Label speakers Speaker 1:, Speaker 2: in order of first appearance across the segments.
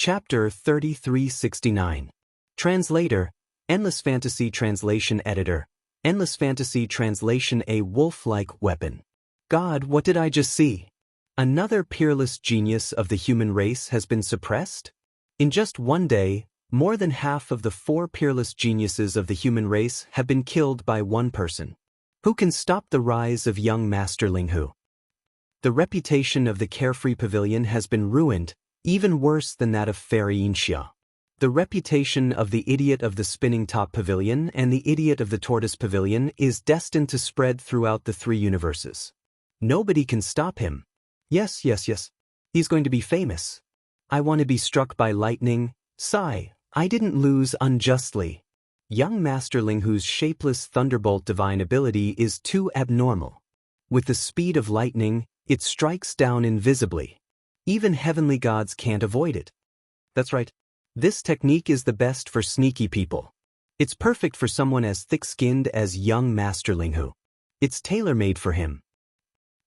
Speaker 1: Chapter 3369. Translator, Endless Fantasy Translation Editor, Endless Fantasy Translation. A wolf-like weapon. God, what did I just see? Another peerless genius of the human race has been suppressed? In just one day, more than half of the 4 peerless geniuses of the human race have been killed by one person. Who can stop the rise of young Master Linghu? The reputation of the Carefree Pavilion has been ruined, even worse than that of Fairy Xianxia. The reputation of the idiot of the Spinning Top Pavilion and the idiot of the Tortoise Pavilion is destined to spread throughout the 3 universes. Nobody can stop him. Yes. He's going to be famous. I want to be struck by lightning. Sigh, I didn't lose unjustly. Young Master Linghu's shapeless thunderbolt divine ability is too abnormal. With the speed of lightning, it strikes down invisibly. Even heavenly gods can't avoid it. That's right. This technique is the best for sneaky people. It's perfect for someone as thick-skinned as young Master Linghu. It's tailor-made for him.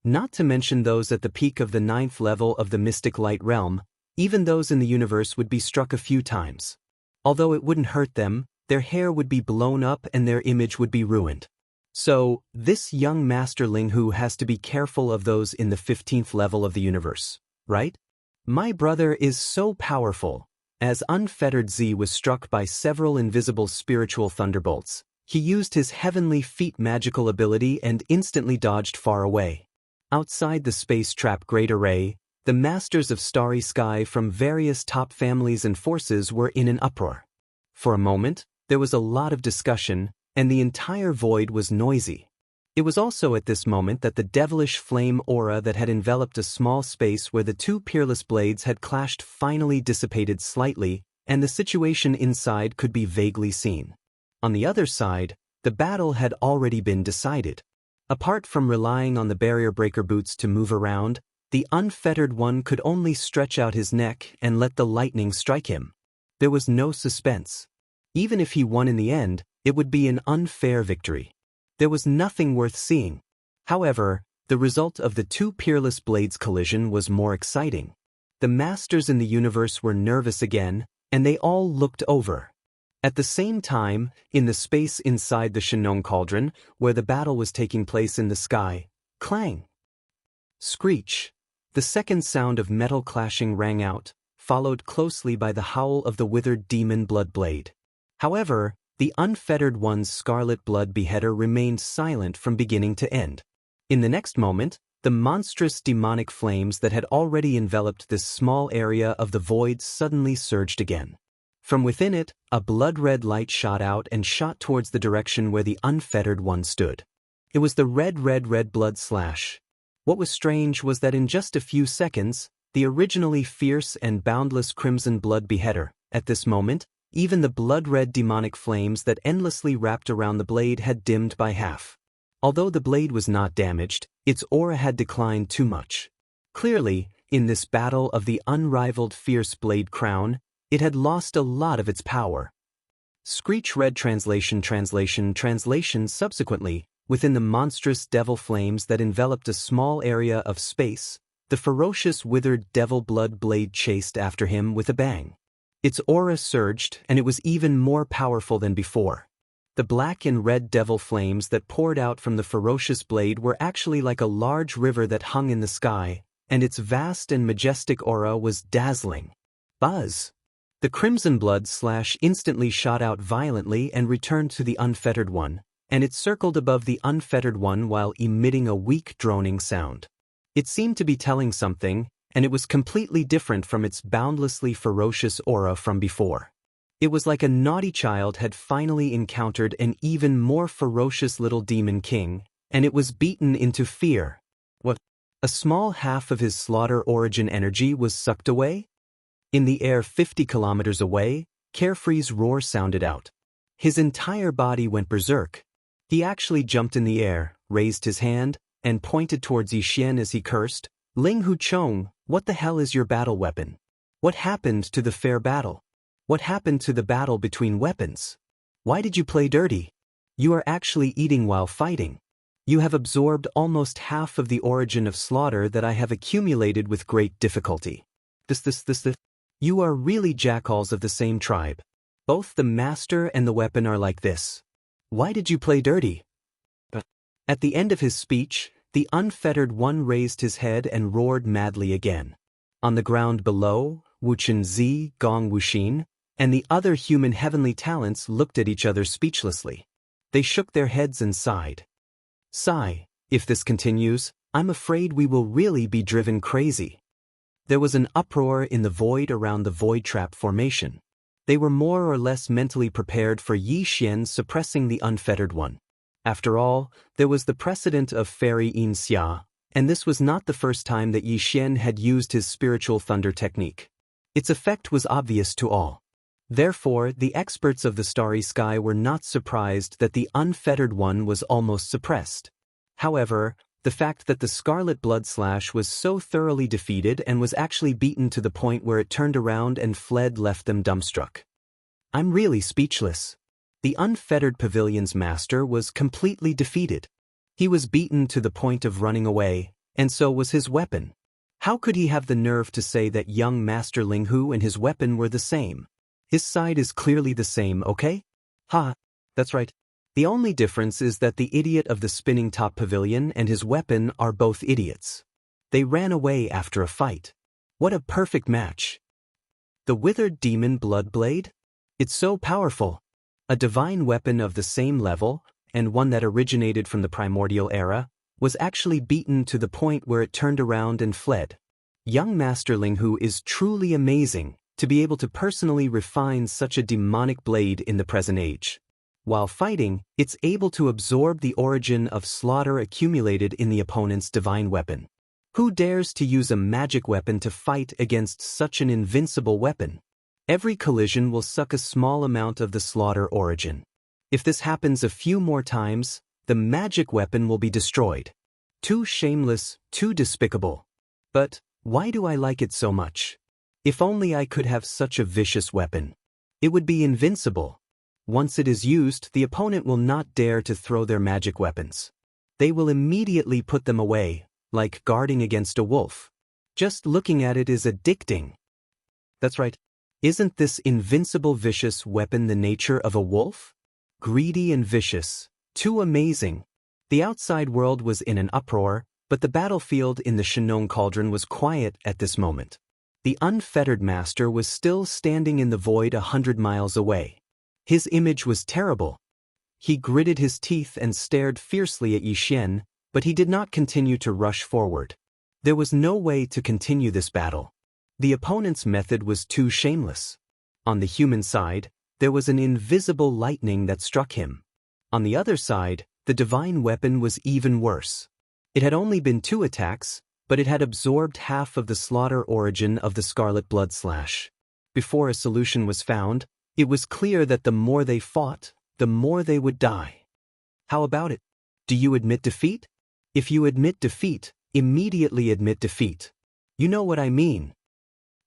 Speaker 1: Not to mention those at the peak of the 9th level of the Mystic Light Realm, even those in the universe would be struck a few times. Although it wouldn't hurt them, their hair would be blown up and their image would be ruined. So, this young Master Linghu has to be careful of those in the 15th level of the universe, right? My brother is so powerful. As Unfettered Z was struck by several invisible spiritual thunderbolts, he used his heavenly feet magical ability and instantly dodged far away. Outside the space trap Great Array, the masters of Starry Sky from various top families and forces were in an uproar. For a moment, there was a lot of discussion, and the entire void was noisy. It was also at this moment that the devilish flame aura that had enveloped a small space where the 2 peerless blades had clashed finally dissipated slightly, and the situation inside could be vaguely seen. On the other side, the battle had already been decided. Apart from relying on the barrier breaker boots to move around, the unfettered one could only stretch out his neck and let the lightning strike him. There was no suspense. Even if he won in the end, it would be an unfair victory. There was nothing worth seeing. However, the result of the 2 peerless blades' collision was more exciting. The masters in the universe were nervous again, and they all looked over. At the same time, in the space inside the Shenong Cauldron, where the battle was taking place in the sky, clang! Screech! The second sound of metal clashing rang out, followed closely by the howl of the withered demon blood blade. However, the unfettered one's scarlet blood beheader remained silent from beginning to end. In the next moment, the monstrous demonic flames that had already enveloped this small area of the void suddenly surged again. From within it, a blood-red light shot out and shot towards the direction where the unfettered one stood. It was the red blood slash. What was strange was that in just a few seconds, the originally fierce and boundless crimson blood beheader, at this moment, even the blood-red demonic flames that endlessly wrapped around the blade had dimmed by half. Although the blade was not damaged, its aura had declined too much. Clearly, in this battle of the unrivaled fierce blade crown, it had lost a lot of its power. Screech read translation. Subsequently, within the monstrous devil flames that enveloped a small area of space, the ferocious withered devil blood blade chased after him with a bang. Its aura surged, and it was even more powerful than before. The black and red devil flames that poured out from the ferocious blade were actually like a large river that hung in the sky, and its vast and majestic aura was dazzling. Buzz! The crimson blood slash instantly shot out violently and returned to the unfettered one, and it circled above the unfettered one while emitting a weak droning sound. It seemed to be telling something, and it was completely different from its boundlessly ferocious aura from before. It was like a naughty child had finally encountered an even more ferocious little demon king, and it was beaten into fear. What? A small half of his slaughter origin energy was sucked away? In the air 50 kilometers away, Carefree's roar sounded out. His entire body went berserk. He actually jumped in the air, raised his hand, and pointed towards Yixian as he cursed, "Linghu Chong, what the hell is your battle weapon? What happened to the fair battle? What happened to the battle between weapons? Why did you play dirty? You are actually eating while fighting. You have absorbed almost half of the origin of slaughter that I have accumulated with great difficulty." This. You are really jackals of the same tribe. Both the master and the weapon are like this. Why did you play dirty? At the end of his speech, the unfettered one raised his head and roared madly again. On the ground below, Wuchen Zi, Gong Wuxin, and the other human heavenly talents looked at each other speechlessly. They shook their heads and sighed. Sigh, if this continues, I'm afraid we will really be driven crazy. There was an uproar in the void around the void trap formation. They were more or less mentally prepared for Yi Xian suppressing the unfettered one. After all, there was the precedent of Fairy Xianxia, and this was not the first time that Yi Xian had used his spiritual thunder technique. Its effect was obvious to all. Therefore, the experts of the starry sky were not surprised that the unfettered one was almost suppressed. However, the fact that the Scarlet Blood Slash was so thoroughly defeated and was actually beaten to the point where it turned around and fled left them dumbstruck. I'm really speechless. The unfettered pavilion's master was completely defeated. He was beaten to the point of running away, and so was his weapon. How could he have the nerve to say that young Master Linghu and his weapon were the same? His side is clearly the same, okay? Ha, that's right. The only difference is that the idiot of the spinning top pavilion and his weapon are both idiots. They ran away after a fight. What a perfect match. The withered demon Bloodblade? It's so powerful. A divine weapon of the same level, and one that originated from the primordial era, was actually beaten to the point where it turned around and fled. Young Master Linghu is truly amazing to be able to personally refine such a demonic blade in the present age. While fighting, it's able to absorb the origin of slaughter accumulated in the opponent's divine weapon. Who dares to use a magic weapon to fight against such an invincible weapon? Every collision will suck a small amount of the slaughter origin. If this happens a few more times, the magic weapon will be destroyed. Too shameless, too despicable. But why do I like it so much? If only I could have such a vicious weapon. It would be invincible. Once it is used, the opponent will not dare to throw their magic weapons. They will immediately put them away, like guarding against a wolf. Just looking at it is addicting. That's right. Isn't this invincible vicious weapon the nature of a wolf? Greedy and vicious. Too amazing. The outside world was in an uproar, but the battlefield in the Shenong Cauldron was quiet at this moment. The unfettered master was still standing in the void 100 miles away. His image was terrible. He gritted his teeth and stared fiercely at Yi Xian, but he did not continue to rush forward. There was no way to continue this battle. The opponent's method was too shameless. On the human side, there was an invisible lightning that struck him. On the other side, the divine weapon was even worse. It had only been 2 attacks, but it had absorbed half of the slaughter origin of the Scarlet Blood Slash. Before a solution was found, it was clear that the more they fought, the more they would die. How about it? Do you admit defeat? If you admit defeat, immediately admit defeat. You know what I mean.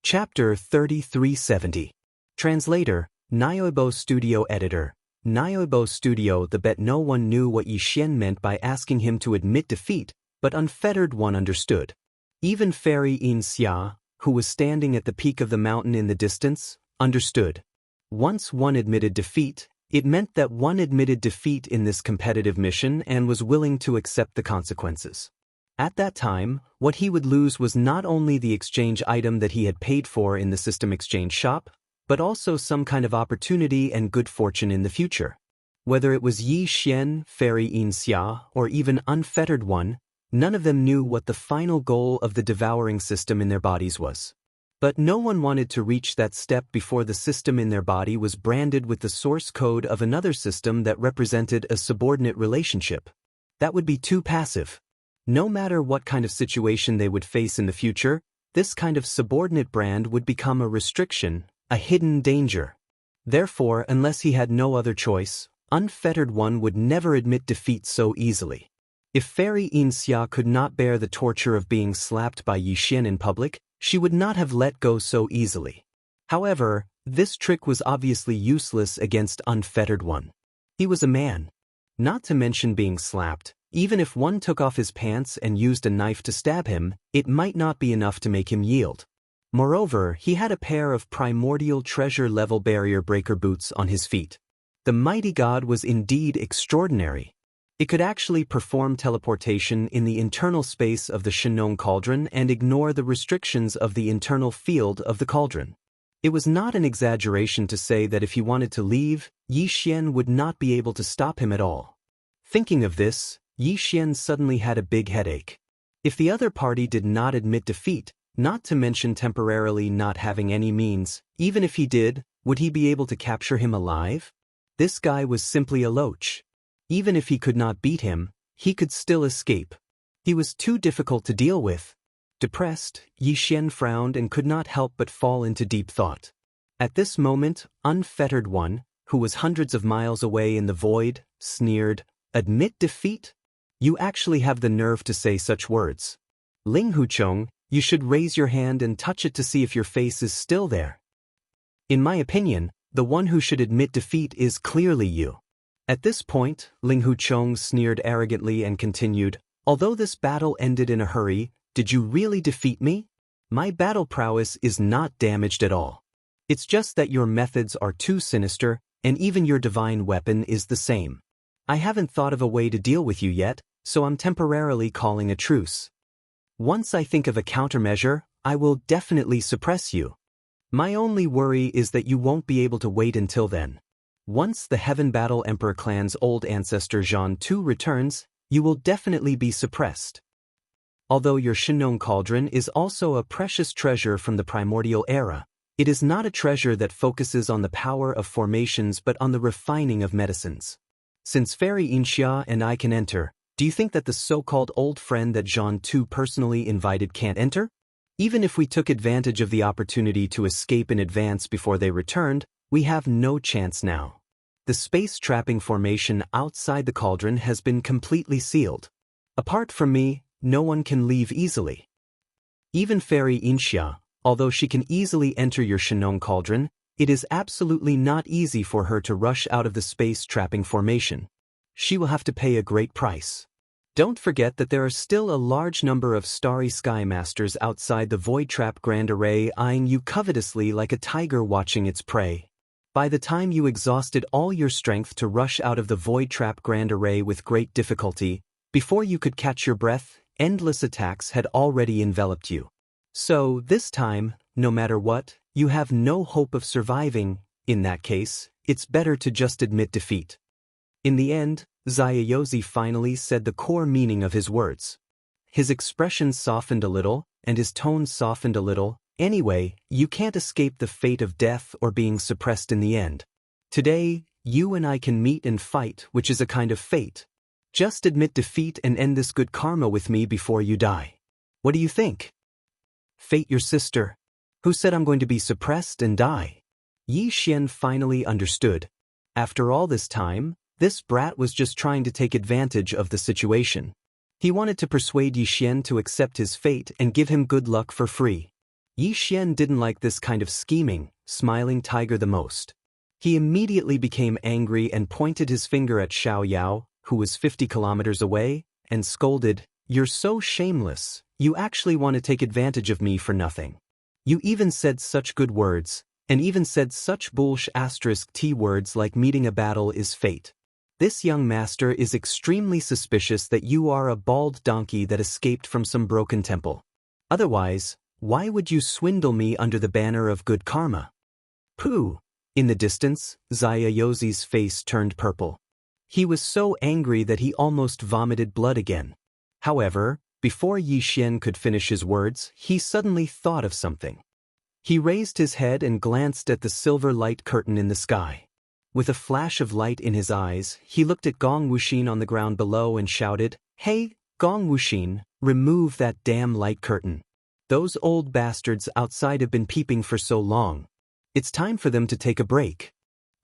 Speaker 1: Chapter 3370. Translator, Niobo Studio Editor. Niobo Studio. The bet no one knew what Yi Xian meant by asking him to admit defeat, but Unfettered One understood. Even Fairy Xianxia, who was standing at the peak of the mountain in the distance, understood. Once one admitted defeat, it meant that one admitted defeat in this competitive mission and was willing to accept the consequences. At that time, what he would lose was not only the exchange item that he had paid for in the system exchange shop, but also some kind of opportunity and good fortune in the future. Whether it was Yi Xian, Fairy Xianxia, or even Unfettered One, none of them knew what the final goal of the devouring system in their bodies was. But no one wanted to reach that step before the system in their body was branded with the source code of another system that represented a subordinate relationship. That would be too passive. No matter what kind of situation they would face in the future, this kind of subordinate brand would become a restriction, a hidden danger. Therefore, unless he had no other choice, Unfettered One would never admit defeat so easily. If Fairy Xianxia could not bear the torture of being slapped by Yi Xian in public, she would not have let go so easily. However, this trick was obviously useless against Unfettered One. He was a man. Not to mention being slapped, even if one took off his pants and used a knife to stab him, it might not be enough to make him yield. Moreover, he had a pair of primordial treasure-level barrier breaker boots on his feet. The mighty god was indeed extraordinary. It could actually perform teleportation in the internal space of the Shinong cauldron and ignore the restrictions of the internal field of the cauldron. It was not an exaggeration to say that if he wanted to leave, Yi Xian would not be able to stop him at all. Thinking of this, Yi Xian suddenly had a big headache. If the other party did not admit defeat, not to mention temporarily not having any means, even if he did, would he be able to capture him alive? This guy was simply a loach. Even if he could not beat him, he could still escape. He was too difficult to deal with. Depressed, Yi Xian frowned and could not help but fall into deep thought. At this moment, Unfettered One, who was hundreds of miles away in the void, sneered, "Admit defeat? You actually have the nerve to say such words. Ling Huchong, you should raise your hand and touch it to see if your face is still there. In my opinion, the one who should admit defeat is clearly you." At this point, Ling Huchong sneered arrogantly and continued, "Although this battle ended in a hurry, did you really defeat me? My battle prowess is not damaged at all. It's just that your methods are too sinister, and even your divine weapon is the same. I haven't thought of a way to deal with you yet, so I'm temporarily calling a truce. Once I think of a countermeasure, I will definitely suppress you. My only worry is that you won't be able to wait until then. Once the Heaven Battle Emperor clan's old ancestor Zhan Tu returns, you will definitely be suppressed. Although your Shinong cauldron is also a precious treasure from the primordial era, it is not a treasure that focuses on the power of formations but on the refining of medicines. Since Fairy Xianxia and I can enter, do you think that the so-called old friend that Zhan Tu personally invited can't enter? Even if we took advantage of the opportunity to escape in advance before they returned, we have no chance now. The space trapping formation outside the cauldron has been completely sealed. Apart from me, no one can leave easily. Even Fairy Xianxia, although she can easily enter your Shinong cauldron, it is absolutely not easy for her to rush out of the space trapping formation. She will have to pay a great price. Don't forget that there are still a large number of Starry Sky Masters outside the Void Trap Grand Array eyeing you covetously like a tiger watching its prey. By the time you exhausted all your strength to rush out of the Void Trap Grand Array with great difficulty, before you could catch your breath, endless attacks had already enveloped you. So, this time, no matter what, you have no hope of surviving. In that case, it's better to just admit defeat. In the end, Xiaozi finally said the core meaning of his words. His expression softened a little, and his tone softened a little. Anyway, you can't escape the fate of death or being suppressed in the end. Today, you and I can meet and fight, which is a kind of fate. Just admit defeat and end this good karma with me before you die. What do you think? Fate your sister. Who said I'm going to be suppressed and die? Yi Xian finally understood. After all this time, this brat was just trying to take advantage of the situation. He wanted to persuade Yi Xian to accept his fate and give him good luck for free. Yi Xian didn't like this kind of scheming, smiling tiger the most. He immediately became angry and pointed his finger at Xiao Yao, who was 50 kilometers away, and scolded, "You're so shameless, you actually want to take advantage of me for nothing. You even said such good words, and even said such *T words like meeting a battle is fate. This young master is extremely suspicious that you are a bald donkey that escaped from some broken temple. Otherwise, why would you swindle me under the banner of good karma?" Pooh! In the distance, Xiaozi's face turned purple. He was so angry that he almost vomited blood again. However, before Yi Xian could finish his words, he suddenly thought of something. He raised his head and glanced at the silver light curtain in the sky. With a flash of light in his eyes, he looked at Gong Wuxin on the ground below and shouted, "Hey, Gong Wuxin, remove that damn light curtain. Those old bastards outside have been peeping for so long. It's time for them to take a break.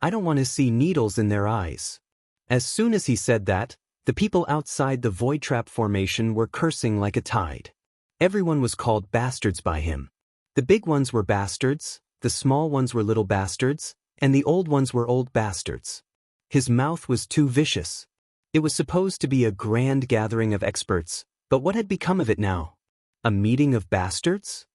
Speaker 1: I don't want to see needles in their eyes." As soon as he said that, the people outside the Void Trap formation were cursing like a tide. Everyone was called bastards by him. The big ones were bastards, the small ones were little bastards, and the old ones were old bastards. His mouth was too vicious. It was supposed to be a grand gathering of experts, but what had become of it now? A meeting of bastards?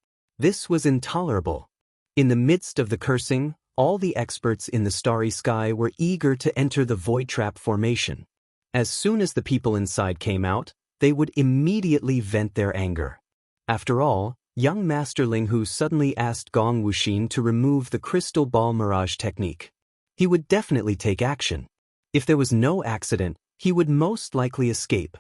Speaker 1: This was intolerable. In the midst of the cursing, all the experts in the starry sky were eager to enter the void trap formation. As soon as the people inside came out, they would immediately vent their anger. After all, young Master Ling Hu suddenly asked Gong Wuxin to remove the crystal ball mirage technique. He would definitely take action. If there was no accident, he would most likely escape.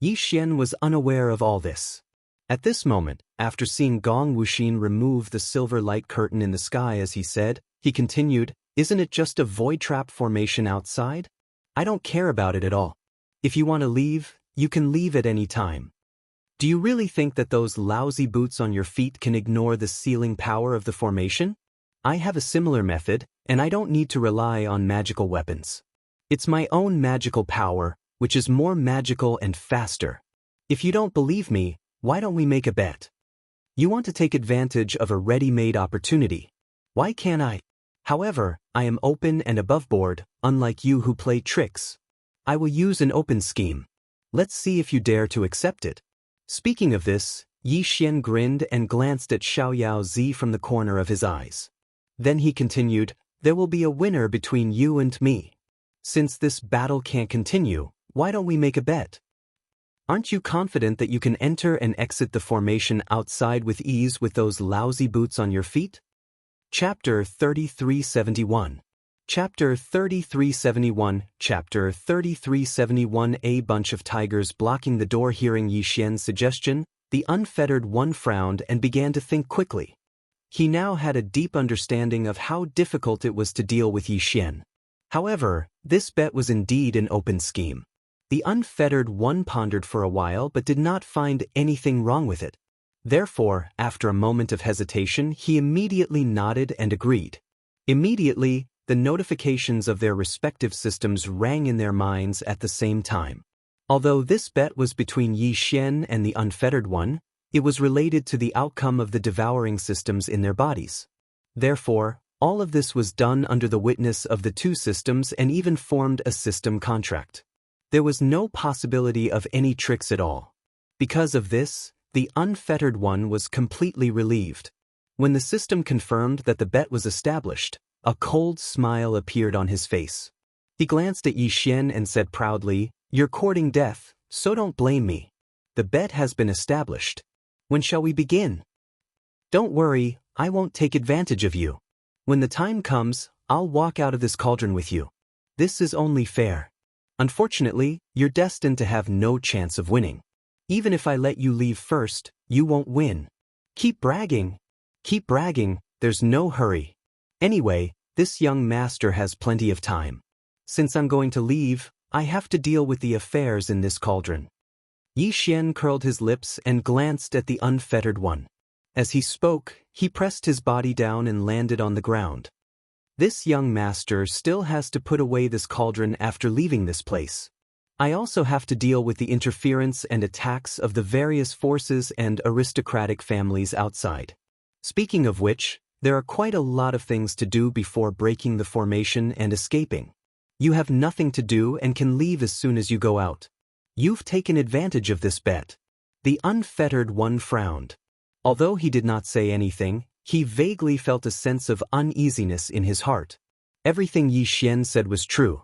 Speaker 1: Yi Xian was unaware of all this. At this moment, after seeing Gong Wuxin remove the silver light curtain in the sky as he said, he continued, "Isn't it just a void trap formation outside? I don't care about it at all. If you want to leave, you can leave at any time. Do you really think that those lousy boots on your feet can ignore the sealing power of the formation? I have a similar method, and I don't need to rely on magical weapons. It's my own magical power, which is more magical and faster. If you don't believe me, why don't we make a bet? You want to take advantage of a ready-made opportunity. Why can't I? However, I am open and above board, unlike you who play tricks. I will use an open scheme. Let's see if you dare to accept it." Speaking of this, Yi Xian grinned and glanced at Xiao Zi from the corner of his eyes. Then he continued, "There will be a winner between you and me. Since this battle can't continue, why don't we make a bet? Aren't you confident that you can enter and exit the formation outside with ease with those lousy boots on your feet?" Chapter 3371. Chapter 3371. Chapter 3371. A bunch of tigers blocking the door. Hearing Yi Xian's suggestion, the unfettered one frowned and began to think quickly. He now had a deep understanding of how difficult it was to deal with Yi Xian. However, this bet was indeed an open scheme. The unfettered one pondered for a while but did not find anything wrong with it. Therefore, after a moment of hesitation, he immediately nodded and agreed. Immediately, the notifications of their respective systems rang in their minds at the same time. Although this bet was between Yi Xian and the unfettered one, it was related to the outcome of the devouring systems in their bodies. Therefore, all of this was done under the witness of the two systems and even formed a system contract. There was no possibility of any tricks at all. Because of this, the unfettered one was completely relieved. When the system confirmed that the bet was established, a cold smile appeared on his face. He glanced at Yi Xian and said proudly, "You're courting death, so don't blame me. The bet has been established. When shall we begin? Don't worry, I won't take advantage of you. When the time comes, I'll walk out of this cauldron with you. This is only fair. Unfortunately, you're destined to have no chance of winning. Even if I let you leave first, you won't win. Keep bragging. Keep bragging, there's no hurry. Anyway, this young master has plenty of time. Since I'm going to leave, I have to deal with the affairs in this cauldron." Yi Xian curled his lips and glanced at the unfettered one. As he spoke, he pressed his body down and landed on the ground. This young master still has to put away this cauldron after leaving this place. I also have to deal with the interference and attacks of the various forces and aristocratic families outside. Speaking of which, there are quite a lot of things to do before breaking the formation and escaping. You have nothing to do and can leave as soon as you go out. You've taken advantage of this bet." The unfettered one frowned. Although he did not say anything, he vaguely felt a sense of uneasiness in his heart. Everything Yi Xian said was true.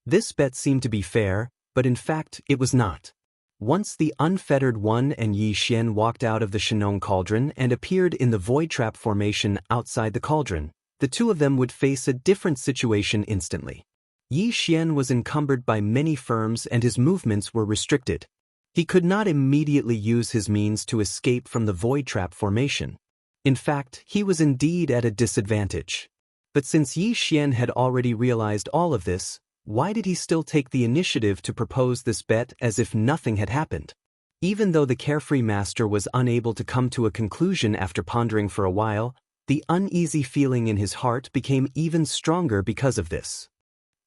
Speaker 1: This bet seemed to be fair, but in fact it was not. Once the unfettered one and Yi Xian walked out of the Shenong cauldron and appeared in the void trap formation outside the cauldron, the two of them would face a different situation instantly. Yi Xian was encumbered by many firms and his movements were restricted. He could not immediately use his means to escape from the void trap formation. In fact, he was indeed at a disadvantage. But since Yi Xian had already realized all of this, why did he still take the initiative to propose this bet as if nothing had happened? Even though the carefree master was unable to come to a conclusion after pondering for a while, the uneasy feeling in his heart became even stronger because of this.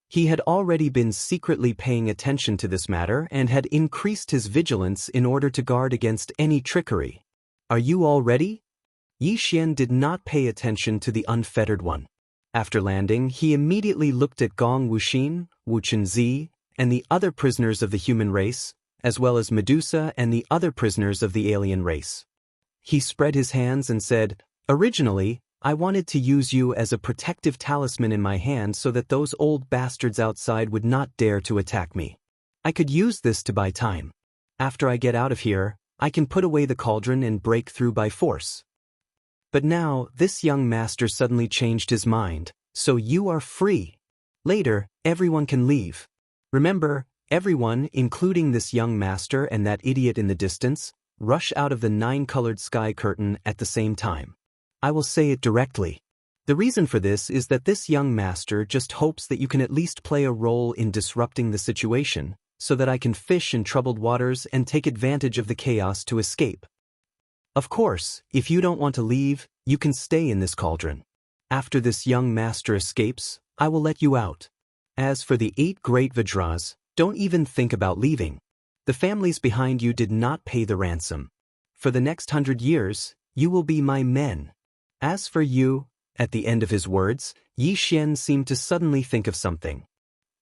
Speaker 1: He had already been secretly paying attention to this matter and had increased his vigilance in order to guard against any trickery. "Are you all ready?" Yi Xian did not pay attention to the unfettered one. After landing, he immediately looked at Gong Wuxin, Wu Chenzi, and the other prisoners of the human race, as well as Medusa and the other prisoners of the alien race. He spread his hands and said, Originally, I wanted to use you as a protective talisman in my hand so that those old bastards outside would not dare to attack me. I could use this to buy time. After I get out of here, I can put away the cauldron and break through by force. But now, this young master suddenly changed his mind, so you are free. Later, everyone can leave. Remember, everyone, including this young master and that idiot in the distance, rush out of the 9-colored sky curtain at the same time. I will say it directly. The reason for this is that this young master just hopes that you can at least play a role in disrupting the situation, so that I can fish in troubled waters and take advantage of the chaos to escape. Of course, if you don't want to leave, you can stay in this cauldron. After this young master escapes, I will let you out. As for the 8 great Vajras, don't even think about leaving. The families behind you did not pay the ransom. For the next 100 years, you will be my men. As for you, at the end of his words, Yi Xian seemed to suddenly think of something.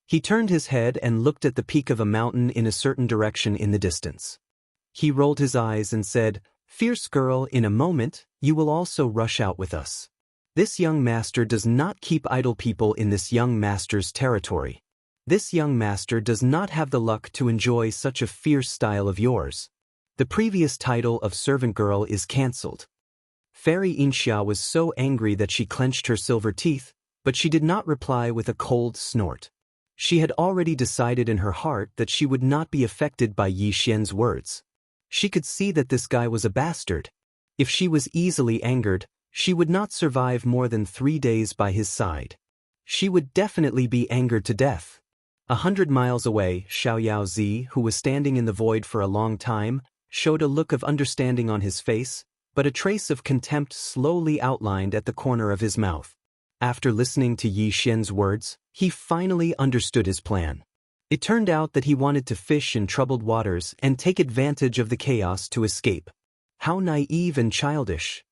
Speaker 1: He turned his head and looked at the peak of a mountain in a certain direction in the distance. He rolled his eyes and said, "Fierce girl, in a moment, you will also rush out with us." This young master does not keep idle people in this young master's territory. This young master does not have the luck to enjoy such a fierce style of yours. The previous title of servant girl is cancelled. Fairy Xianxia was so angry that she clenched her silver teeth, but she did not reply with a cold snort. She had already decided in her heart that she would not be affected by Yi Xian's words. She could see that this guy was a bastard. If she was easily angered, she would not survive more than 3 days by his side. She would definitely be angered to death. 100 miles away, Xiaoyaozi, who was standing in the void for a long time, showed a look of understanding on his face, but a trace of contempt slowly outlined at the corner of his mouth. After listening to Yi Xian's words, he finally understood his plan. It turned out that he wanted to fish in troubled waters and take advantage of the chaos to escape. How naive and childish.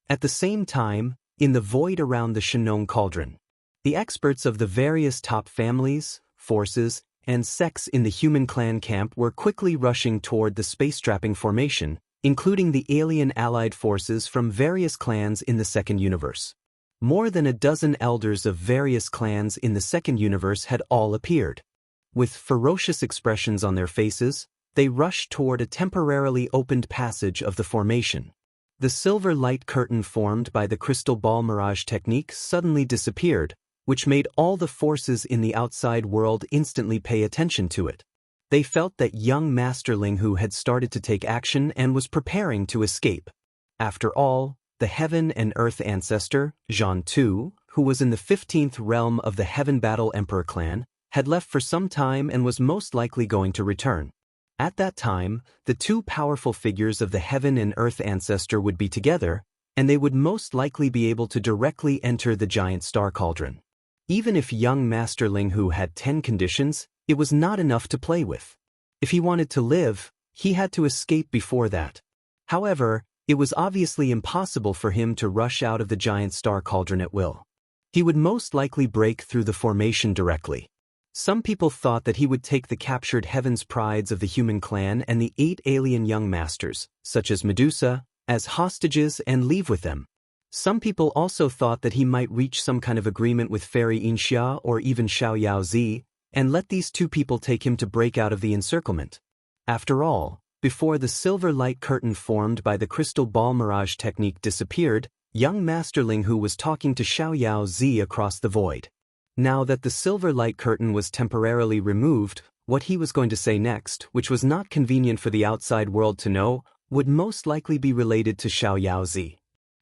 Speaker 1: At the same time, in the void around the Shenong cauldron, the experts of the various top families, forces, and sects in the human clan camp were quickly rushing toward the space-trapping formation, including the alien allied forces from various clans in the second universe. More than a dozen elders of various clans in the second universe had all appeared. With ferocious expressions on their faces, they rushed toward a temporarily opened passage of the formation. The silver light curtain formed by the crystal ball mirage technique suddenly disappeared, which made all the forces in the outside world instantly pay attention to it. They felt that young Master Linghu had started to take action and was preparing to escape. After all, the Heaven and Earth ancestor, Zhan Tu, who was in the 15th realm of the Heaven Battle Emperor clan, had left for some time and was most likely going to return. At that time, the 2 powerful figures of the Heaven and Earth ancestor would be together, and they would most likely be able to directly enter the giant star cauldron. Even if young Master Linghu had 10 conditions, it was not enough to play with. If he wanted to live, he had to escape before that. However, it was obviously impossible for him to rush out of the giant star cauldron at will. He would most likely break through the formation directly. Some people thought that he would take the captured heaven's prides of the human clan and the 8 alien young masters, such as Medusa, as hostages and leave with them. Some people also thought that he might reach some kind of agreement with Fairy Xianxia or even Xiaoyaozi, and let these 2 people take him to break out of the encirclement. After all, before the silver light curtain formed by the crystal ball mirage technique disappeared, young Master Linghu was talking to Xiaoyaozi across the void. Now that the silver light curtain was temporarily removed, what he was going to say next, which was not convenient for the outside world to know, would most likely be related to Xiaoyaozi.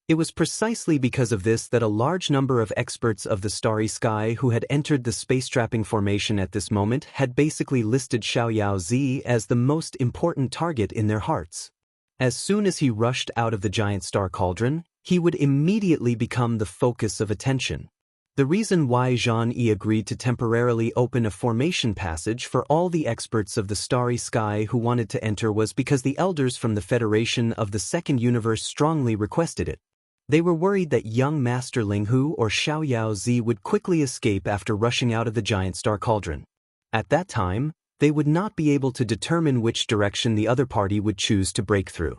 Speaker 1: It was precisely because of this that a large number of experts of the starry sky who had entered the space-trapping formation at this moment had basically listed Xiaoyaozi as the most important target in their hearts. As soon as he rushed out of the giant star cauldron, he would immediately become the focus of attention. The reason why Zhan Yi agreed to temporarily open a formation passage for all the experts of the starry sky who wanted to enter was because the elders from the Federation of the Second Universe strongly requested it. They were worried that young Master Linghu or Xiaoyaozi would quickly escape after rushing out of the giant star cauldron. At that time, they would not be able to determine which direction the other party would choose to break through.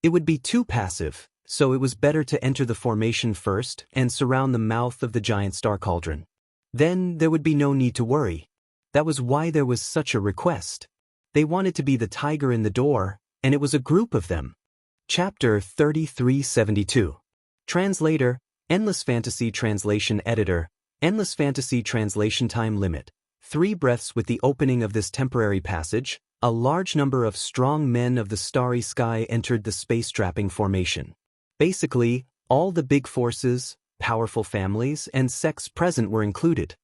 Speaker 1: It would be too passive, so it was better to enter the formation first and surround the mouth of the giant star cauldron. Then there would be no need to worry. That was why there was such a request. They wanted to be the tiger in the door, and it was a group of them. Chapter 3372. Translator, Endless Fantasy Translation Editor, Endless Fantasy Translation Time Limit. 3 breaths with the opening of this temporary passage, a large number of strong men of the starry sky entered the space-trapping formation. Basically, all the big forces, powerful families, and sects present were included.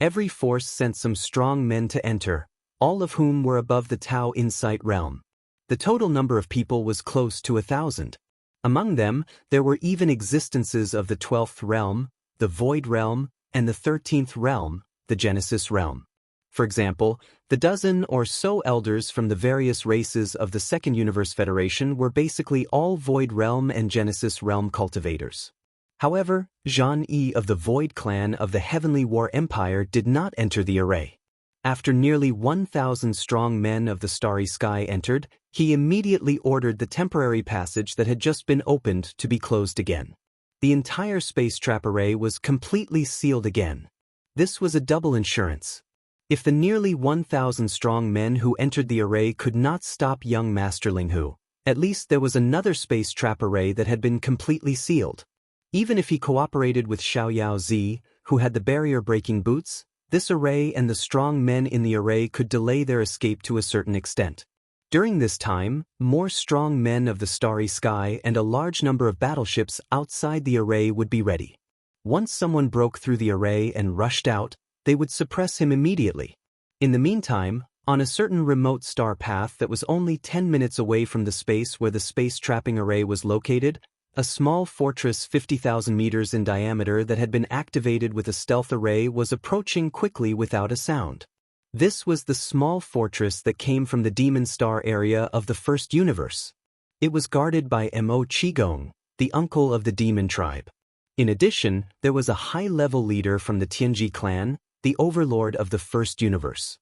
Speaker 1: Every force sent some strong men to enter, all of whom were above the Tao Insight realm. The total number of people was close to 1,000. Among them, there were even existences of the 12th realm, the Void realm, and the 13th realm, the Genesis realm. For example, the dozen or so elders from the various races of the Second Universe Federation were basically all Void realm and Genesis realm cultivators. However, Xianxia of the Void clan of the Heavenly War Empire did not enter the array. After nearly 1,000 strong men of the starry sky entered, he immediately ordered the temporary passage that had just been opened to be closed again. The entire space trap array was completely sealed again. This was a double insurance. If the nearly 1,000 strong men who entered the array could not stop young Master Ling Hu, at least there was another space trap array that had been completely sealed. Even if he cooperated with Xiao Zi, who had the barrier-breaking boots, this array and the strong men in the array could delay their escape to a certain extent. During this time, more strong men of the starry sky and a large number of battleships outside the array would be ready. Once someone broke through the array and rushed out, they would suppress him immediately. In the meantime, on a certain remote star path that was only 10 minutes away from the space where the space trapping array was located, a small fortress 50,000 meters in diameter that had been activated with a stealth array was approaching quickly without a sound. This was the small fortress that came from the Demon Star area of the First Universe. It was guarded by Mo Qigong, the uncle of the demon tribe. In addition, there was a high-level leader from the Tianji clan, the overlord of the First Universe.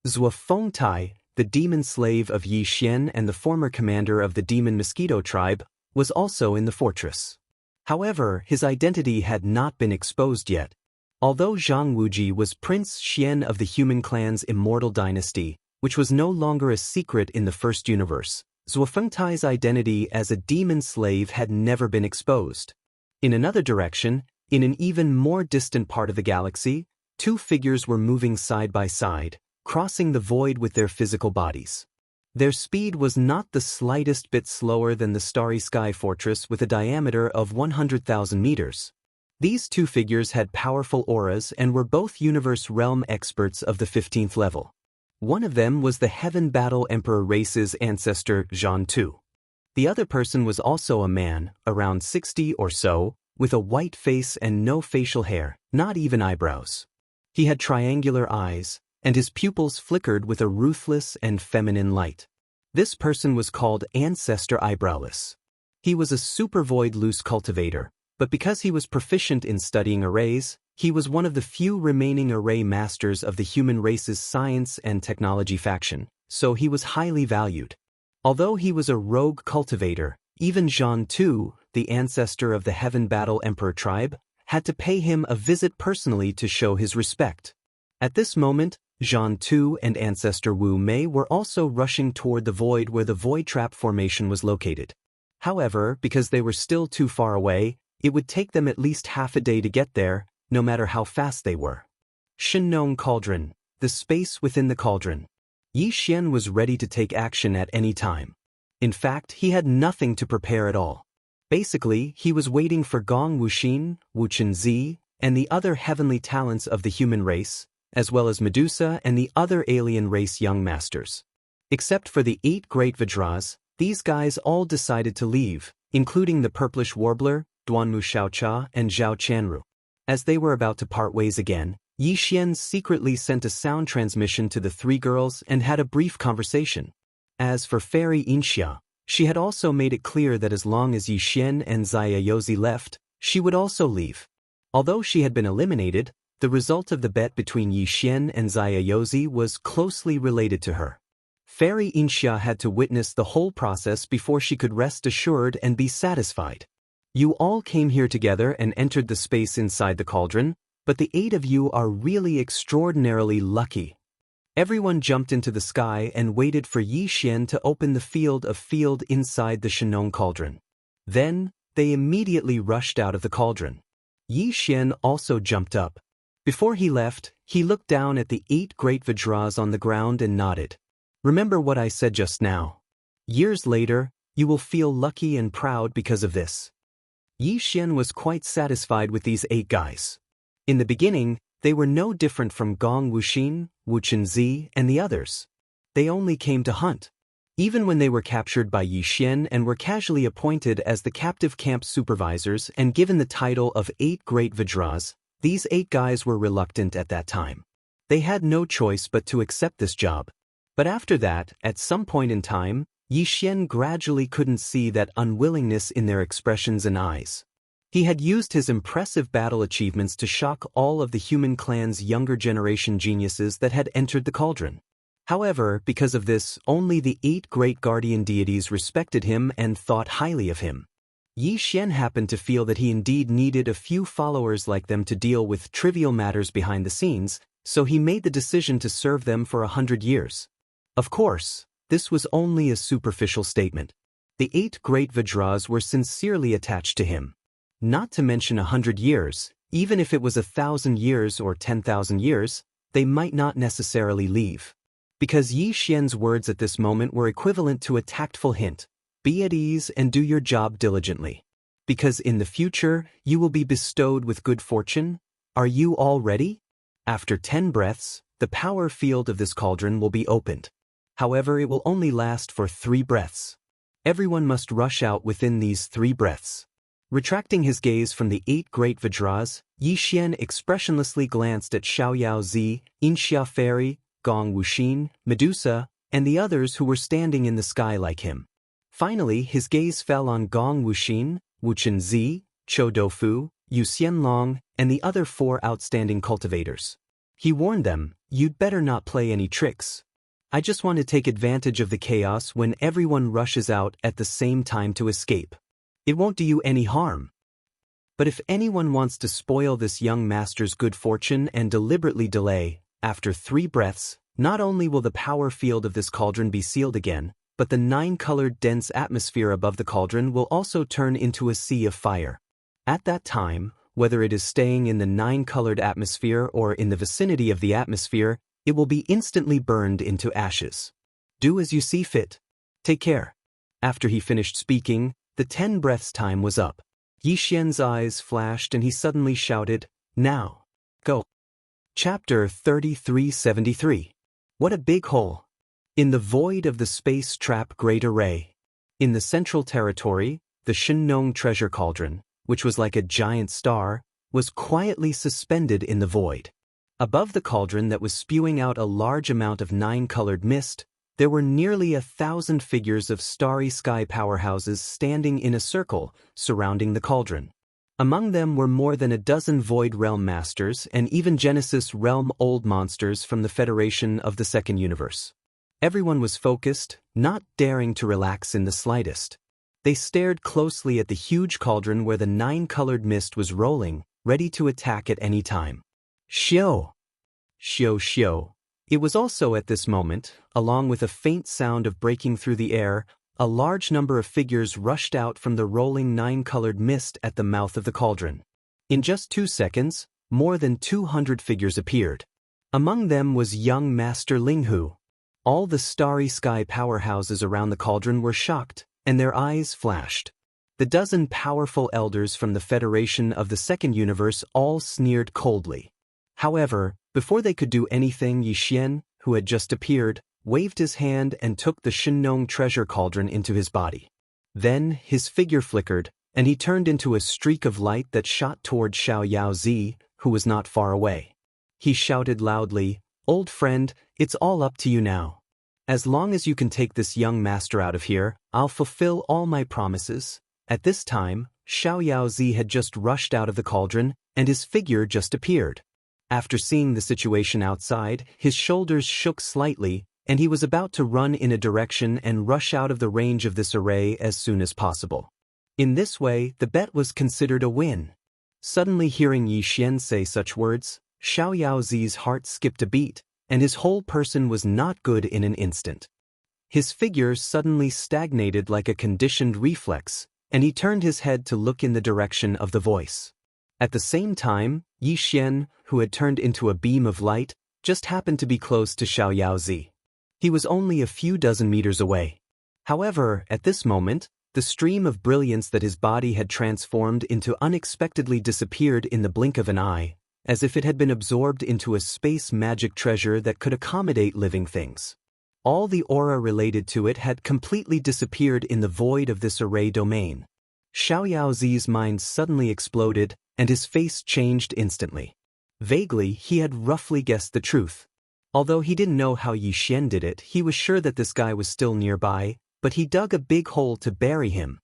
Speaker 1: Zhuo Fengtai, the demon slave of Yi Xian and the former commander of the Demon Mosquito tribe, was also in the fortress. However, his identity had not been exposed yet. Although Zhang Wuji was Prince Xian of the human clan's immortal dynasty, which was no longer a secret in the First Universe, Zhuo Fengtai's identity as a demon slave had never been exposed. In another direction, in an even more distant part of the galaxy, 2 figures were moving side by side, crossing the void with their physical bodies. Their speed was not the slightest bit slower than the starry sky fortress with a diameter of 100,000 meters. These 2 figures had powerful auras and were both universe realm experts of the 15th level. One of them was the Heaven Battle Emperor race's ancestor Zhan Tu. The other person was also a man, around 60 or so, with a white face and no facial hair, not even eyebrows. He had triangular eyes, and his pupils flickered with a ruthless and feminine light. This person was called Ancestor Eyebrowless. He was a super void loose cultivator, but because he was proficient in studying arrays, he was one of the few remaining array masters of the human race's science and technology faction, so he was highly valued. Although he was a rogue cultivator, even Zhan Tu, the ancestor of the Heaven Battle Emperor tribe, had to pay him a visit personally to show his respect. At this moment, Zhan Tu and Ancestor Wu Mei were also rushing toward the void where the void trap formation was located. However, because they were still too far away, it would take them at least half a day to get there, no matter how fast they were. Shenong Cauldron, the space within the cauldron. Yi Xian was ready to take action at any time. In fact, he had nothing to prepare at all. Basically, he was waiting for Gong Wuxin, Wuchen Zi, and the other heavenly talents of the human race, as well as Medusa and the other alien race young masters. Except for the 8 great Vajras, these guys all decided to leave, including the Purplish Warbler, Duanmu Xiaocha, and Zhao Chanru. As they were about to part ways again, Yi Xian secretly sent a sound transmission to the 3 girls and had a brief conversation. As for Fairy Xianxia, she had also made it clear that as long as Yi Xian and Xia Yozi left, she would also leave. Although she had been eliminated, the result of the bet between Yi Xian and Xia Yozi was closely related to her. Fairy Xianxia had to witness the whole process before she could rest assured and be satisfied. You all came here together and entered the space inside the cauldron, but the 8 of you are really extraordinarily lucky. Everyone jumped into the sky and waited for Yi Xian to open the field inside the Shenong cauldron. Then, they immediately rushed out of the cauldron. Yi Xian also jumped up. Before he left, he looked down at the 8 great Vajras on the ground and nodded. Remember what I said just now. Years later, you will feel lucky and proud because of this. Yi Xian was quite satisfied with these 8 guys. In the beginning, they were no different from Gong Wuxin, Wu Chenzi, and the others. They only came to hunt. Even when they were captured by Yi Xian and were casually appointed as the captive camp supervisors and given the title of 8 Great Vajras, these 8 guys were reluctant at that time. They had no choice but to accept this job. But after that, at some point in time, Yi Xian gradually couldn't see that unwillingness in their expressions and eyes. He had used his impressive battle achievements to shock all of the human clan's younger generation geniuses that had entered the cauldron. However, because of this, only the 8 great guardian deities respected him and thought highly of him. Yi Xian happened to feel that he indeed needed a few followers like them to deal with trivial matters behind the scenes, so he made the decision to serve them for 100 years. Of course, this was only a superficial statement. The 8 great Vajras were sincerely attached to him. Not to mention 100 years, even if it was 1,000 years or 10,000 years, they might not necessarily leave. Because Yi Xian's words at this moment were equivalent to a tactful hint, be at ease and do your job diligently. Because in the future, you will be bestowed with good fortune. Are you all ready? After 10 breaths, the power field of this cauldron will be opened. However, it will only last for 3 breaths. Everyone must rush out within these 3 breaths. Retracting his gaze from the 8 great Vajras, Yi Xian expressionlessly glanced at Xiao Zi, Xianxia Fairy, Gong Wuxin, Medusa, and the others who were standing in the sky like him. Finally, his gaze fell on Gong Wuxin, Wu Chenzi, Chou Doufu, Yu Xianlong, and the other 4 outstanding cultivators. He warned them, "You'd better not play any tricks. I just want to take advantage of the chaos when everyone rushes out at the same time to escape. It won't do you any harm. But if anyone wants to spoil this young master's good fortune and deliberately delay, after 3 breaths, not only will the power field of this cauldron be sealed again, but the 9-colored dense atmosphere above the cauldron will also turn into a sea of fire. At that time, whether it is staying in the 9-colored atmosphere or in the vicinity of the atmosphere, it will be instantly burned into ashes. Do as you see fit. Take care." After he finished speaking, the 10 breaths time was up. Yi Xian's eyes flashed and he suddenly shouted, "Now, go." Chapter 3373. What a big hole. In the void of the space trap Great Array. In the central territory, the Shenong treasure cauldron, which was like a giant star, was quietly suspended in the void. Above the cauldron that was spewing out a large amount of 9-colored mist, there were nearly 1,000 figures of starry sky powerhouses standing in a circle surrounding the cauldron. Among them were more than a dozen Void Realm Masters and even Genesis Realm Old Monsters from the Federation of the Second Universe. Everyone was focused, not daring to relax in the slightest. They stared closely at the huge cauldron where the 9-colored mist was rolling, ready to attack at any time. Xiao! Xiao xiao. It was also at this moment, along with a faint sound of breaking through the air, a large number of figures rushed out from the rolling 9-colored mist at the mouth of the cauldron. In just 2 seconds, more than 200 figures appeared. Among them was young Master Linghu. All the starry sky powerhouses around the cauldron were shocked, and their eyes flashed. The dozen powerful elders from the Federation of the Second Universe all sneered coldly. However, before they could do anything, Yi Xian, who had just appeared, waved his hand and took the Shenong treasure cauldron into his body. Then, his figure flickered, and he turned into a streak of light that shot toward Xiao Zi, who was not far away. He shouted loudly, "Old friend, it's all up to you now. As long as you can take this young master out of here, I'll fulfill all my promises." At this time, Xiao Zi had just rushed out of the cauldron, and his figure just appeared. After seeing the situation outside, his shoulders shook slightly, and he was about to run in a direction and rush out of the range of this array as soon as possible. In this way, the bet was considered a win. Suddenly hearing Yi Xian say such words, Xiao Yaozi's heart skipped a beat, and his whole person was not good in an instant. His figure suddenly stagnated like a conditioned reflex, and he turned his head to look in the direction of the voice. At the same time, Yi Xian, who had turned into a beam of light, just happened to be close to Xiao Yaozi. He was only a few dozen meters away. However, at this moment, the stream of brilliance that his body had transformed into unexpectedly disappeared in the blink of an eye, as if it had been absorbed into a space magic treasure that could accommodate living things. All the aura related to it had completely disappeared in the void of this array domain. Xiao Yaozi's mind suddenly exploded, and his face changed instantly. Vaguely, he had roughly guessed the truth. Although he didn't know how Yi Xian did it, he was sure that this guy was still nearby, but he dug a big hole to bury him.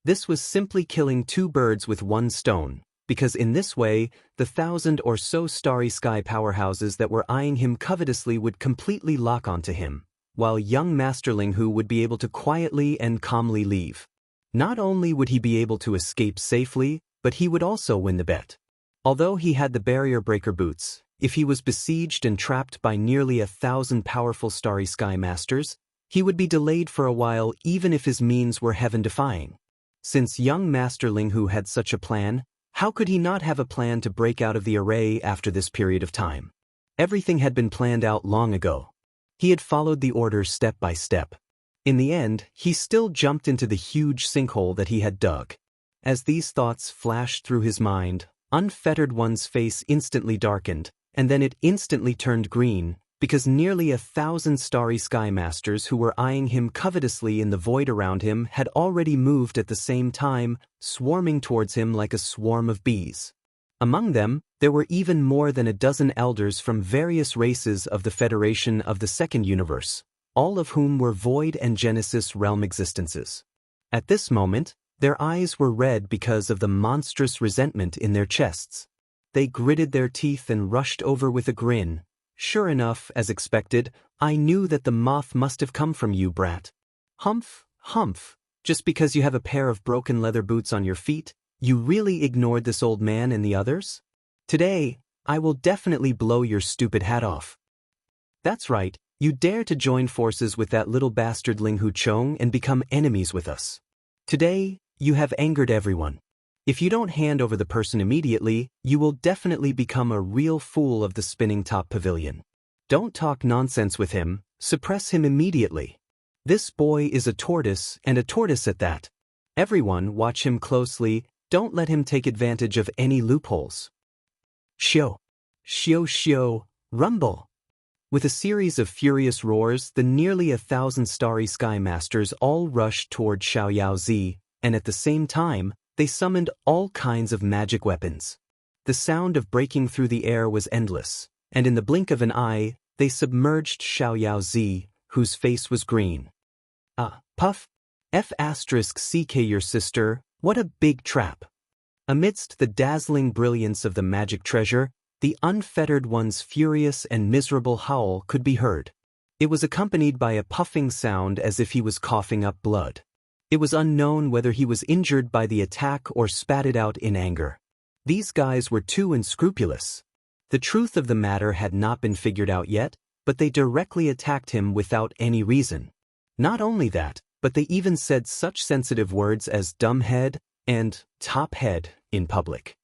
Speaker 1: This was simply killing two birds with one stone, because in this way, the 1,000 or so starry sky powerhouses that were eyeing him covetously would completely lock onto him, while young Master Ling Hu would be able to quietly and calmly leave. Not only would he be able to escape safely, but he would also win the bet. Although he had the barrier breaker boots, if he was besieged and trapped by nearly 1,000 powerful starry sky masters, he would be delayed for a while even if his means were heaven-defying. Since young Master Ling Hu had such a plan, how could he not have a plan to break out of the array after this period of time? Everything had been planned out long ago. He had followed the orders step by step. In the end, he still jumped into the huge sinkhole that he had dug. As these thoughts flashed through his mind, Unfettered One's face instantly darkened, and then it instantly turned green, because nearly 1,000 starry sky masters who were eyeing him covetously in the void around him had already moved at the same time, swarming towards him like a swarm of bees. Among them, there were even more than a dozen elders from various races of the Federation of the Second Universe, all of whom were Void and Genesis realm existences. At this moment, their eyes were red because of the monstrous resentment in their chests. They gritted their teeth and rushed over with a grin. Sure enough, as expected, I knew that the moth must have come from you, brat. Humph, humph, just because you have a pair of broken leather boots on your feet, you really ignored this old man and the others? Today, I will definitely blow your stupid hat off. That's right, you dare to join forces with that little bastard Ling Hu Chong and become enemies with us. Today, you have angered everyone. If you don't hand over the person immediately, you will definitely become a real fool of the Spinning Top Pavilion. Don't talk nonsense with him, suppress him immediately. This boy is a tortoise, and a tortoise at that. Everyone watch him closely, don't let him take advantage of any loopholes. Shio! Shio shio! Rumble! With a series of furious roars, the nearly 1,000 starry sky masters all rushed toward Xiao Yaozi, and at the same time, they summoned all kinds of magic weapons. The sound of breaking through the air was endless, and in the blink of an eye, they submerged Xiao Yaozi, whose face was green. Puff! F***ck your sister, what a big trap! Amidst the dazzling brilliance of the magic treasure, the Unfettered One's furious and miserable howl could be heard. It was accompanied by a puffing sound as if he was coughing up blood. It was unknown whether he was injured by the attack or spat it out in anger. These guys were too unscrupulous. The truth of the matter had not been figured out yet, but they directly attacked him without any reason. Not only that, but they even said such sensitive words as dumbhead and top head in public.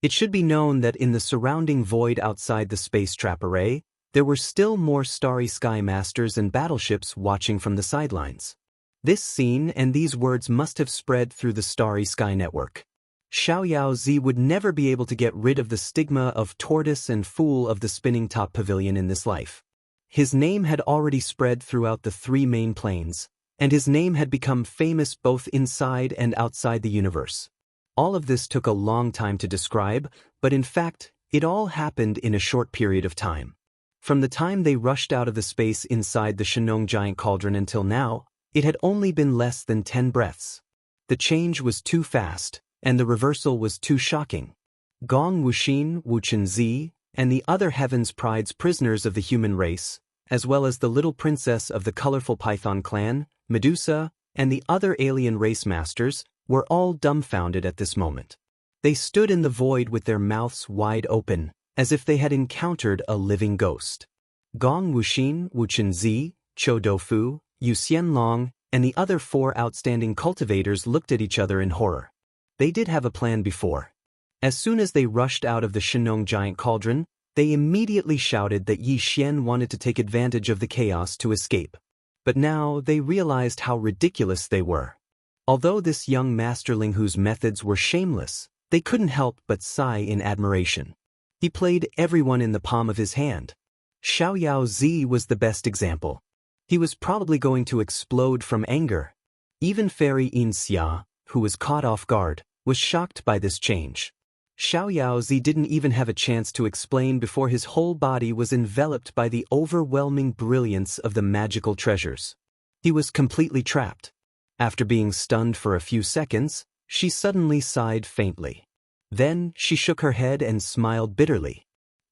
Speaker 1: It should be known that in the surrounding void outside the space trap array, there were still more starry sky masters and battleships watching from the sidelines. This scene and these words must have spread through the starry sky network. Xiao Yaozi would never be able to get rid of the stigma of tortoise and fool of the Spinning Top Pavilion in this life. His name had already spread throughout the 3 main planes, and his name had become famous both inside and outside the universe. All of this took a long time to describe, but in fact, it all happened in a short period of time. From the time they rushed out of the space inside the Shenong giant cauldron until now, it had only been less than 10 breaths. The change was too fast, and the reversal was too shocking. Gong Wuxin, Wuchenzi, and the other Heaven's Pride's prisoners of the human race, as well as the little princess of the colorful Python clan, Medusa, and the other alien race masters, were all dumbfounded at this moment. They stood in the void with their mouths wide open, as if they had encountered a living ghost. Gong Wuxin, Wuchenzi, Chou Doufu, Yu Xianlong, and the other 4 outstanding cultivators looked at each other in horror. They did have a plan before. As soon as they rushed out of the Shenong giant cauldron, they immediately shouted that Yi Xian wanted to take advantage of the chaos to escape. But now they realized how ridiculous they were. Although this young masterling whose methods were shameless, they couldn't help but sigh in admiration. He played everyone in the palm of his hand. Xiaoyao Zi was the best example. He was probably going to explode from anger. Even Fairy Xianxia, who was caught off guard, was shocked by this change. Xiaoyao Zi didn't even have a chance to explain before his whole body was enveloped by the overwhelming brilliance of the magical treasures. He was completely trapped. After being stunned for a few seconds, she suddenly sighed faintly. Then she shook her head and smiled bitterly.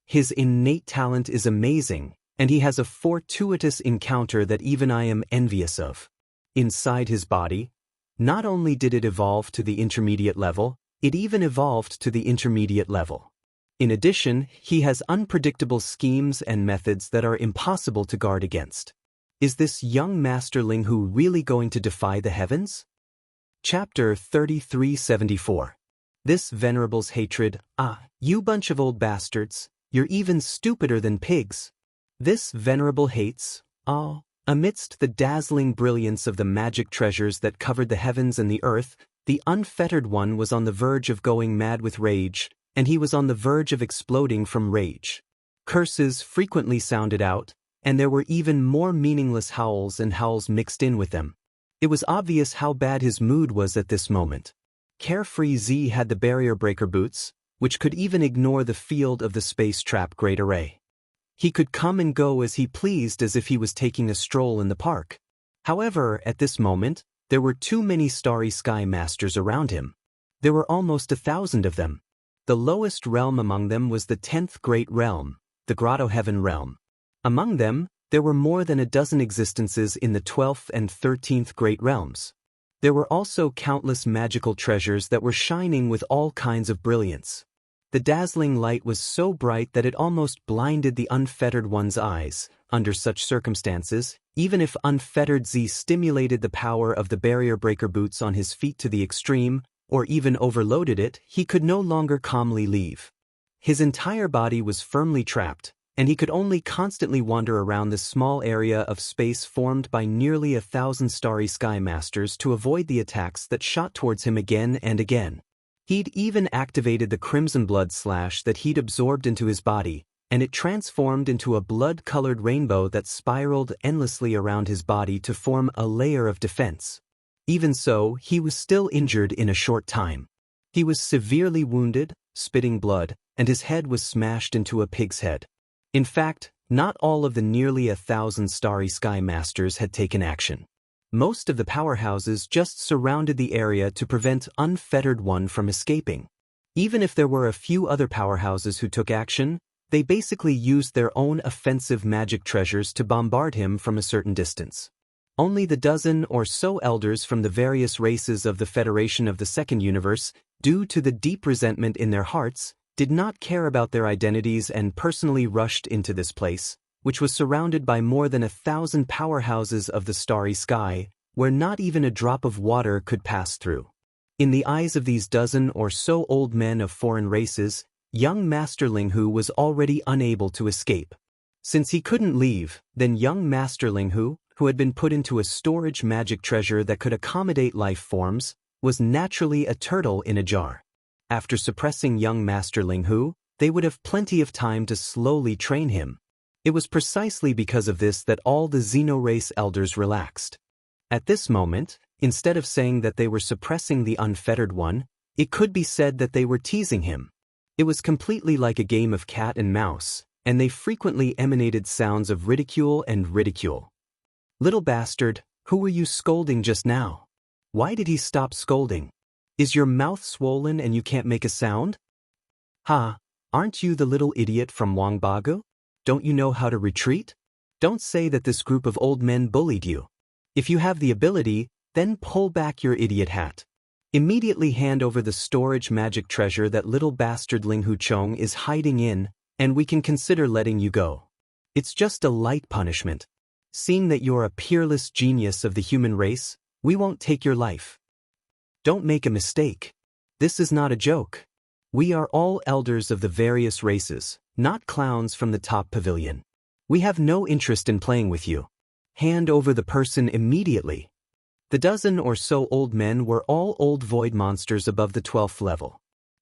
Speaker 1: His innate talent is amazing, and he has a fortuitous encounter that even I am envious of. Inside his body, not only did it evolve to the intermediate level, it even evolved to the intermediate level. In addition, he has unpredictable schemes and methods that are impossible to guard against. Is this young masterling who really going to defy the heavens? Chapter 3374. This venerable's hatred. You bunch of old bastards, you're even stupider than pigs. This venerable hates, amidst the dazzling brilliance of the magic treasures that covered the heavens and the earth, the unfettered one was on the verge of going mad with rage, and he was on the verge of exploding from rage. Curses frequently sounded out, and there were even more meaningless howls and howls mixed in with them. It was obvious how bad his mood was at this moment. Carefree Z had the barrier breaker boots, which could even ignore the field of the space trap great array. He could come and go as he pleased as if he was taking a stroll in the park. However, at this moment, there were too many starry sky masters around him. There were almost 1,000 of them. The lowest realm among them was the 10th great realm, the Grotto Heaven realm. Among them, there were more than a dozen existences in the 12th and 13th great realms. There were also countless magical treasures that were shining with all kinds of brilliance. The dazzling light was so bright that it almost blinded the unfettered one's eyes. Under such circumstances, even if unfettered Z stimulated the power of the barrier breaker boots on his feet to the extreme, or even overloaded it, he could no longer calmly leave. His entire body was firmly trapped, and he could only constantly wander around this small area of space formed by nearly 1,000 starry sky masters to avoid the attacks that shot towards him again and again. He'd even activated the crimson blood slash that he'd absorbed into his body, and it transformed into a blood-colored rainbow that spiraled endlessly around his body to form a layer of defense. Even so, he was still injured in a short time. He was severely wounded, spitting blood, and his head was smashed into a pig's head. In fact, not all of the nearly 1,000 starry sky masters had taken action. Most of the powerhouses just surrounded the area to prevent unfettered one from escaping. Even if there were a few other powerhouses who took action, they basically used their own offensive magic treasures to bombard him from a certain distance. Only the dozen or so elders from the various races of the Federation of the Second Universe, due to the deep resentment in their hearts, did not care about their identities and personally rushed into this place, which was surrounded by more than 1,000 powerhouses of the starry sky, where not even a drop of water could pass through. In the eyes of these dozen or so old men of foreign races, young Master Linghu was already unable to escape. Since he couldn't leave, then young Master Linghu, who had been put into a storage magic treasure that could accommodate life forms, was naturally a turtle in a jar. After suppressing young Master Linghu, they would have plenty of time to slowly train him. It was precisely because of this that all the Xenorace elders relaxed. At this moment, instead of saying that they were suppressing the unfettered one, it could be said that they were teasing him. It was completely like a game of cat and mouse, and they frequently emanated sounds of ridicule and ridicule. Little bastard, who were you scolding just now? Why did he stop scolding? Is your mouth swollen and you can't make a sound? Aren't you the little idiot from Wangbagu? Don't you know how to retreat? Don't say that this group of old men bullied you. If you have the ability, then pull back your idiot hat. Immediately hand over the storage magic treasure that little bastard Ling Hu Chong is hiding in, and we can consider letting you go. It's just a light punishment. Seeing that you're a peerless genius of the human race, we won't take your life. Don't make a mistake. This is not a joke. We are all elders of the various races, not clowns from the top pavilion. We have no interest in playing with you. Hand over the person immediately. The dozen or so old men were all old void monsters above the 12th level.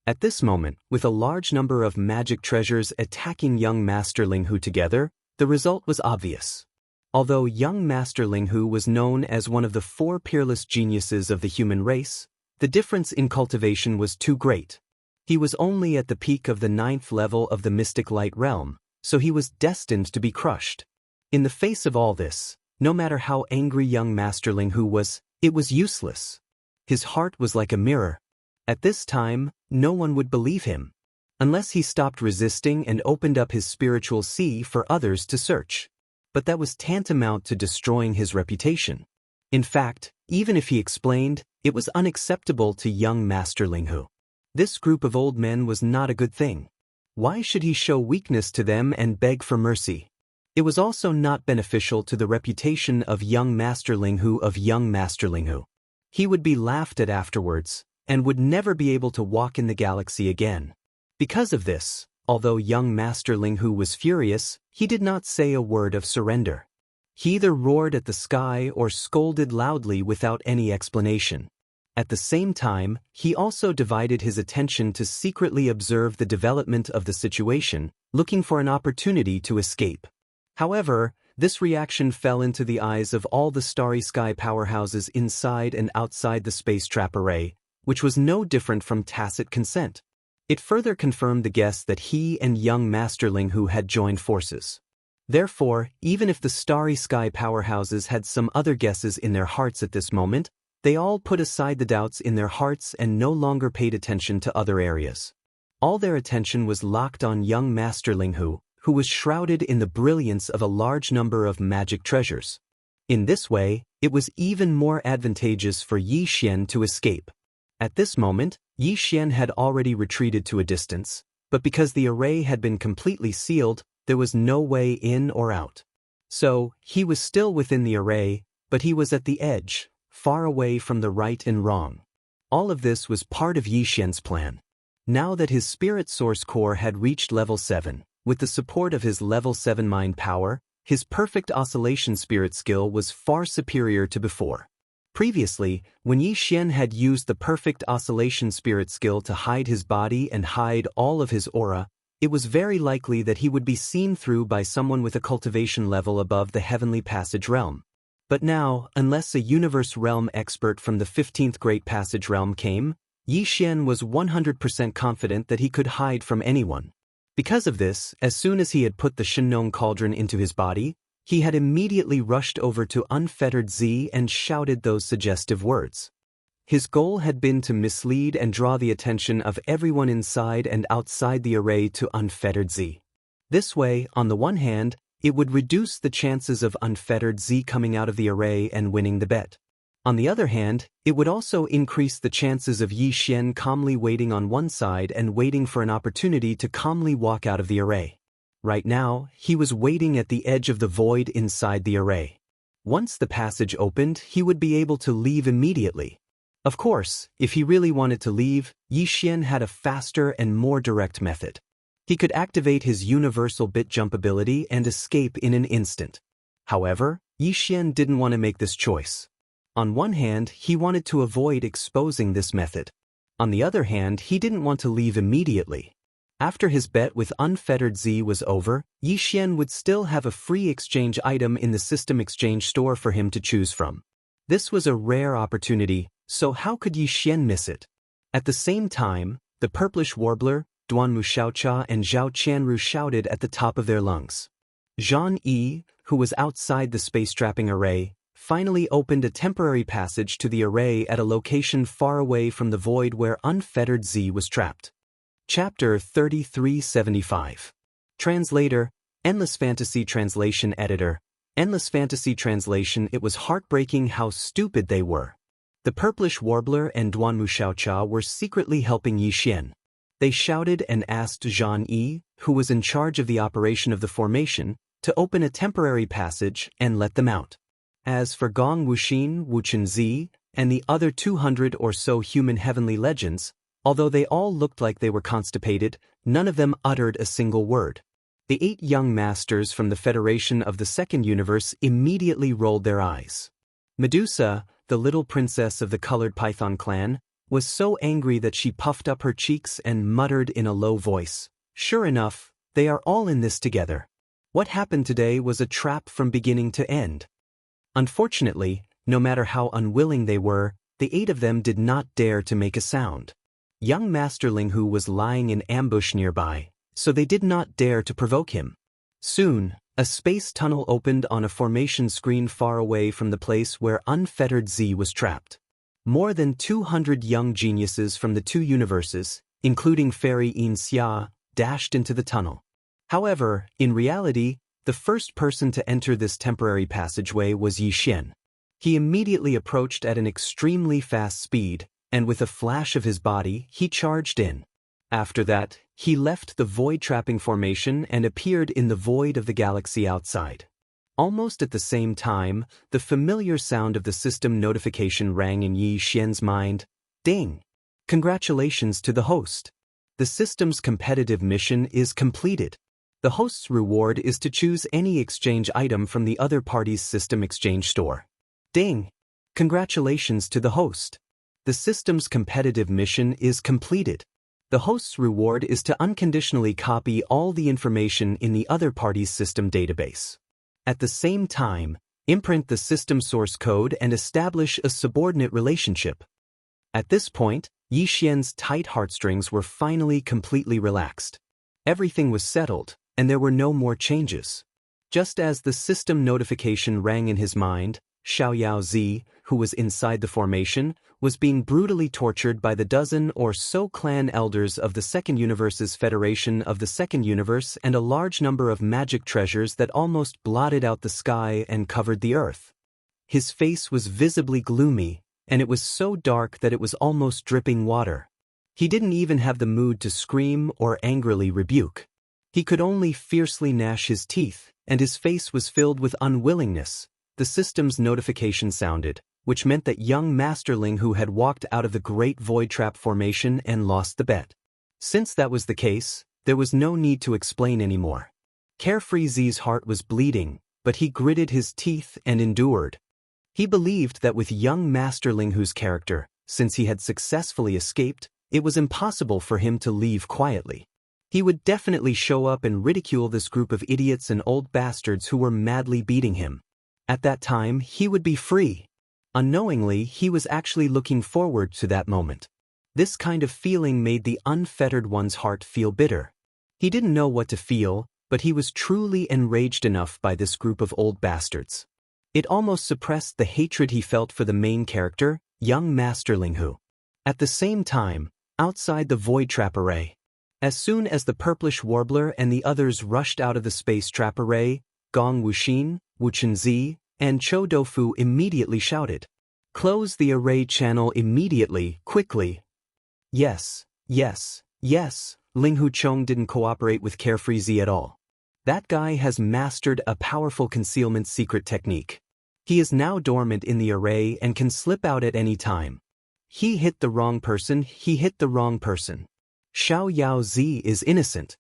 Speaker 1: At this moment, with a large number of magic treasures attacking young Master Ling Hu together, the result was obvious. Although young Master Ling Hu was known as one of the 4 peerless geniuses of the human race, the difference in cultivation was too great. He was only at the peak of the 9th level of the Mystic Light realm, so he was destined to be crushed. In the face of all this, no matter how angry young Master Ling Hu was, it was useless. His heart was like a mirror. At this time, no one would believe him, unless he stopped resisting and opened up his spiritual sea for others to search. But that was tantamount to destroying his reputation. In fact, even if he explained, it was unacceptable to young Master Ling Hu. This group of old men was not a good thing. Why should he show weakness to them and beg for mercy? It was also not beneficial to the reputation of young Master Ling Hu He would be laughed at afterwards, and would never be able to walk in the galaxy again. Because of this, although young Master Ling Hu was furious, he did not say a word of surrender. He either roared at the sky or scolded loudly without any explanation. At the same time, he also divided his attention to secretly observe the development of the situation, looking for an opportunity to escape. However, this reaction fell into the eyes of all the starry sky powerhouses inside and outside the space trap array, which was no different from tacit consent. It further confirmed the guess that he and young Master Ling Hu had joined forces. Therefore, even if the starry sky powerhouses had some other guesses in their hearts at this moment, they all put aside the doubts in their hearts and no longer paid attention to other areas. All their attention was locked on young Master Ling Hu was shrouded in the brilliance of a large number of magic treasures. In this way, it was even more advantageous for Yi Xian to escape. At this moment, Yi Xian had already retreated to a distance, but because the array had been completely sealed, there was no way in or out. So, he was still within the array, but he was at the edge, far away from the right and wrong. All of this was part of Yi Xian's plan. Now that his spirit source core had reached level 7, with the support of his level 7 mind power, his perfect oscillation spirit skill was far superior to before. Previously, when Yi Xian had used the perfect oscillation spirit skill to hide his body and hide all of his aura, it was very likely that he would be seen through by someone with a cultivation level above the heavenly passage realm. But now, unless a universe realm expert from the 15th Great Passage realm came, Yi Xian was 100% confident that he could hide from anyone. Because of this, as soon as he had put the Shenong cauldron into his body, he had immediately rushed over to Unfettered Z and shouted those suggestive words. His goal had been to mislead and draw the attention of everyone inside and outside the array to Unfettered Z. This way, on the one hand, it would reduce the chances of Unfettered Z coming out of the array and winning the bet. On the other hand, it would also increase the chances of Yi Xian calmly waiting on one side and waiting for an opportunity to calmly walk out of the array. Right now, he was waiting at the edge of the void inside the array. Once the passage opened, he would be able to leave immediately. Of course, if he really wanted to leave, Yi Xian had a faster and more direct method. He could activate his universal bit jump ability and escape in an instant. However, Yi Xian didn't want to make this choice. On one hand, he wanted to avoid exposing this method. On the other hand, he didn't want to leave immediately. After his bet with Unfettered Z was over, Yi Xian would still have a free exchange item in the system exchange store for him to choose from. This was a rare opportunity, so how could Yi Xian miss it? At the same time, the purplish warbler, Duanmu Xiaocha and Zhao Qianru shouted at the top of their lungs. Zhang Yi, who was outside the space-trapping array, finally opened a temporary passage to the array at a location far away from the void where Unfettered Z was trapped. Chapter 3375. Translator, Endless Fantasy Translation Editor. Endless Fantasy Translation. It was heartbreaking how stupid they were. The purplish warbler and Duanmu Xiaocha were secretly helping Yi Xian. They shouted and asked Zhan Yi, who was in charge of the operation of the formation, to open a temporary passage and let them out. As for Gong Wuxin, Wuchenzi, and the other 200 or so human heavenly legends, although they all looked like they were constipated, none of them uttered a single word. The 8 young masters from the Federation of the Second Universe immediately rolled their eyes. Medusa, the little princess of the colored python clan, was so angry that she puffed up her cheeks and muttered in a low voice, "Sure enough, they are all in this together. What happened today was a trap from beginning to end." Unfortunately, no matter how unwilling they were, the 8 of them did not dare to make a sound. Young Master Linghu was lying in ambush nearby, so they did not dare to provoke him. Soon, a space tunnel opened on a formation screen far away from the place where unfettered Z was trapped. More than 200 young geniuses from the 2 universes, including Fairy Xianxia, dashed into the tunnel. However, in reality, the first person to enter this temporary passageway was Yi Xian. He immediately approached at an extremely fast speed, and with a flash of his body, he charged in. After that, he left the void-trapping formation and appeared in the void of the galaxy outside. Almost at the same time, the familiar sound of the system notification rang in Yi Xian's mind. Ding! Congratulations to the host. The system's competitive mission is completed. The host's reward is to choose any exchange item from the other party's system exchange store. Ding! Congratulations to the host. The system's competitive mission is completed. The host's reward is to unconditionally copy all the information in the other party's system database. At the same time, imprint the system source code and establish a subordinate relationship. At this point, Yi Xian's tight heartstrings were finally completely relaxed. Everything was settled, and there were no more changes. Just as the system notification rang in his mind, Xiaoyao Z, who was inside the formation, was being brutally tortured by the dozen or so clan elders of the Second Universe's Federation of the Second Universe and a large number of magic treasures that almost blotted out the sky and covered the earth. His face was visibly gloomy, and it was so dark that it was almost dripping water. He didn't even have the mood to scream or angrily rebuke. He could only fiercely gnash his teeth, and his face was filled with unwillingness. The system's notification sounded, which meant that young Master Linghu had walked out of the Great Void Trap formation and lost the bet. Since that was the case, there was no need to explain anymore. Carefree Z's heart was bleeding, but he gritted his teeth and endured. He believed that with young Master Linghu's character, since he had successfully escaped, it was impossible for him to leave quietly. He would definitely show up and ridicule this group of idiots and old bastards who were madly beating him. At that time, he would be free. Unknowingly, he was actually looking forward to that moment. This kind of feeling made the unfettered one's heart feel bitter. He didn't know what to feel, but he was truly enraged enough by this group of old bastards. It almost suppressed the hatred he felt for the main character, young Master Linghu. At the same time, outside the void trap array, as soon as the purplish warbler and the others rushed out of the space trap array, Gong Wuxin, Wuchenzi, and Chou Doufu immediately shouted, "Close the array channel immediately, quickly." Yes, yes, yes, Linghu Chong didn't cooperate with Carefree Z at all. That guy has mastered a powerful concealment secret technique. He is now dormant in the array and can slip out at any time. He hit the wrong person, he hit the wrong person. Xiaoyao Z is innocent.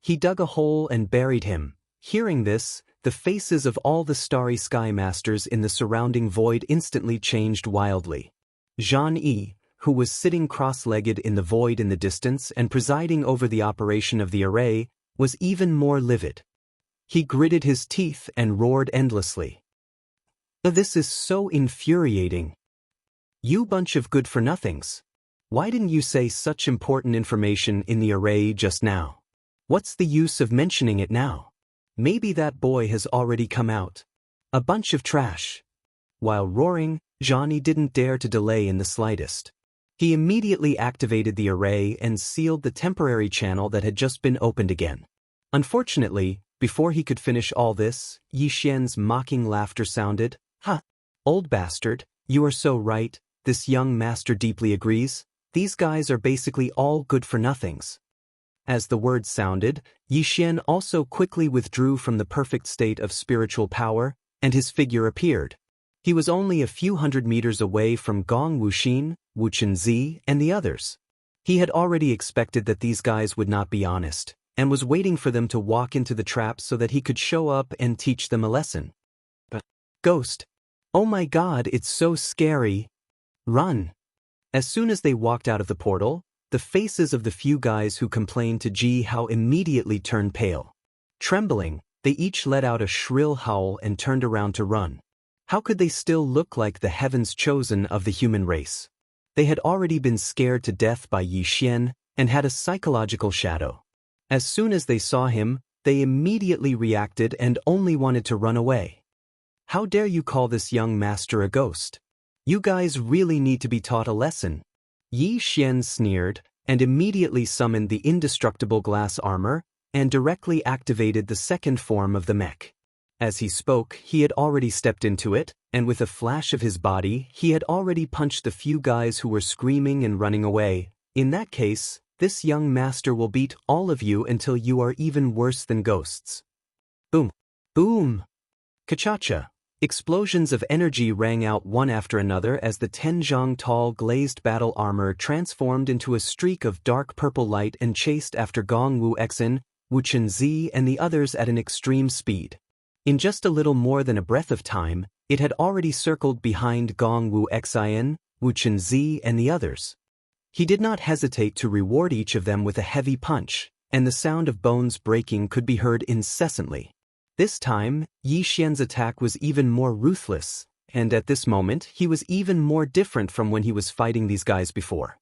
Speaker 1: He dug a hole and buried him. Hearing this, the faces of all the starry sky masters in the surrounding void instantly changed wildly. Zhan Yi, who was sitting cross-legged in the void in the distance and presiding over the operation of the array, was even more livid. He gritted his teeth and roared endlessly. "This is so infuriating. You bunch of good-for-nothings. Why didn't you say such important information in the array just now? What's the use of mentioning it now? Maybe that boy has already come out. A bunch of trash." While roaring, Zhani didn't dare to delay in the slightest. He immediately activated the array and sealed the temporary channel that had just been opened again. Unfortunately, before he could finish all this, Yi Xian's mocking laughter sounded. "Ha! Old bastard, you are so right, this young master deeply agrees. These guys are basically all good-for-nothings. As the words sounded, Yixian also quickly withdrew from the perfect state of spiritual power, and his figure appeared. He was only a few hundred meters away from Gong Wuxin, Wu Chenzi, and the others. He had already expected that these guys would not be honest, and was waiting for them to walk into the trap so that he could show up and teach them a lesson. But, Ghost! Oh my god, it's so scary! Run! As soon as they walked out of the portal, the faces of the few guys who complained to Ji Hao immediately turned pale. Trembling, they each let out a shrill howl and turned around to run. How could they still look like the heavens chosen of the human race? They had already been scared to death by Yixian and had a psychological shadow. As soon as they saw him, they immediately reacted and only wanted to run away. How dare you call this young master a ghost? You guys really need to be taught a lesson. Yixian sneered and immediately summoned the indestructible glass armor and directly activated the second form of the mech. As he spoke, he had already stepped into it, and with a flash of his body, he had already punched the few guys who were screaming and running away. In that case, this young master will beat all of you until you are even worse than ghosts. Boom! Boom! Kachacha! Explosions of energy rang out one after another as the Tenjiang tall glazed battle armor transformed into a streak of dark purple light and chased after Gong Wu Xen, Wu Chenzi, and the others at an extreme speed. In just a little more than a breath of time, it had already circled behind Gong Wu Xian, Wu Chenzi, and the others. He did not hesitate to reward each of them with a heavy punch, and the sound of bones breaking could be heard incessantly. This time, Yixian's attack was even more ruthless, and at this moment he was even more different from when he was fighting these guys before.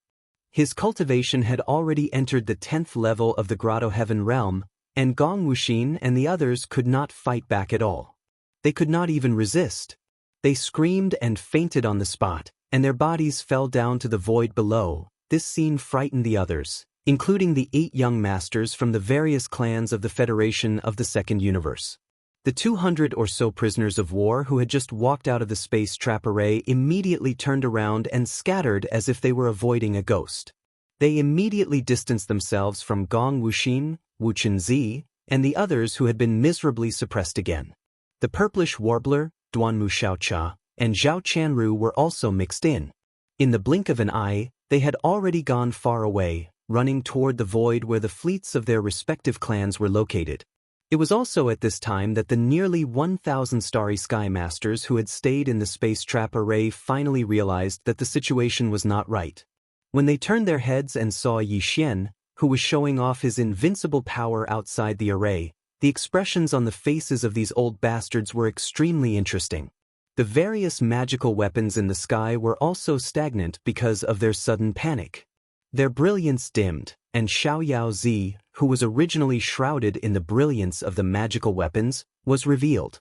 Speaker 1: His cultivation had already entered the 10th level of the Grotto Heaven realm, and Gong Wuxin and the others could not fight back at all. They could not even resist. They screamed and fainted on the spot, and their bodies fell down to the void below. This scene frightened the others, including the 8 young masters from the various clans of the Federation of the Second Universe. The 200 or so prisoners of war who had just walked out of the space trap array immediately turned around and scattered as if they were avoiding a ghost. They immediately distanced themselves from Gong Wuxin, Wu Chenzi, and the others who had been miserably suppressed again. The purplish warbler, Duanmu Xiaocha, and Zhao Chanru were also mixed in. In the blink of an eye, they had already gone far away, running toward the void where the fleets of their respective clans were located. It was also at this time that the nearly 1,000 starry sky masters who had stayed in the space trap array finally realized that the situation was not right. When they turned their heads and saw Yixian, who was showing off his invincible power outside the array, the expressions on the faces of these old bastards were extremely interesting. The various magical weapons in the sky were also stagnant because of their sudden panic. Their brilliance dimmed, and Xiaoyao Zi, who was originally shrouded in the brilliance of the magical weapons, was revealed.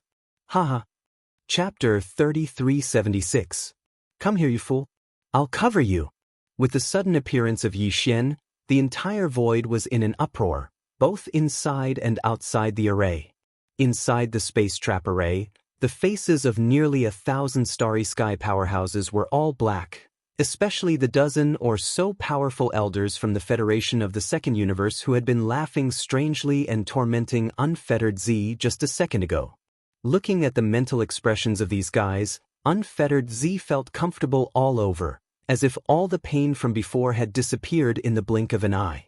Speaker 1: Haha. Chapter 3376. Come here, you fool. I'll cover you. With the sudden appearance of Yixian, the entire void was in an uproar, both inside and outside the array. Inside the space trap array, the faces of nearly 1,000 starry sky powerhouses were all black, especially the dozen or so powerful elders from the Federation of the Second Universe who had been laughing strangely and tormenting Unfettered Z just a second ago. Looking at the mental expressions of these guys, Unfettered Z felt comfortable all over, as if all the pain from before had disappeared in the blink of an eye.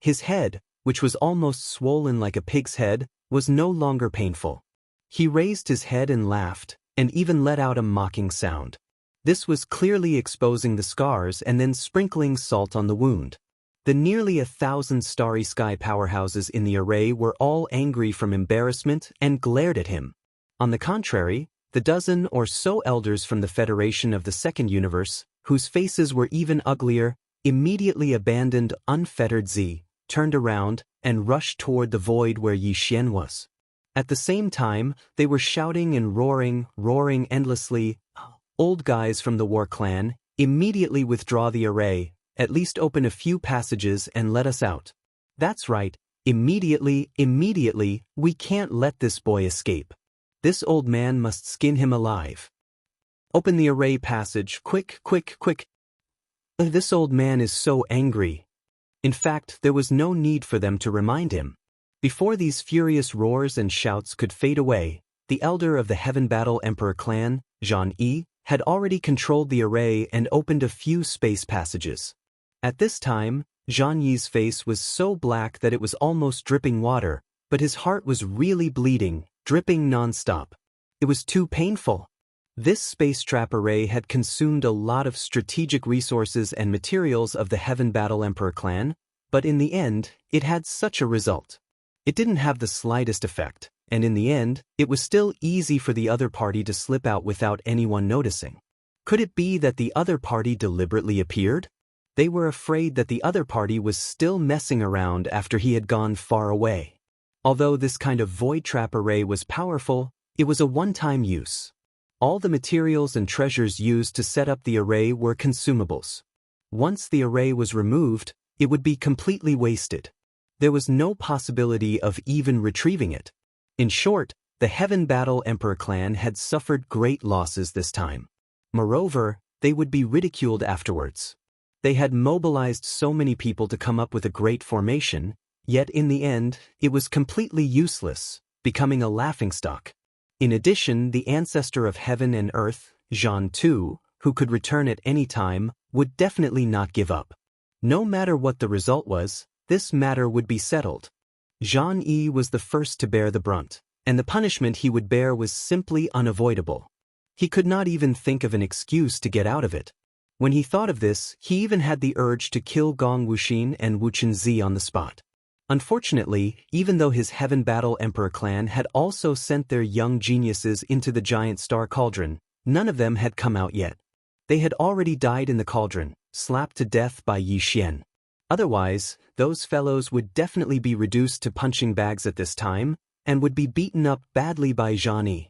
Speaker 1: His head, which was almost swollen like a pig's head, was no longer painful. He raised his head and laughed, and even let out a mocking sound. This was clearly exposing the scars and then sprinkling salt on the wound. The nearly 1,000 starry sky powerhouses in the array were all angry from embarrassment and glared at him. On the contrary, the dozen or so elders from the Federation of the Second Universe, whose faces were even uglier, immediately abandoned Unfettered Z, turned around, and rushed toward the void where Yixian was. At the same time, they were shouting and roaring endlessly. Old guys from the war clan, immediately withdraw the array, at least open a few passages and let us out. That's right, immediately, we can't let this boy escape. This old man must skin him alive. Open the array passage, quick, quick, quick. This old man is so angry. In fact, there was no need for them to remind him. Before these furious roars and shouts could fade away, the elder of the Heaven Battle Emperor clan, Xianxia, had already controlled the array and opened a few space passages. At this time, Xianxia's face was so black that it was almost dripping water, but his heart was really bleeding, dripping non-stop. It was too painful. This space trap array had consumed a lot of strategic resources and materials of the Heaven Battle Emperor clan, but in the end, it had such a result. It didn't have the slightest effect, and in the end, it was still easy for the other party to slip out without anyone noticing. Could it be that the other party deliberately appeared? They were afraid that the other party was still messing around after he had gone far away. Although this kind of void trap array was powerful, it was a one-time use. All the materials and treasures used to set up the array were consumables. Once the array was removed, it would be completely wasted. There was no possibility of even retrieving it. In short, the Heaven Battle Emperor clan had suffered great losses this time. Moreover, they would be ridiculed afterwards. They had mobilized so many people to come up with a great formation, yet in the end, it was completely useless, becoming a laughingstock. In addition, the ancestor of heaven and earth, Zhan too, who could return at any time, would definitely not give up. No matter what the result was, this matter would be settled. Xianxia was the first to bear the brunt, and the punishment he would bear was simply unavoidable. He could not even think of an excuse to get out of it. When he thought of this, he even had the urge to kill Gong Wuxin and Wu Chenzi on the spot. Unfortunately, even though his Heaven Battle Emperor clan had also sent their young geniuses into the giant star cauldron, none of them had come out yet. They had already died in the cauldron, slapped to death by Yi Xian. Otherwise, those fellows would definitely be reduced to punching bags at this time, and would be beaten up badly by Xianxia.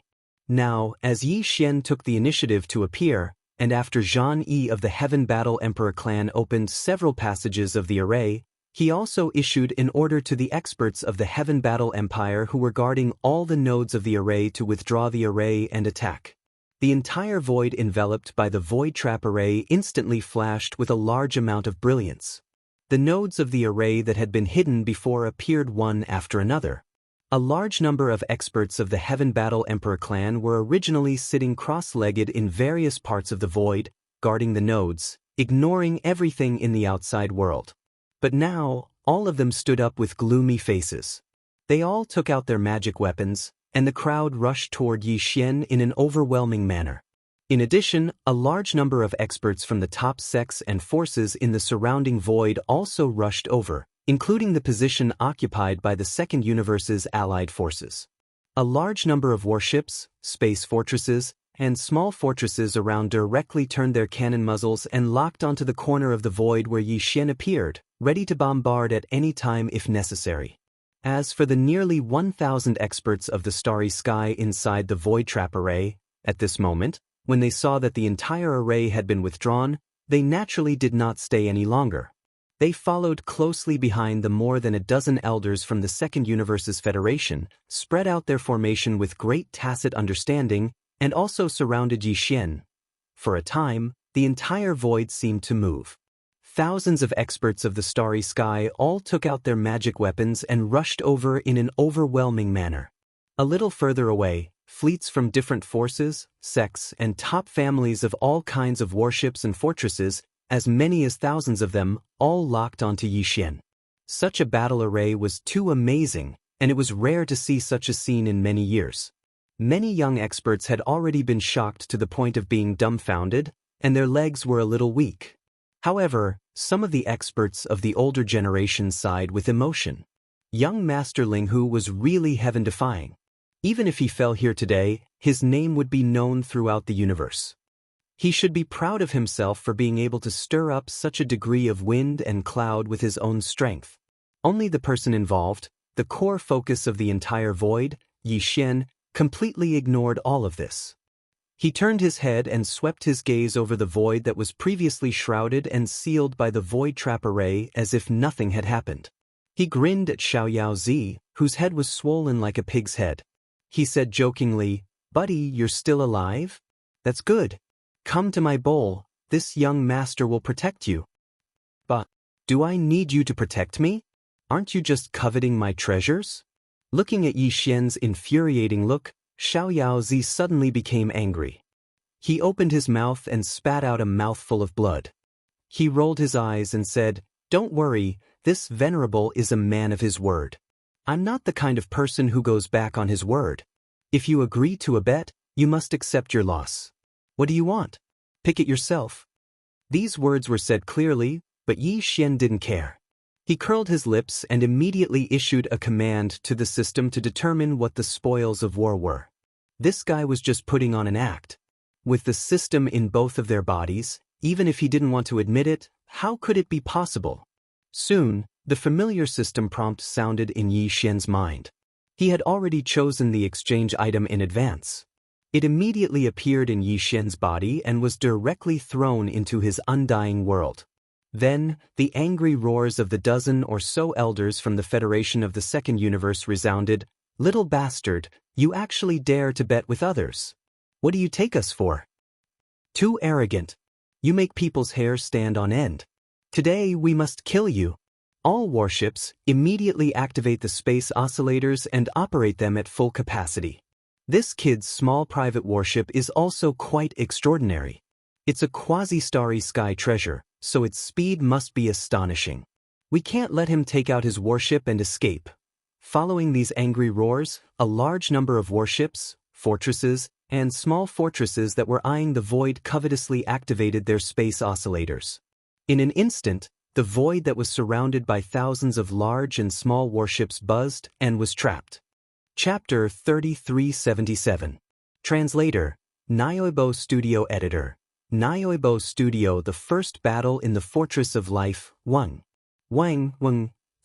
Speaker 1: Now, as Yi Xian took the initiative to appear, and after Xianxia of the Heaven Battle Emperor clan opened several passages of the array, he also issued an order to the experts of the Heaven Battle Empire who were guarding all the nodes of the array to withdraw the array and attack. The entire void enveloped by the void trap array instantly flashed with a large amount of brilliance. The nodes of the array that had been hidden before appeared one after another. A large number of experts of the Heaven Battle Emperor clan were originally sitting cross-legged in various parts of the void, guarding the nodes, ignoring everything in the outside world. But now, all of them stood up with gloomy faces. They all took out their magic weapons, and the crowd rushed toward Yi Xian in an overwhelming manner. In addition, a large number of experts from the top sects and forces in the surrounding void also rushed over, including the position occupied by the Second Universe's allied forces. A large number of warships, space fortresses, and small fortresses around directly turned their cannon muzzles and locked onto the corner of the void where Yi Xian appeared, ready to bombard at any time if necessary. As for the nearly 1,000 experts of the starry sky inside the void trap array, at this moment, when they saw that the entire array had been withdrawn, they naturally did not stay any longer. They followed closely behind the more than a dozen elders from the Second Universe's Federation, spread out their formation with great tacit understanding, and also surrounded Yi Xian. For a time, the entire void seemed to move. Thousands of experts of the starry sky all took out their magic weapons and rushed over in an overwhelming manner. A little further away, fleets from different forces, sects, and top families of all kinds of warships and fortresses, as many as thousands of them, all locked onto Yi Xian. Such a battle array was too amazing, and it was rare to see such a scene in many years. Many young experts had already been shocked to the point of being dumbfounded, and their legs were a little weak. However, some of the experts of the older generation sighed with emotion. Young Master Linghu was really heaven-defying. Even if he fell here today, his name would be known throughout the universe. He should be proud of himself for being able to stir up such a degree of wind and cloud with his own strength. Only the person involved, the core focus of the entire void, Yi Xian, completely ignored all of this. He turned his head and swept his gaze over the void that was previously shrouded and sealed by the void trap array as if nothing had happened. He grinned at Xiao Zi, whose head was swollen like a pig's head. He said jokingly, "Buddy, you're still alive? That's good. Come to my bowl, this young master will protect you. But, do I need you to protect me? Aren't you just coveting my treasures? Looking at Yi Xian's infuriating look, Xiaoyaozi suddenly became angry. He opened his mouth and spat out a mouthful of blood. He rolled his eyes and said, "Don't worry, this venerable is a man of his word. I'm not the kind of person who goes back on his word. If you agree to a bet, you must accept your loss. What do you want? Pick it yourself." These words were said clearly, but Yi Xian didn't care. He curled his lips and immediately issued a command to the system to determine what the spoils of war were. This guy was just putting on an act. With the system in both of their bodies, even if he didn't want to admit it, how could it be possible? Soon, the familiar system prompt sounded in Yi Xian's mind. He had already chosen the exchange item in advance. It immediately appeared in Yi Xian's body and was directly thrown into his undying world. Then, the angry roars of the dozen or so elders from the Federation of the Second Universe resounded, "Little bastard, you actually dare to bet with others. What do you take us for? Too arrogant. You make people's hair stand on end. Today we must kill you. All warships, immediately activate the space oscillators and operate them at full capacity. This kid's small private warship is also quite extraordinary. It's a quasi-starry sky treasure, so its speed must be astonishing. We can't let him take out his warship and escape." Following these angry roars, a large number of warships, fortresses, and small fortresses that were eyeing the void covetously activated their space oscillators. In an instant, the void that was surrounded by thousands of large and small warships buzzed and was trapped. Chapter 3377. Translator, Nioibo Studio Editor. Nioibo Studio. The first battle in the Fortress of Life, Wang.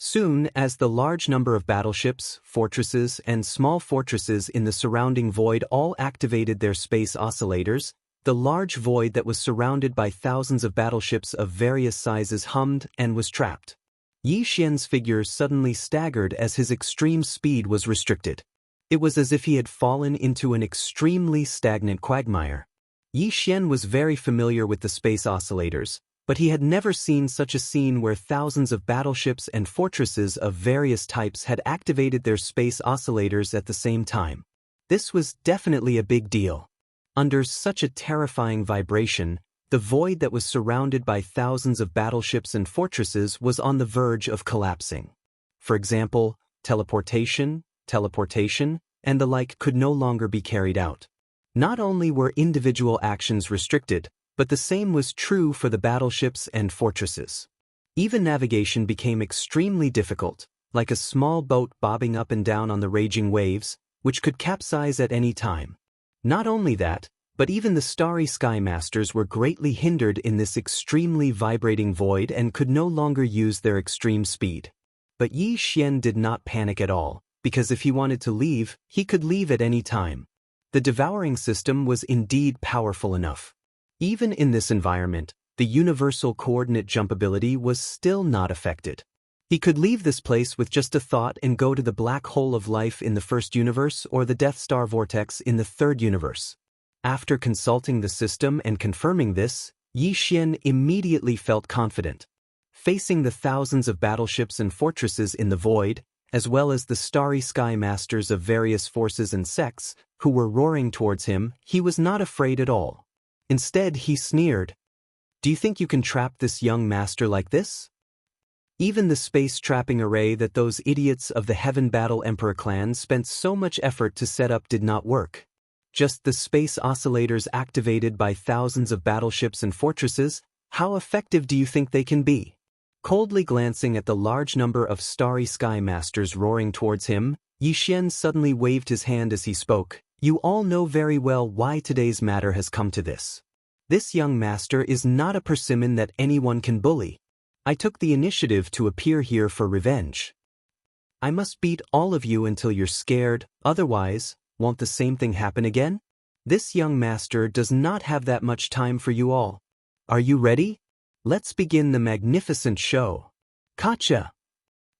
Speaker 1: Soon as the large number of battleships, fortresses, and small fortresses in the surrounding void all activated their space oscillators, the large void that was surrounded by thousands of battleships of various sizes hummed and was trapped. Yi Xian's figure suddenly staggered as his extreme speed was restricted. It was as if he had fallen into an extremely stagnant quagmire. Yi Xian was very familiar with the space oscillators, but he had never seen such a scene where thousands of battleships and fortresses of various types had activated their space oscillators at the same time. This was definitely a big deal. Under such a terrifying vibration, the void that was surrounded by thousands of battleships and fortresses was on the verge of collapsing. For example, teleportation, and the like could no longer be carried out. Not only were individual actions restricted, but the same was true for the battleships and fortresses. Even navigation became extremely difficult, like a small boat bobbing up and down on the raging waves, which could capsize at any time. Not only that, but even the starry sky masters were greatly hindered in this extremely vibrating void and could no longer use their extreme speed. But Yi Xian did not panic at all, because if he wanted to leave, he could leave at any time. The devouring system was indeed powerful enough. Even in this environment, the universal coordinate jump ability was still not affected. He could leave this place with just a thought and go to the black hole of life in the first universe or the Death Star vortex in the third universe. After consulting the system and confirming this, Yi Xian immediately felt confident. Facing the thousands of battleships and fortresses in the void, as well as the starry sky masters of various forces and sects, who were roaring towards him, he was not afraid at all. Instead, he sneered, "Do you think you can trap this young master like this?" Even the space trapping array that those idiots of the Heaven Battle Emperor clan spent so much effort to set up did not work. Just the space oscillators activated by thousands of battleships and fortresses, how effective do you think they can be? Coldly glancing at the large number of starry sky masters roaring towards him, Yi Xian suddenly waved his hand as he spoke. "You all know very well why today's matter has come to this. This young master is not a persimmon that anyone can bully. I took the initiative to appear here for revenge. I must beat all of you until you're scared, otherwise, won't the same thing happen again? This young master does not have that much time for you all. Are you ready? Let's begin the magnificent show. Kacha!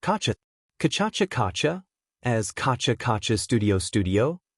Speaker 1: Kacha! Kacha, as Kacha Studio,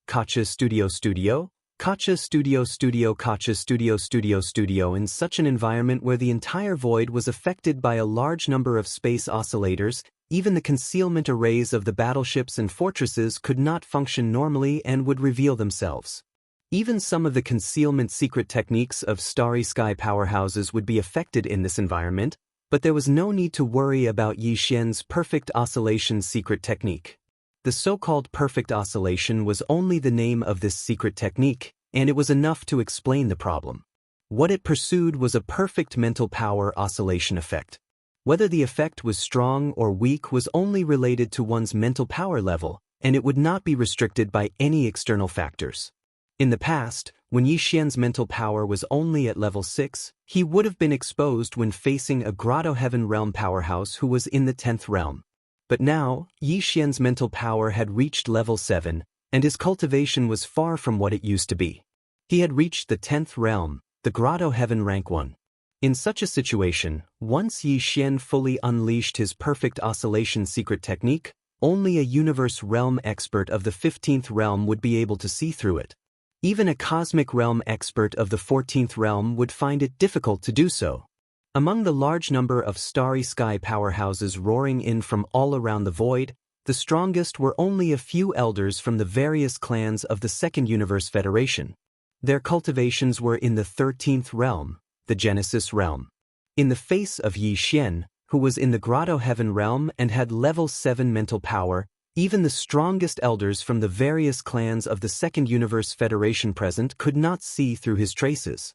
Speaker 1: Kacha Studio, Kacha Studio Studio Kacha Studio Studio Studio. In such an environment where the entire void was affected by a large number of space oscillators, even the concealment arrays of the battleships and fortresses could not function normally and would reveal themselves. Even some of the concealment secret techniques of starry sky powerhouses would be affected in this environment, but there was no need to worry about Yi Xian's perfect oscillation secret technique. The so-called perfect oscillation was only the name of this secret technique, and it was enough to explain the problem. What it pursued was a perfect mental power oscillation effect. Whether the effect was strong or weak was only related to one's mental power level, and it would not be restricted by any external factors. In the past, when Yi Xian's mental power was only at level 6, he would have been exposed when facing a Grotto Heaven Realm powerhouse who was in the 10th realm. But now, Yi Xian's mental power had reached level 7, and his cultivation was far from what it used to be. He had reached the 10th realm, the Grotto Heaven rank 1. In such a situation, once Yi Xian fully unleashed his perfect oscillation secret technique, only a universe realm expert of the 15th realm would be able to see through it. Even a cosmic realm expert of the 14th realm would find it difficult to do so. Among the large number of starry sky powerhouses roaring in from all around the void, the strongest were only a few elders from the various clans of the Second Universe Federation. Their cultivations were in the 13th realm, the Genesis realm. In the face of Yi Xian, who was in the Grotto Heaven realm and had level 7 mental power, even the strongest elders from the various clans of the Second Universe Federation present could not see through his traces.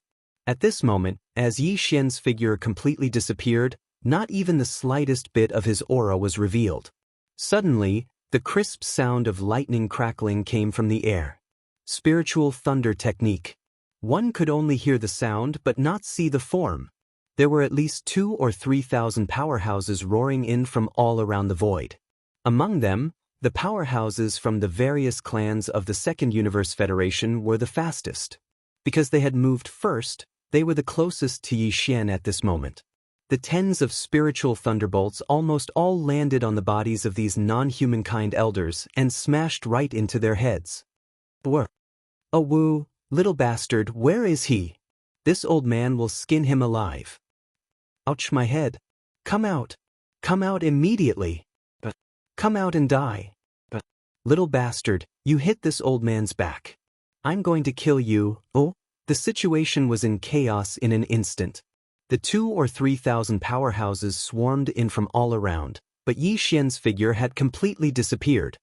Speaker 1: At this moment, as Yi Xian's figure completely disappeared, not even the slightest bit of his aura was revealed. Suddenly, the crisp sound of lightning crackling came from the air. Spiritual thunder technique. One could only hear the sound but not see the form. There were at least 2,000 or 3,000 powerhouses roaring in from all around the void. Among them, the powerhouses from the various clans of the Second Universe Federation were the fastest. Because they had moved first, they were the closest to Yi Xian at this moment. The tens of spiritual thunderbolts almost all landed on the bodies of these non-humankind elders and smashed right into their heads. Oh woo, little bastard, where is he? This old man will skin him alive. Ouch, my head. Come out. Come out immediately. But come out and die. But little bastard, you hit this old man's back. I'm going to kill you. Oh, the situation was in chaos in an instant. The 2,000 or 3,000 powerhouses swarmed in from all around, but Yi Xian's figure had completely disappeared.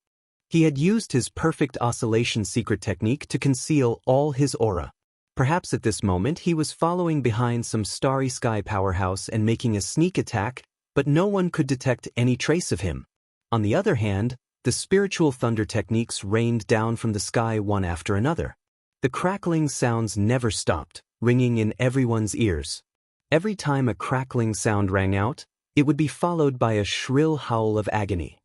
Speaker 1: He had used his perfect oscillation secret technique to conceal all his aura. Perhaps at this moment he was following behind some starry sky powerhouse and making a sneak attack, but no one could detect any trace of him. On the other hand, the spiritual thunder techniques rained down from the sky one after another. The crackling sounds never stopped, ringing in everyone's ears. Every time a crackling sound rang out, it would be followed by a shrill howl of agony.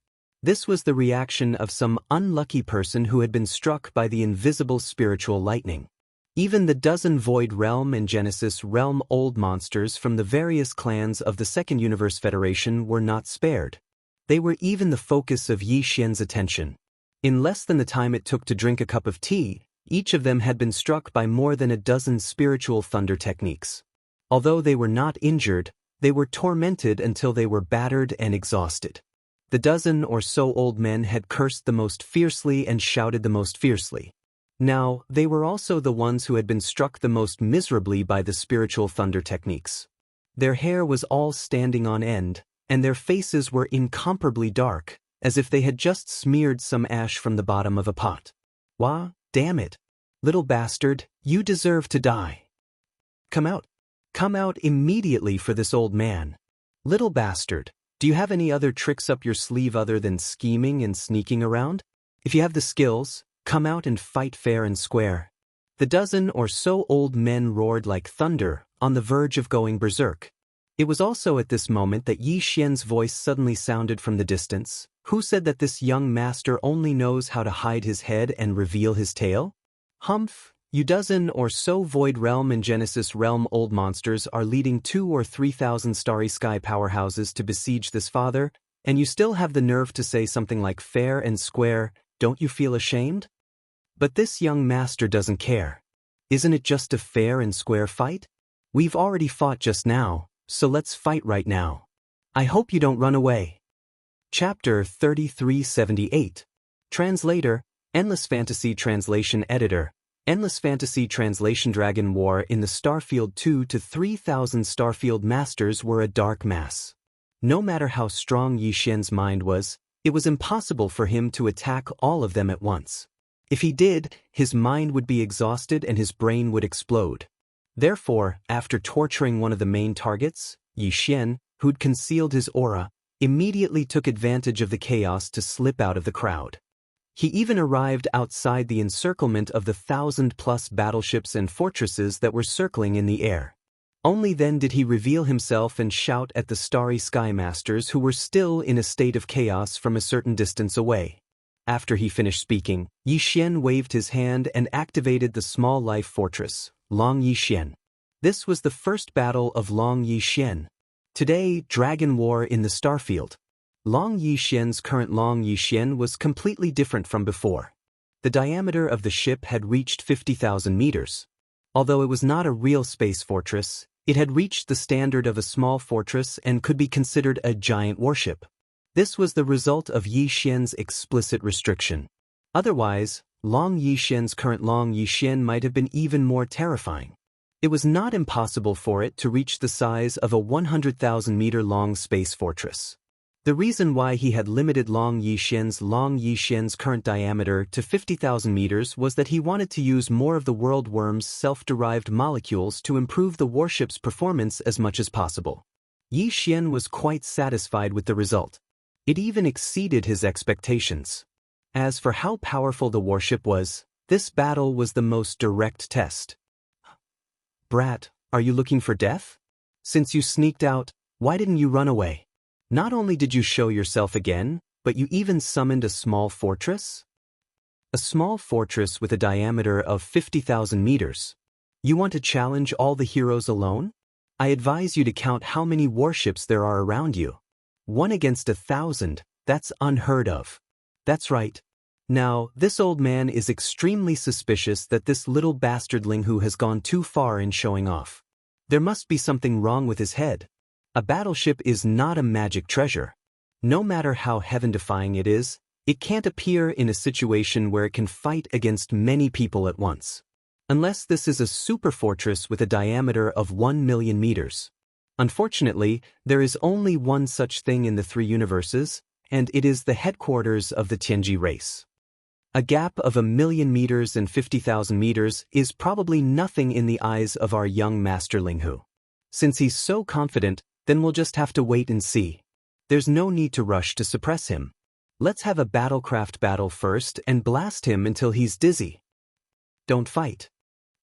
Speaker 1: This was the reaction of some unlucky person who had been struck by the invisible spiritual lightning. Even the dozen Void Realm and Genesis Realm old monsters from the various clans of the Second Universe Federation were not spared. They were even the focus of Yi Xian's attention. In less than the time it took to drink a cup of tea, each of them had been struck by more than a dozen spiritual thunder techniques. Although they were not injured, they were tormented until they were battered and exhausted. The dozen or so old men had cursed the most fiercely and shouted the most fiercely. Now, they were also the ones who had been struck the most miserably by the spiritual thunder techniques. Their hair was all standing on end, and their faces were incomparably dark, as if they had just smeared some ash from the bottom of a pot. Wah, damn it. Little bastard, you deserve to die. Come out. Come out immediately for this old man. Little bastard, do you have any other tricks up your sleeve other than scheming and sneaking around? If you have the skills, come out and fight fair and square. The dozen or so old men roared like thunder, on the verge of going berserk. It was also at this moment that Yi Xian's voice suddenly sounded from the distance. Who said that this young master only knows how to hide his head and reveal his tail? Humph, you dozen or so Void Realm and Genesis Realm old monsters are leading 2,000 or 3,000 starry sky powerhouses to besiege this father, and you still have the nerve to say something like fair and square. Don't you feel ashamed? But this young master doesn't care. Isn't it just a fair and square fight? We've already fought just now, so let's fight right now. I hope you don't run away. Chapter 3378. Translator, Endless Fantasy Translation Editor, Endless Fantasy Translation. Dragon War. In the Starfield 2 to 3,000 Starfield Masters were a dark mass. No matter how strong Yi Xian's mind was, it was impossible for him to attack all of them at once. If he did, his mind would be exhausted and his brain would explode. Therefore, after torturing one of the main targets, Yi Xian, who'd concealed his aura, immediately took advantage of the chaos to slip out of the crowd. He even arrived outside the encirclement of the 1,000+ battleships and fortresses that were circling in the air. Only then did he reveal himself and shout at the starry sky masters who were still in a state of chaos from a certain distance away. After he finished speaking, Yi Xian waved his hand and activated the small life fortress, Long Yi Xian. This was the first battle of Long Yi Xian. Today, Dragon War in the Starfield. Long Yi Xian's current Long Yi Xian was completely different from before. The diameter of the ship had reached 50,000 meters. Although it was not a real space fortress, it had reached the standard of a small fortress and could be considered a giant warship. This was the result of Yi Xian's explicit restriction. Otherwise, Long Yi Xian's current Long Yi Xian might have been even more terrifying. It was not impossible for it to reach the size of a 100,000-meter-long space fortress. The reason why he had limited Long Yi Xian's current diameter to 50,000 meters was that he wanted to use more of the world worm's self-derived molecules to improve the warship's performance as much as possible. Yi Xian was quite satisfied with the result. It even exceeded his expectations. As for how powerful the warship was, this battle was the most direct test. Brat, are you looking for death? Since you sneaked out, why didn't you run away? Not only did you show yourself again, but you even summoned a small fortress? A small fortress with a diameter of 50,000 meters. You want to challenge all the heroes alone? I advise you to count how many warships there are around you. 1 against 1,000, that's unheard of. That's right. Now, this old man is extremely suspicious that this little bastardling who has gone too far in showing off. There must be something wrong with his head. A battleship is not a magic treasure. No matter how heaven-defying it is, it can't appear in a situation where it can fight against many people at once. Unless this is a super fortress with a diameter of 1 million meters. Unfortunately, there is only one such thing in the 3 universes, and it is the headquarters of the Tianji race. A gap of 1 million meters and 50,000 meters is probably nothing in the eyes of our young master Linghu. Since he's so confident, then we'll just have to wait and see. There's no need to rush to suppress him. Let's have a battlecraft battle first and blast him until he's dizzy. Don't fight.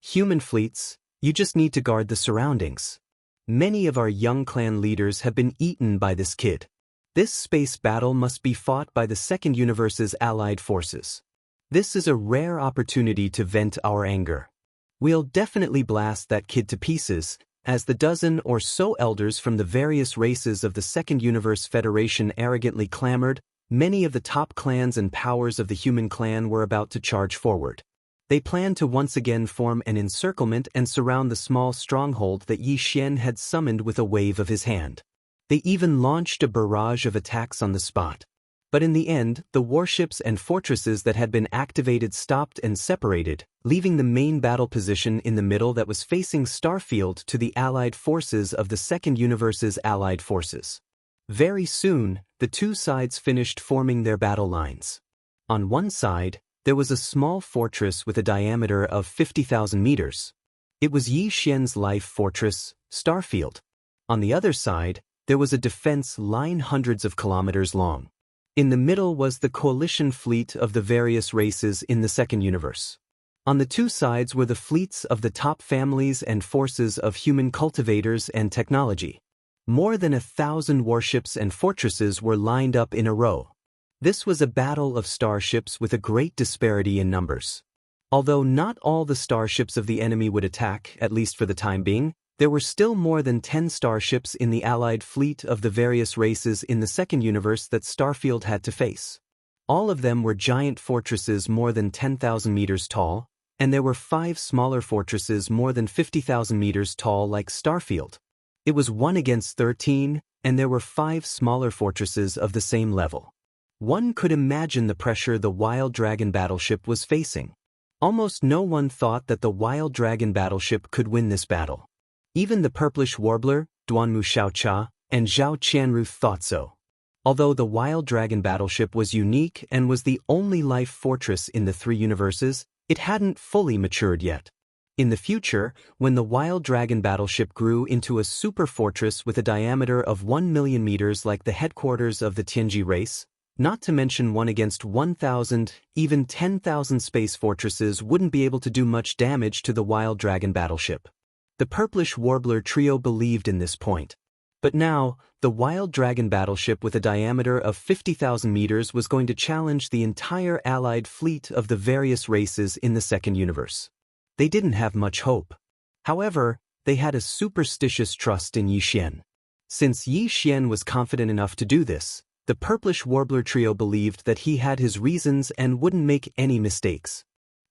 Speaker 1: Human fleets, you just need to guard the surroundings. Many of our young clan leaders have been eaten by this kid. This space battle must be fought by the second universe's allied forces. This is a rare opportunity to vent our anger. We'll definitely blast that kid to pieces, as the dozen or so elders from the various races of the Second Universe Federation arrogantly clamored. Many of the top clans and powers of the human clan were about to charge forward. They planned to once again form an encirclement and surround the small stronghold that Yi Xian had summoned with a wave of his hand. They even launched a barrage of attacks on the spot. But in the end, the warships and fortresses that had been activated stopped and separated, leaving the main battle position in the middle that was facing Starfield to the allied forces of the Second Universe's allied forces. Very soon, the two sides finished forming their battle lines. On one side, there was a small fortress with a diameter of 50,000 meters. It was Yi Xian's life fortress, Starfield. On the other side, there was a defense line hundreds of kilometers long. In the middle was the coalition fleet of the various races in the Second Universe. On the two sides were the fleets of the top families and forces of human cultivators and technology. More than 1,000 warships and fortresses were lined up in a row. This was a battle of starships with a great disparity in numbers. Although not all the starships of the enemy would attack, at least for the time being, there were still more than 10 starships in the allied fleet of the various races in the Second Universe that Starfield had to face. All of them were giant fortresses more than 10,000 meters tall, and there were 5 smaller fortresses more than 50,000 meters tall like Starfield. It was 1 against 13, and there were 5 smaller fortresses of the same level. One could imagine the pressure the Wild Dragon battleship was facing. Almost no one thought that the Wild Dragon battleship could win this battle. Even the Purplish Warbler, Duanmu Xiaocha, and Zhao Qianru thought so. Although the Wild Dragon battleship was unique and was the only life fortress in the 3 universes, it hadn't fully matured yet. In the future, when the Wild Dragon battleship grew into a super fortress with a diameter of 1 million meters like the headquarters of the Tianji race, not to mention 1 against 1,000, even 10,000 space fortresses wouldn't be able to do much damage to the Wild Dragon battleship. The Purplish Warbler trio believed in this point. But now, the Wild Dragon battleship with a diameter of 50,000 meters was going to challenge the entire allied fleet of the various races in the second universe. They didn't have much hope. However, they had a superstitious trust in Yi Xian. Since Yi Xian was confident enough to do this, the Purplish Warbler trio believed that he had his reasons and wouldn't make any mistakes.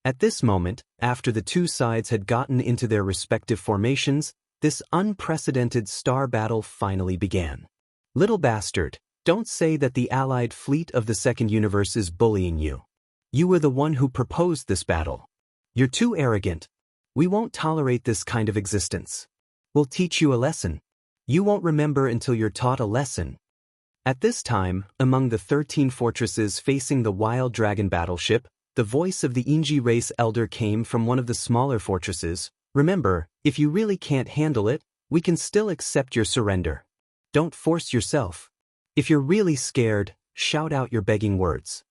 Speaker 1: At this moment, after the 2 sides had gotten into their respective formations, this unprecedented star battle finally began. Little bastard, don't say that the allied fleet of the second universe is bullying you. You were the one who proposed this battle. You're too arrogant. We won't tolerate this kind of existence. We'll teach you a lesson. You won't remember until you're taught a lesson. At this time, among the 13 fortresses facing the Wild Dragon battleship, the voice of the Inji race elder came from one of the smaller fortresses. Remember, if you really can't handle it, we can still accept your surrender. Don't force yourself. If you're really scared, shout out your begging words.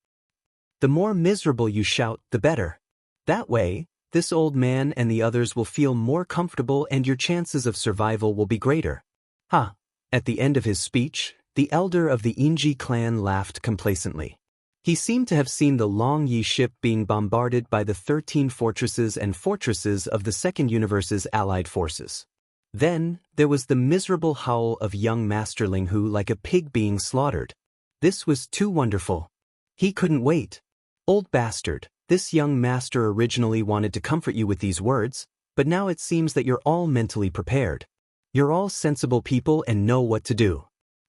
Speaker 1: The more miserable you shout, the better. That way, this old man and the others will feel more comfortable and your chances of survival will be greater. Ha! At the end of his speech, the elder of the Inji clan laughed complacently. He seemed to have seen the Long Yi ship being bombarded by the 13 fortresses and fortresses of the second universe's allied forces. Then, there was the miserable howl of young Master Ling Hu like a pig being slaughtered. This was too wonderful. He couldn't wait. Old bastard, this young master originally wanted to comfort you with these words, but now it seems that you're all mentally prepared. You're all sensible people and know what to do.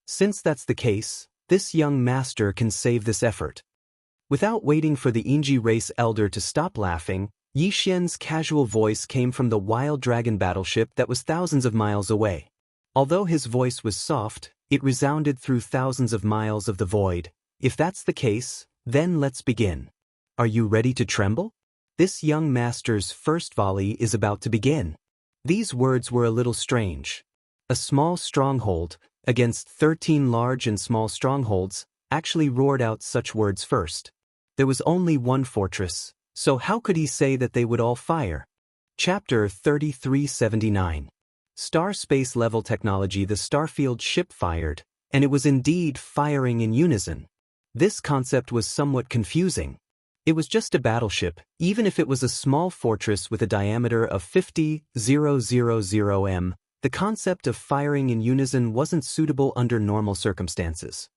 Speaker 1: Since that's the case, this young master can save this effort. Without waiting for the Inji race elder to stop laughing, Yi Xian's casual voice came from the Wild Dragon battleship that was thousands of miles away. Although his voice was soft, it resounded through thousands of miles of the void. If that's the case, then let's begin. Are you ready to tremble? This young master's first volley is about to begin. These words were a little strange. A small stronghold, against 13 large and small strongholds, actually roared out such words first. There was only one fortress, so how could he say that they would all fire? Chapter 3379. Star space level technology. The Starfield ship fired, and it was indeed firing in unison. This concept was somewhat confusing. It was just a battleship, even if it was a small fortress with a diameter of 50,000 m. The concept of firing in unison wasn't suitable under normal circumstances.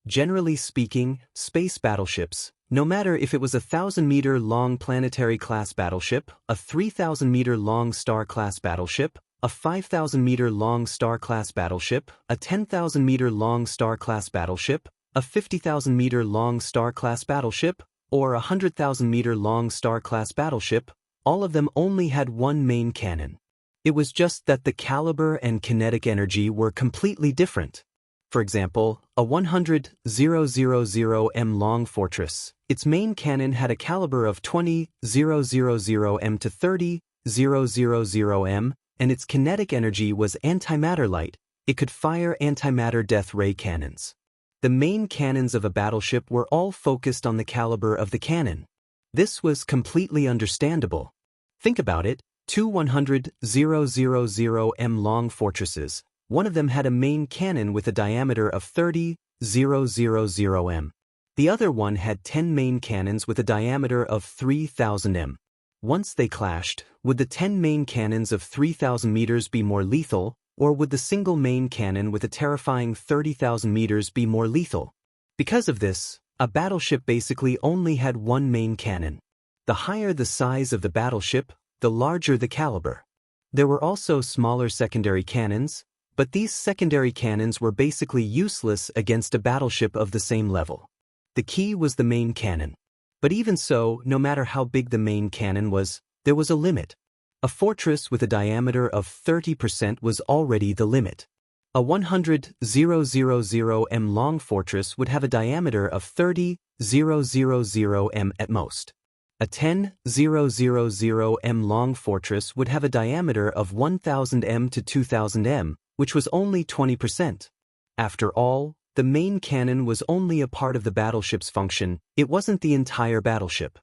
Speaker 1: Generally speaking, space battleships, no matter if it was a 1,000-meter-long planetary-class battleship, a 3,000-meter-long star-class battleship, a 5,000-meter-long star-class battleship, a 10,000-meter-long star-class battleship, a 50,000-meter-long star-class battleship, or a 100,000-meter-long star-class battleship, all of them only had one main cannon. It was just that the caliber and kinetic energy were completely different. For example, a 100,000 m long fortress, its main cannon had a caliber of 20,000 m to 30,000 m, and its kinetic energy was antimatter light. It could fire antimatter death ray cannons. The main cannons of a battleship were all focused on the caliber of the cannon. This was completely understandable. Think about it. 2 100,000 m long fortresses, one of them had a main cannon with a diameter of 30,000 m. The other one had 10 main cannons with a diameter of 3,000 m. Once they clashed, would the 10 main cannons of 3,000 meters be more lethal, or would the single main cannon with a terrifying 30,000 meters be more lethal? Because of this, a battleship basically only had one main cannon. The higher the size of the battleship, the larger the caliber. There were also smaller secondary cannons, but these secondary cannons were basically useless against a battleship of the same level. The key was the main cannon. But even so, no matter how big the main cannon was, there was a limit. A fortress with a diameter of 30% was already the limit. A 100,000 m long fortress would have a diameter of 30,000 m at most. A 10,000 m long fortress would have a diameter of 1,000 m to 2,000 m, which was only 20%. After all, the main cannon was only a part of the battleship's function, it wasn't the entire battleship.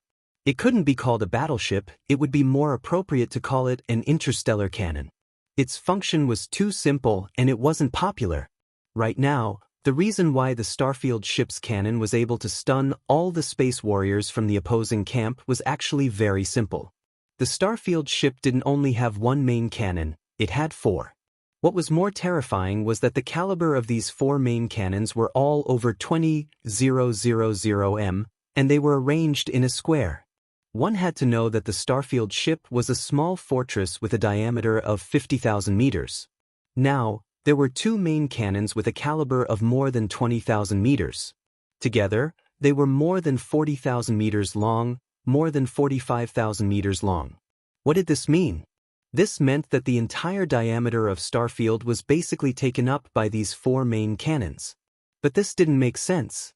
Speaker 1: It couldn't be called a battleship, it would be more appropriate to call it an interstellar cannon. Its function was too simple and it wasn't popular. Right now, the reason why the Starfield ship's cannon was able to stun all the space warriors from the opposing camp was actually very simple. The Starfield ship didn't only have one main cannon, it had four. What was more terrifying was that the caliber of these four main cannons were all over 20,000 m, and they were arranged in a square. One had to know that the Starfield ship was a small fortress with a diameter of 50,000 meters. Now, there were two main cannons with a caliber of more than 20,000 meters. Together, they were more than 40,000 meters long, more than 45,000 meters long. What did this mean? This meant that the entire diameter of Starfield was basically taken up by these four main cannons. But this didn't make sense.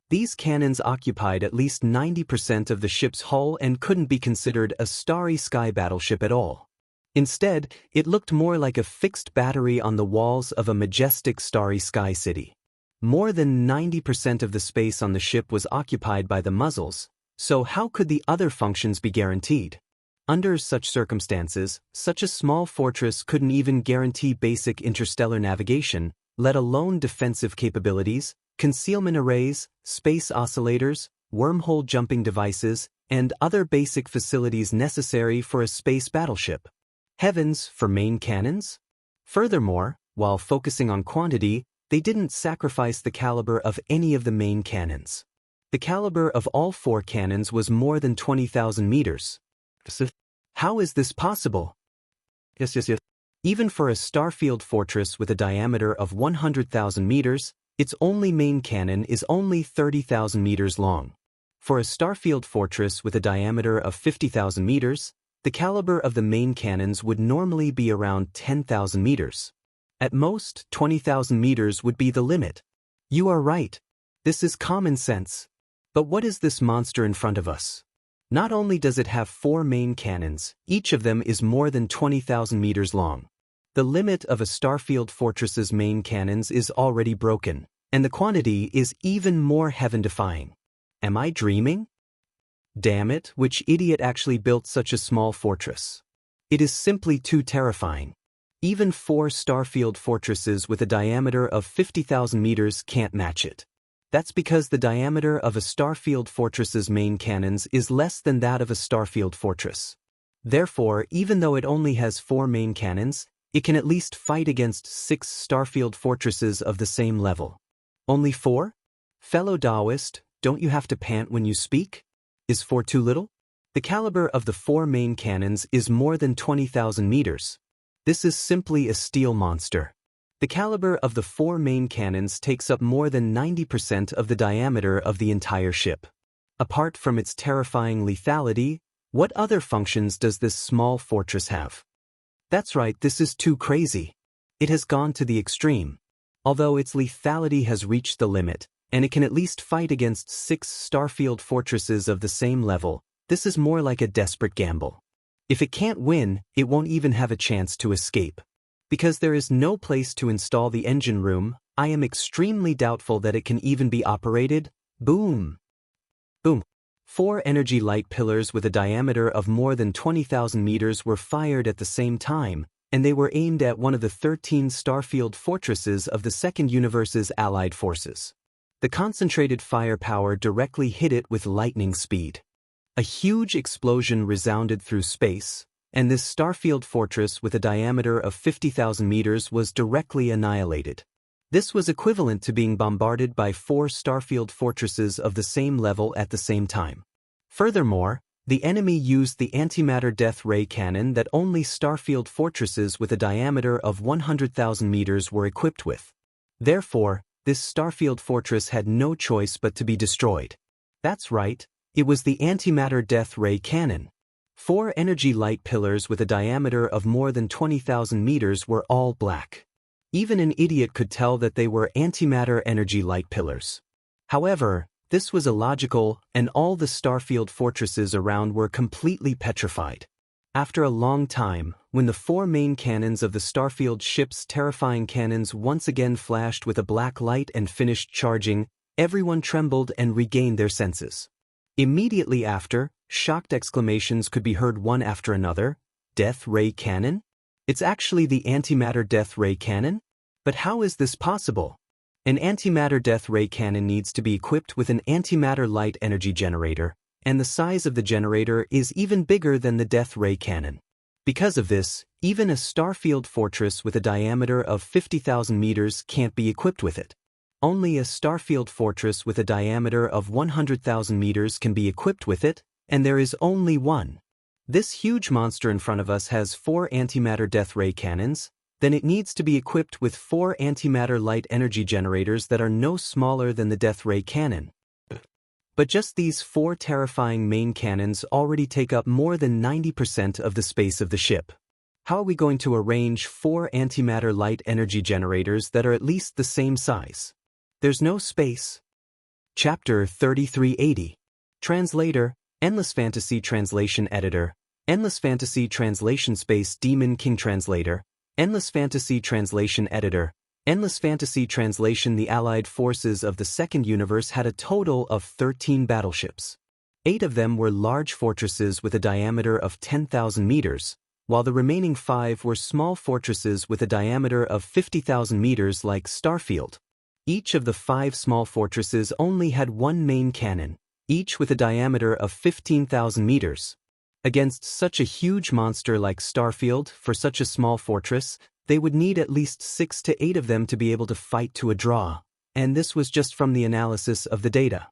Speaker 1: These cannons occupied at least 90% of the ship's hull and couldn't be considered a starry sky battleship at all. Instead, it looked more like a fixed battery on the walls of a majestic starry sky city. More than 90% of the space on the ship was occupied by the muzzles, so how could the other functions be guaranteed? Under such circumstances, such a small fortress couldn't even guarantee basic interstellar navigation, let alone defensive capabilities, concealment arrays, space oscillators, wormhole jumping devices, and other basic facilities necessary for a space battleship. Heavens for main cannons? Furthermore, while focusing on quantity, they didn't sacrifice the caliber of any of the main cannons. The caliber of all four cannons was more than 20,000 meters. How is this possible? Yes. Even for a Starfield fortress with a diameter of 100,000 meters, its only main cannon is only 30,000 meters long. For a Starfield fortress with a diameter of 50,000 meters, the caliber of the main cannons would normally be around 10,000 meters. At most, 20,000 meters would be the limit. You are right. This is common sense. But what is this monster in front of us? Not only does it have four main cannons, each of them is more than 20,000 meters long. The limit of a Starfield fortress's main cannons is already broken, and the quantity is even more heaven-defying. Am I dreaming? Damn it, which idiot actually built such a small fortress? It is simply too terrifying. Even four Starfield fortresses with a diameter of 50,000 meters can't match it. That's because the diameter of a Starfield fortress's main cannons is less than that of a Starfield fortress. Therefore, even though it only has four main cannons, it can at least fight against 6 Starfield fortresses of the same level. Only 4? Fellow Taoist, don't you have to pant when you speak? Is 4 too little? The caliber of the 4 main cannons is more than 20,000 meters. This is simply a steel monster. The caliber of the 4 main cannons takes up more than 90% of the diameter of the entire ship. Apart from its terrifying lethality, what other functions does this small fortress have? That's right, this is too crazy. It has gone to the extreme. Although its lethality has reached the limit, and it can at least fight against 6 Starfield fortresses of the same level, this is more like a desperate gamble. If it can't win, it won't even have a chance to escape. Because there is no place to install the engine room, I am extremely doubtful that it can even be operated. Boom! Boom! 4 energy light pillars with a diameter of more than 20,000 meters were fired at the same time, and they were aimed at one of the 13 Starfield fortresses of the Second Universe's allied forces. The concentrated firepower directly hit it with lightning speed. A huge explosion resounded through space, and this Starfield fortress with a diameter of 50,000 meters was directly annihilated. This was equivalent to being bombarded by 4 Starfield fortresses of the same level at the same time. Furthermore, The enemy used the antimatter death ray cannon that only starfield fortresses with a diameter of 100,000 meters were equipped with. Therefore, this starfield fortress had no choice but to be destroyed. That's right, it was the antimatter death ray cannon. 4 energy light pillars with a diameter of more than 20,000 meters were all black. Even an idiot could tell that they were antimatter energy light pillars. However, this was illogical, and all the starfield fortresses around were completely petrified. After a long time, when the 4 main cannons of the starfield ship's terrifying cannons once again flashed with a black light and finished charging, everyone trembled and regained their senses. Immediately after, shocked exclamations could be heard one after another. Death ray cannon? It's actually the antimatter death ray cannon? But how is this possible? An antimatter death ray cannon needs to be equipped with an antimatter light energy generator, and the size of the generator is even bigger than the death ray cannon. Because of this, even a starfield fortress with a diameter of 50,000 meters can't be equipped with it. Only a starfield fortress with a diameter of 100,000 meters can be equipped with it, and there is only one. This huge monster in front of us has 4 antimatter death ray cannons. Then it needs to be equipped with 4 antimatter light energy generators that are no smaller than the death ray cannon. But just these 4 terrifying main cannons already take up more than 90% of the space of the ship. How are we going to arrange 4 antimatter light energy generators that are at least the same size? There's no space. Chapter 3380. Translator, Endless Fantasy Translation Editor, Endless Fantasy Translation Space Demon King Translator, Endless Fantasy Translation Editor, Endless Fantasy Translation. The Allied forces of the Second Universe had a total of 13 battleships. 8 of them were large fortresses with a diameter of 10,000 meters, while the remaining 5 were small fortresses with a diameter of 50,000 meters like Starfield. Each of the 5 small fortresses only had 1 main cannon, each with a diameter of 15,000 meters. Against such a huge monster like Starfield, for such a small fortress, they would need at least 6 to 8 of them to be able to fight to a draw, and this was just from the analysis of the data.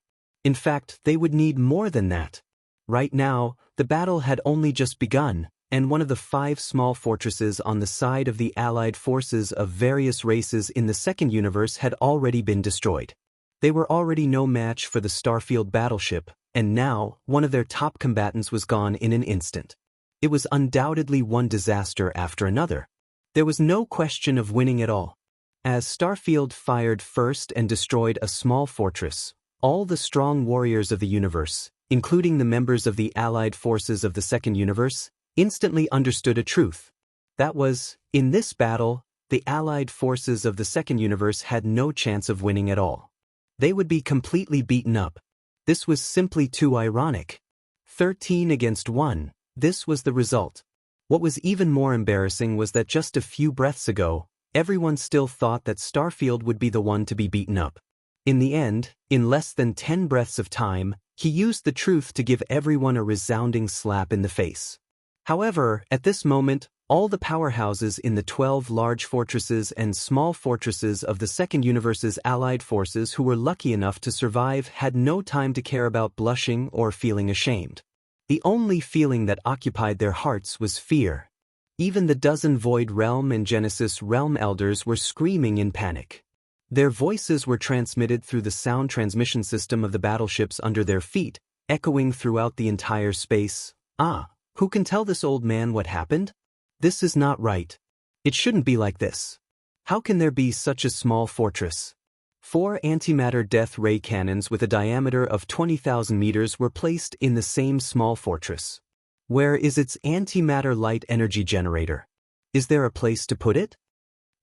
Speaker 1: In fact, they would need more than that. Right now, the battle had only just begun, and one of the 5 small fortresses on the side of the Allied forces of various races in the Second Universe had already been destroyed. They were already no match for the Starfield battleship, and now, one of their top combatants was gone in an instant. It was undoubtedly one disaster after another. There was no question of winning at all. As Starfield fired first and destroyed a small fortress, all the strong warriors of the universe, including the members of the Allied forces of the Second Universe, instantly understood a truth. That was, in this battle, the Allied forces of the Second Universe had no chance of winning at all. They would be completely beaten up. This was simply too ironic. 13 against 1, this was the result. What was even more embarrassing was that just a few breaths ago, everyone still thought that Starfield would be the one to be beaten up. In the end, in less than 10 breaths of time, he used the truth to give everyone a resounding slap in the face. However, at this moment, all the powerhouses in the 12 large fortresses and small fortresses of the Second Universe's Allied forces who were lucky enough to survive had no time to care about blushing or feeling ashamed. The only feeling that occupied their hearts was fear. Even the dozen Void Realm and Genesis Realm elders were screaming in panic. Their voices were transmitted through the sound transmission system of the battleships under their feet, echoing throughout the entire space. Ah, who can tell this old man what happened? This is not right. It shouldn't be like this. How can there be such a small fortress? 4 antimatter death ray cannons with a diameter of 20,000 meters were placed in the same small fortress. Where is its antimatter light energy generator? Is there a place to put it?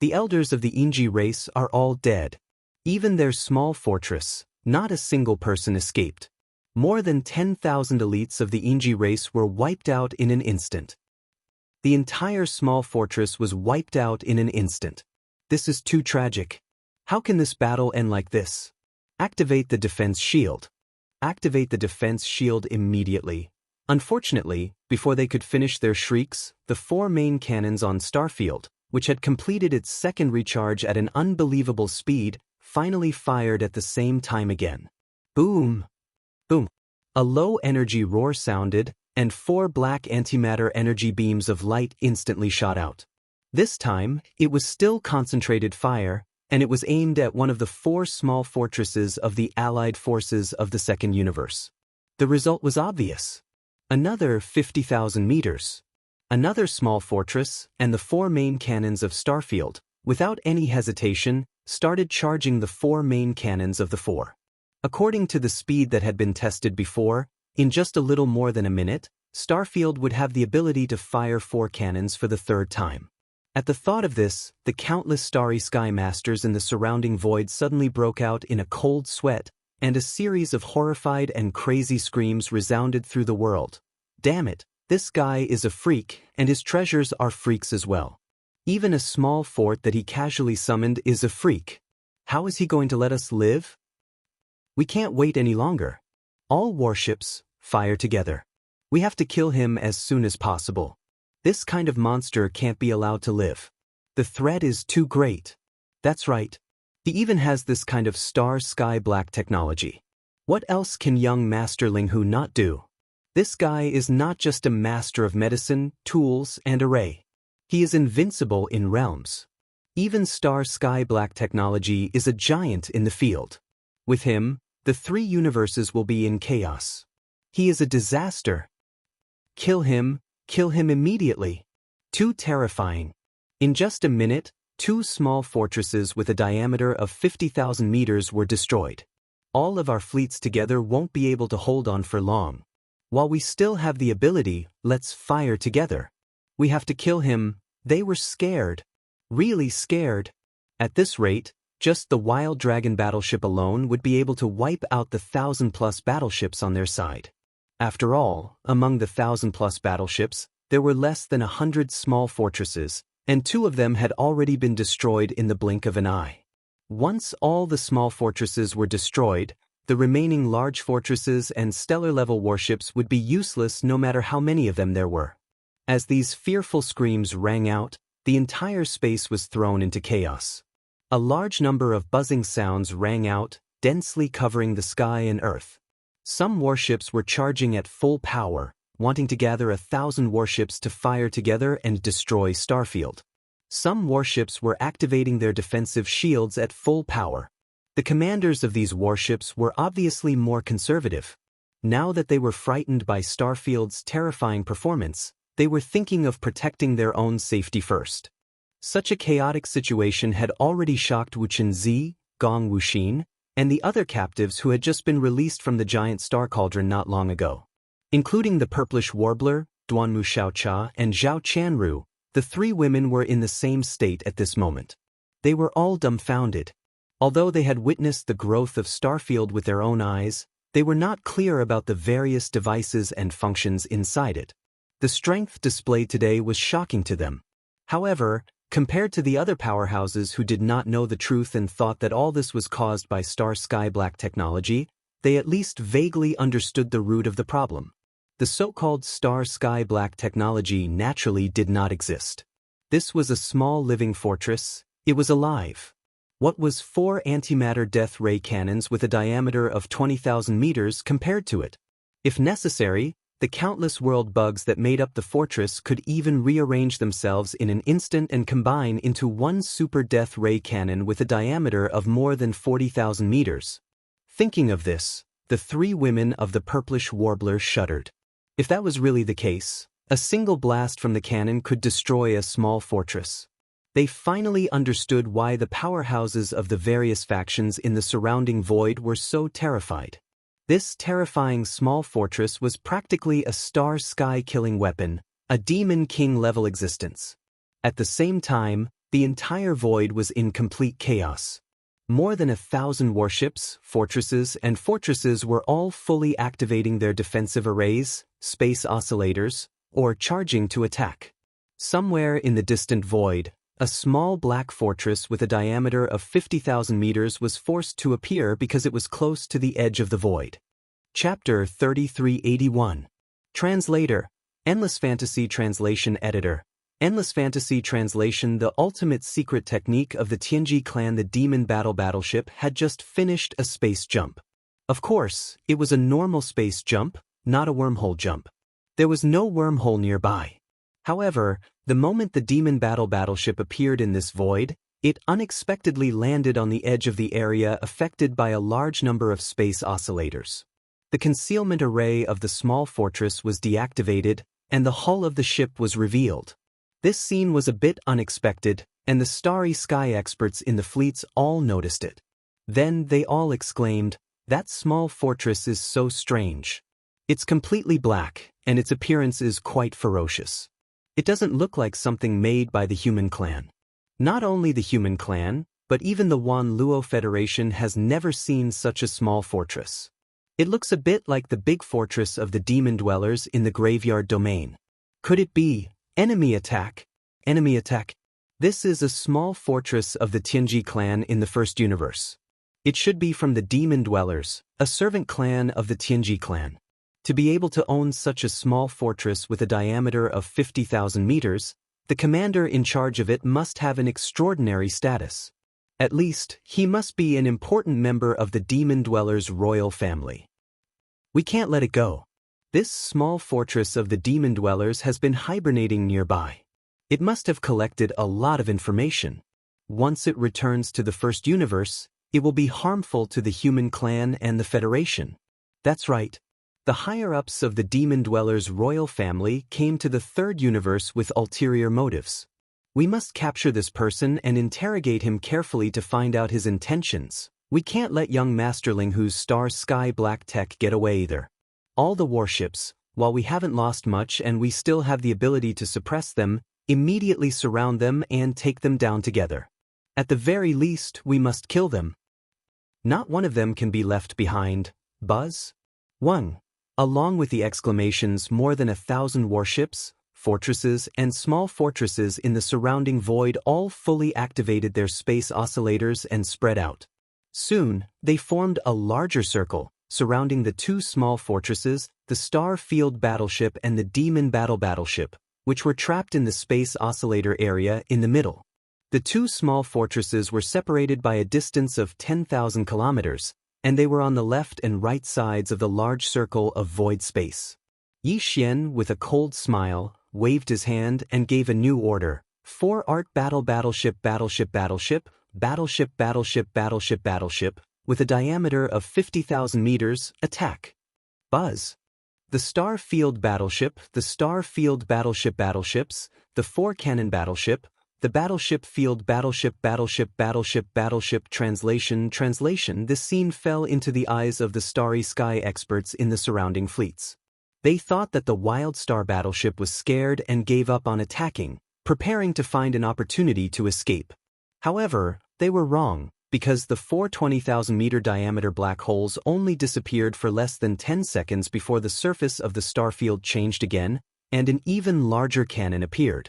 Speaker 1: The elders of the Inji race are all dead. Even their small fortress, not a single person escaped. More than 10,000 elites of the Inji race were wiped out in an instant. The entire small fortress was wiped out in an instant. This is too tragic. How can this battle end like this? Activate the defense shield. Activate the defense shield immediately. Unfortunately, before they could finish their shrieks, the 4 main cannons on Starfield, which had completed its second recharge at an unbelievable speed, finally fired at the same time again. Boom! Boom! A low-energy roar sounded, and 4 black antimatter energy beams of light instantly shot out. This time, it was still concentrated fire, and it was aimed at one of the 4 small fortresses of the allied forces of the Second Universe. The result was obvious. Another 50,000 meters. Another small fortress, and the 4 main cannons of Starfield, without any hesitation, started charging the 4 main cannons of the 4. According to the speed that had been tested before, in just a little more than a minute, Starfield would have the ability to fire 4 cannons for the 3rd time. At the thought of this, the countless starry sky masters in the surrounding void suddenly broke out in a cold sweat, and a series of horrified and crazy screams resounded through the world. Damn it, this guy is a freak, and his treasures are freaks as well. Even a small fort that he casually summoned is a freak. How is he going to let us live? We can't wait any longer. All warships, fire together. We have to kill him as soon as possible. This kind of monster can't be allowed to live. The threat is too great. That's right. He even has this kind of sky black technology. What else can young Master Linghu not do? This guy is not just a master of medicine, tools, and array. He is invincible in realms. Even sky black technology is a giant in the field. With him, the 3 universes will be in chaos. He is a disaster. Kill him immediately. Too terrifying. In just a minute, 2 small fortresses with a diameter of 50,000 meters were destroyed. All of our fleets together won't be able to hold on for long. While we still have the ability, let's fire together. We have to kill him. They were scared. Really scared. At this rate, just the Wild Dragon battleship alone would be able to wipe out the 1,000+ battleships on their side. After all, among the 1,000+ battleships, there were less than 100 small fortresses, and 2 of them had already been destroyed in the blink of an eye. Once all the small fortresses were destroyed, the remaining large fortresses and stellar-level warships would be useless no matter how many of them there were. As these fearful screams rang out, the entire space was thrown into chaos. A large number of buzzing sounds rang out, densely covering the sky and earth. Some warships were charging at full power, wanting to gather 1,000 warships to fire together and destroy Starfield. Some warships were activating their defensive shields at full power. The commanders of these warships were obviously more conservative. Now that they were frightened by Starfield's terrifying performance, they were thinking of protecting their own safety first. Such a chaotic situation had already shocked Wuxia, Gong Wuxin, and the other captives who had just been released from the giant star cauldron not long ago. Including the purplish warbler, Duanmu Xiaocha, and Zhao Chanru, the 3 women were in the same state at this moment. They were all dumbfounded. Although they had witnessed the growth of Starfield with their own eyes, they were not clear about the various devices and functions inside it. The strength displayed today was shocking to them. However, compared to the other powerhouses who did not know the truth and thought that all this was caused by sky black technology, they at least vaguely understood the root of the problem. The so-called sky black technology naturally did not exist. This was a small living fortress. It was alive. What was 4 antimatter death ray cannons with a diameter of 20,000 meters compared to it? If necessary, the countless world bugs that made up the fortress could even rearrange themselves in an instant and combine into one super death ray cannon with a diameter of more than 40,000 meters. Thinking of this, the 3 women of the purplish warbler shuddered. If that was really the case, a single blast from the cannon could destroy a small fortress. They finally understood why the powerhouses of the various factions in the surrounding void were so terrified. This terrifying small fortress was practically a sky-killing weapon, a Demon King-level existence. At the same time, the entire void was in complete chaos. More than 1,000 warships, fortresses were all fully activating their defensive arrays, space oscillators, or charging to attack. Somewhere in the distant void, a small black fortress with a diameter of 50,000 meters was forced to appear because it was close to the edge of the void. Chapter 3381. Translator, Endless Fantasy Translation Editor. Endless Fantasy Translation. The ultimate secret technique of the Tianji clan. The Demon Battleship had just finished a space jump. Of course, it was a normal space jump, not a wormhole jump. There was no wormhole nearby. However, the moment the demon battleship appeared in this void, it unexpectedly landed on the edge of the area affected by a large number of space oscillators. The concealment array of the small fortress was deactivated, and the hull of the ship was revealed. This scene was a bit unexpected, and the starry sky experts in the fleets all noticed it. Then they all exclaimed, "That small fortress is so strange. It's completely black, and its appearance is quite ferocious. It doesn't look like something made by the human clan." Not only the human clan, but even the Wan Luo Federation has never seen such a small fortress. It looks a bit like the big fortress of the demon dwellers in the graveyard domain. Could it be enemy attack? Enemy attack. This is a small fortress of the Tianji clan in the first universe. It should be from the demon dwellers, a servant clan of the Tianji clan. To be able to own such a small fortress with a diameter of 50,000 meters, the commander in charge of it must have an extraordinary status. At least, he must be an important member of the demon dwellers' royal family. We can't let it go. This small fortress of the demon dwellers has been hibernating nearby. It must have collected a lot of information. Once it returns to the first universe, it will be harmful to the human clan and the Federation. That's right. The higher-ups of the demon dwellers' royal family came to the third universe with ulterior motives. We must capture this person and interrogate him carefully to find out his intentions. We can't let young Masterling whose star sky black tech get away either. All the warships, while we haven't lost much and we still have the ability to suppress them, immediately surround them and take them down together. At the very least, we must kill them. Not one of them can be left behind. Buzz? 1. Along with the exclamations, more than 1,000 warships, fortresses, and small fortresses in the surrounding void all fully activated their space oscillators and spread out. Soon, they formed a larger circle, surrounding the two small fortresses, the Star Field Battleship and the Demon Battleship, which were trapped in the space oscillator area in the middle. The two small fortresses were separated by a distance of 10,000 kilometers, and they were on the left and right sides of the large circle of void space. Yi Xian, with a cold smile, waved his hand and gave a new order. 4 Art Battleship, with a diameter of 50,000 meters, attack. Buzz. The Star Field Battleship, the Star Field Battleships, the 4 Cannon Battleship, the Battleship Field Battleship. Translation. This scene fell into the eyes of the starry sky experts in the surrounding fleets. They thought that the Wild Star Battleship was scared and gave up on attacking, preparing to find an opportunity to escape. However, they were wrong, because the 4 20,000-meter diameter black holes only disappeared for less than 10 seconds before the surface of the star field changed again, and an even larger cannon appeared.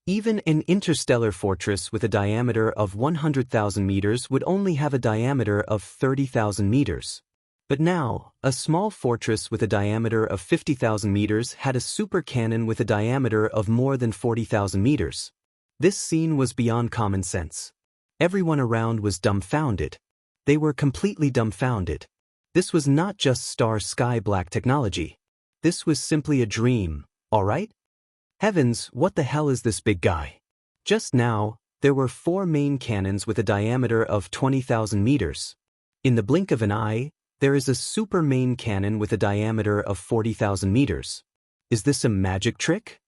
Speaker 1: Even an interstellar fortress with a diameter of 100,000 meters would only have a diameter of 30,000 meters. But now, a small fortress with a diameter of 50,000 meters had a super cannon with a diameter of more than 40,000 meters. This scene was beyond common sense. Everyone around was dumbfounded. They were completely dumbfounded. This was not just star sky black technology. This was simply a dream, all right? Heavens, what the hell is this big guy? Just now, there were 4 main cannons with a diameter of 20,000 meters. In the blink of an eye, there is a super main cannon with a diameter of 40,000 meters. Is this a magic trick?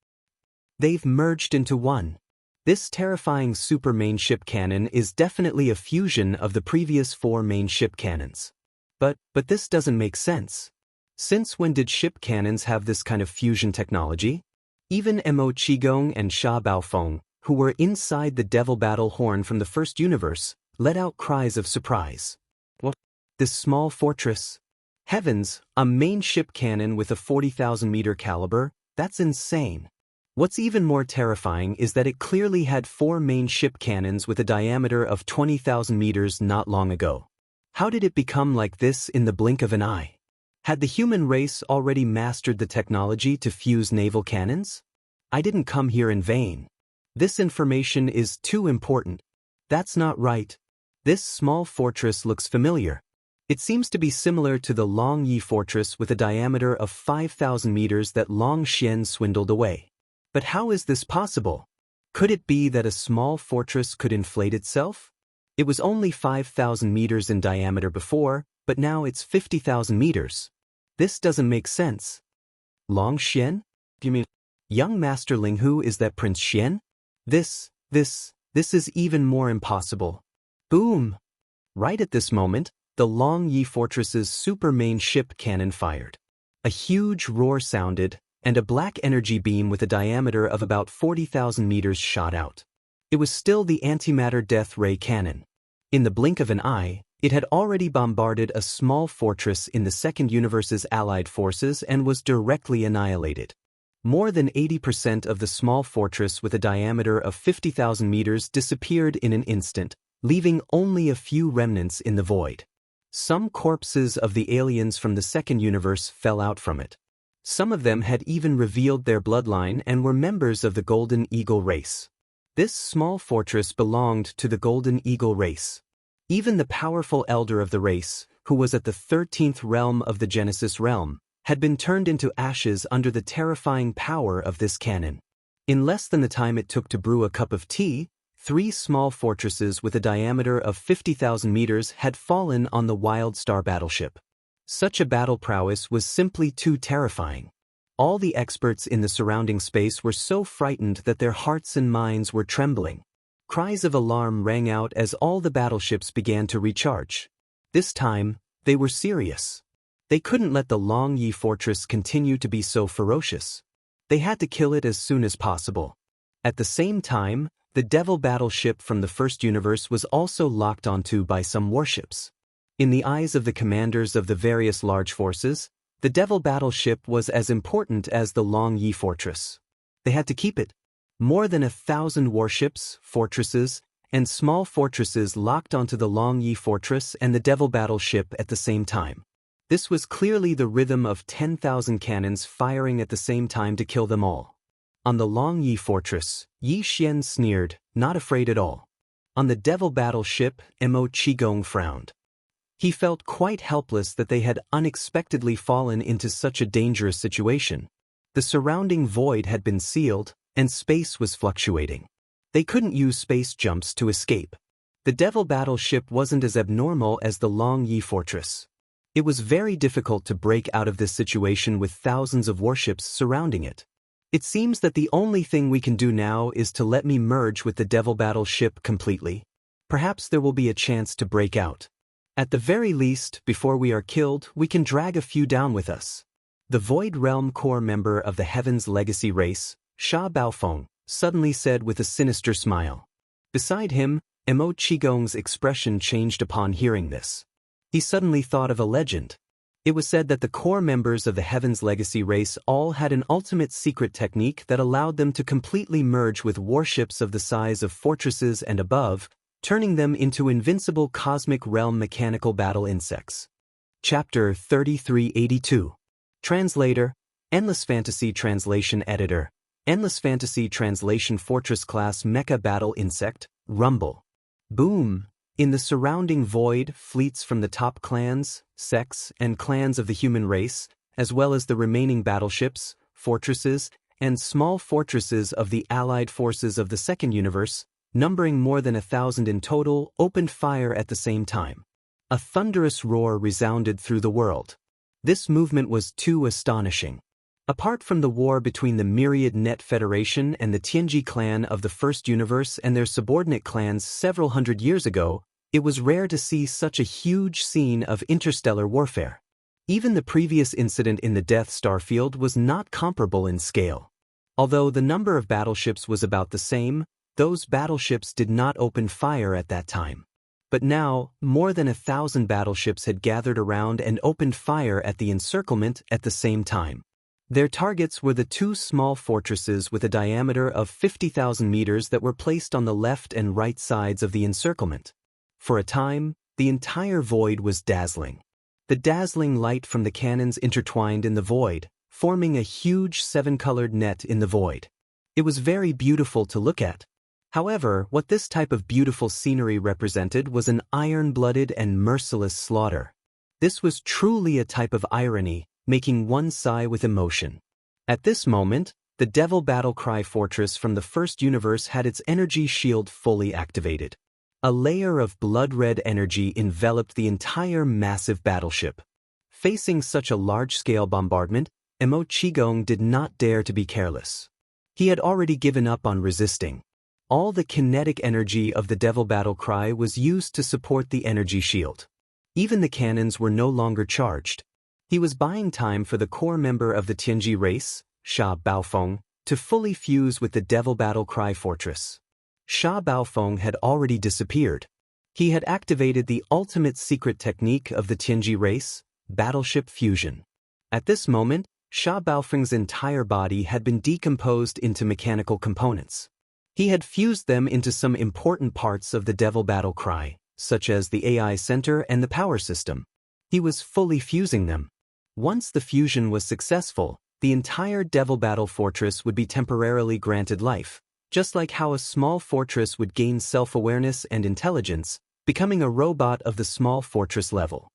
Speaker 1: They've merged into one. This terrifying super main ship cannon is definitely a fusion of the previous 4 main ship cannons. But this doesn't make sense. Since when did ship cannons have this kind of fusion technology? Even Mo Qigong and Sha Baofeng, who were inside the Devil Battle Horn from the first universe, let out cries of surprise. What? This small fortress? Heavens, a main ship cannon with a 40,000-meter caliber? That's insane. What's even more terrifying is that it clearly had 4 main ship cannons with a diameter of 20,000 meters not long ago. How did it become like this in the blink of an eye? Had the human race already mastered the technology to fuse naval cannons? I didn't come here in vain. This information is too important. That's not right. This small fortress looks familiar. It seems to be similar to the Long Yi fortress with a diameter of 5,000 meters that Long Xian swindled away. But how is this possible? Could it be that a small fortress could inflate itself? It was only 5,000 meters in diameter before, but now it's 50,000 meters. This doesn't make sense. Long Xian? Do you mean young Master Ling? Who is that Prince Xian? This is even more impossible. Boom! Right at this moment, the Long Yi fortress's super main ship cannon fired. A huge roar sounded, and a black energy beam with a diameter of about 40,000 meters shot out. It was still the antimatter death ray cannon. In the blink of an eye, it had already bombarded a small fortress in the Second Universe's allied forces and was directly annihilated. More than 80% of the small fortress with a diameter of 50,000 meters disappeared in an instant, leaving only a few remnants in the void. Some corpses of the aliens from the Second Universe fell out from it. Some of them had even revealed their bloodline and were members of the Golden Eagle race. This small fortress belonged to the Golden Eagle race. Even the powerful elder of the race, who was at the 13th realm of the Genesis realm, had been turned into ashes under the terrifying power of this cannon. In less than the time it took to brew a cup of tea, 3 small fortresses with a diameter of 50,000 meters had fallen on the Wild Star battleship. Such a battle prowess was simply too terrifying. All the experts in the surrounding space were so frightened that their hearts and minds were trembling. Cries of alarm rang out as all the battleships began to recharge. This time, they were serious. They couldn't let the Long Yi fortress continue to be so ferocious. They had to kill it as soon as possible. At the same time, the Devil battleship from the First Universe was also locked onto by some warships. In the eyes of the commanders of the various large forces, the Devil battleship was as important as the Long Yi fortress. They had to keep it. More than 1,000 warships, fortresses, and small fortresses locked onto the Long Yi fortress and the Devil battleship at the same time. This was clearly the rhythm of 10,000 cannons firing at the same time to kill them all. On the Long Yi fortress, Yi Xian sneered, not afraid at all. On the Devil battleship, Mo Qigong frowned. He felt quite helpless that they had unexpectedly fallen into such a dangerous situation. The surrounding void had been sealed, and space was fluctuating. They couldn't use space jumps to escape. The Devil battleship wasn't as abnormal as the Long Yi fortress. It was very difficult to break out of this situation with thousands of warships surrounding it. It seems that the only thing we can do now is to let me merge with the Devil battleship completely. Perhaps there will be a chance to break out. At the very least, before we are killed, we can drag a few down with us. The Void Realm core member of the Heaven's Legacy race, Sha Baofeng, suddenly said with a sinister smile. Beside him, Mo Qigong's expression changed upon hearing this. He suddenly thought of a legend. It was said that the core members of the Heaven's Legacy race all had an ultimate secret technique that allowed them to completely merge with warships of the size of fortresses and above, turning them into invincible cosmic realm mechanical battle insects. Chapter 3382. Translator, Endless Fantasy Translation Editor, Endless Fantasy Translation Fortress Class Mecha Battle Insect, Rumble. Boom! In the surrounding void, fleets from the top clans, sects, and clans of the human race, as well as the remaining battleships, fortresses, and small fortresses of the allied forces of the Second Universe, numbering more than 1,000 in total, opened fire at the same time. A thunderous roar resounded through the world. This movement was too astonishing. Apart from the war between the Myriad Net Federation and the Tianji clan of the First Universe and their subordinate clans several hundred years ago, it was rare to see such a huge scene of interstellar warfare. Even the previous incident in the Death Star field was not comparable in scale. Although the number of battleships was about the same, those battleships did not open fire at that time. But now, more than 1,000 battleships had gathered around and opened fire at the encirclement at the same time. Their targets were the 2 small fortresses with a diameter of 50,000 meters that were placed on the left and right sides of the encirclement. For a time, the entire void was dazzling. The dazzling light from the cannons intertwined in the void, forming a huge 7-colored net in the void. It was very beautiful to look at. However, what this type of beautiful scenery represented was an iron-blooded and merciless slaughter. This was truly a type of irony, making one sigh with emotion. At this moment, the Devil Battle Cry Fortress from the first universe had its energy shield fully activated. A layer of blood-red energy enveloped the entire massive battleship. Facing such a large-scale bombardment, Emo Qigong did not dare to be careless. He had already given up on resisting. All the kinetic energy of the Devil Battle Cry was used to support the energy shield. Even the cannons were no longer charged. He was buying time for the core member of the Tianji race, Sha Baofeng, to fully fuse with the Devil Battle Cry Fortress. Sha Baofeng had already disappeared. He had activated the ultimate secret technique of the Tianji race, battleship fusion. At this moment, Sha Baofeng's entire body had been decomposed into mechanical components. He had fused them into some important parts of the Devil Battle Cry, such as the AI center and the power system. He was fully fusing them. Once the fusion was successful, the entire Devil Battle Fortress would be temporarily granted life, just like how a small fortress would gain self-awareness and intelligence, becoming a robot of the small fortress level.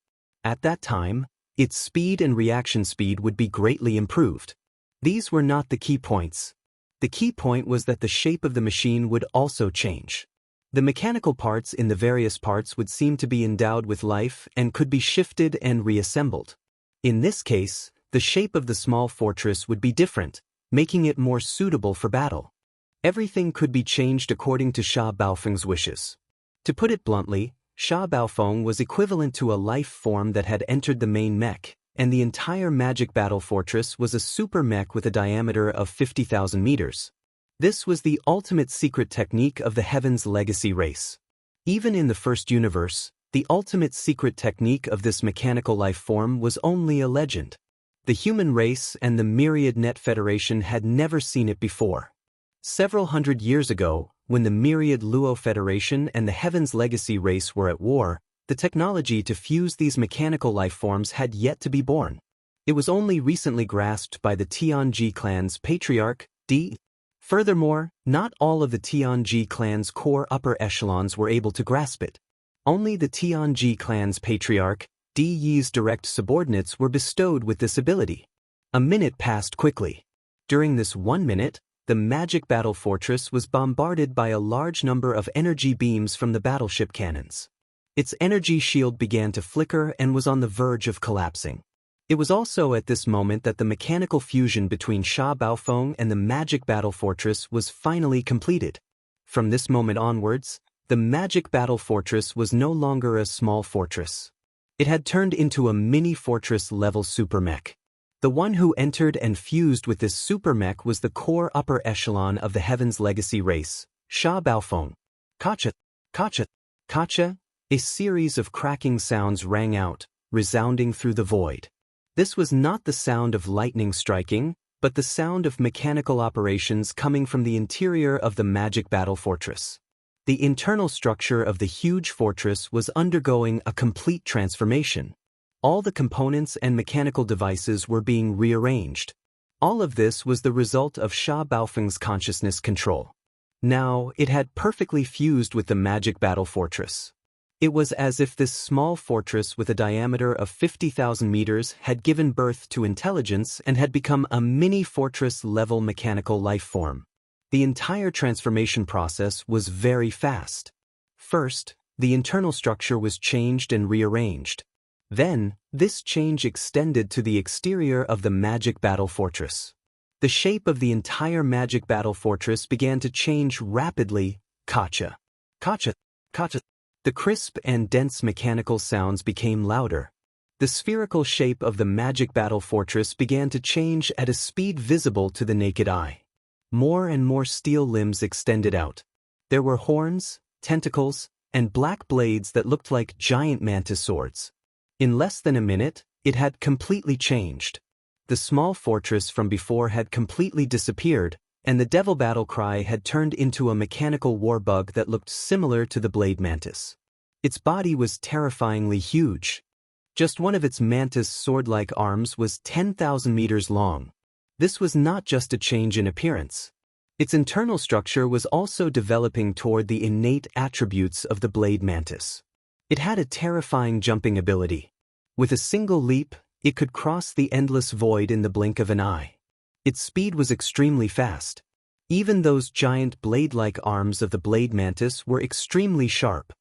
Speaker 1: At that time, its speed and reaction speed would be greatly improved. These were not the key points. The key point was that the shape of the machine would also change. The mechanical parts in the various parts would seem to be endowed with life and could be shifted and reassembled. In this case, the shape of the small fortress would be different, making it more suitable for battle. Everything could be changed according to Sha Baofeng's wishes. To put it bluntly, Sha Baofeng was equivalent to a life form that had entered the main mech, and the entire magic battle fortress was a super mech with a diameter of 50,000 meters. This was the ultimate secret technique of the Heaven's Legacy race. Even in the first universe, the ultimate secret technique of this mechanical life form was only a legend. The human race and the Myriad Net Federation had never seen it before. Several hundred years ago, when the Myriad Luo Federation and the Heaven's Legacy race were at war, the technology to fuse these mechanical life forms had yet to be born. It was only recently grasped by the Tianji clan's patriarch, D. Furthermore, not all of the Tianji clan's core upper echelons were able to grasp it. Only the Tianji clan's patriarch, Di Yi's direct subordinates were bestowed with this ability. A minute passed quickly. During this 1 minute, the magic battle fortress was bombarded by a large number of energy beams from the battleship cannons. Its energy shield began to flicker and was on the verge of collapsing. It was also at this moment that the mechanical fusion between Sha Baofeng and the magic battle fortress was finally completed. From this moment onwards, the magic battle fortress was no longer a small fortress. It had turned into a mini-fortress-level super-mech. The one who entered and fused with this super-mech was the core upper echelon of the Heaven's Legacy race, Sha Baofeng. Kacha, kacha, kacha, a series of cracking sounds rang out, resounding through the void. This was not the sound of lightning striking, but the sound of mechanical operations coming from the interior of the magic battle fortress. The internal structure of the huge fortress was undergoing a complete transformation. All the components and mechanical devices were being rearranged. All of this was the result of Sha Baofeng's consciousness control. Now, it had perfectly fused with the magic battle fortress. It was as if this small fortress with a diameter of 50,000 meters had given birth to intelligence and had become a mini-fortress-level mechanical life form. The entire transformation process was very fast. First, the internal structure was changed and rearranged. Then, this change extended to the exterior of the magic battle fortress. The shape of the entire magic battle fortress began to change rapidly. Kacha, kacha, kacha. The crisp and dense mechanical sounds became louder. The spherical shape of the magic battle fortress began to change at a speed visible to the naked eye. More and more steel limbs extended out. There were horns, tentacles, and black blades that looked like giant mantis swords. In less than a minute, it had completely changed. The small fortress from before had completely disappeared, and the Devil Battle Cry had turned into a mechanical war bug that looked similar to the blade mantis. Its body was terrifyingly huge. Just one of its mantis sword-like arms was 10,000 meters long. This was not just a change in appearance. Its internal structure was also developing toward the innate attributes of the blade mantis. It had a terrifying jumping ability. With a single leap, it could cross the endless void in the blink of an eye. Its speed was extremely fast. Even those giant blade-like arms of the blade mantis were extremely sharp.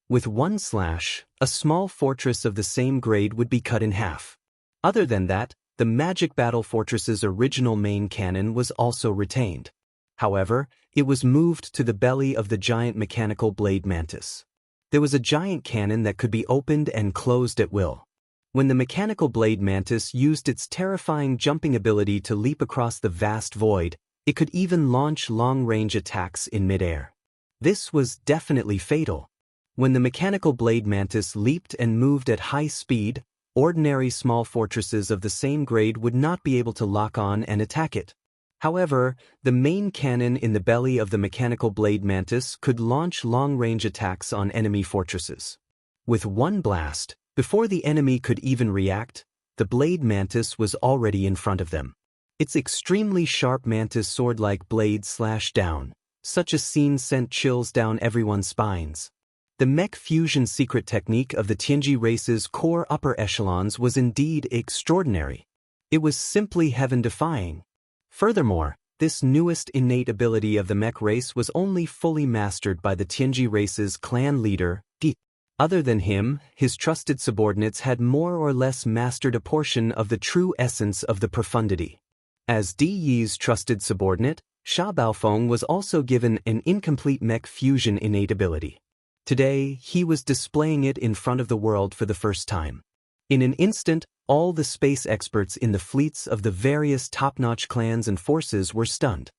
Speaker 1: With one slash, a small fortress of the same grade would be cut in half. Other than that, the Magic Battle Fortress's original main cannon was also retained. However, it was moved to the belly of the giant mechanical blade mantis. There was a giant cannon that could be opened and closed at will. When the mechanical blade mantis used its terrifying jumping ability to leap across the vast void, it could even launch long-range attacks in midair. This was definitely fatal. When the mechanical blade mantis leaped and moved at high speed, ordinary small fortresses of the same grade would not be able to lock on and attack it. However, the main cannon in the belly of the mechanical blade mantis could launch long-range attacks on enemy fortresses. With one blast, before the enemy could even react, the blade mantis was already in front of them. Its extremely sharp mantis sword-like blade slashed down. Such a scene sent chills down everyone's spines. The mech fusion secret technique of the Tianji race's core upper echelons was indeed extraordinary. It was simply heaven-defying. Furthermore, this newest innate ability of the mech race was only fully mastered by the Tianji race's clan leader, Di. Other than him, his trusted subordinates had more or less mastered a portion of the true essence of the profundity. As Di Yi's trusted subordinate, Sha Baofeng was also given an incomplete mech fusion innate ability. Today, he was displaying it in front of the world for the first time. In an instant, all the space experts in the fleets of the various top-notch clans and forces were stunned.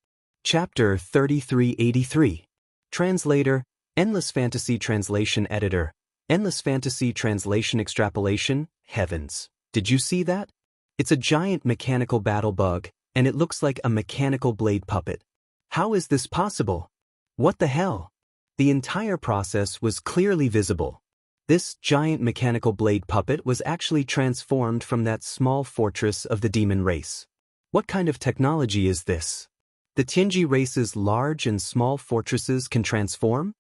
Speaker 1: Chapter 3383. Translator, Endless Fantasy Translation Editor, Endless Fantasy Translation Extrapolation. Heavens, did you see that? It's a giant mechanical battle bug, and it looks like a mechanical blade puppet. How is this possible? What the hell? The entire process was clearly visible. This giant mechanical blade puppet was actually transformed from that small fortress of the demon race. What kind of technology is this? The Tianji race's large and small fortresses can transform?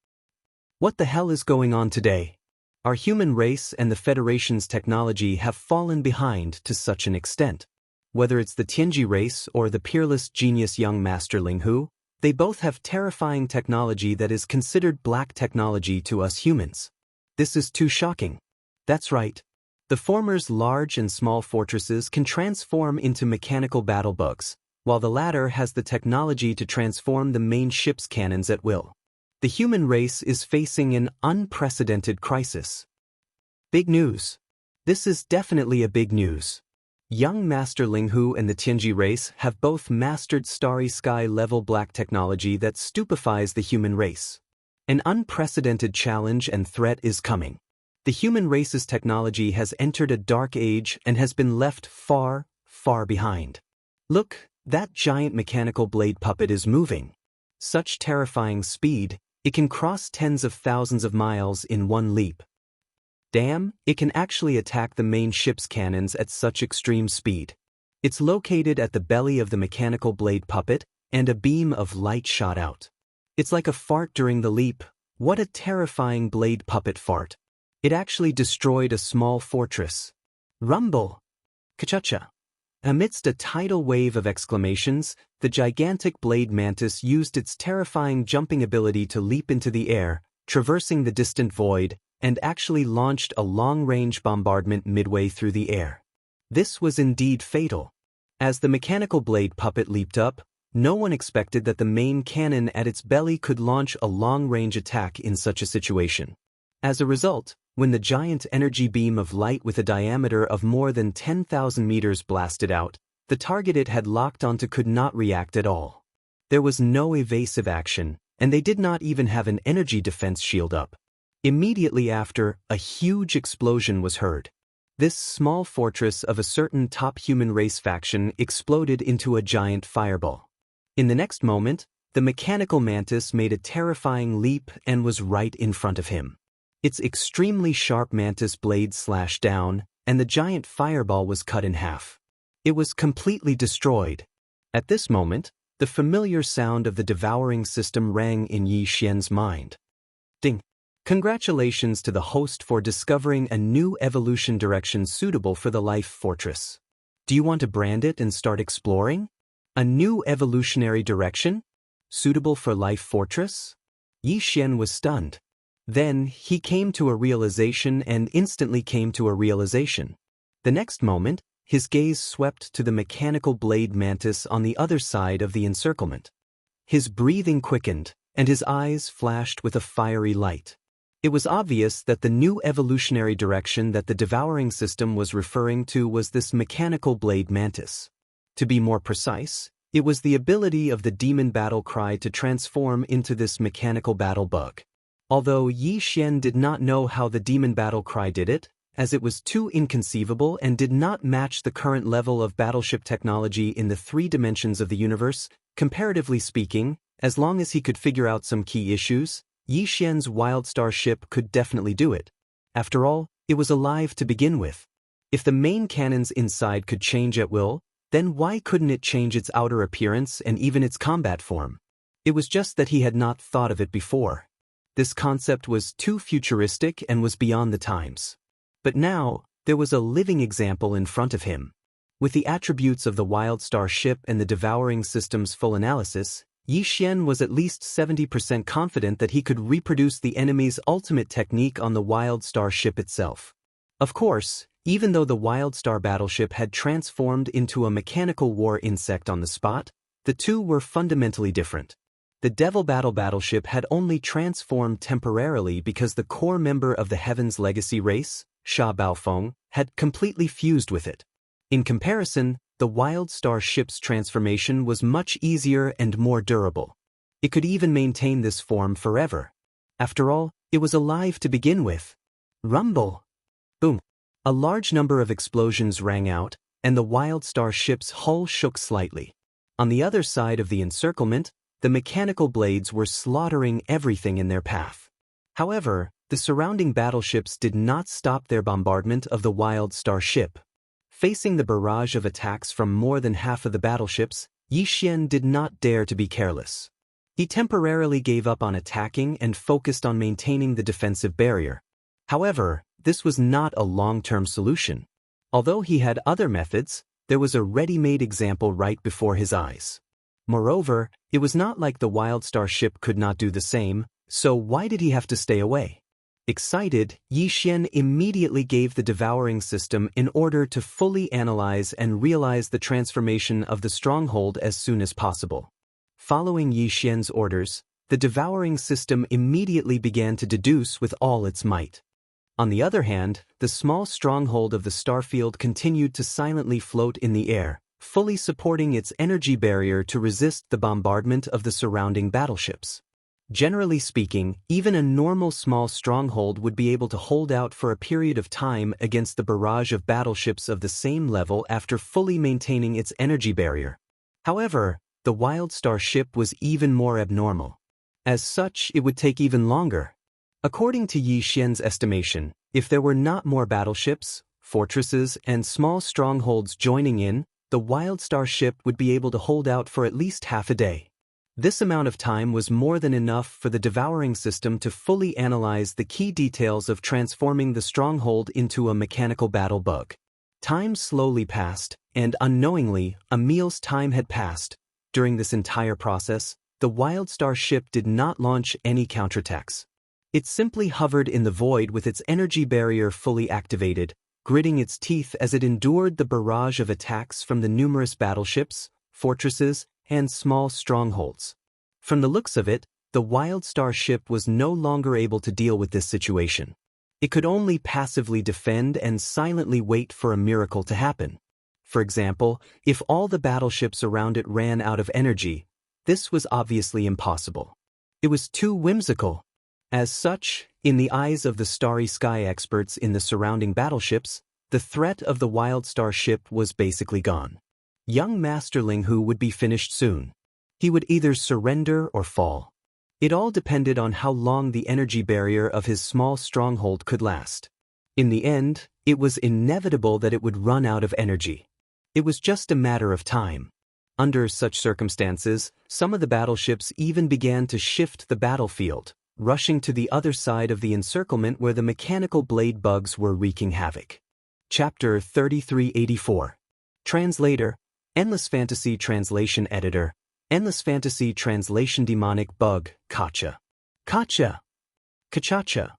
Speaker 1: What the hell is going on today? Our human race and the Federation's technology have fallen behind to such an extent. Whether it's the Tianji race or the peerless genius young master Linghu, they both have terrifying technology that is considered black technology to us humans. This is too shocking. That's right. The former's large and small fortresses can transform into mechanical battle bugs, while the latter has the technology to transform the main ship's cannons at will. The human race is facing an unprecedented crisis. Big news. This is definitely a big news. Young Master Linghu and the Tianji race have both mastered Starry Sky level black technology that stupefies the human race. An unprecedented challenge and threat is coming. The human race's technology has entered a dark age and has been left far, far behind. Look, that giant mechanical blade puppet is moving. Such terrifying speed, it can cross tens of thousands of miles in one leap. Damn, it can actually attack the main ship's cannons at such extreme speed. It's located at the belly of the mechanical blade puppet, and a beam of light shot out. It's like a fart during the leap. What a terrifying blade puppet fart. It actually destroyed a small fortress. Rumble! Kachacha! Amidst a tidal wave of exclamations, the gigantic blade mantis used its terrifying jumping ability to leap into the air, traversing the distant void, and actually launched a long-range bombardment midway through the air. This was indeed fatal. As the mechanical blade puppet leaped up, no one expected that the main cannon at its belly could launch a long-range attack in such a situation. As a result, when the giant energy beam of light with a diameter of more than 10,000 meters blasted out, the target it had locked onto could not react at all. There was no evasive action, and they did not even have an energy defense shield up. Immediately after, a huge explosion was heard. This small fortress of a certain top human race faction exploded into a giant fireball. In the next moment, the mechanical mantis made a terrifying leap and was right in front of him. Its extremely sharp mantis blade slashed down, and the giant fireball was cut in half. It was completely destroyed. At this moment, the familiar sound of the devouring system rang in Yi Xian's mind. Ding! Congratulations to the host for discovering a new evolution direction suitable for the life fortress. Do you want to brand it and start exploring? A new evolutionary direction? Suitable for life fortress? Yi Xian was stunned. Then, he came to a realization and instantly came to a realization. The next moment, his gaze swept to the mechanical blade mantis on the other side of the encirclement. His breathing quickened, and his eyes flashed with a fiery light. It was obvious that the new evolutionary direction that the devouring system was referring to was this mechanical blade mantis. To be more precise, it was the ability of the demon battle cry to transform into this mechanical battle bug. Although Yi Xian did not know how the demon battle cry did it, as it was too inconceivable and did not match the current level of battleship technology in the 3 dimensions of the universe, comparatively speaking, as long as he could figure out some key issues, Yi Xian's Wildstar ship could definitely do it. After all, it was alive to begin with. If the main cannons inside could change at will, then why couldn't it change its outer appearance and even its combat form? It was just that he had not thought of it before. This concept was too futuristic and was beyond the times. But now, there was a living example in front of him. With the attributes of the Wildstar ship and the devouring system's full analysis, Yi Xian was at least 70% confident that he could reproduce the enemy's ultimate technique on the Wildstar ship itself. Of course, even though the Wildstar battleship had transformed into a mechanical war insect on the spot, the two were fundamentally different. The Devil Battle battleship had only transformed temporarily because the core member of the Heaven's Legacy race, Sha Baofeng, had completely fused with it. In comparison, the Wildstar ship's transformation was much easier and more durable. It could even maintain this form forever. After all, it was alive to begin with. Rumble! Boom! A large number of explosions rang out, and the Wildstar ship's hull shook slightly. On the other side of the encirclement, the mechanical blades were slaughtering everything in their path. However, the surrounding battleships did not stop their bombardment of the Wildstar ship. Facing the barrage of attacks from more than half of the battleships, Yi Xian did not dare to be careless. He temporarily gave up on attacking and focused on maintaining the defensive barrier. However, this was not a long-term solution. Although he had other methods, there was a ready-made example right before his eyes. Moreover, it was not like the Wildstar ship could not do the same, so why did he have to stay away? Excited, Yi Xian immediately gave the devouring system in order to fully analyze and realize the transformation of the stronghold as soon as possible. Following Yi Xian's orders, the devouring system immediately began to deduce with all its might. On the other hand, the small stronghold of the starfield continued to silently float in the air, fully supporting its energy barrier to resist the bombardment of the surrounding battleships. Generally speaking, even a normal small stronghold would be able to hold out for a period of time against the barrage of battleships of the same level after fully maintaining its energy barrier. However, the Wildstar ship was even more abnormal. As such, it would take even longer. According to Yi Xian's estimation, if there were not more battleships, fortresses, and small strongholds joining in, the Wildstar ship would be able to hold out for at least half a day. This amount of time was more than enough for the devouring system to fully analyze the key details of transforming the stronghold into a mechanical battle bug. Time slowly passed, and unknowingly, a meal's time had passed. During this entire process, the Wildstar ship did not launch any counterattacks. It simply hovered in the void with its energy barrier fully activated, gritting its teeth as it endured the barrage of attacks from the numerous battleships, fortresses, and small strongholds. From the looks of it, the Wildstar ship was no longer able to deal with this situation. It could only passively defend and silently wait for a miracle to happen. For example, if all the battleships around it ran out of energy, this was obviously impossible. It was too whimsical. As such, in the eyes of the starry sky experts in the surrounding battleships, the threat of the Wildstar ship was basically gone. Young Master Ling Hu would be finished soon. He would either surrender or fall. It all depended on how long the energy barrier of his small stronghold could last. In the end, it was inevitable that it would run out of energy. It was just a matter of time. Under such circumstances, some of the battleships even began to shift the battlefield, rushing to the other side of the encirclement where the mechanical blade bugs were wreaking havoc. Chapter 3384. Translator, Endless Fantasy Translation Editor, Endless Fantasy Translation Demonic Bug, Kacha. Kacha! Kachacha!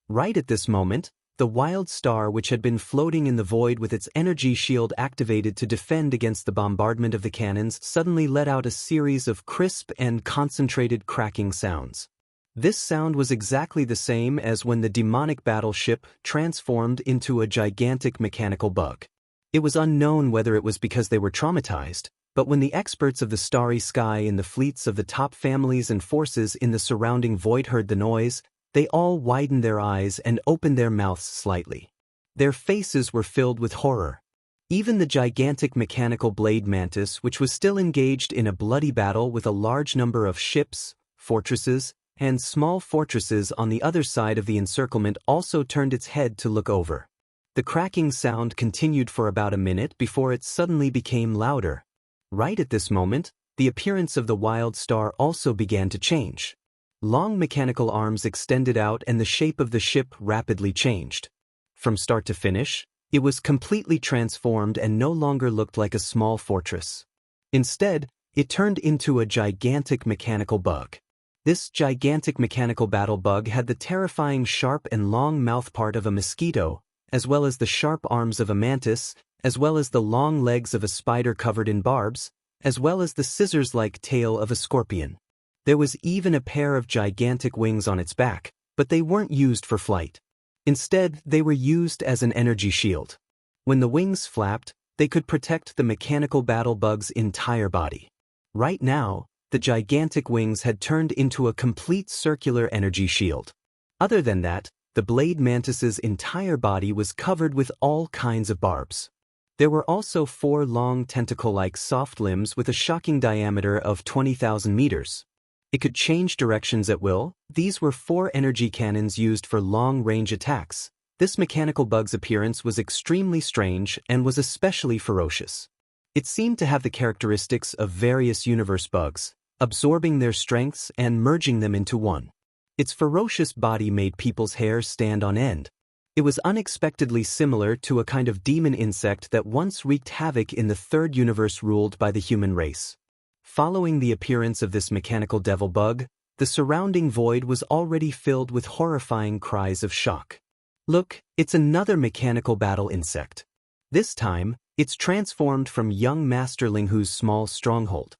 Speaker 1: Right at this moment, the wild star which had been floating in the void with its energy shield activated to defend against the bombardment of the cannons suddenly let out a series of crisp and concentrated cracking sounds. This sound was exactly the same as when the demonic battleship transformed into a gigantic mechanical bug. It was unknown whether it was because they were traumatized, but when the experts of the starry sky in the fleets of the top families and forces in the surrounding void heard the noise, they all widened their eyes and opened their mouths slightly. Their faces were filled with horror. Even the gigantic mechanical blade mantis, which was still engaged in a bloody battle with a large number of ships, fortresses, and small fortresses on the other side of the encirclement, also turned its head to look over. The cracking sound continued for about a minute before it suddenly became louder. Right at this moment, the appearance of the wild star also began to change. Long mechanical arms extended out and the shape of the ship rapidly changed. From start to finish, it was completely transformed and no longer looked like a small fortress. Instead, it turned into a gigantic mechanical bug. This gigantic mechanical battle bug had the terrifying sharp and long mouth part of a mosquito, as well as the sharp arms of a mantis, as well as the long legs of a spider covered in barbs, as well as the scissors-like tail of a scorpion. There was even a pair of gigantic wings on its back, but they weren't used for flight. Instead, they were used as an energy shield. When the wings flapped, they could protect the mechanical battle bug's entire body. Right now, the gigantic wings had turned into a complete circular energy shield. Other than that, the blade mantis's entire body was covered with all kinds of barbs. There were also 4 long tentacle-like soft limbs with a shocking diameter of 20,000 meters. It could change directions at will. These were 4 energy cannons used for long-range attacks. This mechanical bug's appearance was extremely strange and was especially ferocious. It seemed to have the characteristics of various universe bugs, absorbing their strengths and merging them into one. Its ferocious body made people's hair stand on end. It was unexpectedly similar to a kind of demon insect that once wreaked havoc in the 3rd universe ruled by the human race. Following the appearance of this mechanical devil bug, the surrounding void was already filled with horrifying cries of shock. Look, it's another mechanical battle insect. This time, it's transformed from young Master Linghu's small stronghold.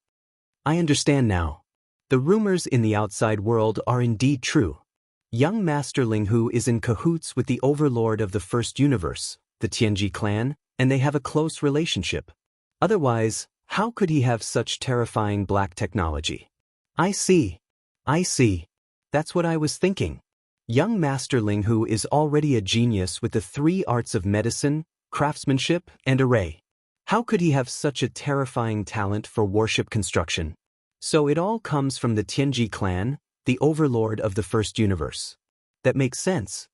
Speaker 1: I understand now. The rumors in the outside world are indeed true. Young Master Linghu is in cahoots with the overlord of the 1st universe, the Tianji clan, and they have a close relationship. Otherwise, how could he have such terrifying black technology? I see. That's what I was thinking. Young Master Linghu is already a genius with the 3 arts of medicine, craftsmanship, and array. How could he have such a terrifying talent for warship construction? So it all comes from the Tianji clan, the overlord of the 1st universe. That makes sense.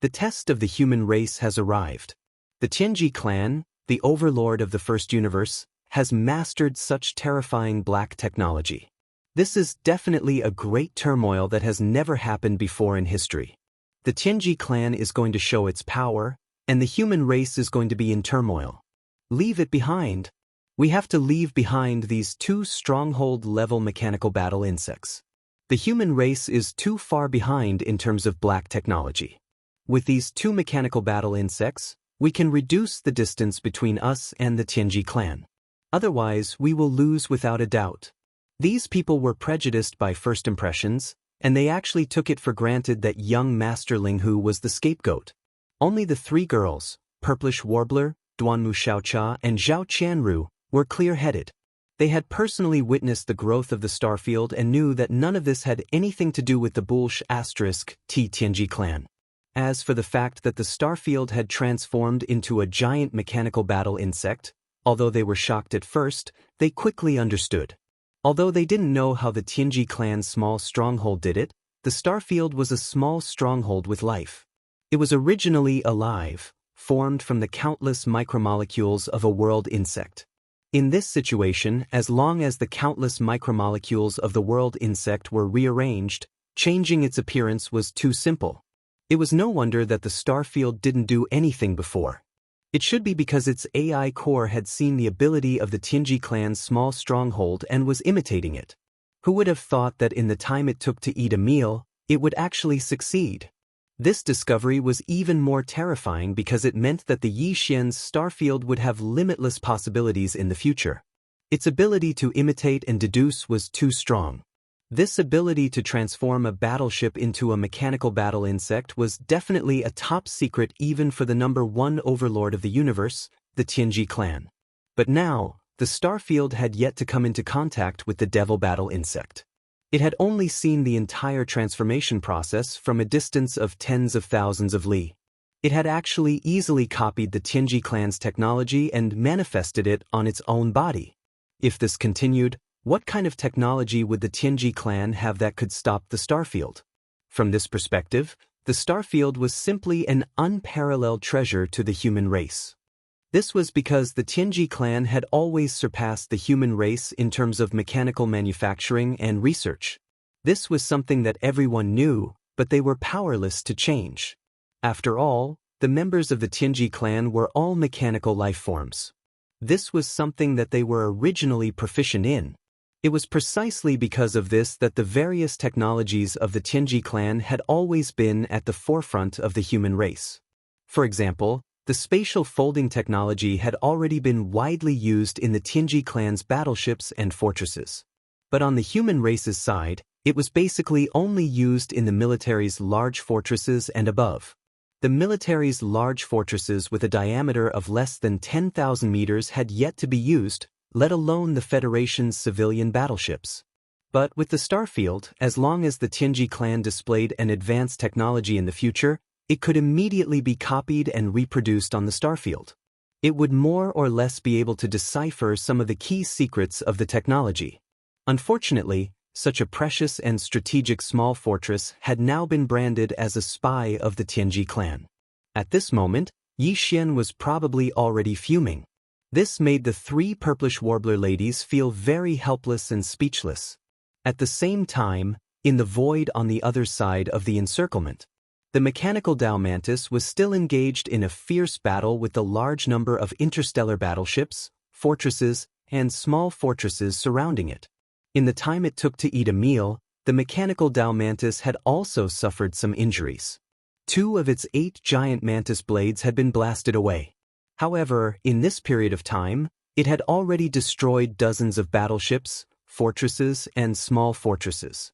Speaker 1: The test of the human race has arrived. The Tianji clan, the overlord of the 1st universe, has mastered such terrifying black technology. This is definitely a great turmoil that has never happened before in history. The Tianji clan is going to show its power, and the human race is going to be in turmoil. Leave it behind. We have to leave behind these 2 stronghold-level mechanical battle insects. The human race is too far behind in terms of black technology. With these 2 mechanical battle insects, we can reduce the distance between us and the Tianji clan. Otherwise, we will lose without a doubt. These people were prejudiced by first impressions, and they actually took it for granted that young Master Linghu was the scapegoat. Only the 3 girls, Purplish Warbler, Duanmu Xiaocha, and Zhao Qianru, were clear-headed. They had personally witnessed the growth of the starfield and knew that none of this had anything to do with the Bulsh *T Tianji clan. As for the fact that the starfield had transformed into a giant mechanical battle insect, although they were shocked at first, they quickly understood. Although they didn't know how the Tianji clan's small stronghold did it, the starfield was a small stronghold with life. It was originally alive, formed from the countless micromolecules of a world insect. In this situation, as long as the countless micromolecules of the world insect were rearranged, Changing its appearance was too simple. It was no wonder that the starfield didn't do anything before. It should be because its AI core had seen the ability of the Tianji clan's small stronghold and was imitating it. Who would have thought that in the time it took to eat a meal, it would actually succeed? This discovery was even more terrifying because it meant that the Yi Xian's starfield would have limitless possibilities in the future. Its ability to imitate and deduce was too strong. This ability to transform a battleship into a mechanical battle insect was definitely a top secret even for the #1 overlord of the universe, the Tianji clan. But now, the starfield had yet to come into contact with the devil battle insect. It had only seen the entire transformation process from a distance of tens of thousands of li. It had actually easily copied the Tianji clan's technology and manifested it on its own body. If this continued, what kind of technology would the Tianji clan have that could stop the starfield? From this perspective, the starfield was simply an unparalleled treasure to the human race. This was because the Tianji clan had always surpassed the human race in terms of mechanical manufacturing and research. This was something that everyone knew, but they were powerless to change. After all, the members of the Tianji clan were all mechanical life forms. This was something that they were originally proficient in. It was precisely because of this that the various technologies of the Tianji clan had always been at the forefront of the human race. For example, the spatial folding technology had already been widely used in the Tianji clan's battleships and fortresses. But on the human race's side, it was basically only used in the military's large fortresses and above. The military's large fortresses with a diameter of less than 10,000 meters had yet to be used, let alone the Federation's civilian battleships. But with the starfield, as long as the Tianji clan displayed an advanced technology in the future, it could immediately be copied and reproduced on the starfield. It would more or less be able to decipher some of the key secrets of the technology. Unfortunately, such a precious and strategic small fortress had now been branded as a spy of the Tianji clan. At this moment, Yi Xian was probably already fuming. This made the three purplish warbler ladies feel very helpless and speechless. At the same time, in the void on the other side of the encirclement, the mechanical Dao Mantis was still engaged in a fierce battle with the large number of interstellar battleships, fortresses, and small fortresses surrounding it. In the time it took to eat a meal, the mechanical Dao Mantis had also suffered some injuries. 2 of its 8 giant mantis blades had been blasted away. However, in this period of time, it had already destroyed dozens of battleships, fortresses, and small fortresses.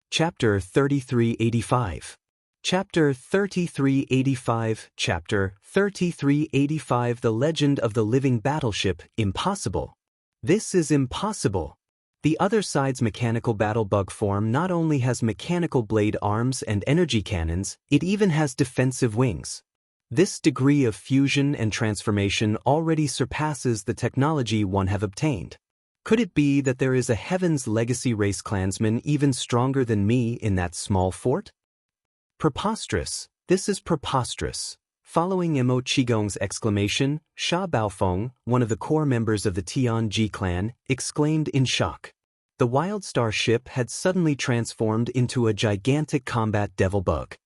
Speaker 1: Chapter 3385. Chapter 3385. Chapter 3385. The Legend of the Living Battleship. Impossible. This is impossible. The other side's mechanical battle bug form not only has mechanical blade arms and energy cannons, it even has defensive wings. This degree of fusion and transformation already surpasses the technology one have obtained. Could it be that there is a Heaven's Legacy race clansman even stronger than me in that small fort? Preposterous. This is preposterous. Following Mo Qigong's exclamation, Sha Baofeng, one of the core members of the Tianji clan, exclaimed in shock. The Wildstar ship had suddenly transformed into a gigantic combat devil bug.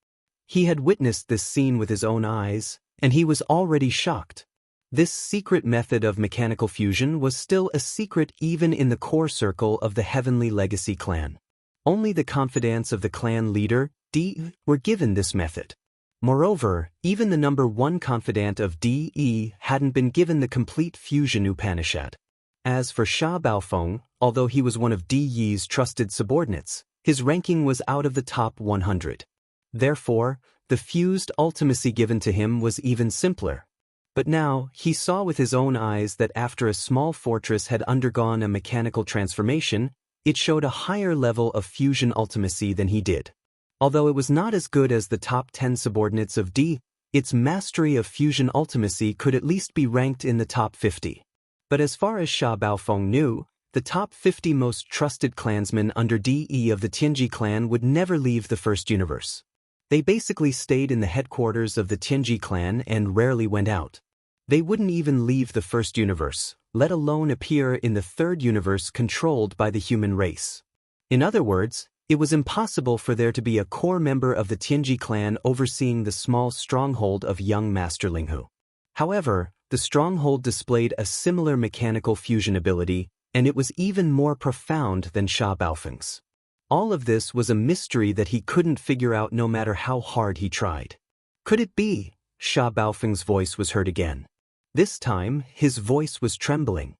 Speaker 1: He had witnessed this scene with his own eyes, and he was already shocked. This secret method of mechanical fusion was still a secret even in the core circle of the Heavenly Legacy clan. Only the confidants of the clan leader, Di, were given this method. Moreover, even the #1 confidant of Di hadn't been given the complete fusion Upanishad. As for Sha Baofeng, although he was one of Di's trusted subordinates, his ranking was out of the top 100. Therefore, the fused ultimacy given to him was even simpler. But now, he saw with his own eyes that after a small fortress had undergone a mechanical transformation, it showed a higher level of fusion ultimacy than he did. Although it was not as good as the top 10 subordinates of Di, its mastery of fusion ultimacy could at least be ranked in the top 50. But as far as Sha Baofeng knew, the top 50 most trusted clansmen under Di of the Tianji clan would never leave the First Universe. They basically stayed in the headquarters of the Tianji clan and rarely went out. They wouldn't even leave the First Universe, let alone appear in the Third Universe controlled by the human race. In other words, It was impossible for there to be a core member of the Tianji clan overseeing the small stronghold of young Master Linghu. However, the stronghold displayed a similar mechanical fusion ability, and it was even more profound than Sha Baofeng's. All of this was a mystery that he couldn't figure out no matter how hard he tried. Could it be? Sha Baofeng's voice was heard again. This time, his voice was trembling.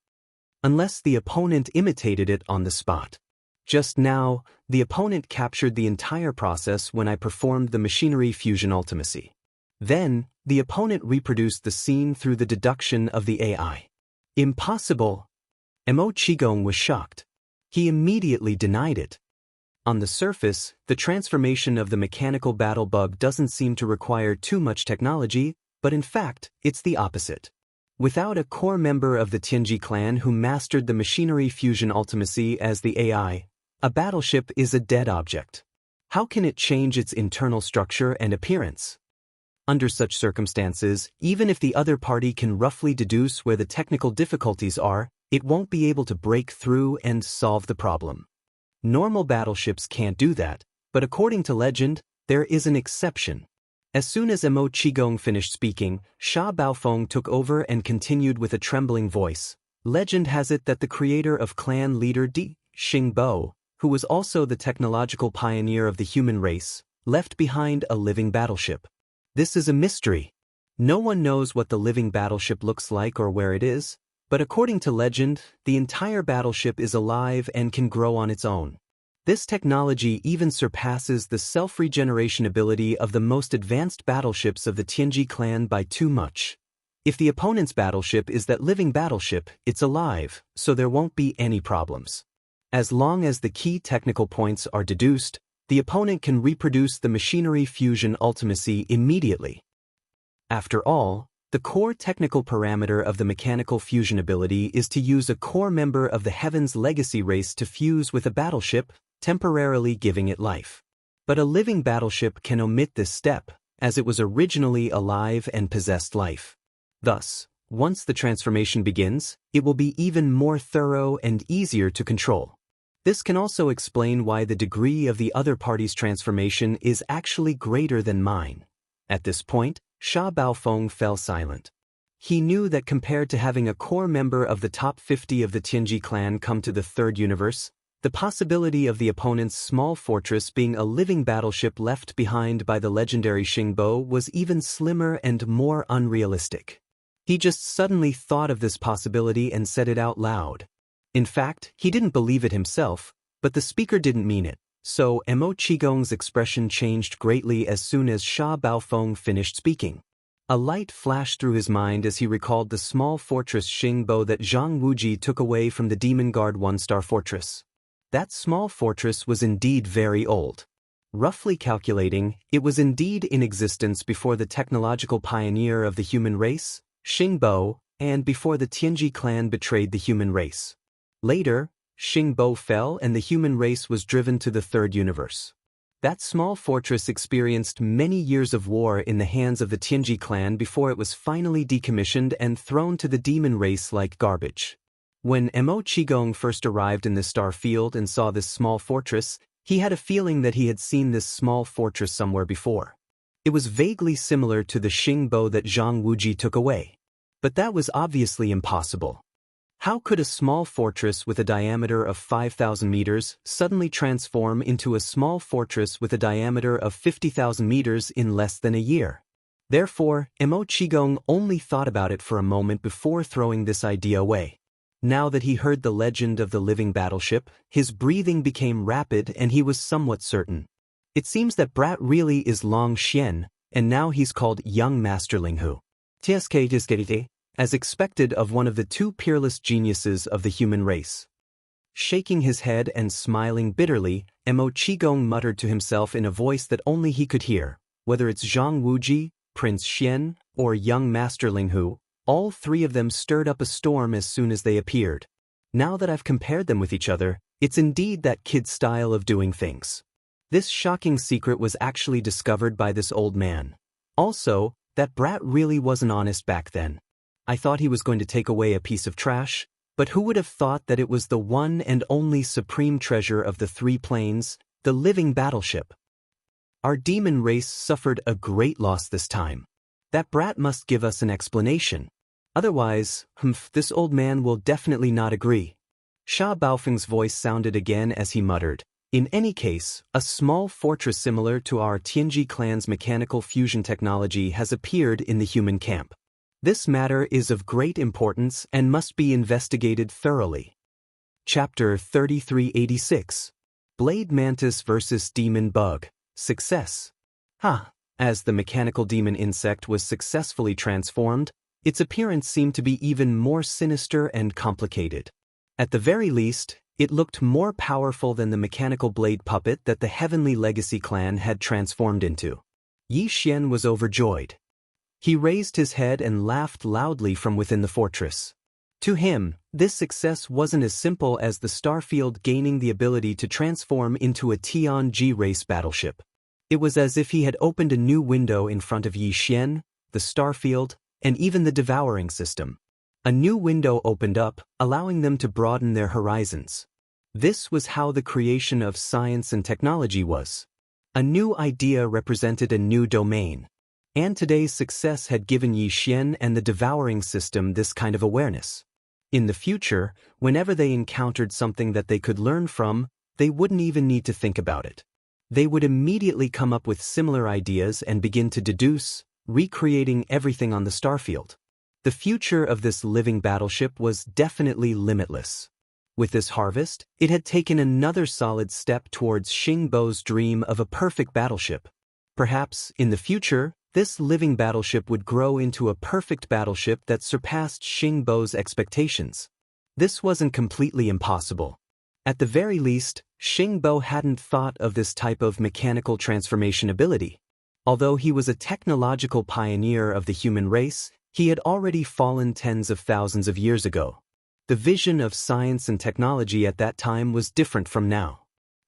Speaker 1: Unless the opponent imitated it on the spot. Just now, the opponent captured the entire process when I performed the machinery fusion ultimacy. Then, the opponent reproduced the scene through the deduction of the AI. Impossible! Mo Qigong was shocked. He immediately denied it. On the surface, the transformation of the mechanical battle bug doesn't seem to require too much technology, but in fact, it's the opposite. Without a core member of the Tianji clan who mastered the machinery fusion ultimacy as the AI, a battleship is a dead object. How can it change its internal structure and appearance? Under such circumstances, even if the other party can roughly deduce where the technical difficulties are, it won't be able to break through and solve the problem. Normal battleships can't do that, but according to legend, there is an exception. As soon as Mo Qigong finished speaking, Sha Baofeng took over and continued with a trembling voice. Legend has it that the creator of clan leader Di Xingbo, who was also the technological pioneer of the human race, left behind a living battleship. This is a mystery. No one knows what the living battleship looks like or where it is, but according to legend, the entire battleship is alive and can grow on its own. This technology even surpasses the self-regeneration ability of the most advanced battleships of the Tianji clan by too much. If the opponent's battleship is that living battleship, it's alive, so there won't be any problems. As long as the key technical points are deduced, the opponent can reproduce the machinery fusion ultimacy immediately. After all, the core technical parameter of the mechanical fusion ability is to use a core member of the Heaven's legacy race to fuse with a battleship, temporarily giving it life. But a living battleship can omit this step, as it was originally alive and possessed life. Thus, once the transformation begins, it will be even more thorough and easier to control. This can also explain why the degree of the other party's transformation is actually greater than mine. At this point, Sha Baofeng fell silent. He knew that compared to having a core member of the top 50 of the Tianji clan come to the third universe, the possibility of the opponent's small fortress being a living battleship left behind by the legendary Xingbo was even slimmer and more unrealistic. He just suddenly thought of this possibility and said it out loud. In fact, he didn't believe it himself, but the speaker didn't mean it. So Mo Qigong's expression changed greatly as soon as Sha Baofeng finished speaking. A light flashed through his mind as he recalled the small fortress Xingbo that Zhang Wuji took away from the Demon Guard one-star fortress. That small fortress was indeed very old. Roughly calculating, it was indeed in existence before the technological pioneer of the human race, Xingbo, and before the Tianji clan betrayed the human race. Later, Xingbo fell and the human race was driven to the third universe. That small fortress experienced many years of war in the hands of the Tianji clan before it was finally decommissioned and thrown to the demon race like garbage. When Mo Qigong first arrived in the star field and saw this small fortress, he had a feeling that he had seen this small fortress somewhere before. It was vaguely similar to the Xingbo that Zhang Wuji took away. But that was obviously impossible. How could a small fortress with a diameter of 5,000 meters suddenly transform into a small fortress with a diameter of 50,000 meters in less than a year? Therefore, Mo Qigong only thought about it for a moment before throwing this idea away. Now that he heard the legend of the living battleship, his breathing became rapid and he was somewhat certain. It seems that Brat really is Long Xian, and now he's called Young Master Linghu. As expected of one of the two peerless geniuses of the human race. Shaking his head and smiling bitterly, Mo Qigong muttered to himself in a voice that only he could hear, whether it's Zhang Wuji, Prince Xian, or young Master Linghu, all three of them stirred up a storm as soon as they appeared. Now that I've compared them with each other, it's indeed that kid style of doing things. This shocking secret was actually discovered by this old man. Also, that Brat really wasn't honest back then. I thought he was going to take away a piece of trash, but who would have thought that it was the one and only supreme treasure of the three planes, the living battleship. Our demon race suffered a great loss this time. That brat must give us an explanation. Otherwise, this old man will definitely not agree. Sha Baofeng's voice sounded again as he muttered, "In any case, a small fortress similar to our Tianji clan's mechanical fusion technology has appeared in the human camp. This matter is of great importance and must be investigated thoroughly." Chapter 3386. Blade Mantis vs. Demon Bug. Success. As the mechanical demon insect was successfully transformed, its appearance seemed to be even more sinister and complicated. At the very least, it looked more powerful than the mechanical blade puppet that the Heavenly Legacy clan had transformed into. Yi Xian was overjoyed. He raised his head and laughed loudly from within the fortress. To him, this success wasn't as simple as the starfield gaining the ability to transform into a Tianji race battleship. It was as if he had opened a new window in front of Yi Xian, the starfield, and even the devouring system. A new window opened up, allowing them to broaden their horizons. This was how the creation of science and technology was. A new idea represented a new domain. And today's success had given Yi Xian and the devouring system this kind of awareness. In the future, whenever they encountered something that they could learn from, they wouldn't even need to think about it. They would immediately come up with similar ideas and begin to deduce, recreating everything on the starfield. The future of this living battleship was definitely limitless. With this harvest, it had taken another solid step towards Xingbo's dream of a perfect battleship. Perhaps, in the future, this living battleship would grow into a perfect battleship that surpassed Xingbo's expectations. This wasn't completely impossible. At the very least, Xingbo hadn't thought of this type of mechanical transformation ability. Although he was a technological pioneer of the human race, he had already fallen tens of thousands of years ago. The vision of science and technology at that time was different from now.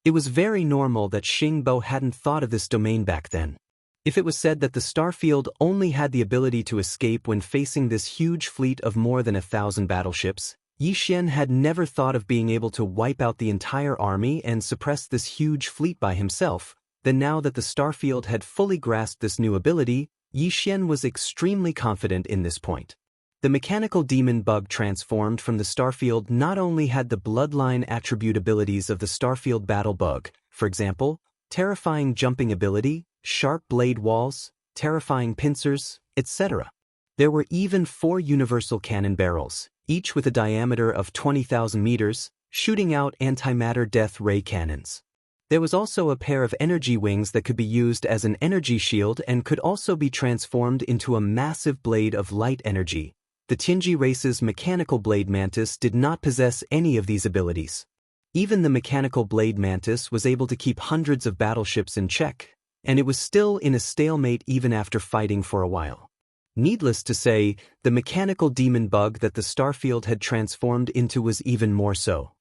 Speaker 1: It was very normal that Xingbo hadn't thought of this domain back then. If it was said that the starfield only had the ability to escape when facing this huge fleet of more than 1,000 battleships, Yi Xian had never thought of being able to wipe out the entire army and suppress this huge fleet by himself. Then now that the starfield had fully grasped this new ability, Yi Xian was extremely confident in this point. The mechanical demon bug transformed from the starfield not only had the bloodline attribute abilities of the starfield battle bug, for example, terrifying jumping ability, sharp blade walls, terrifying pincers, etc. There were even 4 universal cannon barrels, each with a diameter of 20,000 meters, shooting out antimatter death ray cannons. There was also a pair of energy wings that could be used as an energy shield and could also be transformed into a massive blade of light energy. The Tianji race's mechanical blade mantis did not possess any of these abilities. Even the mechanical blade mantis was able to keep hundreds of battleships in check, and it was still in a stalemate even after fighting for a while. Needless to say, the mechanical demon bug that the starfield had transformed into was even more so.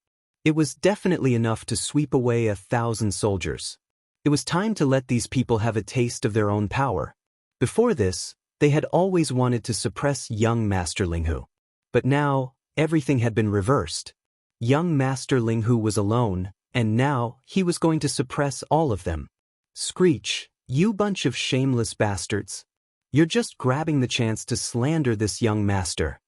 Speaker 1: It was definitely enough to sweep away 1,000 soldiers. It was time to let these people have a taste of their own power. Before this, they had always wanted to suppress young Master Linghu. But now, everything had been reversed. Young Master Linghu was alone, and now he was going to suppress all of them. Screech, you bunch of shameless bastards. You're just grabbing the chance to slander this young master.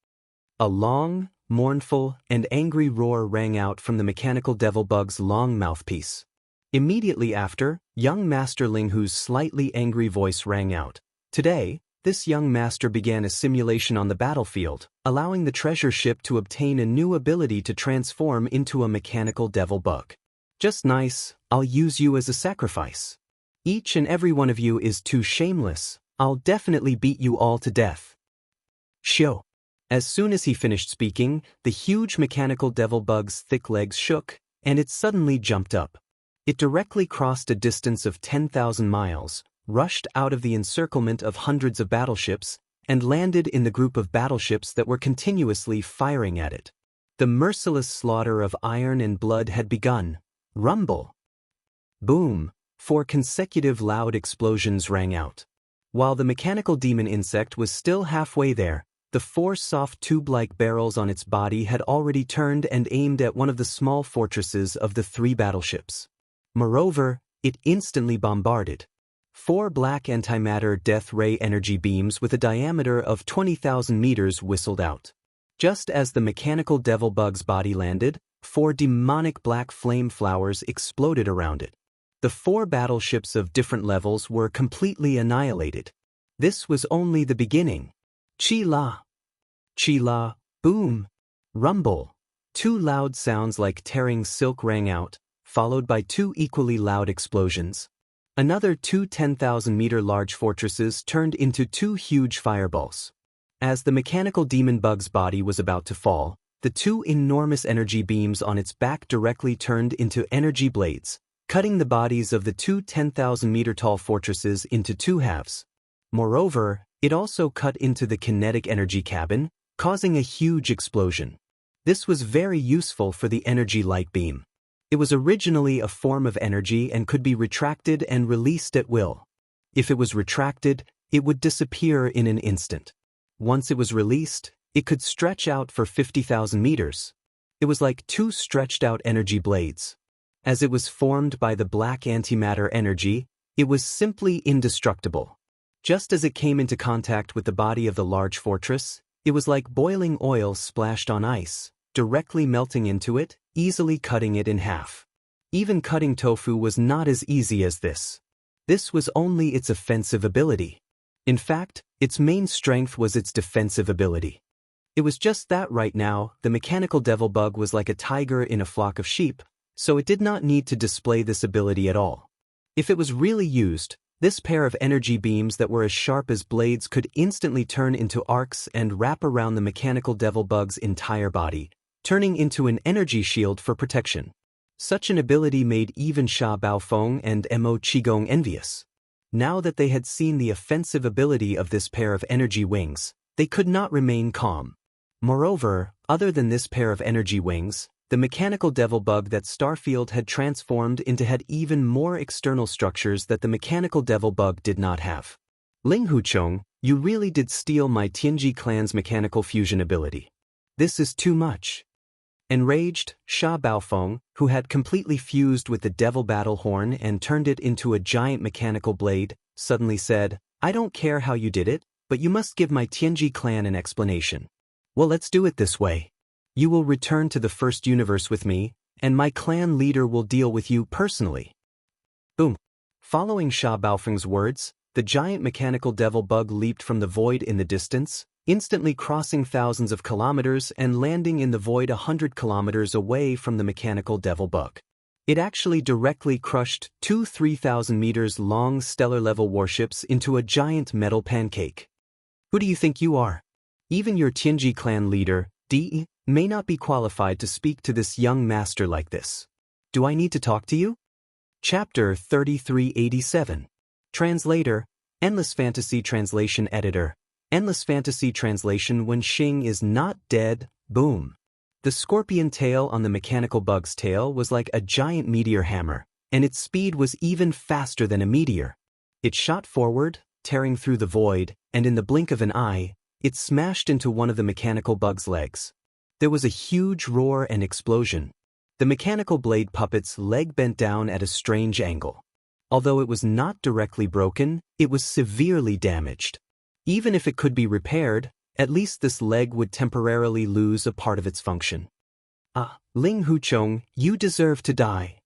Speaker 1: A long, mournful, and angry roar rang out from the mechanical devil bug's long mouthpiece. Immediately after, young Master Linghu's slightly angry voice rang out. Today, this young master began a simulation on the battlefield, allowing the treasure ship to obtain a new ability to transform into a mechanical devil bug. Just nice, I'll use you as a sacrifice. Each and every one of you is too shameless. I'll definitely beat you all to death. Shio. As soon as he finished speaking, the huge mechanical devil bug's thick legs shook, and it suddenly jumped up. It directly crossed a distance of 10,000 miles, rushed out of the encirclement of hundreds of battleships, and landed in the group of battleships that were continuously firing at it. The merciless slaughter of iron and blood had begun. Rumble. Boom. 4 consecutive loud explosions rang out. While the mechanical demon insect was still halfway there, the 4 soft tube-like barrels on its body had already turned and aimed at one of the small fortresses of the 3 battleships. Moreover, it instantly bombarded. 4 black antimatter death ray energy beams with a diameter of 20,000 meters whistled out. Just as the mechanical devil bug's body landed, 4 demonic black flame flowers exploded around it. The 4 battleships of different levels were completely annihilated. This was only the beginning. Chi-la, boom, rumble. 2 loud sounds like tearing silk rang out, followed by 2 equally loud explosions. Another 2 10,000-meter large fortresses turned into 2 huge fireballs. As the mechanical demon bug's body was about to fall, the 2 enormous energy beams on its back directly turned into energy blades, cutting the bodies of the 2 10,000-meter tall fortresses into 2 halves. Moreover, it also cut into the kinetic energy cabin, causing a huge explosion. This was very useful for the energy light beam. It was originally a form of energy and could be retracted and released at will. If it was retracted, it would disappear in an instant. Once it was released, it could stretch out for 50,000 meters. It was like 2 stretched out energy blades. As it was formed by the black antimatter energy, it was simply indestructible. Just as it came into contact with the body of the large fortress, it was like boiling oil splashed on ice, directly melting into it, easily cutting it in half. Even cutting tofu was not as easy as this. This was only its offensive ability. In fact, its main strength was its defensive ability. It was just that right now, the mechanical devil bug was like a tiger in a flock of sheep, so it did not need to display this ability at all. If it was really used, this pair of energy beams that were as sharp as blades could instantly turn into arcs and wrap around the mechanical devil bug's entire body, turning into an energy shield for protection. Such an ability made even Sha Baofeng and Mo Qigong envious. Now that they had seen the offensive ability of this pair of energy wings, they could not remain calm. Moreover, other than this pair of energy wings, the mechanical devil bug that Starfield had transformed into had even more external structures that the mechanical devil bug did not have. Ling Huchong, you really did steal my Tianji clan's mechanical fusion ability. This is too much. Enraged, Sha Baofeng, who had completely fused with the devil battle horn and turned it into a giant mechanical blade, suddenly said, I don't care how you did it, but you must give my Tianji clan an explanation. Well, let's do it this way. You will return to the first universe with me, and my clan leader will deal with you personally. Boom. Following Sha Baofeng's words, the giant mechanical devil bug leaped from the void in the distance, instantly crossing thousands of kilometers and landing in the void 100 kilometers away from the mechanical devil bug. It actually directly crushed 2 3,000 meters long stellar-level warships into a giant metal pancake. Who do you think you are? Even your Tianji clan leader, Di, may not be qualified to speak to this young master like this. Do I need to talk to you? Chapter 3387. Translator, Endless Fantasy Translation Editor. Endless Fantasy Translation. When Xing is not dead, boom. The scorpion tail on the mechanical bug's tail was like a giant meteor hammer, and its speed was even faster than a meteor. It shot forward, tearing through the void, and in the blink of an eye, it smashed into one of the mechanical bug's legs. There was a huge roar and explosion. The mechanical blade puppet's leg bent down at a strange angle. Although it was not directly broken, it was severely damaged. Even if it could be repaired, at least this leg would temporarily lose a part of its function. Ling Huchong, you deserve to die.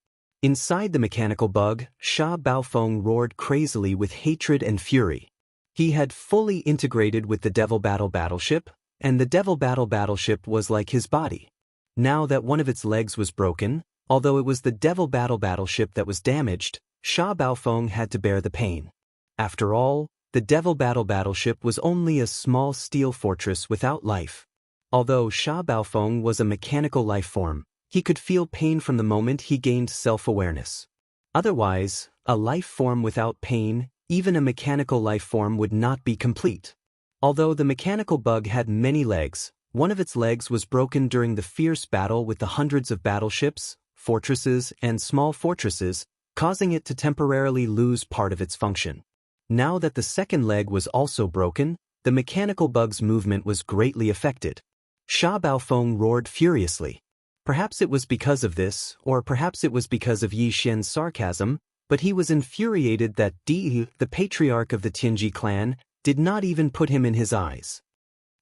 Speaker 1: Inside the mechanical bug, Sha Baofeng roared crazily with hatred and fury. He had fully integrated with the Devil Battle battleship, and the Devil Battle battleship was like his body. Now that one of its legs was broken, although it was the Devil Battle battleship that was damaged, Sha Baofeng had to bear the pain. After all, the Devil Battle battleship was only a small steel fortress without life. Although Sha Baofeng was a mechanical life form, he could feel pain from the moment he gained self-awareness. Otherwise, a life form without pain, even a mechanical life form, would not be complete. Although the mechanical bug had many legs, one of its legs was broken during the fierce battle with the hundreds of battleships, fortresses, and small fortresses, causing it to temporarily lose part of its function. Now that the second leg was also broken, the mechanical bug's movement was greatly affected. Sha Baofeng roared furiously. Perhaps it was because of this, or perhaps it was because of Yi Xian's sarcasm, but he was infuriated that Di, the patriarch of the Tianji clan, did not even put him in his eyes.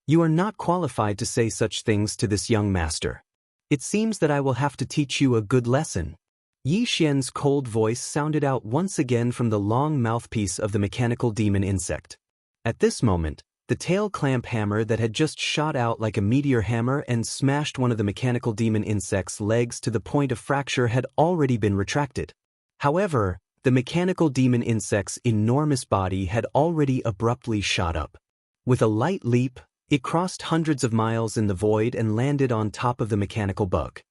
Speaker 1: You are not qualified to say such things to this young master. It seems that I will have to teach you a good lesson. Yi Xian's cold voice sounded out once again from the long mouthpiece of the mechanical demon insect. At this moment, the tail clamp hammer that had just shot out like a meteor hammer and smashed one of the mechanical demon insect's legs to the point of fracture had already been retracted. However, the mechanical demon insect's enormous body had already abruptly shot up. With a light leap, it crossed hundreds of miles in the void and landed on top of the mechanical bug.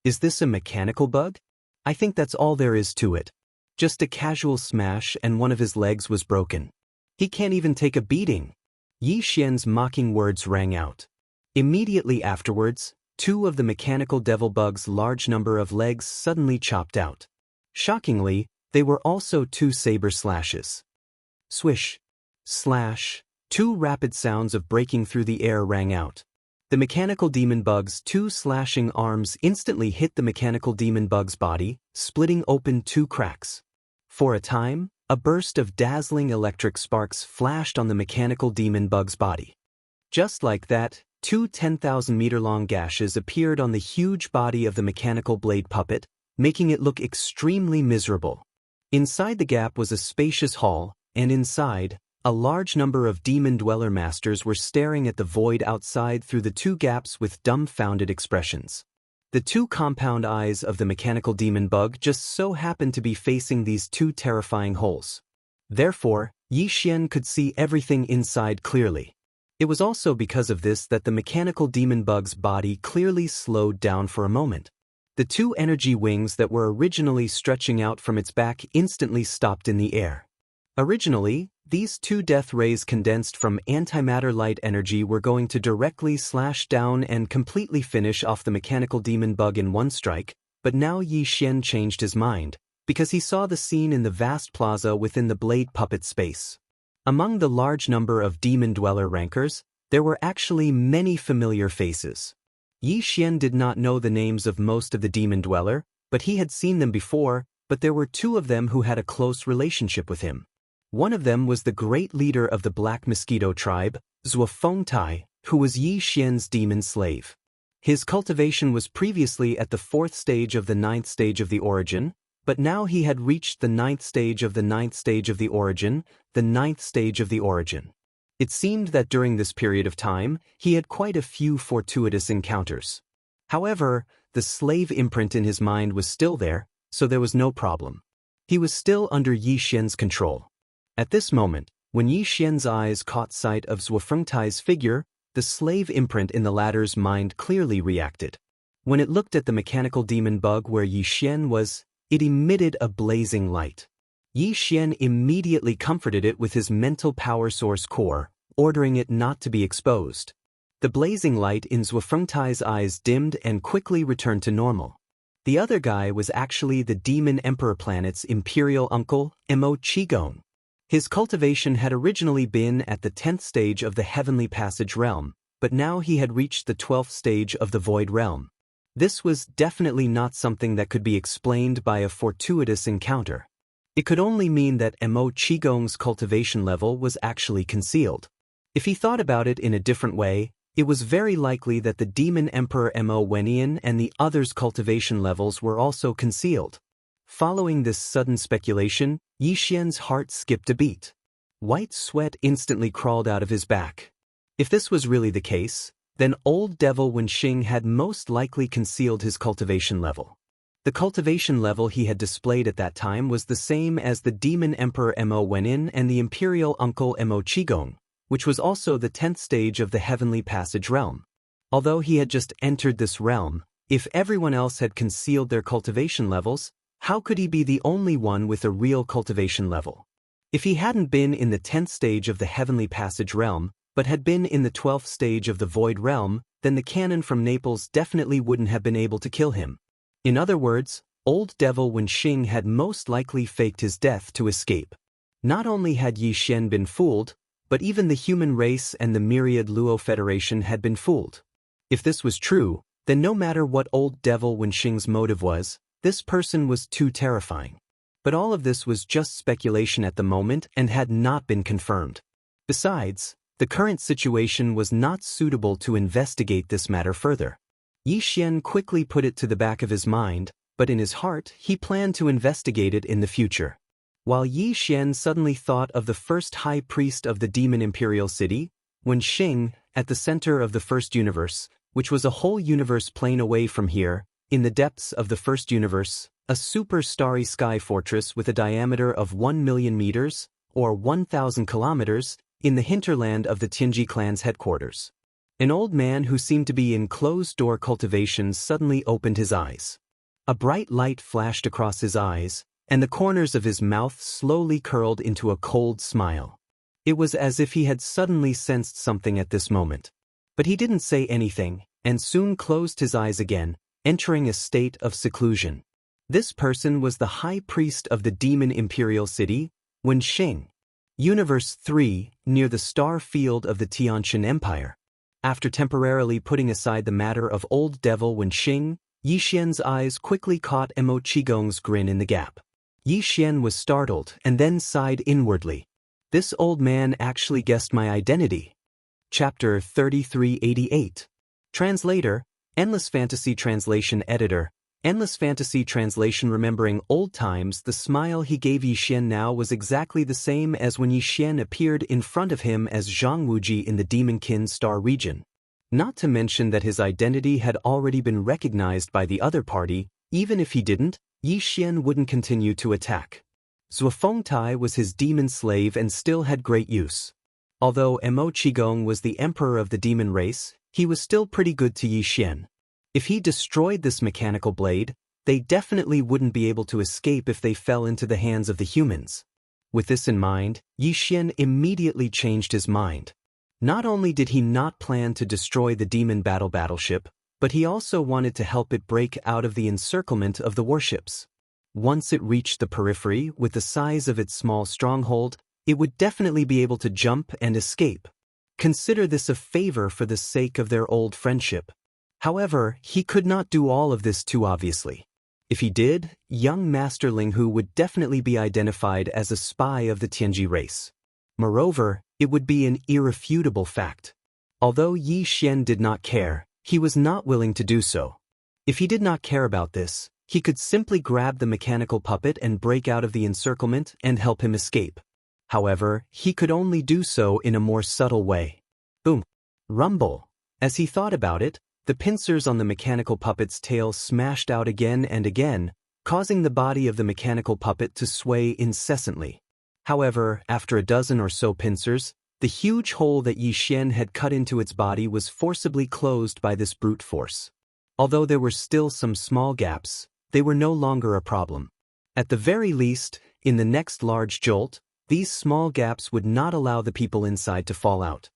Speaker 1: Is this a mechanical bug? I think that's all there is to it. Just a casual smash and one of his legs was broken. He can't even take a beating. Yi Xian's mocking words rang out. Immediately afterwards, two of the mechanical devil bug's large number of legs suddenly chopped out. Shockingly, they were also two saber slashes. Swish, slash, two rapid sounds of breaking through the air rang out. The mechanical demon bug's two slashing arms instantly hit the mechanical demon bug's body, splitting open two cracks. For a time, a burst of dazzling electric sparks flashed on the mechanical demon bug's body. Just like that, two 10,000-meter-long gashes appeared on the huge body of the mechanical blade puppet, making it look extremely miserable. Inside the gap was a spacious hall, and inside, a large number of demon dweller masters were staring at the void outside through the two gaps with dumbfounded expressions. The two compound eyes of the mechanical demon bug just so happened to be facing these two terrifying holes. Therefore, Yi Xian could see everything inside clearly. It was also because of this that the mechanical demon bug's body clearly slowed down for a moment. The two energy wings that were originally stretching out from its back instantly stopped in the air. Originally, these two death rays condensed from antimatter light energy were going to directly slash down and completely finish off the mechanical demon bug in one strike, but now Yi Xian changed his mind, because he saw the scene in the vast plaza within the blade puppet space. Among the large number of demon dweller rankers, there were actually many familiar faces. Yi Xian did not know the names of most of the demon dweller, but he had seen them before, but there were two of them who had a close relationship with him. One of them was the great leader of the Black Mosquito tribe, Zhuofengtai, who was Yi Xian's demon slave. His cultivation was previously at the 4th stage of the 9th stage of the origin, but now he had reached the 9th stage of the 9th stage of the origin, the 9th stage of the origin. It seemed that during this period of time, he had quite a few fortuitous encounters. However, the slave imprint in his mind was still there, so there was no problem. He was still under Yi Xian's control. At this moment, when Yi Xian's eyes caught sight of Zhuofengtai's figure, the slave imprint in the latter's mind clearly reacted. When it looked at the mechanical demon bug where Yi Xian was, it emitted a blazing light. Yi Xian immediately comforted it with his mental power source core, ordering it not to be exposed. The blazing light in Zhuofengtai's eyes dimmed and quickly returned to normal. The other guy was actually the Demon Emperor planet's imperial uncle, Mo Qigong. His cultivation had originally been at the 10th stage of the Heavenly Passage realm, but now he had reached the 12th stage of the Void realm. This was definitely not something that could be explained by a fortuitous encounter. It could only mean that Mo Qigong's cultivation level was actually concealed. If he thought about it in a different way, it was very likely that the Demon Emperor Mo Wenian and the others' cultivation levels were also concealed. Following this sudden speculation, Yi Xian's heart skipped a beat. White sweat instantly crawled out of his back. If this was really the case, then Old Devil Wenxing had most likely concealed his cultivation level. The cultivation level he had displayed at that time was the same as the Demon Emperor Mo Wenin and the Imperial Uncle Mo Qigong, which was also the 10th stage of the Heavenly Passage realm. Although he had just entered this realm, if everyone else had concealed their cultivation levels, how could he be the only one with a real cultivation level? If he hadn't been in the 10th stage of the Heavenly Passage realm, but had been in the 12th stage of the Void realm, then the cannon from Naples definitely wouldn't have been able to kill him. In other words, Old Devil Wenxing had most likely faked his death to escape. Not only had Yi Xian been fooled, but even the human race and the myriad Luo Federation had been fooled. If this was true, then no matter what old devil Wenxing's motive was, this person was too terrifying. But all of this was just speculation at the moment and had not been confirmed. Besides, the current situation was not suitable to investigate this matter further. Yi Xian quickly put it to the back of his mind, but in his heart he planned to investigate it in the future. While Yi Xian suddenly thought of the first high priest of the demon imperial city, Wenxing, at the center of the first universe, which was a whole universe plane away from here, in the depths of the first universe, a super starry sky fortress with a diameter of 1 million meters, or 1,000 kilometers, in the hinterland of the Tianji clan's headquarters. An old man who seemed to be in closed-door cultivation suddenly opened his eyes. A bright light flashed across his eyes, and the corners of his mouth slowly curled into a cold smile. It was as if he had suddenly sensed something at this moment. But he didn't say anything, and soon closed his eyes again, entering a state of seclusion. This person was the high priest of the demon imperial city, Wenxing. Universe 3, near the star field of the Tiantian Empire. After temporarily putting aside the matter of old devil Wenxing, Yi Xian's eyes quickly caught Mo Qigong's grin in the gap. Yi Xian was startled and then sighed inwardly. This old man actually guessed my identity. Chapter 3388. Translator, Endless Fantasy Translation Editor. Endless Fantasy Translation. Remembering old times, the smile he gave Yi Xian now was exactly the same as when Yi Xian appeared in front of him as Zhang Wuji in the Demonkin Star region. Not to mention that his identity had already been recognized by the other party. Even if he didn't, Yi Xian wouldn't continue to attack. Zuofengtai was his demon slave and still had great use. Although Mo Qigong was the emperor of the demon race, he was still pretty good to Yi Xian. If he destroyed this mechanical blade, they definitely wouldn't be able to escape if they fell into the hands of the humans. With this in mind, Yi Xian immediately changed his mind. Not only did he not plan to destroy the demon battleship, but he also wanted to help it break out of the encirclement of the warships. Once it reached the periphery with the size of its small stronghold, it would definitely be able to jump and escape. Consider this a favor for the sake of their old friendship. However, he could not do all of this too obviously. If he did, young Master Linghu would definitely be identified as a spy of the Tianji race. Moreover, it would be an irrefutable fact. Although Yi Xian did not care, he was not willing to do so. If he did not care about this, he could simply grab the mechanical puppet and break out of the encirclement and help him escape. However, he could only do so in a more subtle way. Boom! Rumble! As he thought about it, the pincers on the mechanical puppet's tail smashed out again and again, causing the body of the mechanical puppet to sway incessantly. However, after a dozen or so pincers, the huge hole that Yi Xian had cut into its body was forcibly closed by this brute force. Although there were still some small gaps, they were no longer a problem. At the very least, in the next large jolt, these small gaps would not allow the people inside to fall out.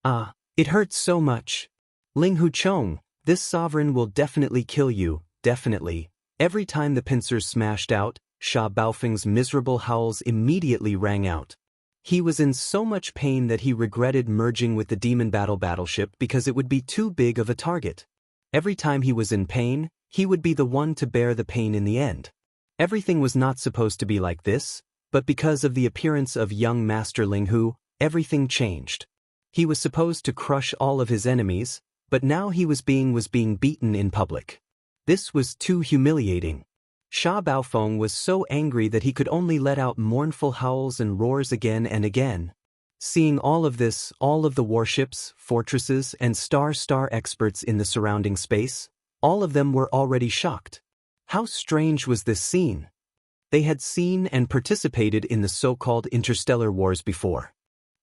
Speaker 1: Ah, it hurts so much. Linghu Chong, this sovereign will definitely kill you, definitely. Every time the pincers smashed out, Sha Baofeng's miserable howls immediately rang out. He was in so much pain that he regretted merging with the demon battleship because it would be too big of a target. Every time he was in pain, he would be the one to bear the pain in the end. Everything was not supposed to be like this, but because of the appearance of young Master Linghu, everything changed. He was supposed to crush all of his enemies, but now he was being beaten in public. This was too humiliating. Sha Baofeng was so angry that he could only let out mournful howls and roars again and again. Seeing all of this, all of the warships, fortresses, and star experts in the surrounding space, all of them were already shocked. How strange was this scene? They had seen and participated in the so-called interstellar wars before.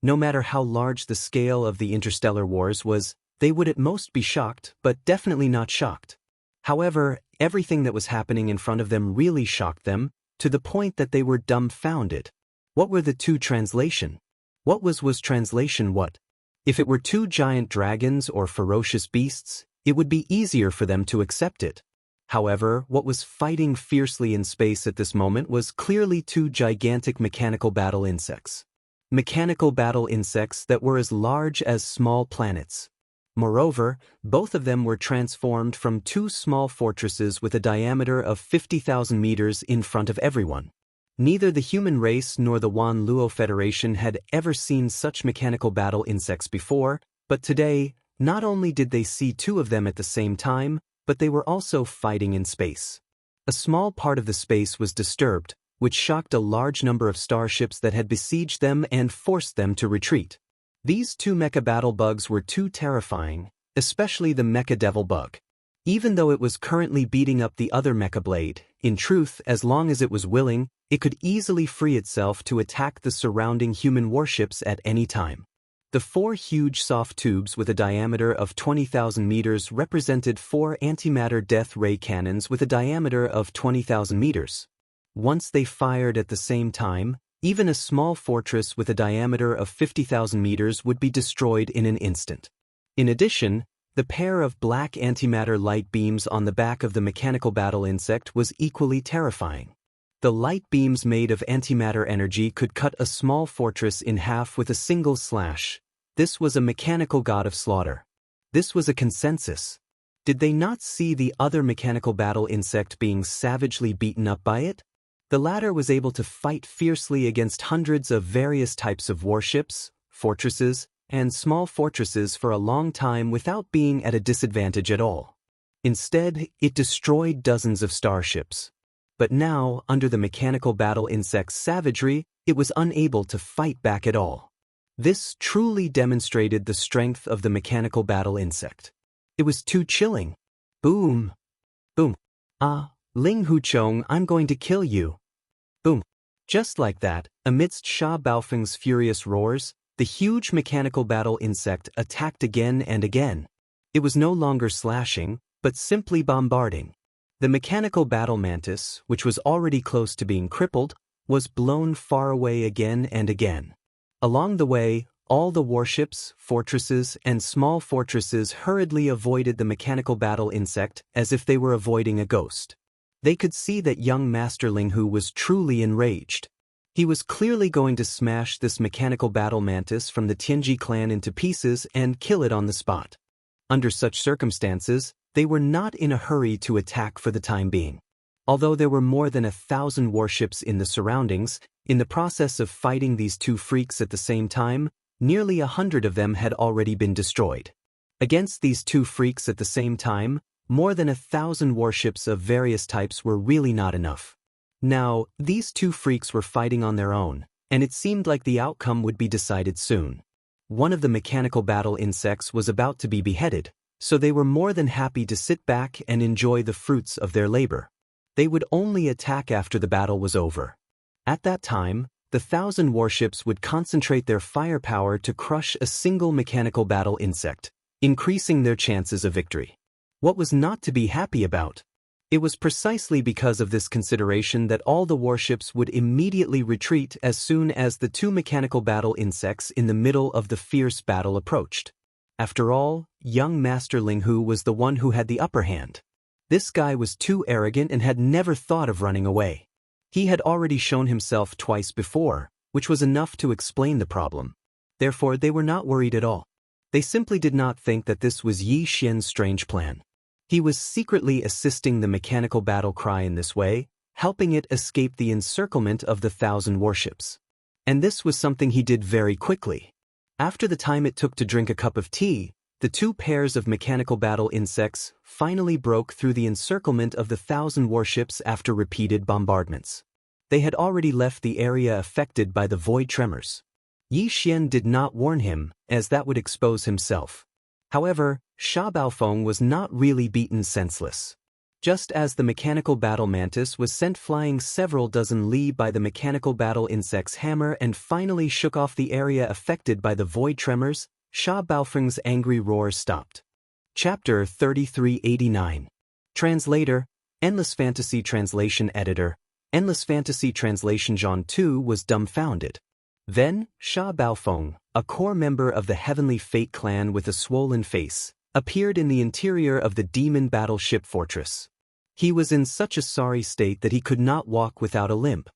Speaker 1: No matter how large the scale of the interstellar wars was, they would at most be shocked, but definitely not shocked. However, everything that was happening in front of them really shocked them, to the point that they were dumbfounded. What were the two translation? What was translation what? If it were two giant dragons or ferocious beasts, it would be easier for them to accept it. However, what was fighting fiercely in space at this moment was clearly two gigantic mechanical battle insects. Mechanical battle insects that were as large as small planets. Moreover, both of them were transformed from two small fortresses with a diameter of 50,000 meters in front of everyone. Neither the human race nor the Wan Luo Federation had ever seen such mechanical battle insects before, but today, not only did they see two of them at the same time, but they were also fighting in space. A small part of the space was disturbed, which shocked a large number of starships that had besieged them and forced them to retreat. These two mecha battle bugs were too terrifying, especially the mecha devil bug. Even though it was currently beating up the other mecha blade, in truth, as long as it was willing, it could easily free itself to attack the surrounding human warships at any time. The four huge soft tubes with a diameter of 20,000 meters represented four antimatter death ray cannons with a diameter of 20,000 meters. Once they fired at the same time, even a small fortress with a diameter of 50,000 meters would be destroyed in an instant. In addition, the pair of black antimatter light beams on the back of the mechanical battle insect was equally terrifying. The light beams made of antimatter energy could cut a small fortress in half with a single slash. This was a mechanical god of slaughter. This was a consensus. Did they not see the other mechanical battle insect being savagely beaten up by it? The latter was able to fight fiercely against hundreds of various types of warships, fortresses, and small fortresses for a long time without being at a disadvantage at all. Instead, it destroyed dozens of starships. But now, under the mechanical battle insect's savagery, it was unable to fight back at all. This truly demonstrated the strength of the mechanical battle insect. It was too chilling. Boom! Boom! Ah, Ling Huchong, I'm going to kill you. Boom! Just like that, amidst Sha Baofeng's furious roars, the huge mechanical battle insect attacked again and again. It was no longer slashing, but simply bombarding. The mechanical battle mantis, which was already close to being crippled, was blown far away again and again. Along the way, all the warships, fortresses, and small fortresses hurriedly avoided the mechanical battle insect as if they were avoiding a ghost. They could see that young Master Linghu was truly enraged. He was clearly going to smash this mechanical battle mantis from the Tianji clan into pieces and kill it on the spot. Under such circumstances, they were not in a hurry to attack for the time being. Although there were more than 1,000 warships in the surroundings, in the process of fighting these two freaks at the same time, nearly 100 of them had already been destroyed. Against these two freaks at the same time, more than 1,000 warships of various types were really not enough. Now, these two freaks were fighting on their own, and it seemed like the outcome would be decided soon. One of the mechanical battle insects was about to be beheaded, so they were more than happy to sit back and enjoy the fruits of their labor. They would only attack after the battle was over. At that time, the 1,000 warships would concentrate their firepower to crush a single mechanical battle insect, increasing their chances of victory. What was not to be happy about? It was precisely because of this consideration that all the warships would immediately retreat as soon as the two mechanical battle insects in the middle of the fierce battle approached. After all, young Master Linghu was the one who had the upper hand. This guy was too arrogant and had never thought of running away. He had already shown himself twice before, which was enough to explain the problem. Therefore, they were not worried at all. They simply did not think that this was Yi Xian's strange plan. He was secretly assisting the mechanical battle cry in this way, helping it escape the encirclement of the 1,000 warships. And this was something he did very quickly. After the time it took to drink a cup of tea, the two pairs of mechanical battle insects finally broke through the encirclement of the 1,000 warships after repeated bombardments. They had already left the area affected by the void tremors. Yi Xian did not warn him, as that would expose himself. However, Sha Baofeng was not really beaten senseless. Just as the mechanical battle mantis was sent flying several dozen li by the mechanical battle insect's hammer and finally shook off the area affected by the void tremors, Sha Baofeng's angry roar stopped. Chapter 3389. Translator, Endless Fantasy Translation Editor, Endless Fantasy Translation John 2 was dumbfounded. Then, Sha Baofeng, a core member of the Heavenly Fate clan with a swollen face, appeared in the interior of the demon battleship fortress. He was in such a sorry state that he could not walk without a limp.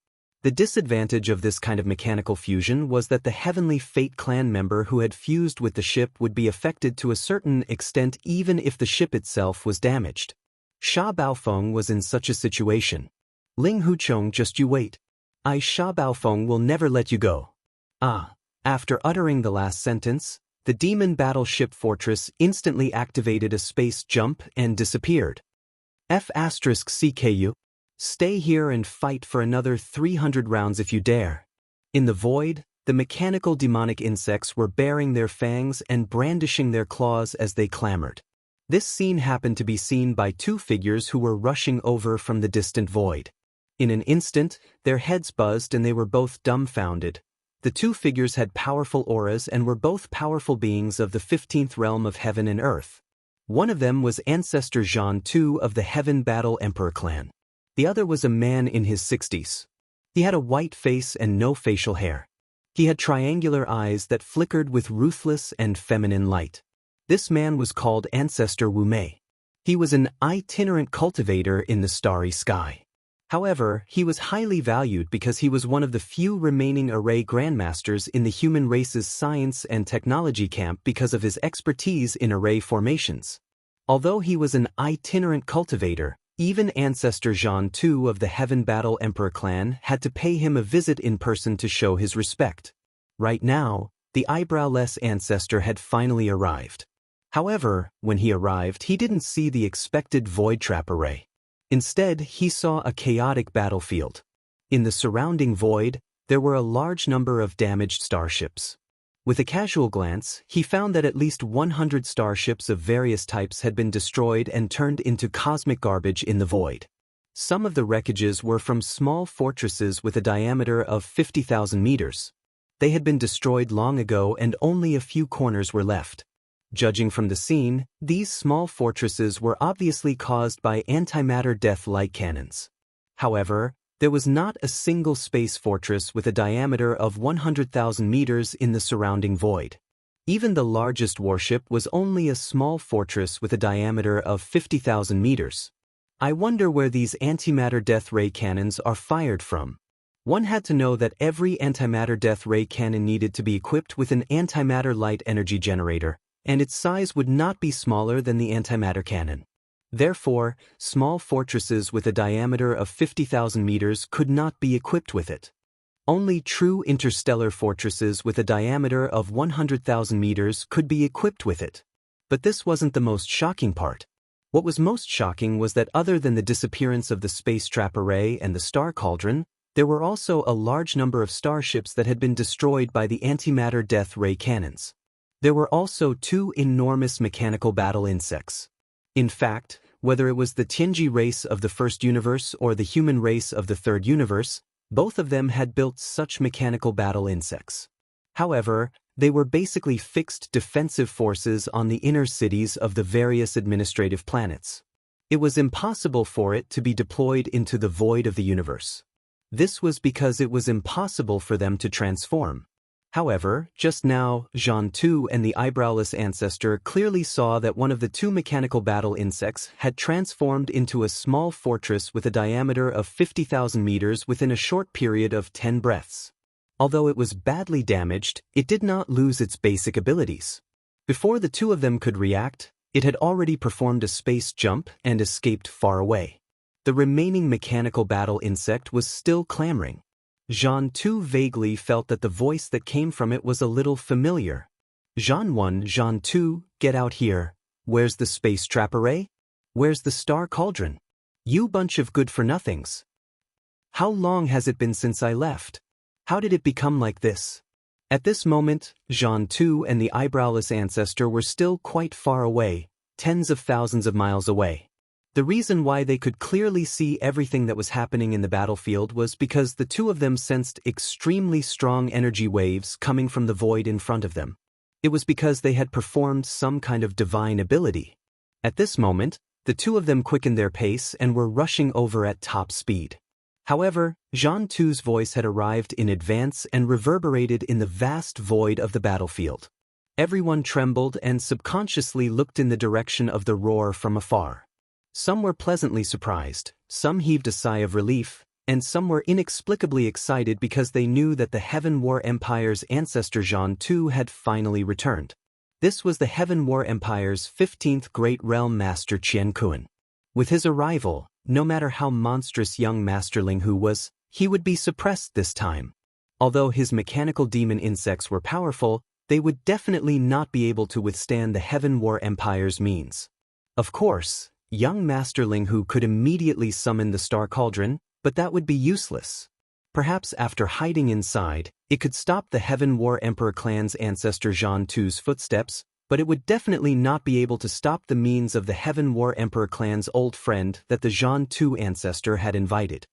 Speaker 1: The disadvantage of this kind of mechanical fusion was that the Heavenly Fate clan member who had fused with the ship would be affected to a certain extent even if the ship itself was damaged. Sha Baofeng was in such a situation. Ling Huchong, just you wait. I Sha Baofeng will never let you go. After uttering the last sentence, the demon battleship fortress instantly activated a space jump and disappeared. CKU. Stay here and fight for another 300 rounds if you dare. In the void, the mechanical demonic insects were baring their fangs and brandishing their claws as they clamored. This scene happened to be seen by two figures who were rushing over from the distant void. In an instant, their heads buzzed and they were both dumbfounded. The two figures had powerful auras and were both powerful beings of the 15th realm of heaven and earth. One of them was Ancestor Zhan II of the Heaven Battle Emperor clan. The other was a man in his 60s. He had a white face and no facial hair. He had triangular eyes that flickered with ruthless and feminine light. This man was called Ancestor Wu Mei. He was an itinerant cultivator in the starry sky. However, he was highly valued because he was one of the few remaining array grandmasters in the human race's science and technology camp because of his expertise in array formations. Although he was an itinerant cultivator, even Ancestor Zhan II of the Heaven Battle Emperor clan had to pay him a visit in person to show his respect. Right now, the eyebrowless ancestor had finally arrived. However, when he arrived, he didn't see the expected void trap array. Instead, he saw a chaotic battlefield. In the surrounding void, there were a large number of damaged starships. With a casual glance, he found that at least 100 starships of various types had been destroyed and turned into cosmic garbage in the void. Some of the wreckages were from small fortresses with a diameter of 50,000 meters. They had been destroyed long ago and only a few corners were left. Judging from the scene, these small fortresses were obviously caused by antimatter death light cannons. However, there was not a single space fortress with a diameter of 100,000 meters in the surrounding void. Even the largest warship was only a small fortress with a diameter of 50,000 meters. I wonder where these antimatter death ray cannons are fired from. One had to know that every antimatter death ray cannon needed to be equipped with an antimatter light energy generator, and its size would not be smaller than the antimatter cannon. Therefore, small fortresses with a diameter of 50,000 meters could not be equipped with it. Only true interstellar fortresses with a diameter of 100,000 meters could be equipped with it. But this wasn't the most shocking part. What was most shocking was that other than the disappearance of the space trap array and the star cauldron, there were also a large number of starships that had been destroyed by the antimatter death ray cannons. There were also two enormous mechanical battle insects. In fact, whether it was the Tianji race of the first universe or the human race of the third universe, both of them had built such mechanical battle insects. However, they were basically fixed defensive forces on the inner cities of the various administrative planets. It was impossible for it to be deployed into the void of the universe. This was because it was impossible for them to transform. However, just now, Zhan II and the eyebrowless ancestor clearly saw that one of the two mechanical battle insects had transformed into a small fortress with a diameter of 50,000 meters within a short period of 10 breaths. Although it was badly damaged, it did not lose its basic abilities. Before the two of them could react, it had already performed a space jump and escaped far away. The remaining mechanical battle insect was still clamoring. Zhan II vaguely felt that the voice that came from it was a little familiar. Zhan 1, Zhan 2, get out here. Where's the space trap array? Where's the star cauldron? You bunch of good-for-nothings. How long has it been since I left? How did it become like this? At this moment, Zhan II and the eyebrowless ancestor were still quite far away, tens of thousands of miles away. The reason why they could clearly see everything that was happening in the battlefield was because the two of them sensed extremely strong energy waves coming from the void in front of them. It was because they had performed some kind of divine ability. At this moment, the two of them quickened their pace and were rushing over at top speed. However, Zhan II's voice had arrived in advance and reverberated in the vast void of the battlefield. Everyone trembled and subconsciously looked in the direction of the roar from afar. Some were pleasantly surprised, some heaved a sigh of relief, and some were inexplicably excited because they knew that the Heaven War Empire's ancestor Zhan Tu had finally returned. This was the Heaven War Empire's 15th Great Realm Master Qian Kun. With his arrival, no matter how monstrous young Master Ling Hu was, he would be suppressed this time. Although his mechanical demon insects were powerful, they would definitely not be able to withstand the Heaven War Empire's means. Of course, young Master Ling Hu could immediately summon the Star Cauldron, but that would be useless. Perhaps after hiding inside, it could stop the Heaven War Emperor clan's ancestor Zhan Tu's footsteps, but it would definitely not be able to stop the means of the Heaven War Emperor clan's old friend that the Zhan Tu ancestor had invited.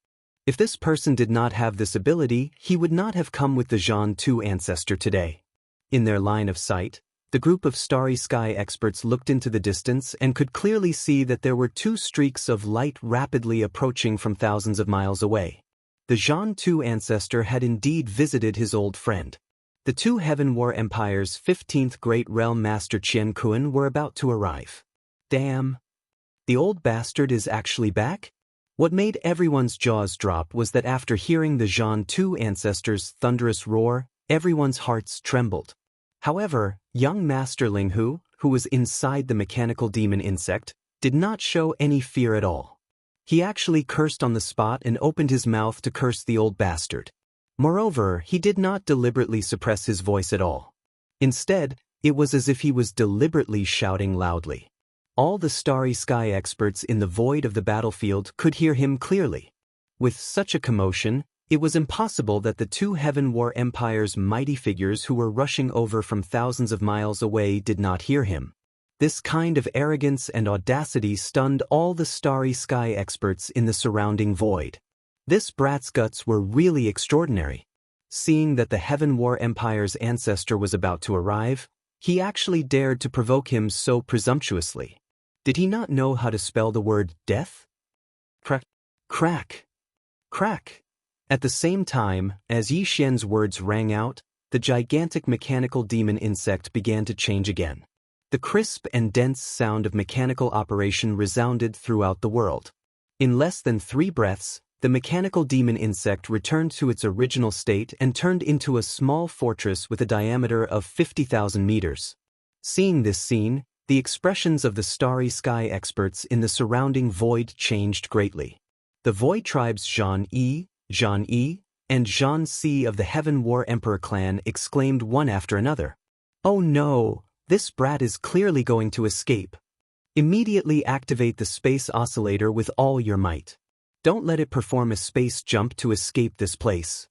Speaker 1: If this person did not have this ability, he would not have come with the Zhan Tu ancestor today. In their line of sight, the group of starry sky experts looked into the distance and could clearly see that there were two streaks of light rapidly approaching from thousands of miles away. The Zhan Tu ancestor had indeed visited his old friend. The two Heaven War Empire's 15th Great Realm Master Qian Kun were about to arrive. Damn! The old bastard is actually back? What made everyone's jaws drop was that after hearing the Zhan Tu ancestor's thunderous roar, everyone's hearts trembled. However, young Master Ling Hu, who was inside the mechanical demon insect, did not show any fear at all. He actually cursed on the spot and opened his mouth to curse the old bastard. Moreover, he did not deliberately suppress his voice at all. Instead, it was as if he was deliberately shouting loudly. All the starry sky experts in the void of the battlefield could hear him clearly. With such a commotion, it was impossible that the two Heaven War Empire's mighty figures who were rushing over from thousands of miles away did not hear him. This kind of arrogance and audacity stunned all the starry sky experts in the surrounding void. This brat's guts were really extraordinary. Seeing that the Heaven War Empire's ancestor was about to arrive, he actually dared to provoke him so presumptuously. Did he not know how to spell the word death? Crack, crack, crack. At the same time, as Yi Xian's words rang out, the gigantic mechanical demon insect began to change again. The crisp and dense sound of mechanical operation resounded throughout the world. In less than 3 breaths, the mechanical demon insect returned to its original state and turned into a small fortress with a diameter of 50,000 meters. Seeing this scene, the expressions of the starry sky experts in the surrounding void changed greatly. The void tribes Zhan Yi, and Zhan Si of the Heaven War Emperor clan exclaimed one after another. "Oh no! This brat is clearly going to escape. Immediately activate the space oscillator with all your might. Don't let it perform a space jump to escape this place."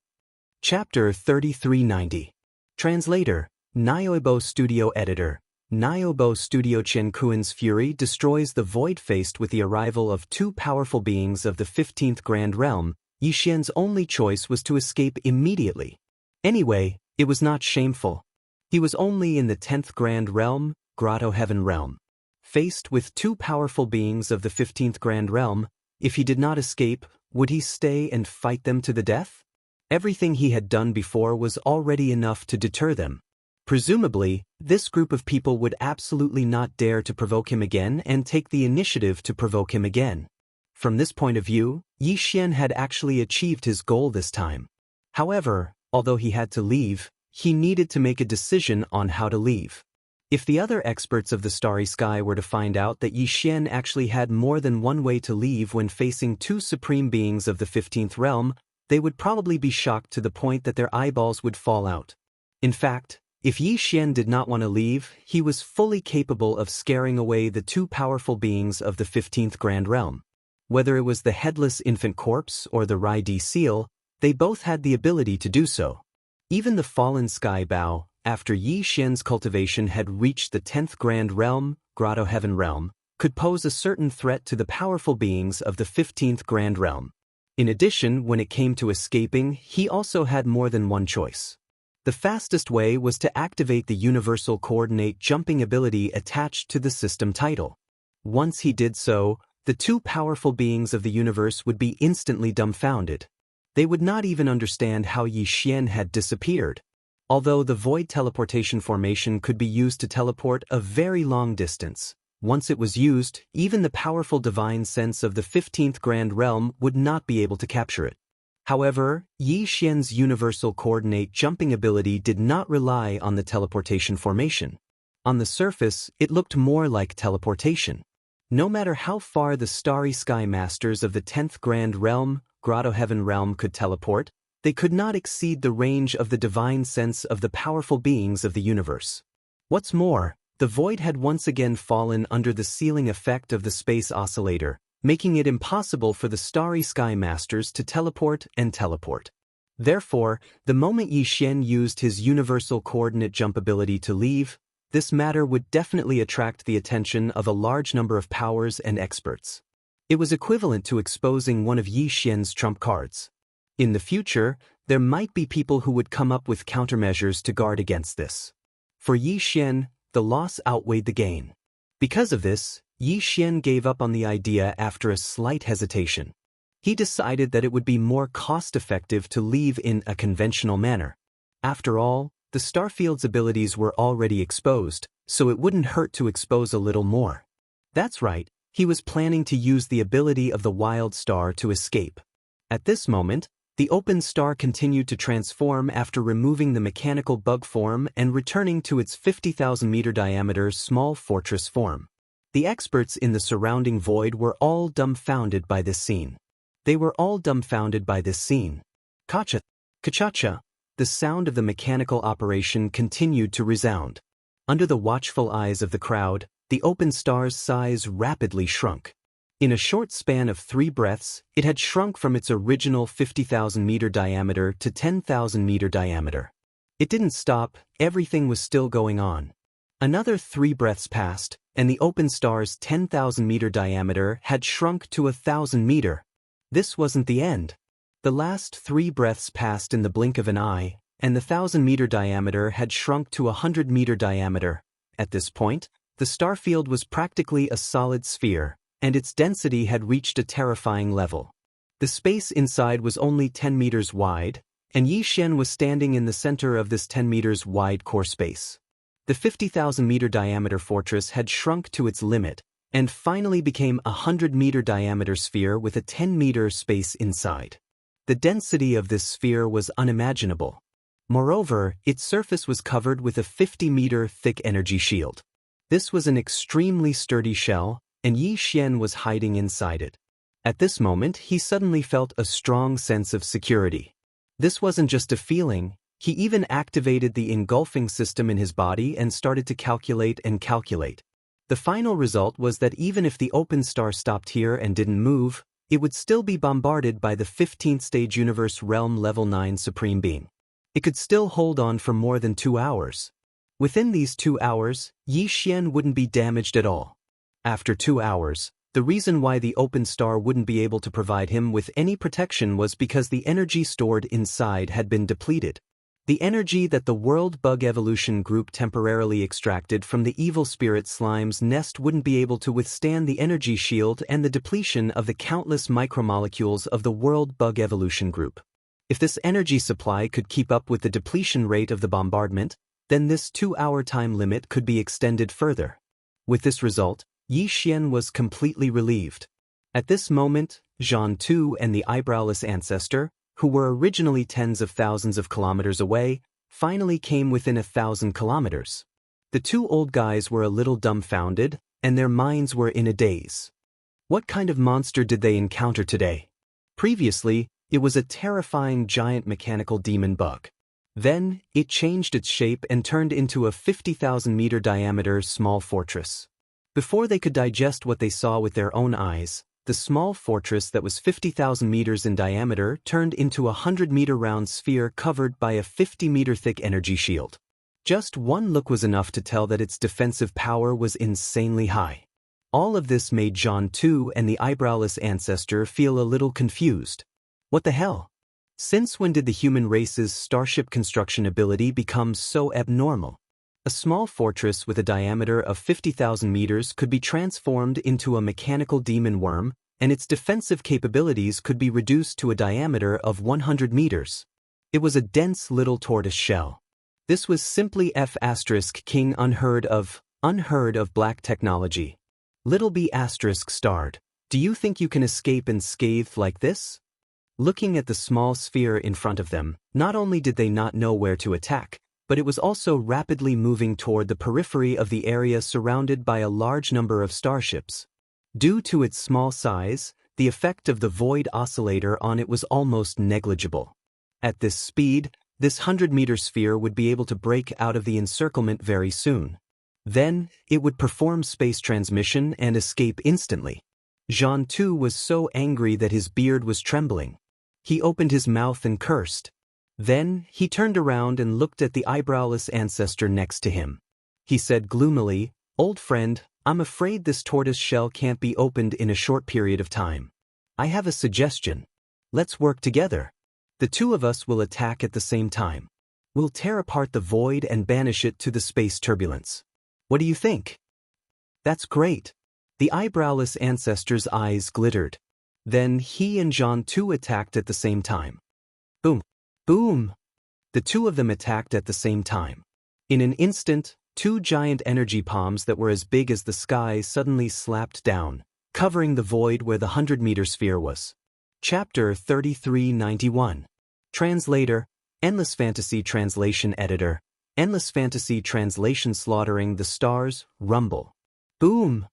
Speaker 1: Chapter 3390. Translator, Niobo Studio Editor. Niobo Studio Qian Kun's fury destroys the void faced with the arrival of two powerful beings of the 15th Grand Realm. Yi Xian's only choice was to escape immediately. Anyway, it was not shameful. He was only in the 10th Grand Realm, Grotto Heaven Realm. Faced with two powerful beings of the 15th Grand Realm, if he did not escape, would he stay and fight them to the death? Everything he had done before was already enough to deter them. Presumably, this group of people would absolutely not dare to provoke him again and take the initiative to provoke him again. From this point of view, Yi Xian had actually achieved his goal this time. However, although he had to leave, he needed to make a decision on how to leave. If the other experts of the Starry Sky were to find out that Yi Xian actually had more than one way to leave when facing two supreme beings of the 15th realm, they would probably be shocked to the point that their eyeballs would fall out. In fact, if Yi Xian did not want to leave, he was fully capable of scaring away the two powerful beings of the 15th Grand Realm. Whether it was the headless infant corpse or the Rai Di seal, they both had the ability to do so. Even the fallen sky bow, after Yi Xian's cultivation had reached the 10th Grand Realm, Grotto Heaven Realm, could pose a certain threat to the powerful beings of the 15th Grand Realm. In addition, when it came to escaping, he also had more than one choice. The fastest way was to activate the universal coordinate jumping ability attached to the system title. Once he did so, the two powerful beings of the universe would be instantly dumbfounded. They would not even understand how Yi Xian had disappeared. Although the void teleportation formation could be used to teleport a very long distance, once it was used, even the powerful divine sense of the 15th Grand Realm would not be able to capture it. However, Yi Xian's universal coordinate jumping ability did not rely on the teleportation formation. On the surface, it looked more like teleportation. No matter how far the starry sky masters of the 10th Grand Realm, Grotto Heaven Realm could teleport, they could not exceed the range of the divine sense of the powerful beings of the universe. What's more, the void had once again fallen under the sealing effect of the space oscillator, making it impossible for the starry sky masters to teleport and teleport. Therefore, the moment Yi Xian used his universal coordinate jump ability to leave, this matter would definitely attract the attention of a large number of powers and experts. It was equivalent to exposing one of Yi Xian's trump cards. In the future, there might be people who would come up with countermeasures to guard against this. For Yi Xian, the loss outweighed the gain. Because of this, Yi Xian gave up on the idea after a slight hesitation. He decided that it would be more cost-effective to leave in a conventional manner. After all, the Starfield's abilities were already exposed, so it wouldn't hurt to expose a little more. That's right, he was planning to use the ability of the Wild Star to escape. At this moment, the Open Star continued to transform after removing the mechanical bug form and returning to its 50,000-meter diameter small fortress form. The experts in the surrounding void were all dumbfounded by this scene. Ka-cha-cha, the sound of the mechanical operation continued to resound. Under the watchful eyes of the crowd, the Open Star's size rapidly shrunk. In a short span of 3 breaths, it had shrunk from its original 50,000-meter diameter to 10,000-meter diameter. It didn't stop, everything was still going on. Another 3 breaths passed, and the Open Star's 10,000-meter diameter had shrunk to 1,000-meter. This wasn't the end. The last 3 breaths passed in the blink of an eye, and the 1,000-meter diameter had shrunk to 100-meter diameter. At this point, the starfield was practically a solid sphere, and its density had reached a terrifying level. The space inside was only 10 meters wide, and Yi Xian was standing in the center of this 10 meters wide core space. The 50,000-meter diameter fortress had shrunk to its limit, and finally became a 100-meter diameter sphere with a 10-meter space inside. The density of this sphere was unimaginable. Moreover, its surface was covered with a 50-meter thick energy shield. This was an extremely sturdy shell, and Yi Xian was hiding inside it. At this moment, he suddenly felt a strong sense of security. This wasn't just a feeling, he even activated the engulfing system in his body and started to calculate and calculate. The final result was that even if the Open Star stopped here and didn't move, it would still be bombarded by the 15th stage Universe Realm Level 9 Supreme Being. It could still hold on for more than 2 hours. Within these 2 hours, Yi Xian wouldn't be damaged at all. After 2 hours, the reason why the Open Star wouldn't be able to provide him with any protection was because the energy stored inside had been depleted. The energy that the World Bug Evolution Group temporarily extracted from the evil spirit slime's nest wouldn't be able to withstand the energy shield and the depletion of the countless micromolecules of the World Bug Evolution Group. If this energy supply could keep up with the depletion rate of the bombardment, then this 2-hour time limit could be extended further. With this result, Yi Xian was completely relieved. At this moment, Zhan Tu and the eyebrowless ancestor, who were originally tens of thousands of kilometers away, finally came within 1,000 kilometers. The 2 old guys were a little dumbfounded, and their minds were in a daze. What kind of monster did they encounter today? Previously, it was a terrifying giant mechanical demon bug. Then, it changed its shape and turned into a 50,000-meter diameter small fortress. Before they could digest what they saw with their own eyes, the small fortress that was 50,000 meters in diameter turned into a 100-meter round sphere covered by a 50-meter thick energy shield. Just one look was enough to tell that its defensive power was insanely high. All of this made Zhan Tu and the eyebrowless ancestor feel a little confused. What the hell? Since when did the human race's starship construction ability become so abnormal? A small fortress with a diameter of 50,000 meters could be transformed into a mechanical demon worm, and its defensive capabilities could be reduced to a diameter of 100 meters. It was a dense little tortoise shell. This was simply F*King unheard of black technology. Little B** starred. Do you think you can escape unscathed like this? Looking at the small sphere in front of them, not only did they not know where to attack, but it was also rapidly moving toward the periphery of the area surrounded by a large number of starships. Due to its small size, the effect of the void oscillator on it was almost negligible. At this speed, this 100-meter sphere would be able to break out of the encirclement very soon. Then, it would perform space transmission and escape instantly. Jean too was so angry that his beard was trembling. He opened his mouth and cursed. Then, he turned around and looked at the eyebrowless ancestor next to him. He said gloomily, "Old friend, I'm afraid this tortoise shell can't be opened in a short period of time. I have a suggestion. Let's work together. The two of us will attack at the same time. We'll tear apart the void and banish it to the space turbulence. What do you think?" "That's great." The eyebrowless ancestor's eyes glittered. Then he and Jean too attacked at the same time. Boom! Boom! The two of them attacked at the same time. In an instant, two giant energy palms that were as big as the sky suddenly slapped down, covering the void where the 100-meter sphere was. Chapter 3391. Translator, Endless Fantasy Translation Editor, Endless Fantasy Translation Slaughtering the Stars, Rumble. Boom!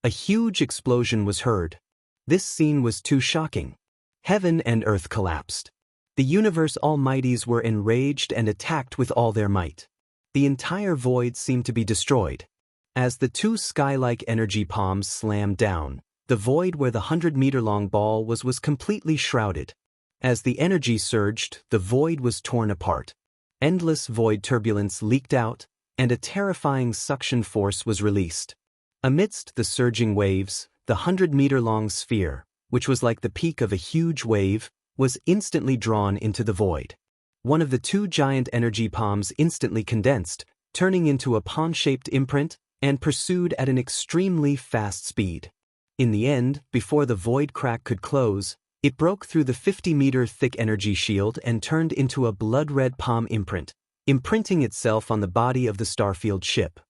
Speaker 1: A huge explosion was heard. This scene was too shocking. Heaven and earth collapsed. The universe almighties were enraged and attacked with all their might. The entire void seemed to be destroyed. As the two sky-like energy palms slammed down, the void where the 100-meter-long ball was completely shrouded. As the energy surged, the void was torn apart. Endless void turbulence leaked out, and a terrifying suction force was released. Amidst the surging waves, the 100-meter-long sphere, which was like the peak of a huge wave, was instantly drawn into the void. One of the two giant energy palms instantly condensed, turning into a pawn-shaped imprint, and pursued at an extremely fast speed. In the end, before the void crack could close, it broke through the 50-meter thick energy shield and turned into a blood-red palm imprint, imprinting itself on the body of the Starfield ship.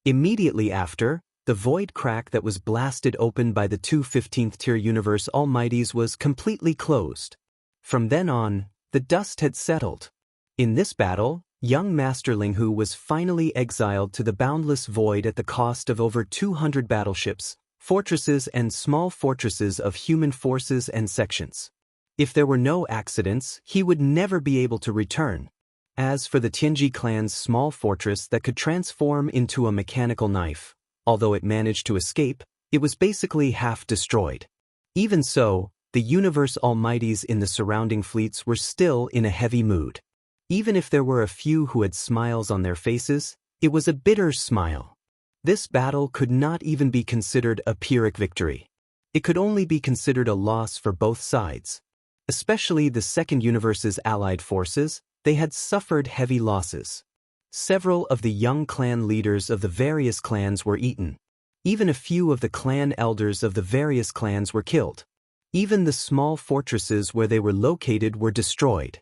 Speaker 1: Immediately after, the void crack that was blasted open by the two 15th-tier universe almighties was completely closed. From then on, the dust had settled. In this battle, young Master Linghu was finally exiled to the boundless void at the cost of over 200 battleships, fortresses and small fortresses of human forces and sections. If there were no accidents, he would never be able to return. As for the Tianji clan's small fortress that could transform into a mechanical knife, although it managed to escape, it was basically half destroyed. Even so, the universe almighties in the surrounding fleets were still in a heavy mood. Even if there were a few who had smiles on their faces, it was a bitter smile. This battle could not even be considered a Pyrrhic victory. It could only be considered a loss for both sides. Especially the Second Universe's allied forces, they had suffered heavy losses. Several of the young clan leaders of the various clans were eaten. Even a few of the clan elders of the various clans were killed. Even the small fortresses where they were located were destroyed.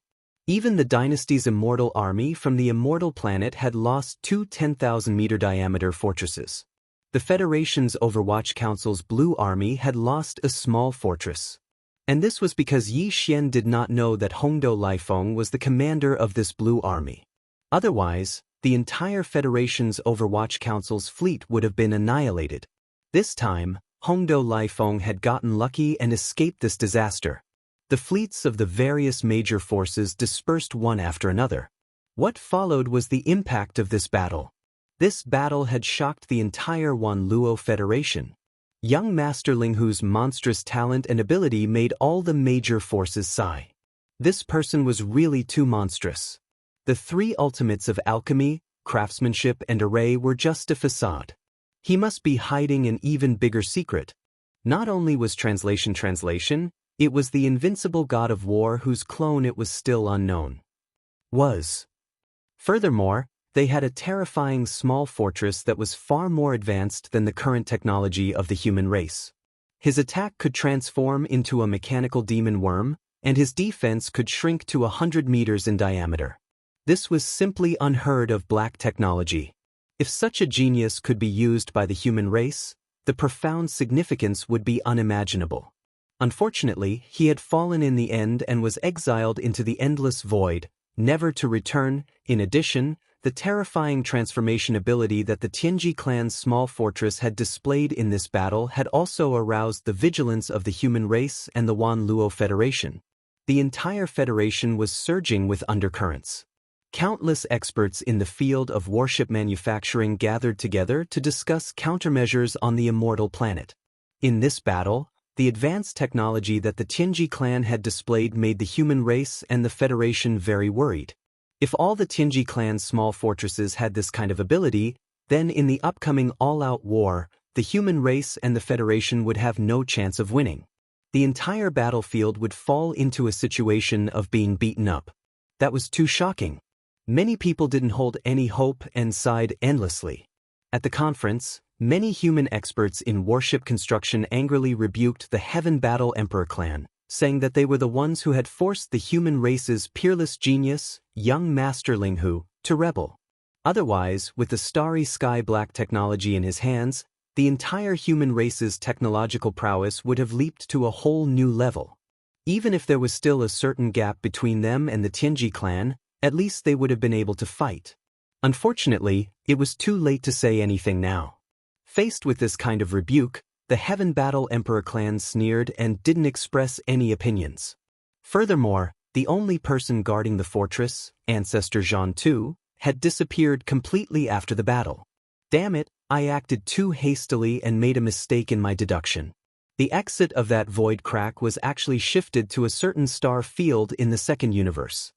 Speaker 1: Even the dynasty's immortal army from the immortal planet had lost two 10,000-meter diameter fortresses. The Federation's Overwatch Council's blue army had lost a small fortress. And this was because Yi Xian did not know that Hongdou Laifeng was the commander of this blue army. Otherwise, the entire Federation's Overwatch Council's fleet would have been annihilated. This time, Hongdou Laifeng had gotten lucky and escaped this disaster. The fleets of the various major forces dispersed one after another. What followed was the impact of this battle. This battle had shocked the entire Wanluo Federation. Young Master Linghu's monstrous talent and ability made all the major forces sigh. This person was really too monstrous. The three ultimates of alchemy, craftsmanship, and array were just a facade. He must be hiding an even bigger secret. Not only was translation, it was the invincible god of war whose clone it was still unknown. Furthermore, they had a terrifying small fortress that was far more advanced than the current technology of the human race. His attack could transform into a mechanical demon worm, and his defense could shrink to 100 meters in diameter. This was simply unheard of black technology. If such a genius could be used by the human race, the profound significance would be unimaginable. Unfortunately, he had fallen in the end and was exiled into the endless void, never to return. In addition, the terrifying transformation ability that the Tianji clan's small fortress had displayed in this battle had also aroused the vigilance of the human race and the Wan Luo Federation. The entire federation was surging with undercurrents. Countless experts in the field of warship manufacturing gathered together to discuss countermeasures on the immortal planet. In this battle, the advanced technology that the Tianji clan had displayed made the human race and the Federation very worried. If all the Tianji clan's small fortresses had this kind of ability, then in the upcoming all-out war, the human race and the Federation would have no chance of winning. The entire battlefield would fall into a situation of being beaten up. That was too shocking. Many people didn't hold any hope and sighed endlessly. At the conference, many human experts in warship construction angrily rebuked the Heaven Battle Emperor clan, saying that they were the ones who had forced the human race's peerless genius, young Master Linghu, to rebel. Otherwise, with the starry sky black technology in his hands, the entire human race's technological prowess would have leaped to a whole new level. Even if there was still a certain gap between them and the Tianji clan, at least they would have been able to fight. Unfortunately, it was too late to say anything now. Faced with this kind of rebuke, the Heaven Battle Emperor clan sneered and didn't express any opinions. Furthermore, the only person guarding the fortress, Ancestor Zhan Tu, had disappeared completely after the battle. Damn it, I acted too hastily and made a mistake in my deduction. The exit of that void crack was actually shifted to a certain star field in the second universe.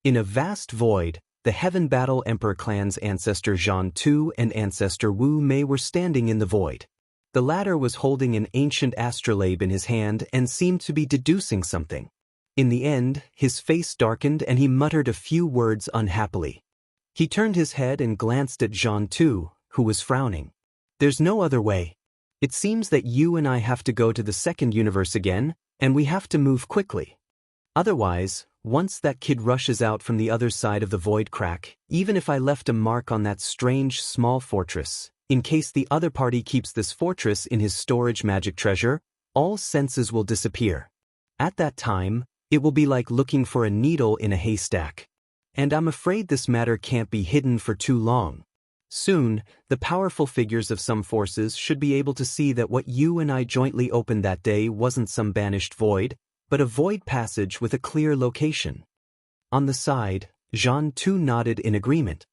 Speaker 1: In a vast void, the Heaven Battle Emperor clan's Ancestor Zhan Tu and Ancestor Wu Mei were standing in the void. The latter was holding an ancient astrolabe in his hand and seemed to be deducing something. In the end, his face darkened and he muttered a few words unhappily. He turned his head and glanced at Zhan Tu, who was frowning. There's no other way. It seems that you and I have to go to the second universe again, and we have to move quickly. Otherwise, once that kid rushes out from the other side of the void crack, even if I left a mark on that strange small fortress, in case the other party keeps this fortress in his storage magic treasure, all senses will disappear. At that time, it will be like looking for a needle in a haystack. And I'm afraid this matter can't be hidden for too long. Soon, the powerful figures of some forces should be able to see that what you and I jointly opened that day wasn't some banished void, but a void passage with a clear location. On the side, Zhan Tu nodded in agreement.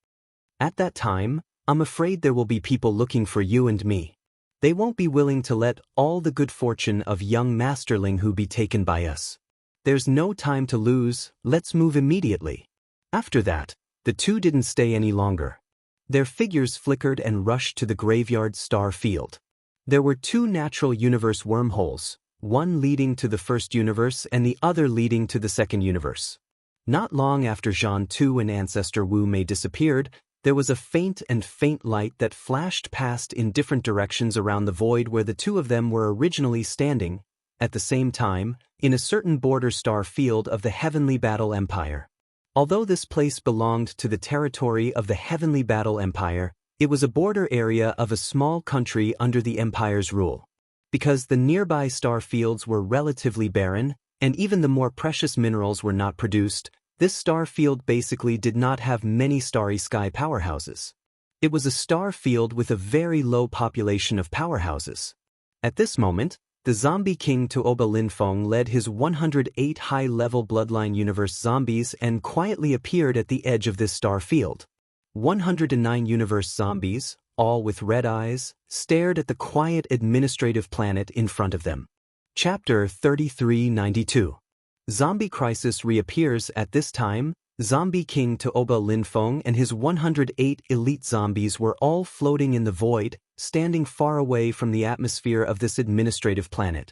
Speaker 1: At that time, I'm afraid there will be people looking for you and me. They won't be willing to let all the good fortune of young Master Linghu be taken by us. There's no time to lose, let's move immediately. After that, the two didn't stay any longer. Their figures flickered and rushed to the graveyard star field. There were two natural universe wormholes, one leading to the first universe and the other leading to the second universe. Not long after Zhan Tu and Ancestor Wu Mei disappeared, there was a faint light that flashed past in different directions around the void where the two of them were originally standing, at the same time, in a certain border star field of the Heavenly Battle Empire. Although this place belonged to the territory of the Heavenly Battle Empire, it was a border area of a small country under the Empire's rule. Because the nearby star fields were relatively barren, and even the more precious minerals were not produced, this star field basically did not have many starry sky powerhouses. It was a star field with a very low population of powerhouses. At this moment, the zombie king Tuoba Linfeng led his 108 high-level bloodline universe zombies and quietly appeared at the edge of this star field. 109 universe zombies, all with red eyes, stared at the quiet administrative planet in front of them. Chapter 3392. Zombie Crisis reappears at this time. Zombie King Tuoba Linfeng and his 108 elite zombies were all floating in the void, standing far away from the atmosphere of this administrative planet.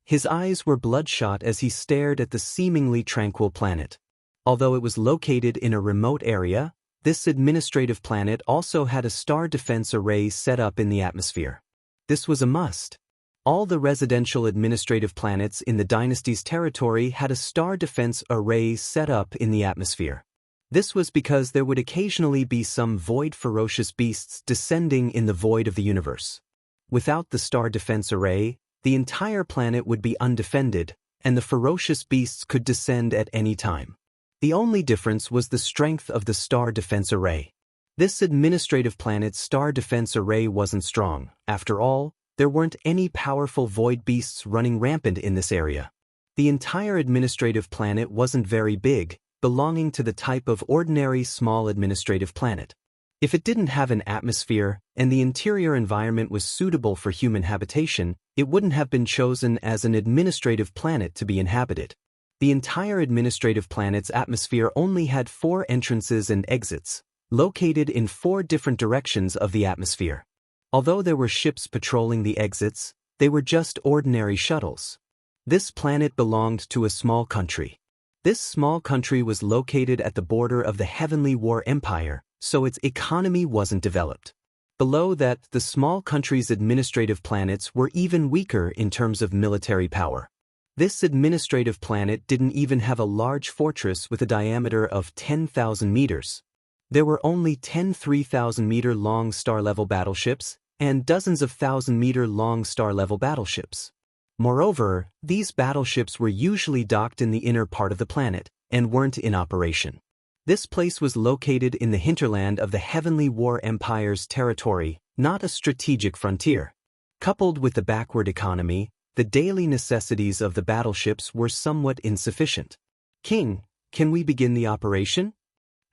Speaker 1: His eyes were bloodshot as he stared at the seemingly tranquil planet. Although it was located in a remote area, this administrative planet also had a star defense array set up in the atmosphere. This was a must. All the residential administrative planets in the dynasty's territory had a star defense array set up in the atmosphere. This was because there would occasionally be some void ferocious beasts descending in the void of the universe. Without the star defense array, the entire planet would be undefended, and the ferocious beasts could descend at any time. The only difference was the strength of the star defense array. This administrative planet's star defense array wasn't strong. After all, there weren't any powerful void beasts running rampant in this area. The entire administrative planet wasn't very big, belonging to the type of ordinary small administrative planet. If it didn't have an atmosphere and the interior environment was suitable for human habitation, it wouldn't have been chosen as an administrative planet to be inhabited. The entire administrative planet's atmosphere only had 4 entrances and exits, located in 4 different directions of the atmosphere. Although there were ships patrolling the exits, they were just ordinary shuttles. This planet belonged to a small country. This small country was located at the border of the Heavenly War Empire, so its economy wasn't developed. Below that, the small country's administrative planets were even weaker in terms of military power. This administrative planet didn't even have a large fortress with a diameter of 10,000 meters. There were only 10 3,000-meter-long star-level battleships and dozens of 1,000-meter-long star-level battleships. Moreover, these battleships were usually docked in the inner part of the planet and weren't in operation. This place was located in the hinterland of the Heavenly War Empire's territory, not a strategic frontier. Coupled with the backward economy, the daily necessities of the battleships were somewhat insufficient. "King, can we begin the operation?"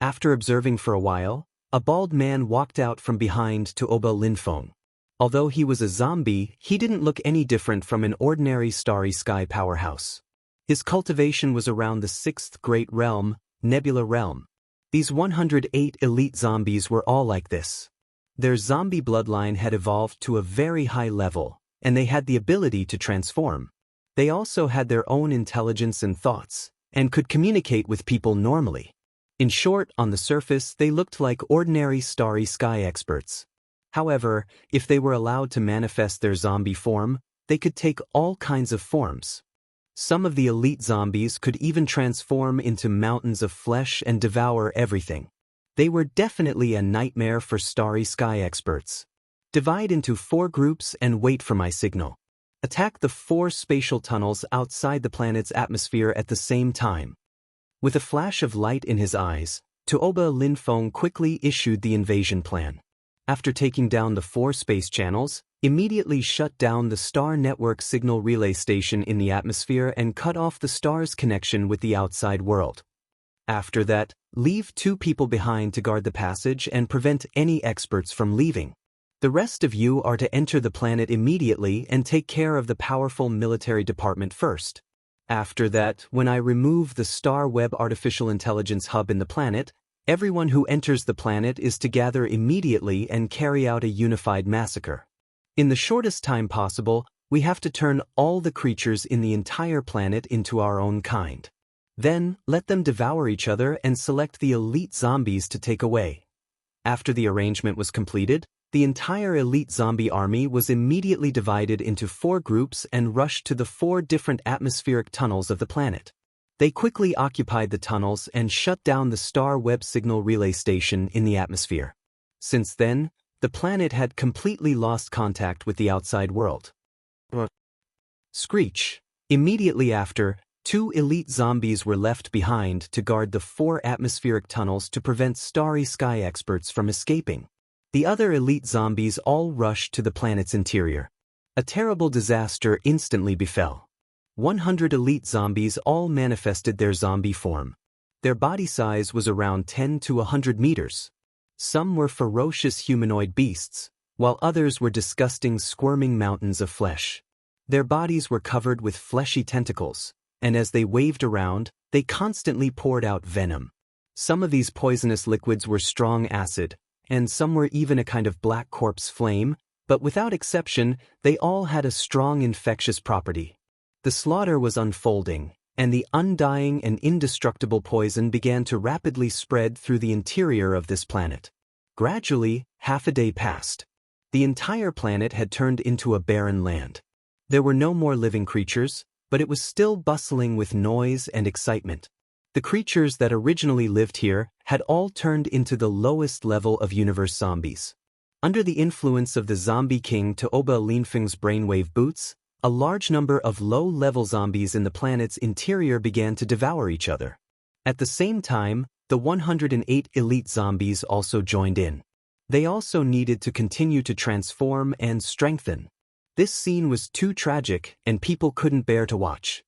Speaker 1: After observing for a while, a bald man walked out from behind to Oba Linfeng. Although he was a zombie, he didn't look any different from an ordinary starry sky powerhouse. His cultivation was around the 6th great realm, Nebula Realm. These 108 elite zombies were all like this. Their zombie bloodline had evolved to a very high level, and they had the ability to transform. They also had their own intelligence and thoughts, and could communicate with people normally. In short, on the surface, they looked like ordinary starry sky experts. However, if they were allowed to manifest their zombie form, they could take all kinds of forms. Some of the elite zombies could even transform into mountains of flesh and devour everything. They were definitely a nightmare for starry sky experts. Divide into 4 groups and wait for my signal. Attack the 4 spatial tunnels outside the planet's atmosphere at the same time. With a flash of light in his eyes, Tuoba Linfeng quickly issued the invasion plan. After taking down the 4 space channels, immediately shut down the Star Network signal relay station in the atmosphere and cut off the star's connection with the outside world. After that, leave 2 people behind to guard the passage and prevent any experts from leaving. The rest of you are to enter the planet immediately and take care of the powerful military department first. After that, when I remove the Star Web Artificial Intelligence Hub in the planet, everyone who enters the planet is to gather immediately and carry out a unified massacre. In the shortest time possible, we have to turn all the creatures in the entire planet into our own kind. Then, let them devour each other and select the elite zombies to take away. After the arrangement was completed, the entire elite zombie army was immediately divided into 4 groups and rushed to the 4 different atmospheric tunnels of the planet. They quickly occupied the tunnels and shut down the Star Web Signal Relay Station in the atmosphere. Since then, the planet had completely lost contact with the outside world. Screech. Immediately after, 2 elite zombies were left behind to guard the 4 atmospheric tunnels to prevent starry sky experts from escaping. The other elite zombies all rushed to the planet's interior. A terrible disaster instantly befell. 100 elite zombies all manifested their zombie form. Their body size was around 10 to 100 meters. Some were ferocious humanoid beasts, while others were disgusting squirming mountains of flesh. Their bodies were covered with fleshy tentacles, and as they waved around, they constantly poured out venom. Some of these poisonous liquids were strong acid, and some were even a kind of black corpse flame, but without exception, they all had a strong infectious property. The slaughter was unfolding, and the undying and indestructible poison began to rapidly spread through the interior of this planet. Gradually, half a day passed. The entire planet had turned into a barren land. There were no more living creatures, but it was still bustling with noise and excitement. The creatures that originally lived here had all turned into the lowest level of universe zombies. Under the influence of the zombie king Tuoba Linfeng's brainwave boots, A large number of low-level zombies in the planet's interior began to devour each other. At the same time, the 108 elite zombies also joined in. They also needed to continue to transform and strengthen. This scene was too tragic, and people couldn't bear to watch.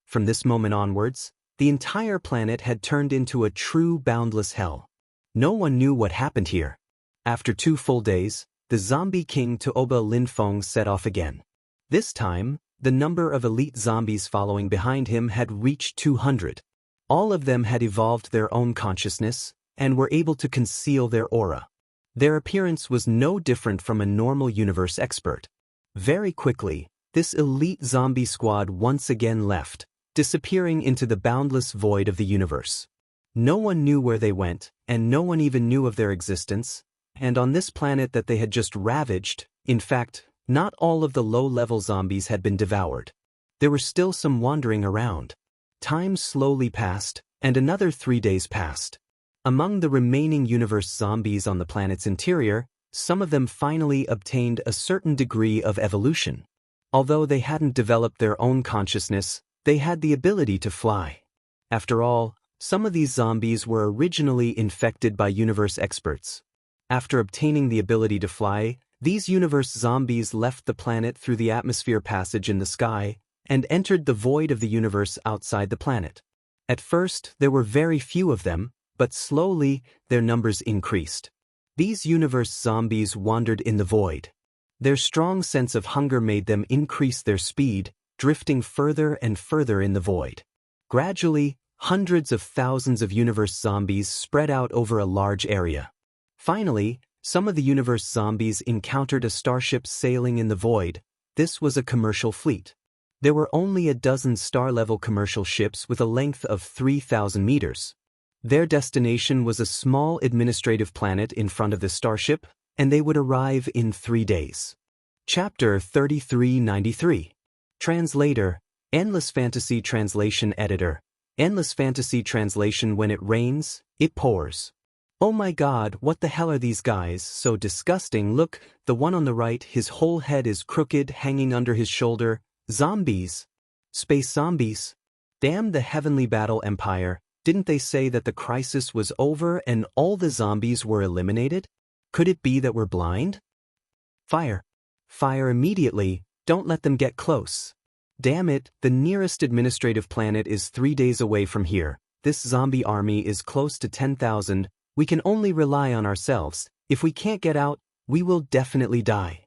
Speaker 1: From this moment onwards, the entire planet had turned into a true boundless hell. No one knew what happened here. After 2 full days, the zombie king Tuoba Linfeng set off again. This time, the number of elite zombies following behind him had reached 200. All of them had evolved their own consciousness and were able to conceal their aura. Their appearance was no different from a normal universe expert. Very quickly, this elite zombie squad once again left, disappearing into the boundless void of the universe. No one knew where they went, and no one even knew of their existence, and on this planet that they had just ravaged, in fact, not all of the low-level zombies had been devoured. There were still some wandering around. Time slowly passed, and another 3 days passed. Among the remaining universe zombies on the planet's interior, some of them finally obtained a certain degree of evolution. Although they hadn't developed their own consciousness, they had the ability to fly. After all, some of these zombies were originally infected by universe experts. After obtaining the ability to fly, these universe zombies left the planet through the atmosphere passage in the sky and entered the void of the universe outside the planet. At first, there were very few of them, but slowly, their numbers increased. These universe zombies wandered in the void. Their strong sense of hunger made them increase their speed, drifting further and further in the void. Gradually, hundreds of thousands of universe zombies spread out over a large area. Finally, some of the universe zombies encountered a starship sailing in the void. This was a commercial fleet. There were only a dozen star-level commercial ships with a length of 3,000 meters. Their destination was a small administrative planet in front of the starship, and they would arrive in 3 days. Chapter 3393. Translator, Endless Fantasy Translation Editor. Endless Fantasy Translation. When it rains, it pours. Oh my god, what the hell are these guys, so disgusting. Look, the one on the right, his whole head is crooked, hanging under his shoulder. Zombies. Space zombies. Damn the Heavenly Battle Empire, didn't they say that the crisis was over and all the zombies were eliminated? Could it be that we're blind? Fire. Fire immediately, don't let them get close. Damn it, the nearest administrative planet is 3 days away from here. This zombie army is close to 10,000. We can only rely on ourselves. If we can't get out, we will definitely die.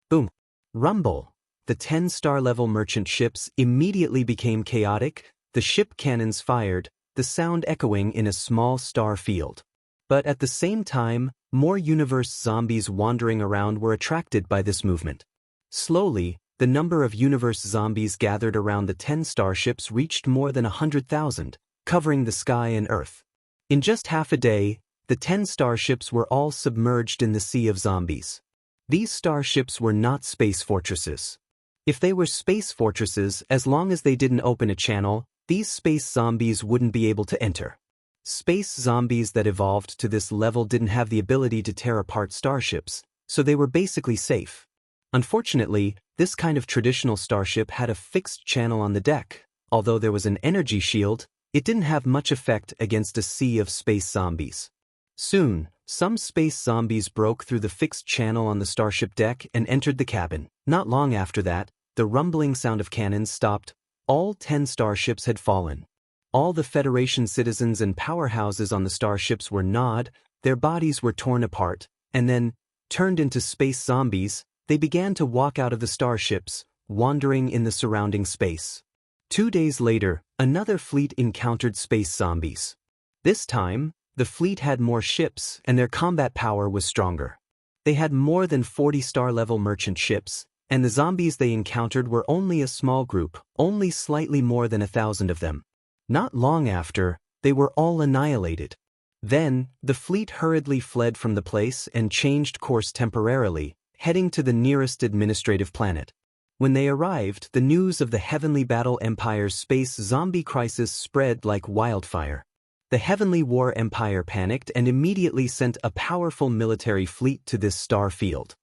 Speaker 1: Boom. Rumble. The 10-star level merchant ships immediately became chaotic, the ship cannons fired, the sound echoing in a small star field. But at the same time, more universe zombies wandering around were attracted by this movement. Slowly, the number of universe zombies gathered around the 10 starships reached more than 100,000, covering the sky and Earth. In just half a day, the 10 starships were all submerged in the sea of zombies. These starships were not space fortresses. If they were space fortresses, as long as they didn't open a channel, these space zombies wouldn't be able to enter. Space zombies that evolved to this level didn't have the ability to tear apart starships, so they were basically safe. Unfortunately, this kind of traditional starship had a fixed channel on the deck. Although there was an energy shield, it didn't have much effect against a sea of space zombies. Soon, some space zombies broke through the fixed channel on the starship deck and entered the cabin. Not long after that, the rumbling sound of cannons stopped. All 10 starships had fallen. All the Federation citizens and powerhouses on the starships were gnawed, their bodies were torn apart, and then, turned into space zombies, they began to walk out of the starships, wandering in the surrounding space. 2 days later, another fleet encountered space zombies. This time, the fleet had more ships and their combat power was stronger. They had more than 40 star-level merchant ships, and the zombies they encountered were only a small group, only slightly more than 1,000 of them. Not long after, they were all annihilated. Then, the fleet hurriedly fled from the place and changed course temporarily, heading to the nearest administrative planet. When they arrived, the news of the Heavenly Battle Empire's space zombie crisis spread like wildfire. The Heavenly War Empire panicked and immediately sent a powerful military fleet to this star field.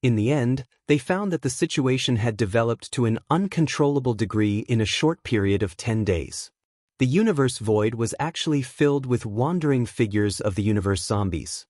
Speaker 1: In the end, they found that the situation had developed to an uncontrollable degree in a short period of 10 days. The universe void was actually filled with wandering figures of the universe zombies.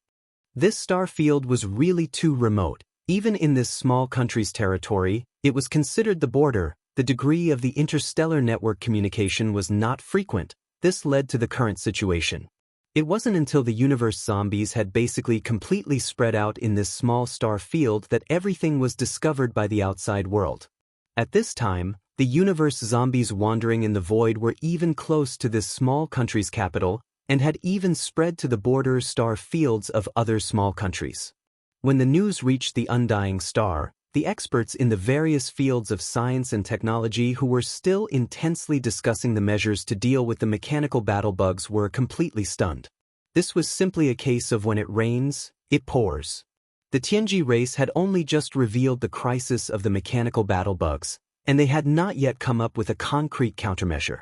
Speaker 1: This star field was really too remote. Even in this small country's territory, it was considered the border. The degree of the interstellar network communication was not frequent. This led to the current situation. It wasn't until the universe zombies had basically completely spread out in this small star field that everything was discovered by the outside world. At this time, the universe zombies wandering in the void were even close to this small country's capital and had even spread to the border star fields of other small countries. When the news reached the undying star, the experts in the various fields of science and technology who were still intensely discussing the measures to deal with the mechanical battle bugs were completely stunned. This was simply a case of when it rains, it pours. The Tianji race had only just revealed the crisis of the mechanical battle bugs, and they had not yet come up with a concrete countermeasure.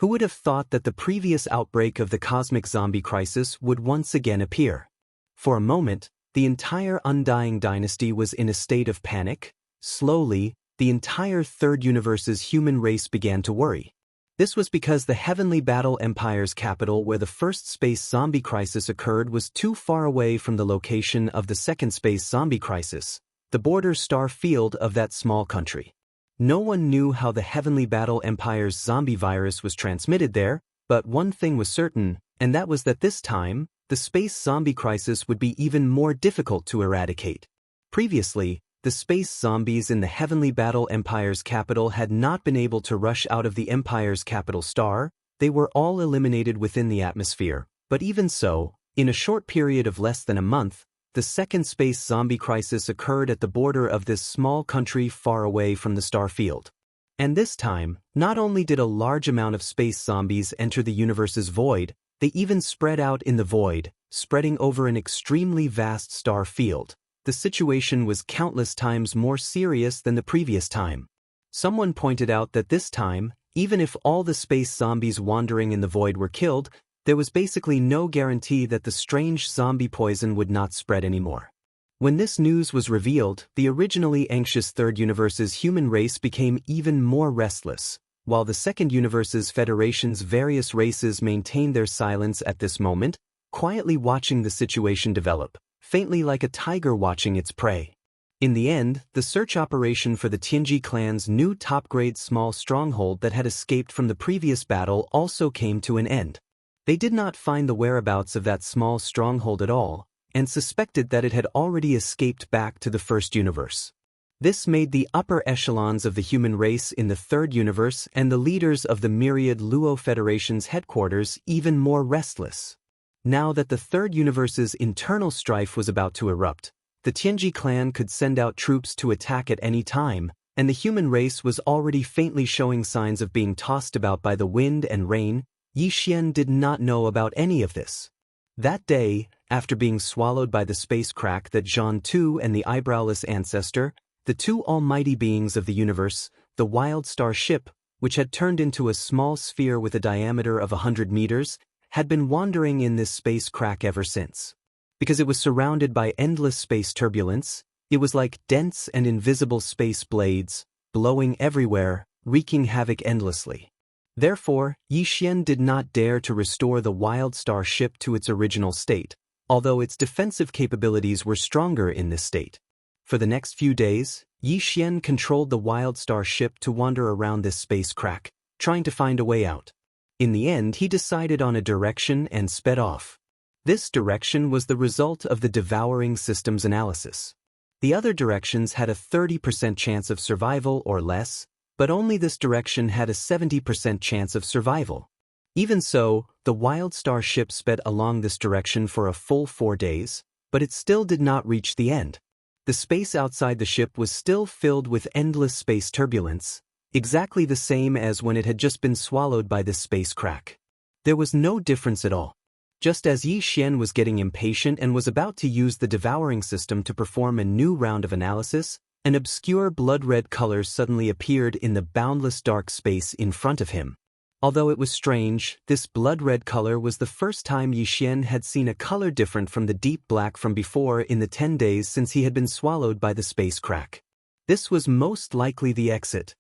Speaker 1: Who would have thought that the previous outbreak of the cosmic zombie crisis would once again appear? For a moment, the entire Undying Dynasty was in a state of panic. Slowly, the entire Third Universe's human race began to worry. This was because the Heavenly Battle Empire's capital where the first space zombie crisis occurred was too far away from the location of the second space zombie crisis, the border star field of that small country. No one knew how the Heavenly Battle Empire's zombie virus was transmitted there, but one thing was certain, and that was that this time, the space zombie crisis would be even more difficult to eradicate. Previously, the space zombies in the Heavenly Battle Empire's capital had not been able to rush out of the Empire's capital star. They were all eliminated within the atmosphere, but even so, in a short period of less than a month, the second space zombie crisis occurred at the border of this small country far away from the star field. And this time, not only did a large amount of space zombies enter the universe's void, they even spread out in the void, spreading over an extremely vast star field. The situation was countless times more serious than the previous time. Someone pointed out that this time, even if all the space zombies wandering in the void were killed, there was basically no guarantee that the strange zombie poison would not spread anymore. When this news was revealed, the originally anxious Third Universe's human race became even more restless, while the Second Universe's Federation's various races maintained their silence at this moment, quietly watching the situation develop, faintly like a tiger watching its prey. In the end, the search operation for the Tianji clan's new top-grade small stronghold that had escaped from the previous battle also came to an end. They did not find the whereabouts of that small stronghold at all, and suspected that it had already escaped back to the First Universe. This made the upper echelons of the human race in the Third Universe and the leaders of the myriad Luo Federation's headquarters even more restless. Now that the Third Universe's internal strife was about to erupt, the Tianji clan could send out troops to attack at any time, and the human race was already faintly showing signs of being tossed about by the wind and rain. Yixian did not know about any of this. That day, after being swallowed by the space crack that Zhan Tu and the eyebrowless ancestor, the two almighty beings of the universe, the wild star ship, which had turned into a small sphere with a diameter of 100 meters, had been wandering in this space crack ever since. Because it was surrounded by endless space turbulence, it was like dense and invisible space blades, blowing everywhere, wreaking havoc endlessly. Therefore, Yixian did not dare to restore the wild star ship to its original state, although its defensive capabilities were stronger in this state. For the next few days, Yixian controlled the wild star ship to wander around this space crack, trying to find a way out. In the end, he decided on a direction and sped off. This direction was the result of the devouring systems analysis. The other directions had a 30% chance of survival or less, but only this direction had a 70% chance of survival. Even so, the wild star ship sped along this direction for a full 4 days, but it still did not reach the end. The space outside the ship was still filled with endless space turbulence, exactly the same as when it had just been swallowed by this space crack. There was no difference at all. Just as Yixian was getting impatient and was about to use the devouring system to perform a new round of analysis, an obscure blood-red color suddenly appeared in the boundless dark space in front of him. Although it was strange, this blood-red color was the first time Yixian had seen a color different from the deep black from before in the 10 days since he had been swallowed by the space crack. This was most likely the exit.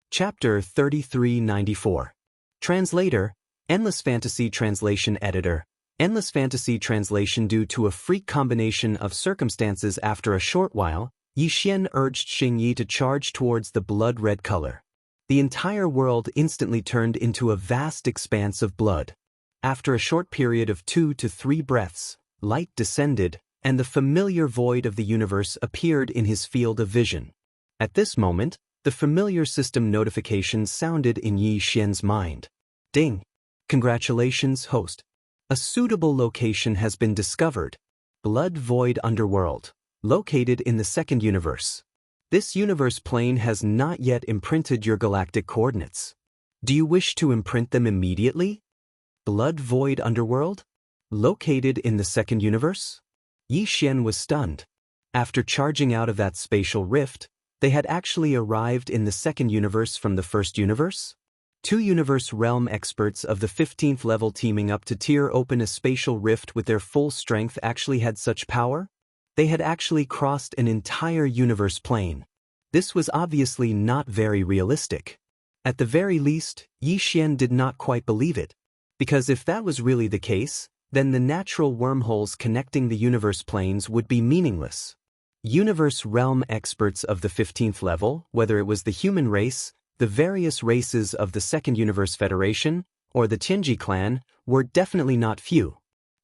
Speaker 1: Chapter 3394. Translator, Endless Fantasy Translation Editor. Endless Fantasy Translation. Due to a freak combination of circumstances, after a short while, Yixian urged Xingyi to charge towards the blood-red color. The entire world instantly turned into a vast expanse of blood. After a short period of 2 to 3 breaths, light descended, and the familiar void of the universe appeared in his field of vision. At this moment, the familiar system notification sounded in Yixian's mind. Ding! Congratulations, host. A suitable location has been discovered. Blood Void Underworld, located in the second universe. This universe plane has not yet imprinted your galactic coordinates. Do you wish to imprint them immediately? Blood Void Underworld? Located in the second universe? Yixian was stunned. After charging out of that spatial rift, they had actually arrived in the second universe from the first universe? 2 universe realm experts of the 15th level teaming up to tear open a spatial rift with their full strength actually had such power? They had actually crossed an entire universe plane. This was obviously not very realistic. At the very least, Yixian did not quite believe it. Because if that was really the case, then the natural wormholes connecting the universe planes would be meaningless. Universe realm experts of the 15th level, whether it was the human race, the various races of the Second Universe Federation, or the Tianji clan, were definitely not few.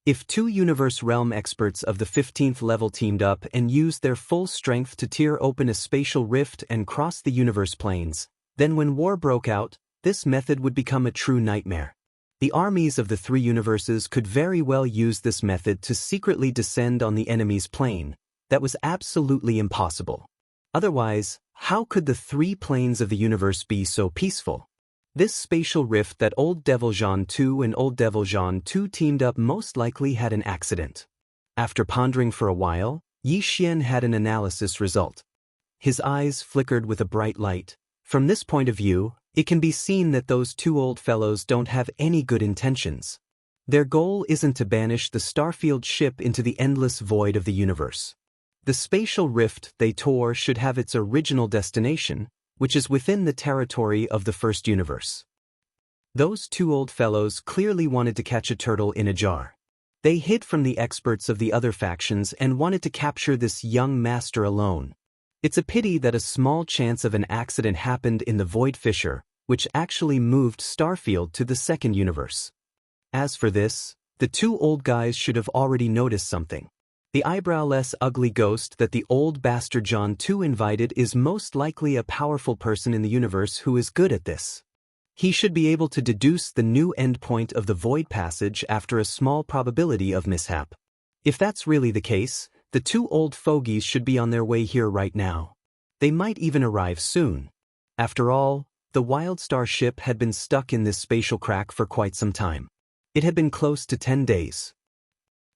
Speaker 1: If 2 universe realm experts of the 15th level teamed up and used their full strength to tear open a spatial rift and cross the universe planes, then when war broke out, this method would become a true nightmare. The armies of the 3 universes could very well use this method to secretly descend on the enemy's plane. That was absolutely impossible. Otherwise, how could the 3 planes of the universe be so peaceful? This spatial rift that Old Devil Zhan 2 and Old Devil Zhan 2 teamed up most likely had an accident. After pondering for a while, Yixian had an analysis result. His eyes flickered with a bright light. From this point of view, it can be seen that those 2 old fellows don't have any good intentions. Their goal isn't to banish the Starfield ship into the endless void of the universe. The spatial rift they tore should have its original destination, which is within the territory of the first universe. Those 2 old fellows clearly wanted to catch a turtle in a jar. They hid from the experts of the other factions and wanted to capture this young master alone. It's a pity that a small chance of an accident happened in the Void Fissure, which actually moved Starfield to the second universe. As for this, the 2 old guys should have already noticed something. The eyebrowless ugly ghost that the old bastard John 2 invited is most likely a powerful person in the universe who is good at this. He should be able to deduce the new endpoint of the void passage after a small probability of mishap. If that's really the case, the 2 old fogies should be on their way here right now. They might even arrive soon. After all, the Wildstar ship had been stuck in this spatial crack for quite some time. It had been close to 10 days.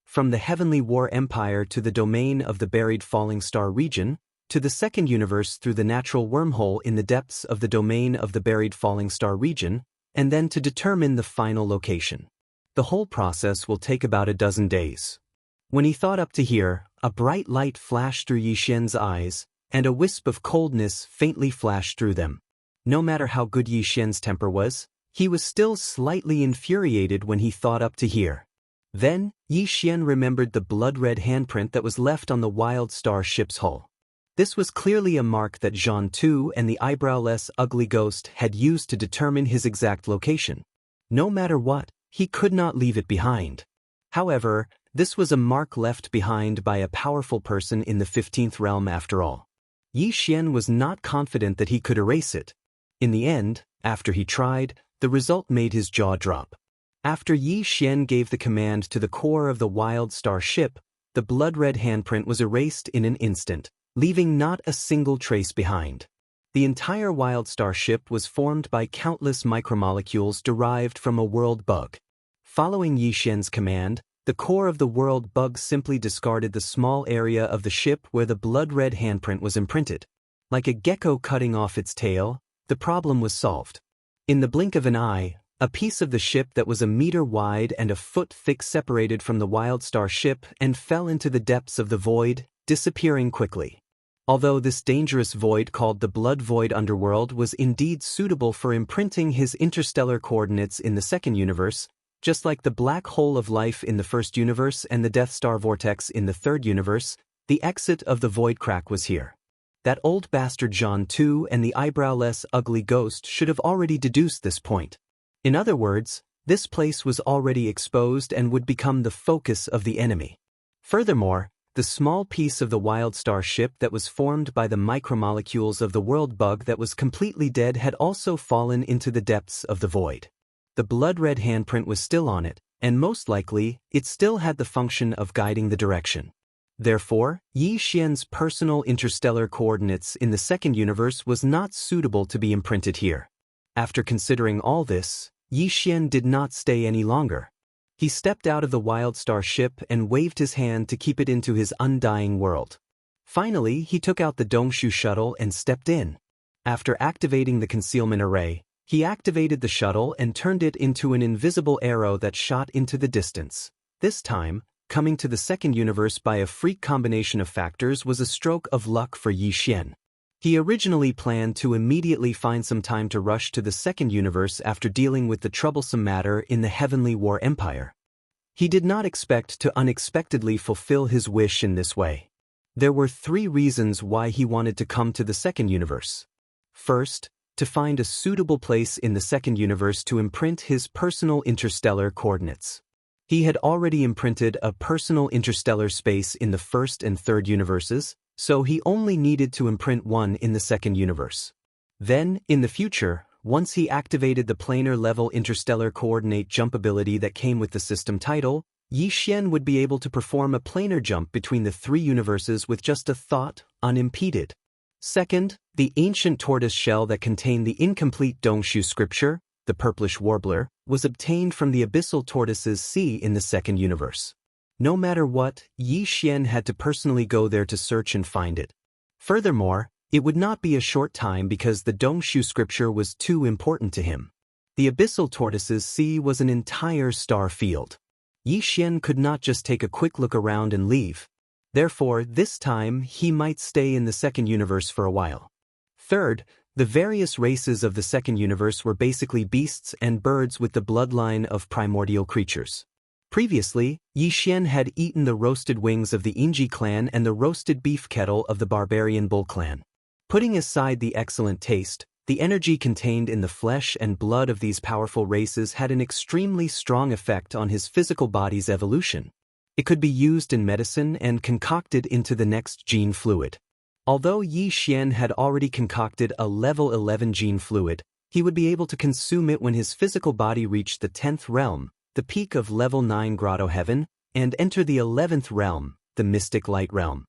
Speaker 1: From the Heavenly War Empire to the domain of the buried falling star region, to the second universe through the natural wormhole in the depths of the domain of the buried falling star region, and then to determine the final location. The whole process will take about a dozen days. When he thought up to here, a bright light flashed through Yixian's eyes, and a wisp of coldness faintly flashed through them. No matter how good Yixian's temper was, he was still slightly infuriated when he thought up to here. Then, Yixian remembered the blood-red handprint that was left on the Wild Star ship's hull. This was clearly a mark that Zhan 2 and the eyebrowless ugly ghost had used to determine his exact location. No matter what, he could not leave it behind. However, this was a mark left behind by a powerful person in the 15th realm after all. Yixian was not confident that he could erase it. In the end, after he tried, the result made his jaw drop. After Yixian gave the command to the core of the Wild Star ship, the blood-red handprint was erased in an instant, leaving not a single trace behind. The entire Wild Star ship was formed by countless micromolecules derived from a world bug. Following Yixian's command, the core of the world bug simply discarded the small area of the ship where the blood-red handprint was imprinted. Like a gecko cutting off its tail, the problem was solved. In the blink of an eye, A piece of the ship that was a meter wide and a foot thick separated from the Wildstar ship and fell into the depths of the void, disappearing quickly. Although this dangerous void called the Blood Void Underworld was indeed suitable for imprinting his interstellar coordinates in the second universe, just like the black hole of life in the first universe and the Death Star vortex in the third universe, the exit of the void crack was here. That old bastard Jean too and the eyebrowless ugly ghost should have already deduced this point. In other words, this place was already exposed and would become the focus of the enemy. Furthermore, the small piece of the Wildstar ship that was formed by the micromolecules of the world bug that was completely dead had also fallen into the depths of the void. The blood-red handprint was still on it, and most likely, it still had the function of guiding the direction. Therefore, Yi Xian's personal interstellar coordinates in the second universe was not suitable to be imprinted here. After considering all this, Yi Xian did not stay any longer. He stepped out of the Wildstar ship and waved his hand to keep it into his undying world. Finally, he took out the Dongshu shuttle and stepped in. After activating the concealment array, he activated the shuttle and turned it into an invisible arrow that shot into the distance. This time, coming to the second universe by a freak combination of factors was a stroke of luck for Yi Xian. He originally planned to immediately find some time to rush to the second universe after dealing with the troublesome matter in the Heavenly War Empire. He did not expect to unexpectedly fulfill his wish in this way. There were 3 reasons why he wanted to come to the second universe. First, to find a suitable place in the second universe to imprint his personal interstellar coordinates. He had already imprinted a personal interstellar space in the first and third universes, so he only needed to imprint one in the second universe. Then, in the future, once he activated the planar-level interstellar coordinate jump ability that came with the system title, Yi Xian would be able to perform a planar jump between the 3 universes with just a thought, unimpeded. Second, the ancient tortoise shell that contained the incomplete Dongshu scripture, the purplish warbler, was obtained from the abyssal tortoise's sea in the second universe. No matter what, Yi Xian had to personally go there to search and find it. Furthermore, it would not be a short time because the Dongshu scripture was too important to him. The abyssal tortoise's sea was an entire star field. Yi Xian could not just take a quick look around and leave. Therefore, this time, he might stay in the second universe for a while. Third, the various races of the second universe were basically beasts and birds with the bloodline of primordial creatures. Previously, Yi Xian had eaten the roasted wings of the Inji clan and the roasted beef kettle of the barbarian bull clan. Putting aside the excellent taste, the energy contained in the flesh and blood of these powerful races had an extremely strong effect on his physical body's evolution. It could be used in medicine and concocted into the next gene fluid. Although Yi Xian had already concocted a level 11 gene fluid, he would be able to consume it when his physical body reached the 10th realm, the peak of level 9 Grotto Heaven, and enter the 11th realm, the Mystic Light Realm.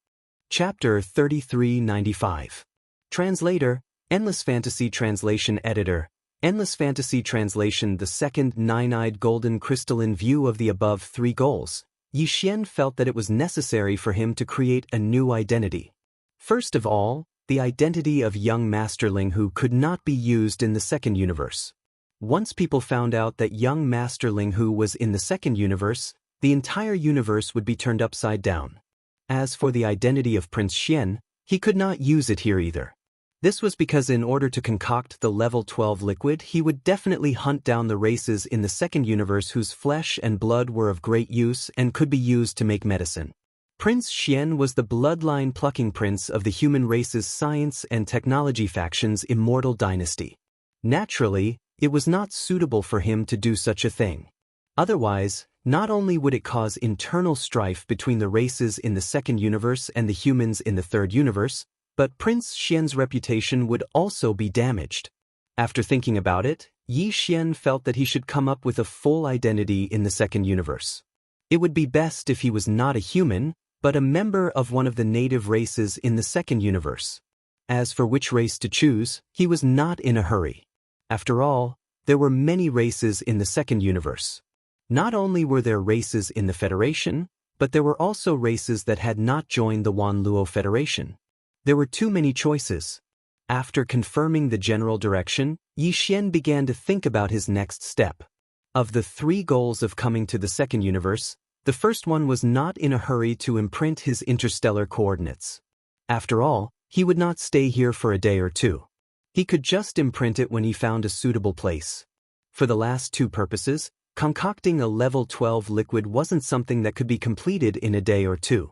Speaker 1: Chapter 3395. Translator, Endless Fantasy Translation Editor, Endless Fantasy Translation. The second nine-eyed golden crystalline view of the above 3 goals, Yi Xian felt that it was necessary for him to create a new identity. First of all, the identity of young Masterling who could not be used in the second universe. Once people found out that young Masterling who was in the second universe, the entire universe would be turned upside down. As for the identity of Prince Xian, he could not use it here either. This was because in order to concoct the level 12 liquid, he would definitely hunt down the races in the second universe whose flesh and blood were of great use and could be used to make medicine. Prince Xian was the bloodline-plucking prince of the human race's science and technology faction's immortal dynasty. Naturally, it was not suitable for him to do such a thing. Otherwise, not only would it cause internal strife between the races in the second universe and the humans in the third universe, but Prince Xian's reputation would also be damaged. After thinking about it, Yi Xian felt that he should come up with a full identity in the second universe. It would be best if he was not a human, but a member of one of the native races in the second universe. As for which race to choose, he was not in a hurry. After all, there were many races in the second universe. Not only were there races in the Federation, but there were also races that had not joined the Wanluo Federation. There were too many choices. After confirming the general direction, Yi Xian began to think about his next step. Of the 3 goals of coming to the second universe, the first one was not in a hurry to imprint his interstellar coordinates. After all, he would not stay here for a day or 2. He could just imprint it when he found a suitable place. For the last 2 purposes, concocting a level 12 liquid wasn't something that could be completed in a day or 2.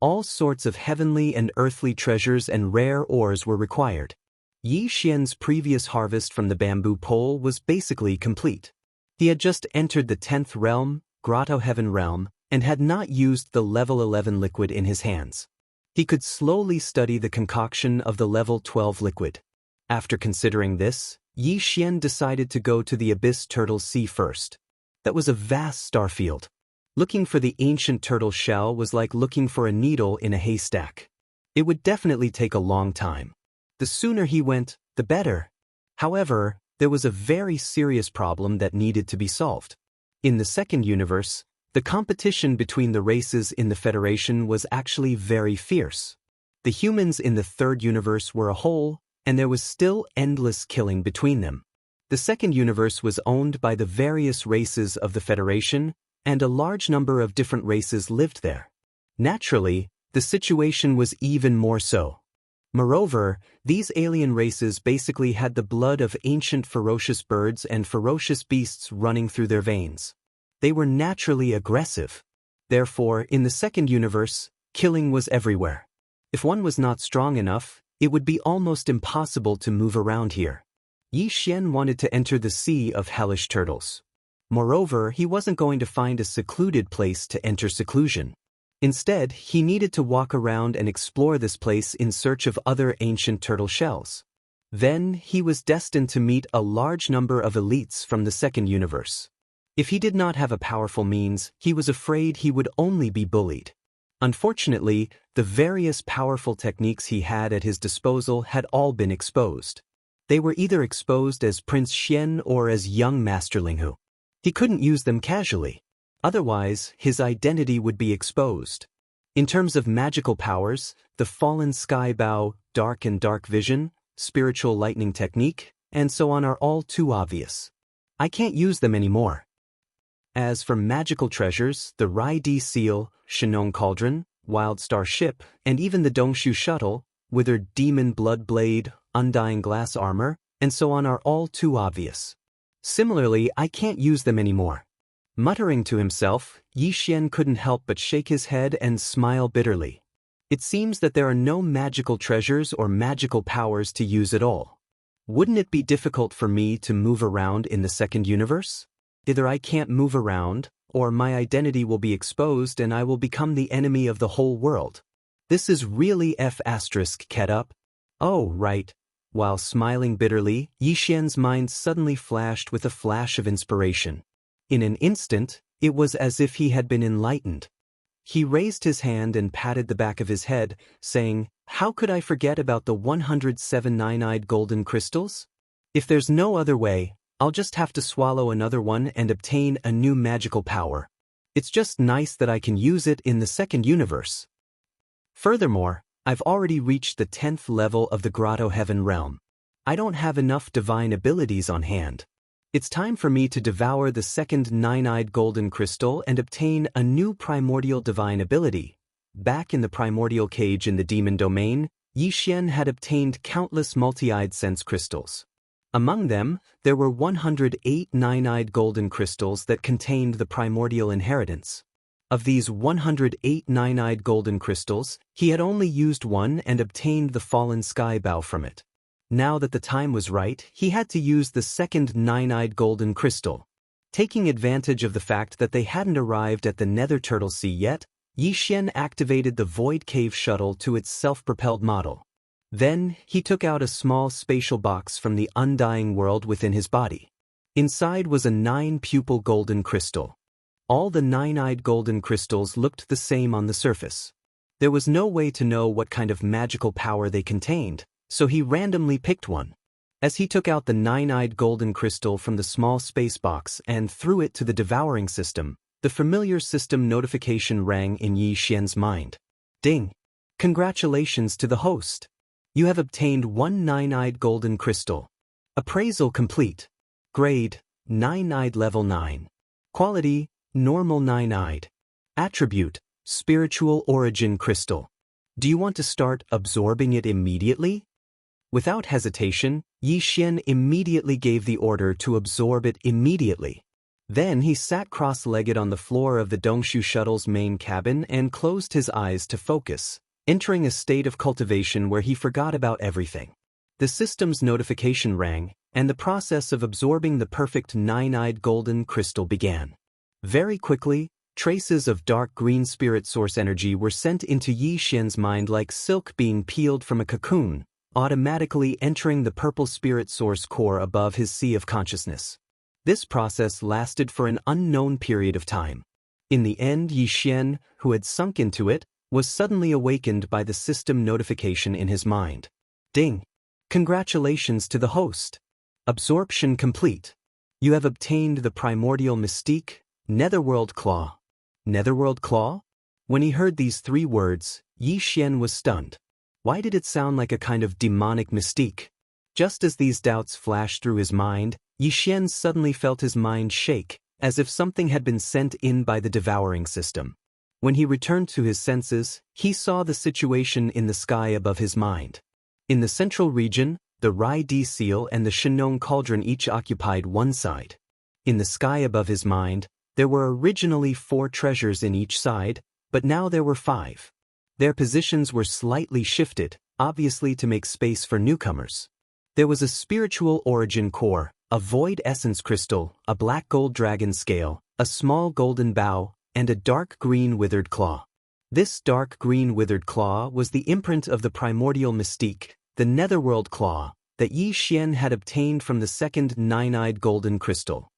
Speaker 1: All sorts of heavenly and earthly treasures and rare ores were required. Yi Xian's previous harvest from the bamboo pole was basically complete. He had just entered the 10th realm, Grotto Heaven realm, and had not used the level 11 liquid in his hands. He could slowly study the concoction of the level 12 liquid. After considering this, Yi Xian decided to go to the Abyss Turtle Sea first. That was a vast starfield. Looking for the ancient turtle shell was like looking for a needle in a haystack. It would definitely take a long time. The sooner he went, the better. However, there was a very serious problem that needed to be solved. In the second universe, the competition between the races in the Federation was actually very fierce. The humans in the third universe were a whole, and there was still endless killing between them. The second universe was owned by the various races of the Federation, and a large number of different races lived there. Naturally, the situation was even more so. Moreover, these alien races basically had the blood of ancient ferocious birds and ferocious beasts running through their veins. They were naturally aggressive. Therefore, in the second universe, killing was everywhere. If one was not strong enough, it would be almost impossible to move around here. Yi Xian wanted to enter the Sea of Hellish Turtles. Moreover, he wasn't going to find a secluded place to enter seclusion. Instead, he needed to walk around and explore this place in search of other ancient turtle shells. Then, he was destined to meet a large number of elites from the second universe. If he did not have a powerful means, he was afraid he would only be bullied. Unfortunately, the various powerful techniques he had at his disposal had all been exposed. They were either exposed as Prince Xian or as young Master Linghu. He couldn't use them casually. Otherwise, his identity would be exposed. In terms of magical powers, the Fallen Sky Bow, Dark and Dark Vision, Spiritual Lightning Technique, and so on are all too obvious. I can't use them anymore. As for magical treasures, the Rai Di Seal, Shenong Cauldron, Wild Star Ship, and even the Dongshu Shuttle, Withered Demon Blood Blade, Undying Glass Armor, and so on are all too obvious. Similarly, I can't use them anymore. Muttering to himself, Yi Xian couldn't help but shake his head and smile bitterly. It seems that there are no magical treasures or magical powers to use at all. Wouldn't it be difficult for me to move around in the second universe? Either I can't move around, or my identity will be exposed and I will become the enemy of the whole world. This is really F***ket up. Oh, right. While smiling bitterly, Yi Xian's mind suddenly flashed with a flash of inspiration. In an instant, it was as if he had been enlightened. He raised his hand and patted the back of his head, saying, "How could I forget about the 107 nine-eyed golden crystals? If there's no other way, I'll just have to swallow another one and obtain a new magical power. It's just nice that I can use it in the second universe. Furthermore, I've already reached the 10th level of the Grotto Heaven realm. I don't have enough divine abilities on hand. It's time for me to devour the second nine-eyed golden crystal and obtain a new primordial divine ability." Back in the primordial cage in the demon domain, Yi Xian had obtained countless multi-eyed sense crystals. Among them, there were 108 nine-eyed golden crystals that contained the primordial inheritance. Of these 108 nine-eyed golden crystals, he had only used one and obtained the Fallen Sky Bow from it. Now that the time was right, he had to use the second nine-eyed golden crystal. Taking advantage of the fact that they hadn't arrived at the Nether Turtle Sea yet, Yi Xian activated the Void Cave Shuttle to its self-propelled model. Then, he took out a small spatial box from the undying world within his body. Inside was a 9-pupil golden crystal. All the 9-eyed golden crystals looked the same on the surface. There was no way to know what kind of magical power they contained, so he randomly picked one. As he took out the 9-eyed golden crystal from the small space box and threw it to the devouring system, the familiar system notification rang in Yi Xian's mind. Ding! Congratulations to the host! You have obtained 1 nine-eyed golden crystal. Appraisal complete. Grade, nine-eyed level 9. Quality, normal nine-eyed. Attribute, spiritual origin crystal. Do you want to start absorbing it immediately? Without hesitation, Yi Xian immediately gave the order to absorb it immediately. Then he sat cross-legged on the floor of the Dongshu shuttle's main cabin and closed his eyes to focus, entering a state of cultivation where he forgot about everything. The system's notification rang, and the process of absorbing the perfect nine-eyed golden crystal began. Very quickly, traces of dark green spirit source energy were sent into Yi Xian's mind like silk being peeled from a cocoon, automatically entering the purple spirit source core above his sea of consciousness. This process lasted for an unknown period of time. In the end, Yi Xian, who had sunk into it, was suddenly awakened by the system notification in his mind. Ding! Congratulations to the host! Absorption complete. You have obtained the primordial mystique, Netherworld Claw. Netherworld Claw? When he heard these 3 words, Yi Xian was stunned. Why did it sound like a kind of demonic mystique? Just as these doubts flashed through his mind, Yi Xian suddenly felt his mind shake, as if something had been sent in by the devouring system. When he returned to his senses, he saw the situation in the sky above his mind. In the central region, the Rai Di Seal and the Shenong Cauldron each occupied one side. In the sky above his mind, there were originally 4 treasures in each side, but now there were 5. Their positions were slightly shifted, obviously to make space for newcomers. There was a spiritual origin core, a void essence crystal, a black gold dragon scale, a small golden bow, and a dark green withered claw. This dark green withered claw was the imprint of the primordial mystique, the Netherworld Claw, that Yi Xian had obtained from the second nine-eyed golden crystal.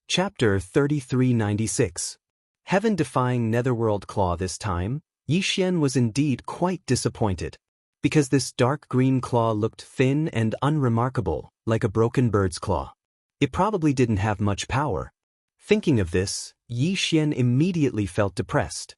Speaker 1: Chapter 3396. Heaven-defying Netherworld Claw. This time, Yi Xian was indeed quite disappointed. Because this dark green claw looked thin and unremarkable, like a broken bird's claw. It probably didn't have much power. Thinking of this, Yi Xian immediately felt depressed.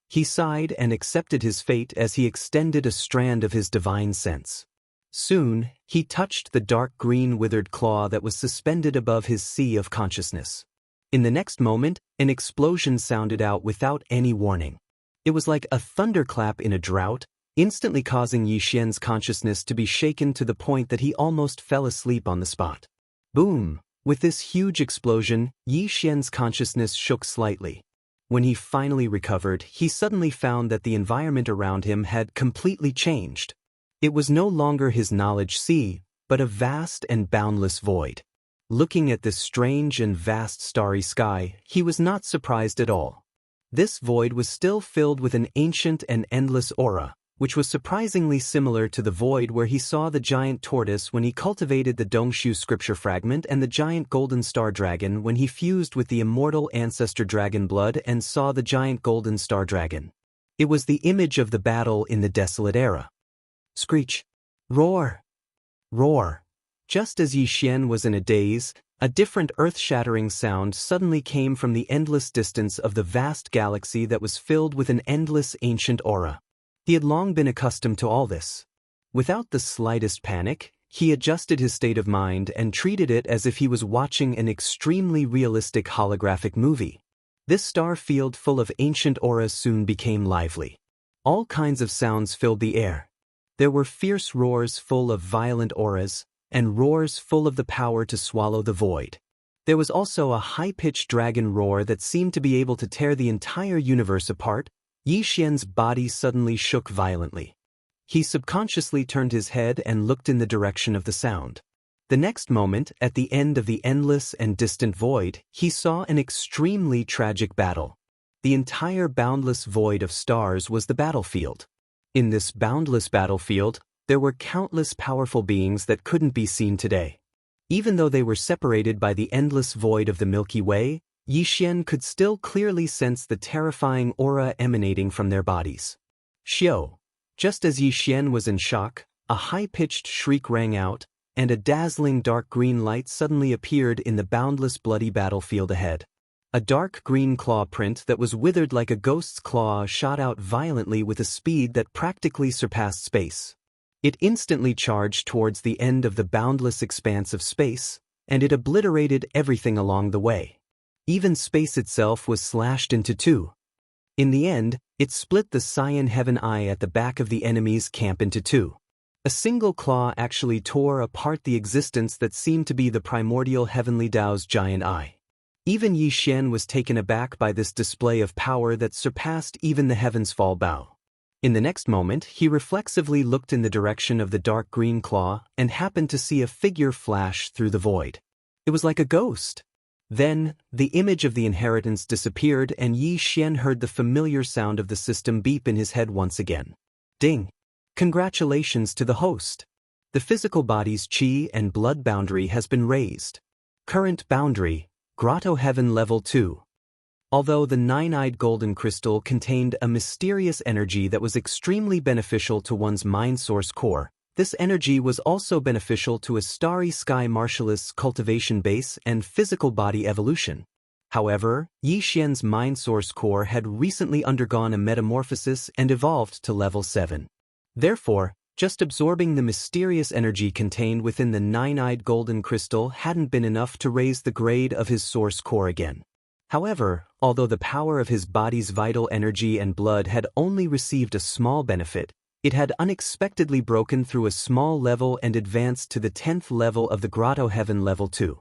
Speaker 1: He sighed and accepted his fate as he extended a strand of his divine sense. Soon, he touched the dark green withered claw that was suspended above his sea of consciousness. In the next moment, an explosion sounded out without any warning. It was like a thunderclap in a drought, instantly causing Yi Xian's consciousness to be shaken to the point that he almost fell asleep on the spot. Boom! With this huge explosion, Yi Xian's consciousness shook slightly. When he finally recovered, he suddenly found that the environment around him had completely changed. It was no longer his knowledge sea, but a vast and boundless void. Looking at this strange and vast starry sky, he was not surprised at all. This void was still filled with an ancient and endless aura, which was surprisingly similar to the void where he saw the giant tortoise when he cultivated the Dongshu scripture fragment and the giant golden star dragon when he fused with the immortal ancestor dragon blood and saw the giant golden star dragon. It was the image of the battle in the desolate era. Screech! Roar! Roar! Just as Yi Xian was in a daze, a different earth-shattering sound suddenly came from the endless distance of the vast galaxy that was filled with an endless ancient aura. He had long been accustomed to all this. Without the slightest panic, he adjusted his state of mind and treated it as if he was watching an extremely realistic holographic movie. This star field full of ancient auras soon became lively. All kinds of sounds filled the air. There were fierce roars full of violent auras, and roars full of the power to swallow the void. There was also a high-pitched dragon roar that seemed to be able to tear the entire universe apart. Yi Xian's body suddenly shook violently. He subconsciously turned his head and looked in the direction of the sound. The next moment, at the end of the endless and distant void, he saw an extremely tragic battle. The entire boundless void of stars was the battlefield. In this boundless battlefield, there were countless powerful beings that couldn't be seen today. Even though they were separated by the endless void of the Milky Way, Yi Xian could still clearly sense the terrifying aura emanating from their bodies. Xiao! Just as Yi Xian was in shock, a high-pitched shriek rang out, and a dazzling dark green light suddenly appeared in the boundless bloody battlefield ahead. A dark green claw print that was withered like a ghost's claw shot out violently with a speed that practically surpassed space. It instantly charged towards the end of the boundless expanse of space, and it obliterated everything along the way. Even space itself was slashed into two. In the end, it split the Cyan Heaven Eye at the back of the enemy's camp into two. A single claw actually tore apart the existence that seemed to be the primordial heavenly Tao's giant eye. Even Yi Xian was taken aback by this display of power that surpassed even the heavens fall bow. In the next moment, he reflexively looked in the direction of the dark green claw and happened to see a figure flash through the void. It was like a ghost. Then, the image of the inheritance disappeared and Yi Xian heard the familiar sound of the system beep in his head once again. Ding! Congratulations to the host. The physical body's qi and blood boundary has been raised. Current boundary, Grotto Heaven Level 2. Although the nine-eyed golden crystal contained a mysterious energy that was extremely beneficial to one's mind source core, this energy was also beneficial to a starry sky martialist's cultivation base and physical body evolution. However, Yi Xian's mind source core had recently undergone a metamorphosis and evolved to level 7. Therefore, just absorbing the mysterious energy contained within the nine-eyed golden crystal hadn't been enough to raise the grade of his source core again. However, although the power of his body's vital energy and blood had only received a small benefit, it had unexpectedly broken through a small level and advanced to the 10th level of the Grotto Heaven Level 2.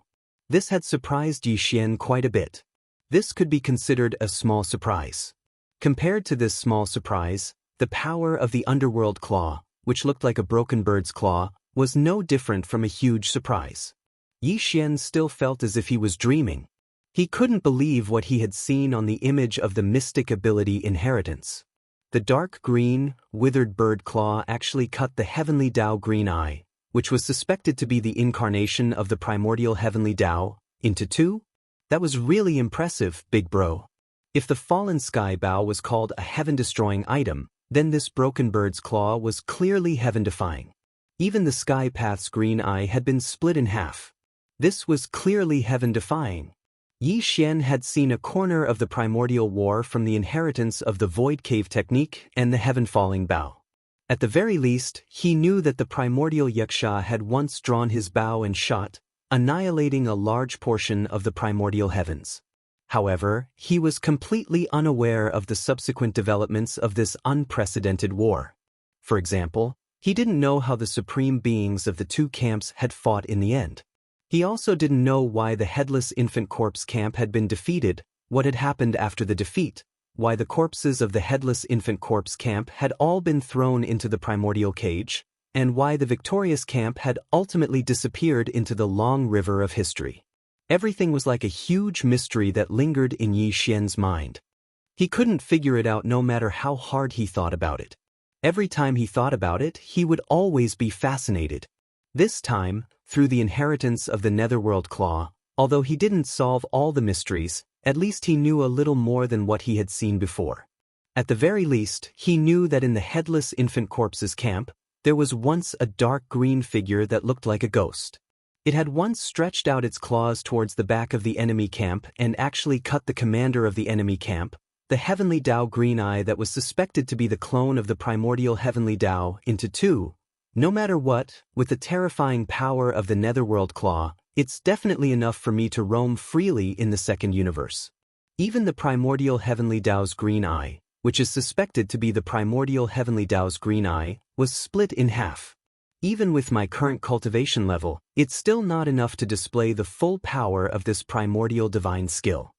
Speaker 1: This had surprised Yi Xian quite a bit. This could be considered a small surprise. Compared to this small surprise, the power of the underworld claw, which looked like a broken bird's claw, was no different from a huge surprise. Yi Xian still felt as if he was dreaming. He couldn't believe what he had seen on the image of the mystic ability inheritance. The dark green, withered bird claw actually cut the heavenly Tao green eye, which was suspected to be the incarnation of the primordial heavenly Tao, into two? That was really impressive, big bro. If the fallen sky bow was called a heaven-destroying item, then this broken bird's claw was clearly heaven-defying. Even the sky path's green eye had been split in half. This was clearly heaven-defying. Yi Xian had seen a corner of the primordial war from the inheritance of the void cave technique and the heaven-falling bow. At the very least, he knew that the primordial Xianxia had once drawn his bow and shot, annihilating a large portion of the primordial heavens. However, he was completely unaware of the subsequent developments of this unprecedented war. For example, he didn't know how the supreme beings of the two camps had fought in the end. He also didn't know why the headless infant corpse camp had been defeated, what had happened after the defeat, why the corpses of the headless infant corpse camp had all been thrown into the primordial cage, and why the victorious camp had ultimately disappeared into the long river of history. Everything was like a huge mystery that lingered in Yi Xian's mind. He couldn't figure it out no matter how hard he thought about it. Every time he thought about it, he would always be fascinated. This time, through the inheritance of the Netherworld Claw, although he didn't solve all the mysteries, at least he knew a little more than what he had seen before. At the very least, he knew that in the headless infant corpse's camp, there was once a dark green figure that looked like a ghost. It had once stretched out its claws towards the back of the enemy camp and actually cut the commander of the enemy camp, the heavenly Tao green eye that was suspected to be the clone of the primordial heavenly Tao, into two. No matter what, with the terrifying power of the Netherworld Claw, it's definitely enough for me to roam freely in the second universe. Even the primordial heavenly Tao's green eye, which is suspected to be the primordial heavenly Tao's green eye, was split in half. Even with my current cultivation level, it's still not enough to display the full power of this primordial divine skill.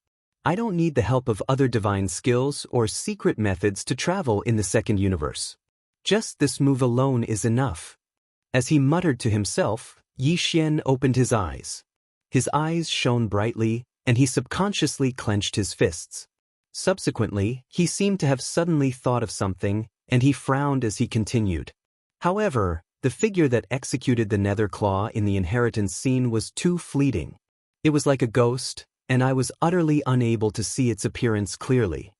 Speaker 1: I don't need the help of other divine skills or secret methods to travel in the second universe. Just this move alone is enough. As he muttered to himself, Yi Xian opened his eyes. His eyes shone brightly, and he subconsciously clenched his fists. Subsequently, he seemed to have suddenly thought of something, and he frowned as he continued. However, the figure that executed the Nether Claw in the inheritance scene was too fleeting. It was like a ghost, and I was utterly unable to see its appearance clearly.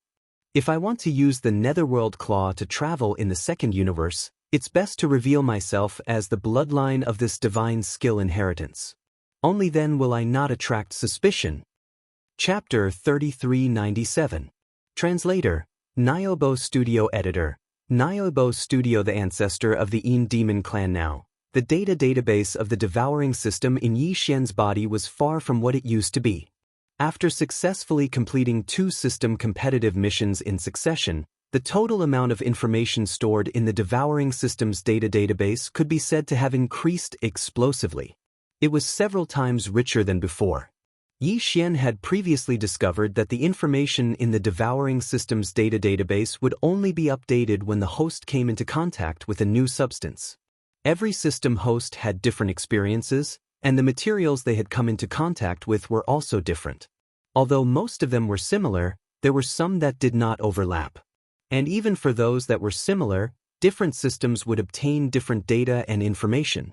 Speaker 1: If I want to use the Netherworld Claw to travel in the second universe, it's best to reveal myself as the bloodline of this divine skill inheritance. Only then will I not attract suspicion. Chapter 3397. Translator, Niobo Studio Editor, Niobo Studio, the ancestor of the Yin Demon clan now. The database of the devouring system in Yi Xian's body was far from what it used to be. After successfully completing 2 system competitive missions in succession, the total amount of information stored in the devouring system's database could be said to have increased explosively. It was several times richer than before. Yi Xian had previously discovered that the information in the devouring system's database would only be updated when the host came into contact with a new substance. Every system host had different experiences, and the materials they had come into contact with were also different. Although most of them were similar, there were some that did not overlap. And even for those that were similar, different systems would obtain different data and information.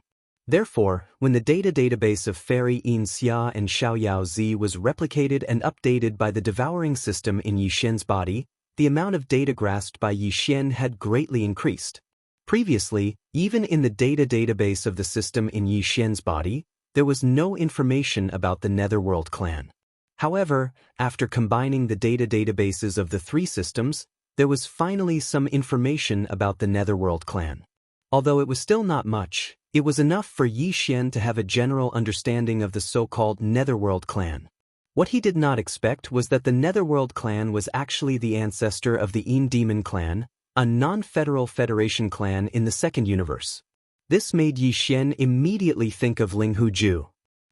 Speaker 1: Therefore, when the database of Fairy Xianxia and Xiaoyaozi was replicated and updated by the devouring system in Yi Xian's body, the amount of data grasped by Yi Xian had greatly increased. Previously, even in the database of the system in Yi Xian's body, there was no information about the Netherworld clan. However, after combining the databases of the 3 systems, there was finally some information about the Netherworld clan. Although it was still not much, it was enough for Yi Xian to have a general understanding of the so-called Netherworld clan. What he did not expect was that the Netherworld clan was actually the ancestor of the Yin Demon clan, a non-federal federation clan in the second universe. This made Yi Xian immediately think of Ling Huju.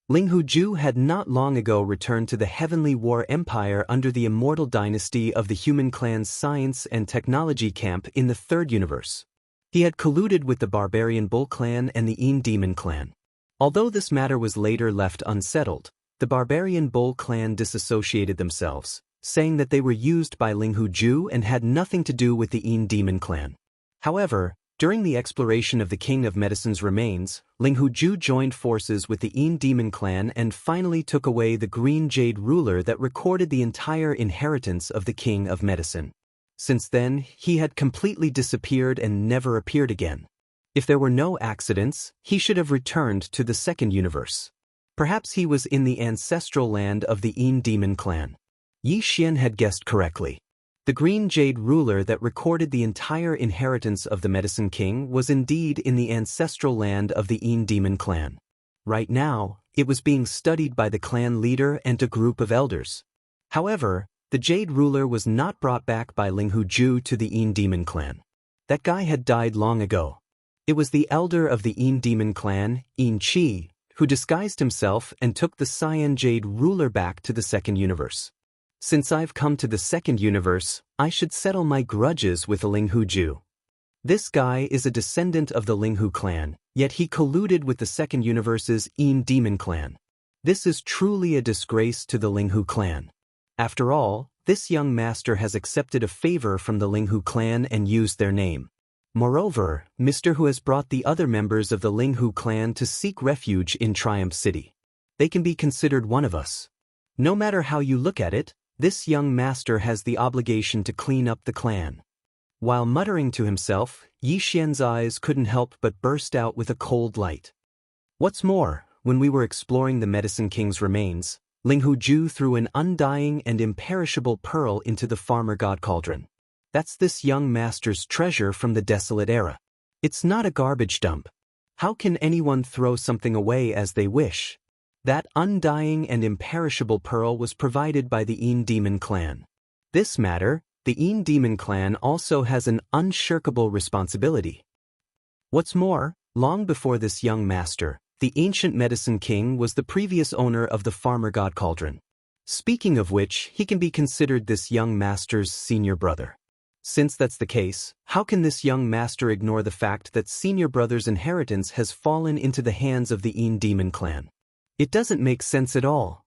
Speaker 1: Ling Huju had not long ago returned to the Heavenly War Empire under the immortal dynasty of the human clan's science and technology camp in the third universe. He had colluded with the Barbarian Bull clan and the Yin Demon clan. Although this matter was later left unsettled, the Barbarian Bull clan disassociated themselves, saying that they were used by Ling Huju and had nothing to do with the Yin Demon clan. However, during the exploration of the King of Medicine's remains, Ling Huju joined forces with the Yin Demon clan and finally took away the green jade ruler that recorded the entire inheritance of the King of Medicine. Since then, he had completely disappeared and never appeared again. If there were no accidents, he should have returned to the second universe. Perhaps he was in the ancestral land of the Yin Demon clan. Yi Xian had guessed correctly. The green jade ruler that recorded the entire inheritance of the Medicine King was indeed in the ancestral land of the Yin Demon clan. Right now, it was being studied by the clan leader and a group of elders. However, the jade ruler was not brought back by Ling Huju to the Yin Demon clan. That guy had died long ago. It was the elder of the Yin Demon clan, Yin Qi, who disguised himself and took the cyan jade ruler back to the second universe. Since I've come to the second universe, I should settle my grudges with Ling Huju. This guy is a descendant of the Ling Hu clan, yet he colluded with the second universe's Yin Demon clan. This is truly a disgrace to the Ling Hu clan. After all, this young master has accepted a favor from the Ling Hu clan and used their name. Moreover, Mr. Hu has brought the other members of the Ling Hu clan to seek refuge in Triumph City. They can be considered one of us. No matter how you look at it, this young master has the obligation to clean up the clan. While muttering to himself, Yi Xian's eyes couldn't help but burst out with a cold light. What's more, when we were exploring the Medicine King's remains, Ling Huju threw an undying and imperishable pearl into the farmer god cauldron. That's this young master's treasure from the desolate era. It's not a garbage dump. How can anyone throw something away as they wish? That undying and imperishable pearl was provided by the Yin Demon clan. This matter, the Yin Demon clan also has an unshirkable responsibility. What's more, long before this young master, the ancient Medicine King was the previous owner of the farmer god cauldron. Speaking of which, he can be considered this young master's senior brother. Since that's the case, how can this young master ignore the fact that senior brother's inheritance has fallen into the hands of the Yin Demon clan? It doesn't make sense at all.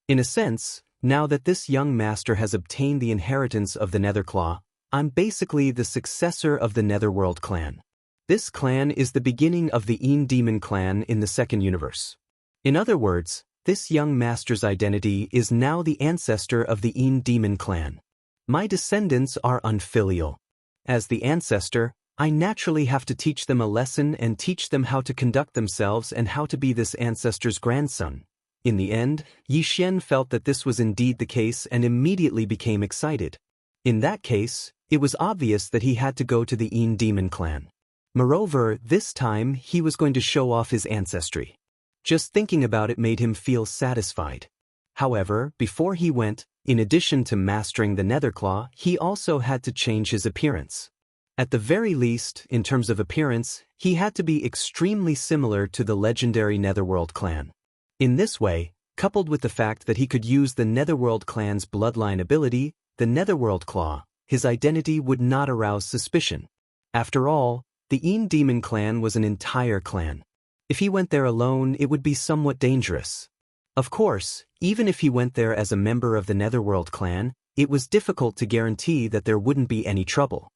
Speaker 1: In a sense, now that this young master has obtained the inheritance of the Netherclaw, I'm basically the successor of the Netherworld clan. This clan is the beginning of the Yin Demon clan in the second universe. In other words, this young master's identity is now the ancestor of the Yin Demon clan. My descendants are unfilial. As the ancestor, I naturally have to teach them a lesson and teach them how to conduct themselves and how to be this ancestor's grandson. In the end, Yi Xian felt that this was indeed the case and immediately became excited. In that case, It was obvious that he had to go to the Een Demon clan. Moreover, this time he was going to show off his ancestry. Just thinking about it made him feel satisfied. However, before he went, in addition to mastering the Netherclaw, he also had to change his appearance. At the very least, in terms of appearance, he had to be extremely similar to the legendary Netherworld clan. In this way, coupled with the fact that he could use the Netherworld clan's bloodline ability, the Netherworld Claw, his identity would not arouse suspicion. After all, the Een Demon clan was an entire clan. If he went there alone, it would be somewhat dangerous. Of course, even if he went there as a member of the Netherworld clan, it was difficult to guarantee that there wouldn't be any trouble.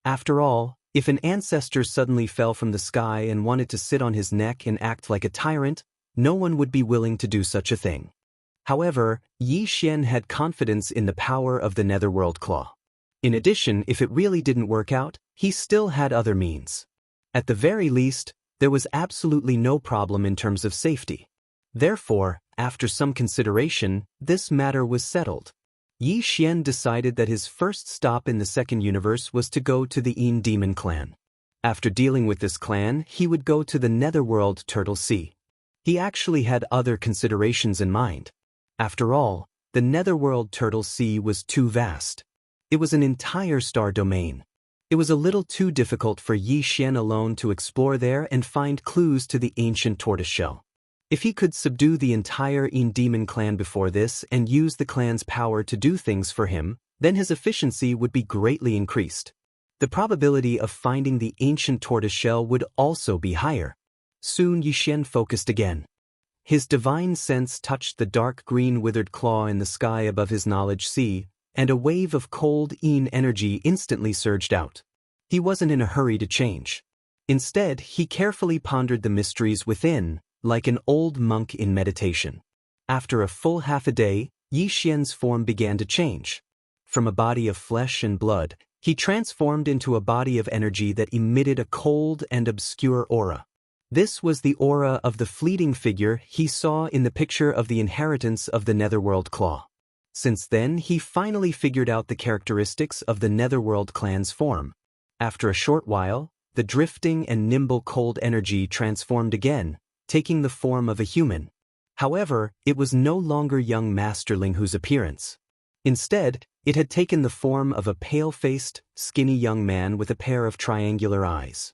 Speaker 1: After all, if an ancestor suddenly fell from the sky and wanted to sit on his neck and act like a tyrant, no one would be willing to do such a thing. However, Yi Xian had confidence in the power of the Netherworld Claw. In addition, if it really didn't work out, he still had other means. At the very least, there was absolutely no problem in terms of safety. Therefore, after some consideration, this matter was settled. Yi Xian decided that his first stop in the second universe was to go to the Een Demon clan. After dealing with this clan, he would go to the Netherworld Turtle Sea. He actually had other considerations in mind. After all, the Netherworld Turtle Sea was too vast. It was an entire star domain. It was a little too difficult for Yi Xian alone to explore there and find clues to the ancient tortoiseshell. If he could subdue the entire Een Demon clan before this and use the clan's power to do things for him, then his efficiency would be greatly increased. The probability of finding the ancient tortoiseshell would also be higher. Soon Yi Xian focused again. His divine sense touched the dark green withered claw in the sky above his knowledge sea, and a wave of cold Een energy instantly surged out. He wasn't in a hurry to change. Instead, he carefully pondered the mysteries within, like an old monk in meditation. After a full half a day, Yi Xian's form began to change. From a body of flesh and blood, he transformed into a body of energy that emitted a cold and obscure aura. This was the aura of the fleeting figure he saw in the picture of the inheritance of the Netherworld Claw. Since then, he finally figured out the characteristics of the Netherworld clan's form. After a short while, the drifting and nimble cold energy transformed again, taking the form of a human. However, it was no longer young Masterling whose appearance. Instead, it had taken the form of a pale-faced, skinny young man with a pair of triangular eyes.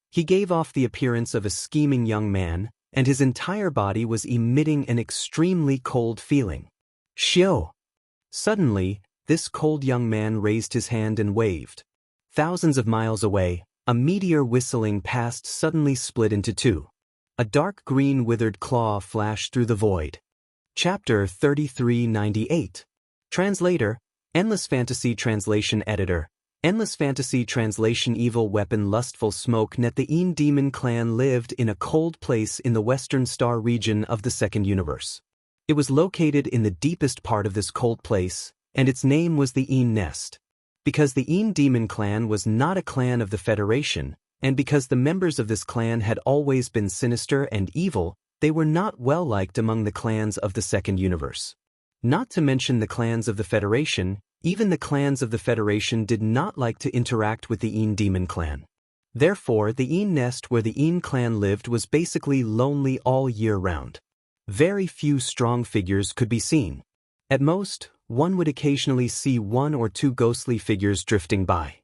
Speaker 1: He gave off the appearance of a scheming young man, and his entire body was emitting an extremely cold feeling. Xiao! Suddenly, this cold young man raised his hand and waved. Thousands of miles away, a meteor whistling past suddenly split into two. A dark green withered claw flashed through the void. Chapter 3398. Translator, Endless Fantasy Translation Editor. Endless Fantasy Translation. Evil weapon. Lustful smoke. Net. The Een Demon clan lived in a cold place in the western star region of the second universe. It was located in the deepest part of this cold place, and its name was the Een Nest. Because the Een Demon clan was not a clan of the Federation, and because the members of this clan had always been sinister and evil, they were not well liked among the clans of the second universe. Not to mention the clans of the Federation, even the clans of the Federation did not like to interact with the Een Demon clan. Therefore, the Een Nest where the Een clan lived was basically lonely all year round. Very few strong figures could be seen. At most, one would occasionally see one or two ghostly figures drifting by.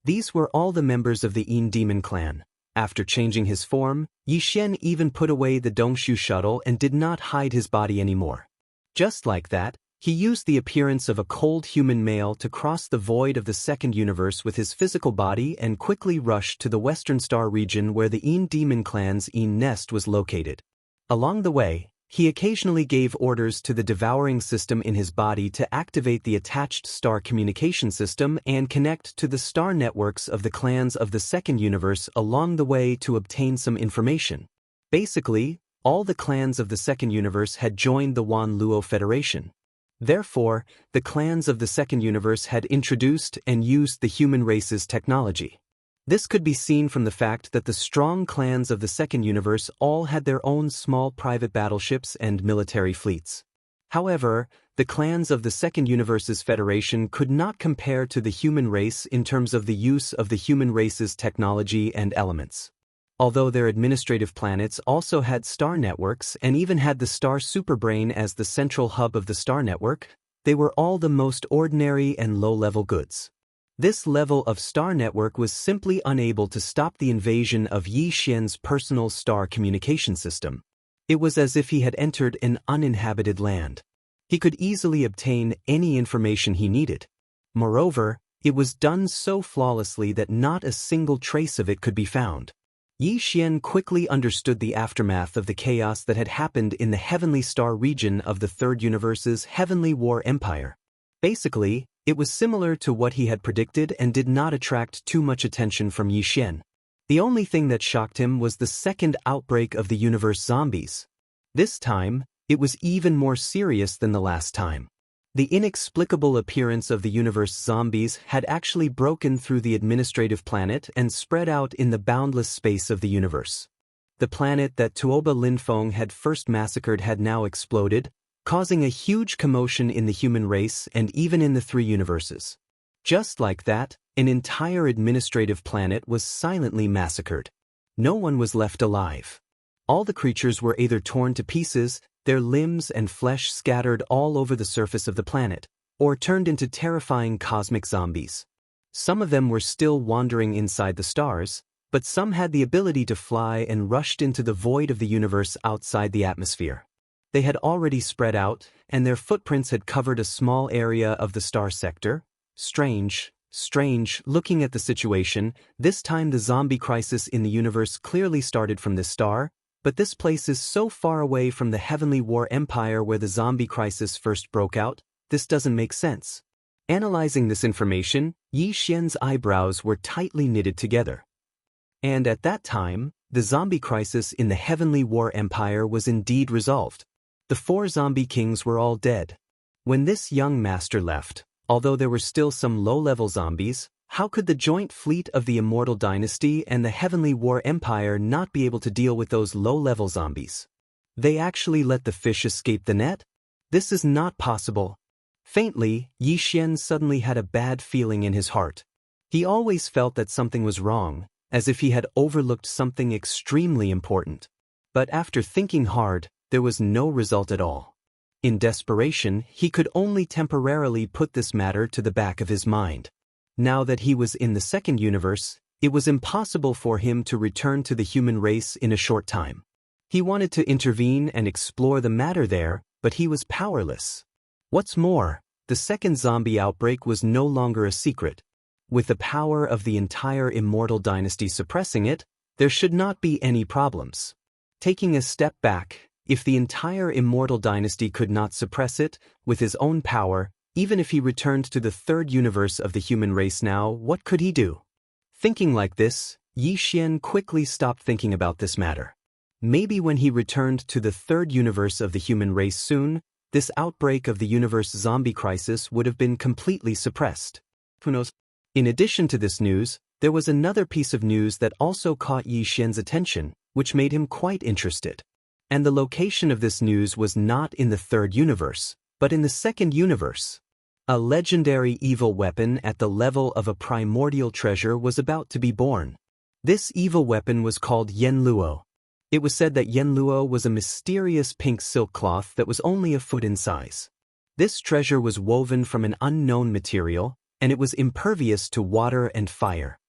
Speaker 1: These were all the members of the Een Demon clan. After changing his form, Yi Xian even put away the Dongshu shuttle and did not hide his body anymore. Just like that, he used the appearance of a cold human male to cross the void of the second universe with his physical body and quickly rushed to the Western Star region where the Een Demon clan's Een Nest was located. Along the way, he occasionally gave orders to the devouring system in his body to activate the attached star communication system and connect to the star networks of the clans of the second universe along the way to obtain some information. Basically, all the clans of the second universe had joined the Wan Luo Federation. Therefore, the clans of the second universe had introduced and used the human race's technology. This could be seen from the fact that the strong clans of the second universe all had their own small private battleships and military fleets. However, the clans of the Second Universe's Federation could not compare to the human race in terms of the use of the human race's technology and elements. Although their administrative planets also had star networks and even had the star superbrain as the central hub of the star network, they were all the most ordinary and low-level goods. This level of star network was simply unable to stop the invasion of Yi Xian's personal star communication system. It was as if he had entered an uninhabited land. He could easily obtain any information he needed. Moreover, it was done so flawlessly that not a single trace of it could be found. Yi Xian quickly understood the aftermath of the chaos that had happened in the Heavenly Star region of the Third Universe's Heavenly War Empire. Basically, it was similar to what he had predicted and did not attract too much attention from Yi Xian. The only thing that shocked him was the second outbreak of the universe zombies. This time, it was even more serious than the last time. The inexplicable appearance of the universe zombies had actually broken through the administrative planet and spread out in the boundless space of the universe. The planet that Tuoba Linfeng had first massacred had now exploded, causing a huge commotion in the human race and even in the three universes. Just like that, an entire administrative planet was silently massacred. No one was left alive. All the creatures were either torn to pieces, their limbs and flesh scattered all over the surface of the planet, or turned into terrifying cosmic zombies. Some of them were still wandering inside the stars, but some had the ability to fly and rushed into the void of the universe outside the atmosphere. They had already spread out, and their footprints had covered a small area of the star sector. Strange, looking at the situation, this time the zombie crisis in the universe clearly started from this star, but this place is so far away from the Heavenly War Empire where the zombie crisis first broke out, this doesn't make sense. Analyzing this information, Yi Xian's eyebrows were tightly knitted together. And at that time, the zombie crisis in the Heavenly War Empire was indeed resolved. The 4 zombie kings were all dead. When this young master left, although there were still some low-level zombies, how could the joint fleet of the Immortal Dynasty and the Heavenly War Empire not be able to deal with those low-level zombies? They actually let the fish escape the net? This is not possible. Faintly, Yi Xian suddenly had a bad feeling in his heart. He always felt that something was wrong, as if he had overlooked something extremely important. But after thinking hard, there was no result at all. In desperation, he could only temporarily put this matter to the back of his mind. Now that he was in the second universe, it was impossible for him to return to the human race in a short time. He wanted to intervene and explore the matter there, but he was powerless. What's more, the second zombie outbreak was no longer a secret. With the power of the entire Immortal Dynasty suppressing it, there should not be any problems. Taking a step back, if the entire Immortal Dynasty could not suppress it, with his own power, even if he returned to the third universe of the human race now, what could he do? Thinking like this, Yi Xian quickly stopped thinking about this matter. Maybe when he returned to the third universe of the human race soon, this outbreak of the universe zombie crisis would have been completely suppressed. Who knows? In addition to this news, there was another piece of news that also caught Yi Xian's attention, which made him quite interested. And the location of this news was not in the third universe, but in the second universe. A legendary evil weapon at the level of a primordial treasure was about to be born. This evil weapon was called Yanluo. It was said that Yanluo was a mysterious pink silk cloth that was only a foot in size. This treasure was woven from an unknown material, and it was impervious to water and fire.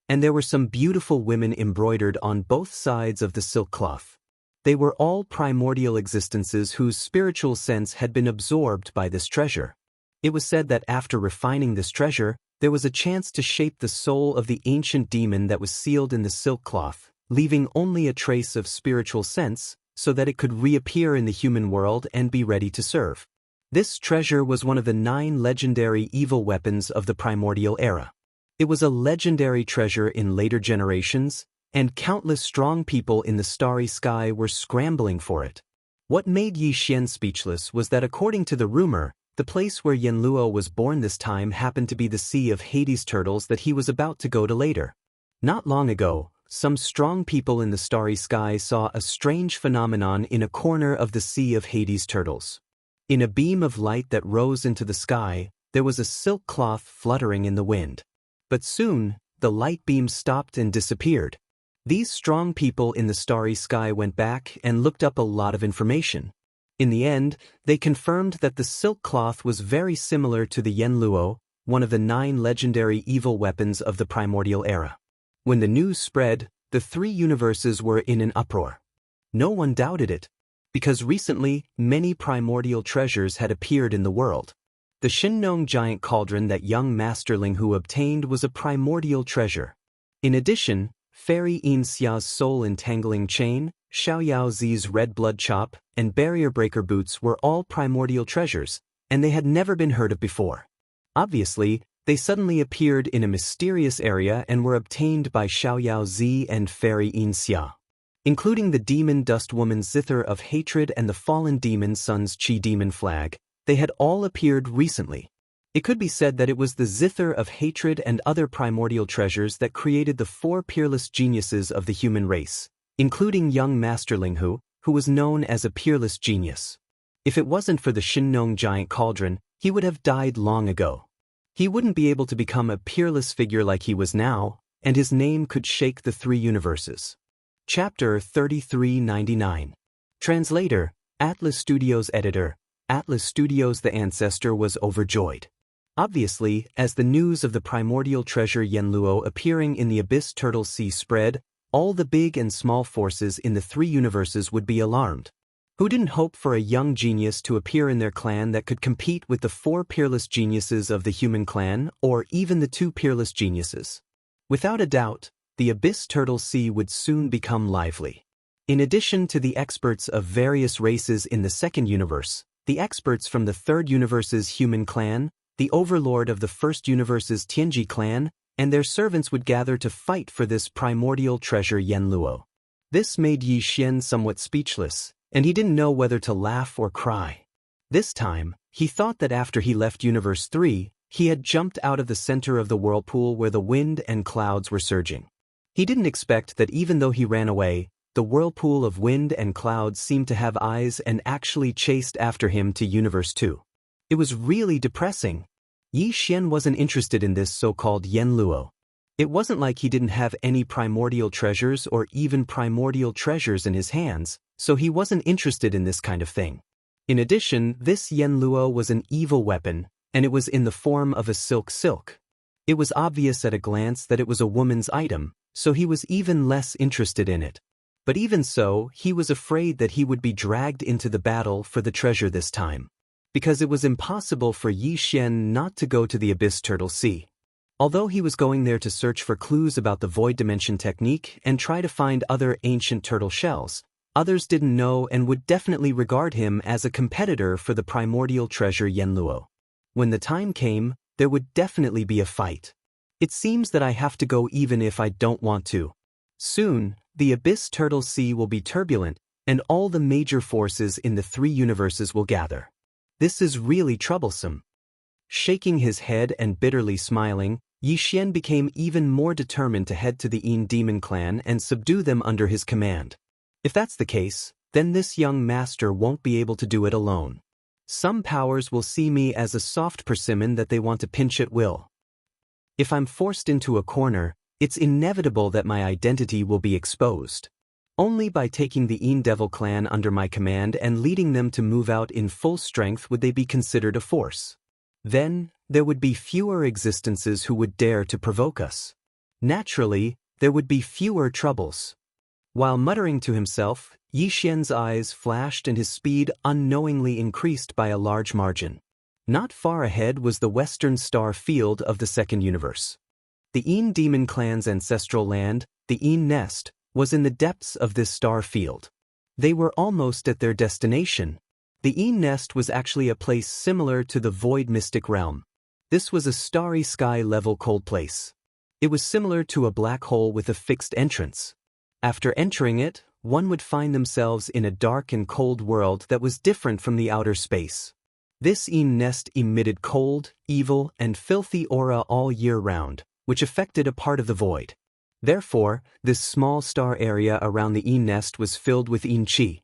Speaker 1: And there were some beautiful women embroidered on both sides of the silk cloth. They were all primordial existences whose spiritual sense had been absorbed by this treasure. It was said that after refining this treasure, there was a chance to shape the soul of the ancient demon that was sealed in the silk cloth, leaving only a trace of spiritual sense, so that it could reappear in the human world and be ready to serve. This treasure was one of the 9 legendary evil weapons of the primordial era. It was a legendary treasure in later generations, and countless strong people in the starry sky were scrambling for it. What made Yi Xian speechless was that according to the rumor, the place where Yanluo was born this time happened to be the Sea of Hades turtles that he was about to go to later. Not long ago, some strong people in the starry sky saw a strange phenomenon in a corner of the Sea of Hades turtles. In a beam of light that rose into the sky, there was a silk cloth fluttering in the wind. But soon, the light beam stopped and disappeared. These strong people in the starry sky went back and looked up a lot of information. In the end, they confirmed that the silk cloth was very similar to the Yanluo, one of the 9 legendary evil weapons of the primordial era. When the news spread, the 3 universes were in an uproar. No one doubted it, because recently, many primordial treasures had appeared in the world. The Xianxia giant cauldron that young Master Linghu obtained was a primordial treasure. In addition, Fairy Xianxia's soul-entangling chain, Xiao Zi's red blood chop, and barrier breaker boots were all primordial treasures, and they had never been heard of before. Obviously, they suddenly appeared in a mysterious area and were obtained by Xiao Zi and Fairy Xianxia. Including the demon dust woman's zither of hatred and the fallen demon sun's chi demon flag, they had all appeared recently. It could be said that it was the zither of hatred and other primordial treasures that created the 4 peerless geniuses of the human race, including young Master Linghu, who was known as a peerless genius. If it wasn't for the Xianxia giant cauldron, he would have died long ago. He wouldn't be able to become a peerless figure like he was now, and his name could shake the 3 universes. Chapter 3399. Translator, Atlas Studios Editor. Atlas Studios The ancestor was overjoyed. Obviously, as the news of the primordial treasure Yanluo appearing in the Abyss Turtle Sea spread, all the big and small forces in the 3 universes would be alarmed. Who didn't hope for a young genius to appear in their clan that could compete with the 4 peerless geniuses of the human clan, or even the 2 peerless geniuses? Without a doubt, the Abyss Turtle Sea would soon become lively. In addition to the experts of various races in the 2nd universe, the experts from the 3rd universe's human clan, the overlord of the 1st universe's Tianji clan, and their servants would gather to fight for this primordial treasure Yanluo. This made Yi Xian somewhat speechless, and he didn't know whether to laugh or cry. This time, he thought that after he left Universe 3, he had jumped out of the center of the whirlpool where the wind and clouds were surging. He didn't expect that even though he ran away, the whirlpool of wind and clouds seemed to have eyes and actually chased after him to Universe 2. It was really depressing. Yi Xian wasn't interested in this so-called Yanluo. It wasn't like he didn't have any primordial treasures or even primordial treasures in his hands, so he wasn't interested in this kind of thing. In addition, this Yanluo was an evil weapon, and it was in the form of a silk. It was obvious at a glance that it was a woman's item, so he was even less interested in it. But even so, he was afraid that he would be dragged into the battle for the treasure this time, because it was impossible for Yi Xian not to go to the Abyss Turtle Sea. Although he was going there to search for clues about the void dimension technique and try to find other ancient turtle shells, others didn't know and would definitely regard him as a competitor for the primordial treasure Yanluo. When the time came, there would definitely be a fight. It seems that I have to go even if I don't want to. Soon, the Abyss Turtle Sea will be turbulent, and all the major forces in the 3 universes will gather. This is really troublesome. Shaking his head and bitterly smiling, Yi Xian became even more determined to head to the Yin Demon clan and subdue them under his command. If that's the case, then this young master won't be able to do it alone. Some powers will see me as a soft persimmon that they want to pinch at will. If I'm forced into a corner, it's inevitable that my identity will be exposed. Only by taking the Yin Devil clan under my command and leading them to move out in full strength would they be considered a force. Then, there would be fewer existences who would dare to provoke us. Naturally, there would be fewer troubles. While muttering to himself, Yi Xian's eyes flashed and his speed unknowingly increased by a large margin. Not far ahead was the western star field of the 2nd universe. The Yin Demon clan's ancestral land, the Yin Nest, was in the depths of this star field. They were almost at their destination. The Yin Nest was actually a place similar to the Void Mystic Realm. This was a starry sky-level cold place. It was similar to a black hole with a fixed entrance. After entering it, one would find themselves in a dark and cold world that was different from the outer space. This Yin Nest emitted cold, evil, and filthy aura all year round, which affected a part of the void. Therefore, this small star area around the Yin Nest was filled with Yin Qi.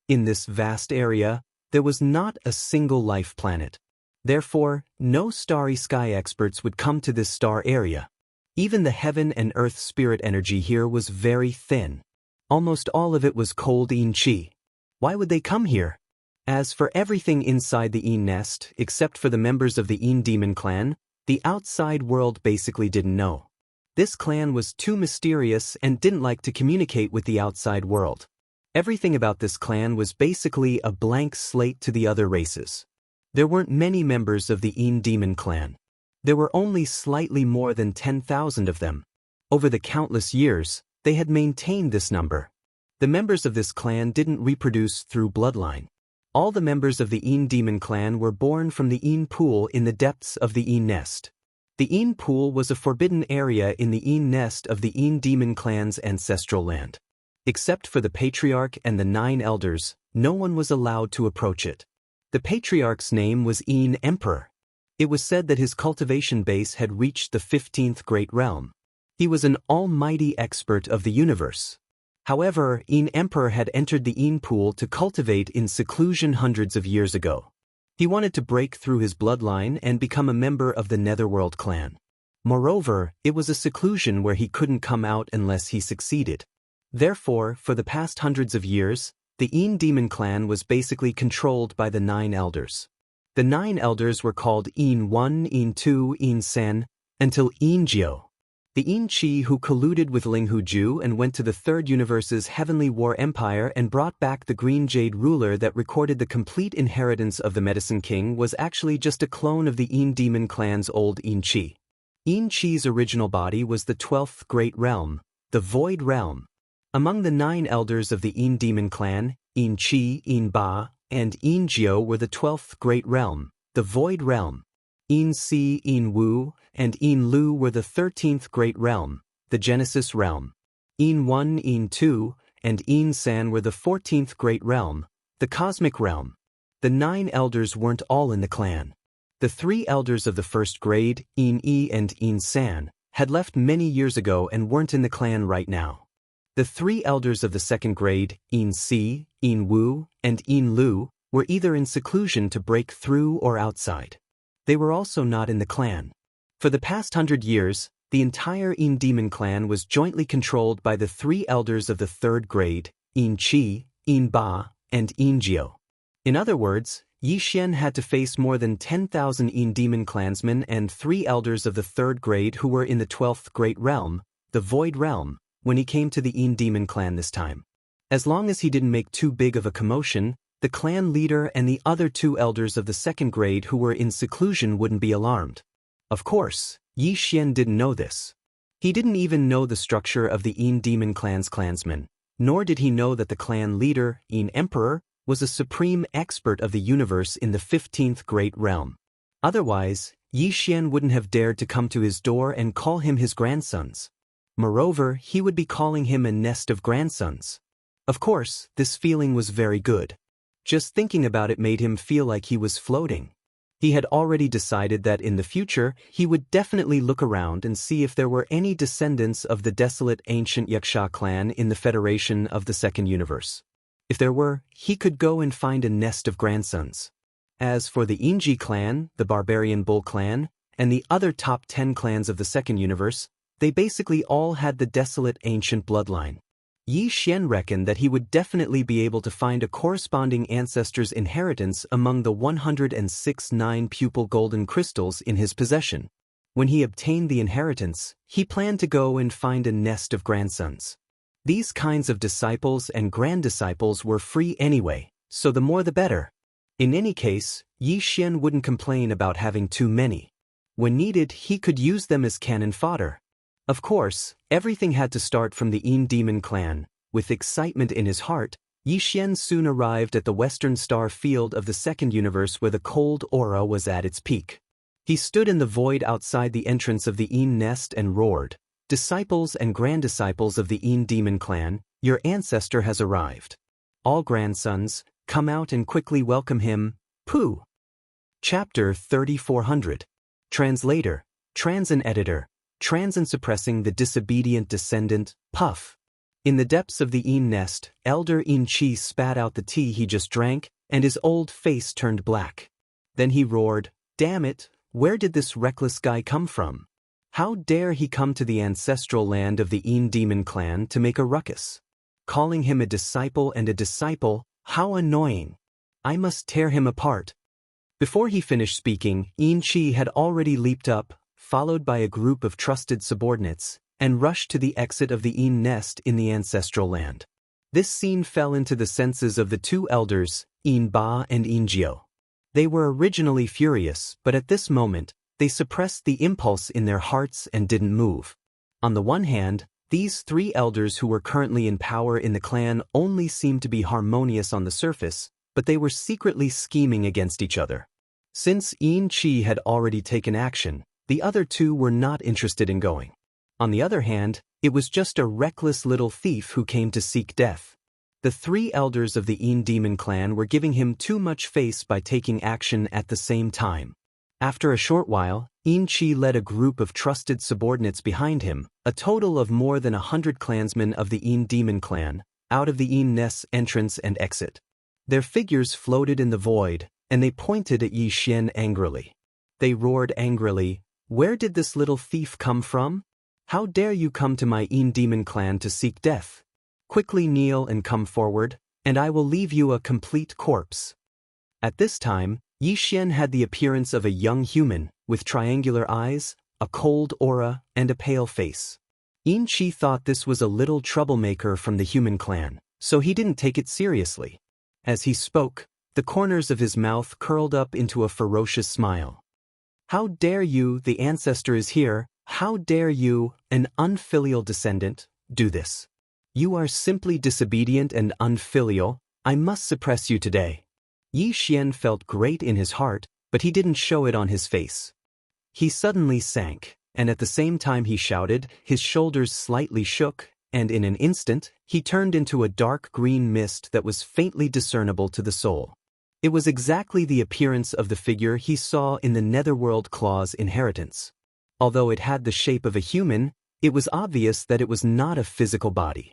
Speaker 1: In this vast area, There was not a single life planet. Therefore, no starry sky experts would come to this star area. Even the heaven and earth spirit energy here was very thin. Almost all of it was cold Yin Qi. Why would they come here? As for everything inside the Yin nest, except for the members of the Yin demon clan, the outside world basically didn't know. This clan was too mysterious and didn't like to communicate with the outside world. Everything about this clan was basically a blank slate to the other races. There weren't many members of the Yin demon clan. There were only slightly more than 10,000 of them. Over the countless years, they had maintained this number. The members of this clan didn't reproduce through bloodline. All the members of the Yin demon clan were born from the Yin pool in the depths of the Yin nest. The Yin pool was a forbidden area in the Yin nest of the Yin demon clan's ancestral land. Except for the patriarch and the 9 elders, no one was allowed to approach it. The patriarch's name was Yin Emperor. It was said that his cultivation base had reached the 15th great realm. He was an almighty expert of the universe. However, Yin Emperor had entered the Yin pool to cultivate in seclusion hundreds of years ago. He wanted to break through his bloodline and become a member of the Netherworld clan. Moreover, it was a seclusion where he couldn't come out unless he succeeded. Therefore, for the past hundreds of years, the Yin demon clan was basically controlled by the 9 elders. The 9 elders were called Yin 1, Yin 2, Yin Sen, until Yin Jiu. The Yin Qi who colluded with Ling Huju and went to the Third Universe's Heavenly War Empire and brought back the Green Jade ruler that recorded the complete inheritance of the Medicine King was actually just a clone of the Yin demon clan's old Yin Qi. Yin Qi's original body was the 12th great realm, the Void Realm. Among the 9 elders of the Yin demon clan, Yin Qi, Yin Ba, and Yin Jiu were the 12th great realm, the Void Realm. Yin Si, Yin Wu, and Yin Lu were the 13th great realm, the Genesis realm. Yin 1, Yin 2, and Yin San were the 14th great realm, the Cosmic realm. The 9 elders weren't all in the clan. The 3 elders of the first grade, Yin Yi and Yin San, had left many years ago and weren't in the clan right now. The 3 elders of the second grade, Yin Si, Yin Wu, and Yin Lu, were either in seclusion to break through or outside. They were also not in the clan. For the past 100 years, the entire Yin demon clan was jointly controlled by the 3 elders of the third grade, Yin Qi, Yin Ba, and Yin Jiu. In other words, Yi Xian had to face more than 10,000 Yin demon clansmen and 3 elders of the third grade who were in the 12th great realm, the Void Realm, when he came to the Yin demon clan this time. As long as he didn't make too big of a commotion, the clan leader and the other 2 elders of the second grade who were in seclusion wouldn't be alarmed. Of course, Yi Xian didn't know this. He didn't even know the structure of the Yin demon clan's clansmen, nor did he know that the clan leader, Yin Emperor, was a supreme expert of the universe in the 15th great realm. Otherwise, Yi Xian wouldn't have dared to come to his door and call him his grandsons. Moreover, he would be calling him a nest of grandsons. Of course, this feeling was very good. Just thinking about it made him feel like he was floating. He had already decided that in the future, he would definitely look around and see if there were any descendants of the desolate ancient Xianxia clan in the Federation of the Second Universe. If there were, he could go and find a nest of grandsons. As for the Yinji clan, the Barbarian Bull clan, and the other top 10 clans of the Second Universe, they basically all had the desolate ancient bloodline. Yi Xian reckoned that he would definitely be able to find a corresponding ancestor's inheritance among the 106 9-pupil golden crystals in his possession. When he obtained the inheritance, he planned to go and find a nest of grandsons. These kinds of disciples and grand-disciples were free anyway, so the more the better. In any case, Yi Xian wouldn't complain about having too many. When needed, he could use them as cannon fodder. Of course, everything had to start from the Yin demon clan. With excitement in his heart, Yi Xian soon arrived at the western star field of the Second Universe where the cold aura was at its peak. He stood in the void outside the entrance of the Yin nest and roared, "Disciples and grand-disciples of the Yin demon clan, your ancestor has arrived. All grandsons, come out and quickly welcome him, Pooh." Chapter 3400. Translator, Transan Editor, Transan Suppressing the Disobedient Descendant, Puff. In the depths of the Yin nest, Elder Yin Qi spat out the tea he just drank, and his old face turned black. Then he roared, "Damn it, where did this reckless guy come from? How dare he come to the ancestral land of the Demon clan to make a ruckus? Calling him a disciple and a disciple, how annoying! I must tear him apart." Before he finished speaking, Xianxia had already leaped up, followed by a group of trusted subordinates, and rushed to the exit of the nest in the ancestral land. This scene fell into the senses of the two elders, Ba and Jiao. They were originally furious, but at this moment, they suppressed the impulse in their hearts and didn't move. On the one hand, these three elders who were currently in power in the clan only seemed to be harmonious on the surface, but they were secretly scheming against each other. Since Xianxia had already taken action, the other two were not interested in going. On the other hand, it was just a reckless little thief who came to seek death. The three elders of the Demon clan were giving him too much face by taking action at the same time. After a short while, Xianxia led a group of trusted subordinates behind him, a total of more than 100 clansmen of the Demon clan, out of the nest's entrance and exit. Their figures floated in the void, and they pointed at Yixian angrily. They roared angrily, "Where did this little thief come from? How dare you come to my Demon clan to seek death? Quickly kneel and come forward, and I will leave you a complete corpse." At this time, Yixian had the appearance of a young human, with triangular eyes, a cold aura, and a pale face. Xianxia thought this was a little troublemaker from the human clan, so he didn't take it seriously. As he spoke, the corners of his mouth curled up into a ferocious smile. "How dare you, the ancestor is here, how dare you, an unfilial descendant, do this? You are simply disobedient and unfilial, I must suppress you today." Yixian felt great in his heart, but he didn't show it on his face. He suddenly sank, and at the same time he shouted, his shoulders slightly shook, and in an instant, he turned into a dark green mist that was faintly discernible to the soul. It was exactly the appearance of the figure he saw in the Netherworld Claw's inheritance. Although it had the shape of a human, it was obvious that it was not a physical body.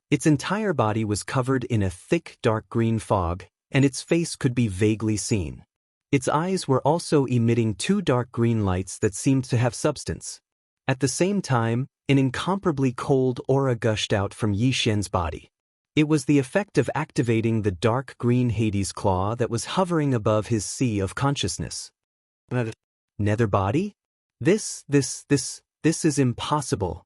Speaker 1: Its entire body was covered in a thick dark green fog, and its face could be vaguely seen. Its eyes were also emitting two dark green lights that seemed to have substance. At the same time, an incomparably cold aura gushed out from Yixian's body. It was the effect of activating the dark green Hades claw that was hovering above his sea of consciousness. Nether body? This is impossible.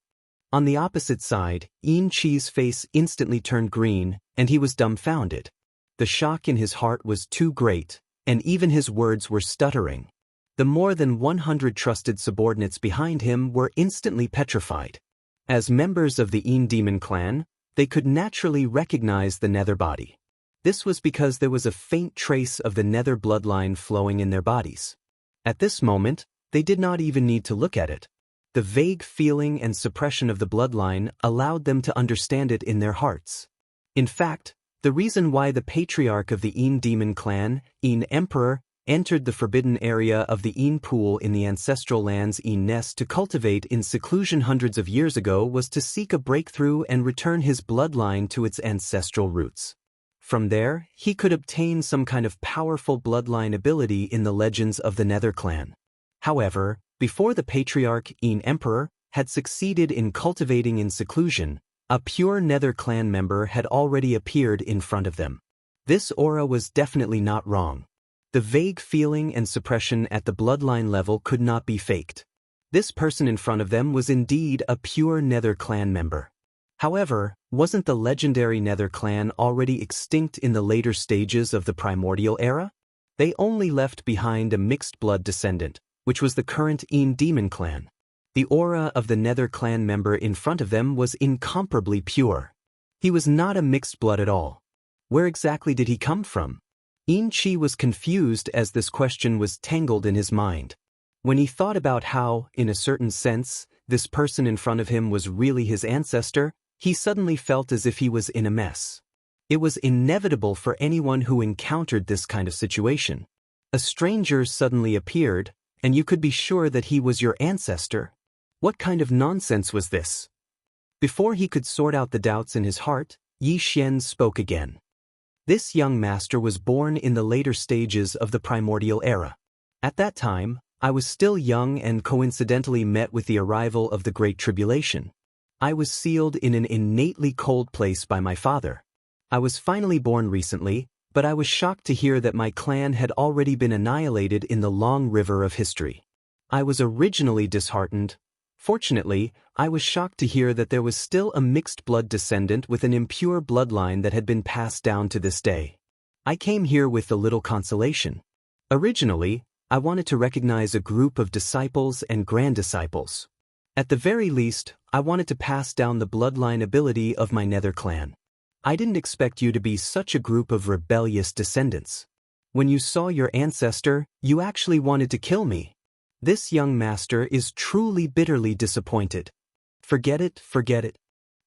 Speaker 1: On the opposite side, Xianxia's face instantly turned green, and he was dumbfounded. The shock in his heart was too great, and even his words were stuttering. The more than 100 trusted subordinates behind him were instantly petrified. As members of the Demon clan, they could naturally recognize the nether body. This was because there was a faint trace of the nether bloodline flowing in their bodies. At this moment, they did not even need to look at it. The vague feeling and suppression of the bloodline allowed them to understand it in their hearts. In fact, the reason why the patriarch of the Demon clan, Emperor, entered the forbidden area of the pool in the ancestral lands nest to cultivate in seclusion hundreds of years ago was to seek a breakthrough and return his bloodline to its ancestral roots. From there, he could obtain some kind of powerful bloodline ability in the legends of the Nether clan. However, before the patriarch, Emperor, had succeeded in cultivating in seclusion, a pure Nether clan member had already appeared in front of them. This aura was definitely not wrong. The vague feeling and suppression at the bloodline level could not be faked. This person in front of them was indeed a pure Nether clan member. However, wasn't the legendary Nether clan already extinct in the later stages of the primordial era? They only left behind a mixed blood descendant, which was the current Demon clan. The aura of the Nether clan member in front of them was incomparably pure. He was not a mixed blood at all. Where exactly did he come from? Xianxia was confused as this question was tangled in his mind. When he thought about how, in a certain sense, this person in front of him was really his ancestor, he suddenly felt as if he was in a mess. It was inevitable for anyone who encountered this kind of situation. A stranger suddenly appeared, and you could be sure that he was your ancestor. What kind of nonsense was this? Before he could sort out the doubts in his heart, Yixian spoke again. This young master was born in the later stages of the primordial era. At that time, I was still young and coincidentally met with the arrival of the Great Tribulation. I was sealed in an innately cold place by my father. I was finally born recently, but I was shocked to hear that my clan had already been annihilated in the long river of history. I was originally disheartened. Fortunately, I was shocked to hear that there was still a mixed-blood descendant with an impure bloodline that had been passed down to this day. I came here with a little consolation. Originally, I wanted to recognize a group of disciples and grand-disciples. At the very least, I wanted to pass down the bloodline ability of my nether clan. I didn't expect you to be such a group of rebellious descendants. When you saw your ancestor, you actually wanted to kill me. This young master is truly bitterly disappointed. Forget it, forget it.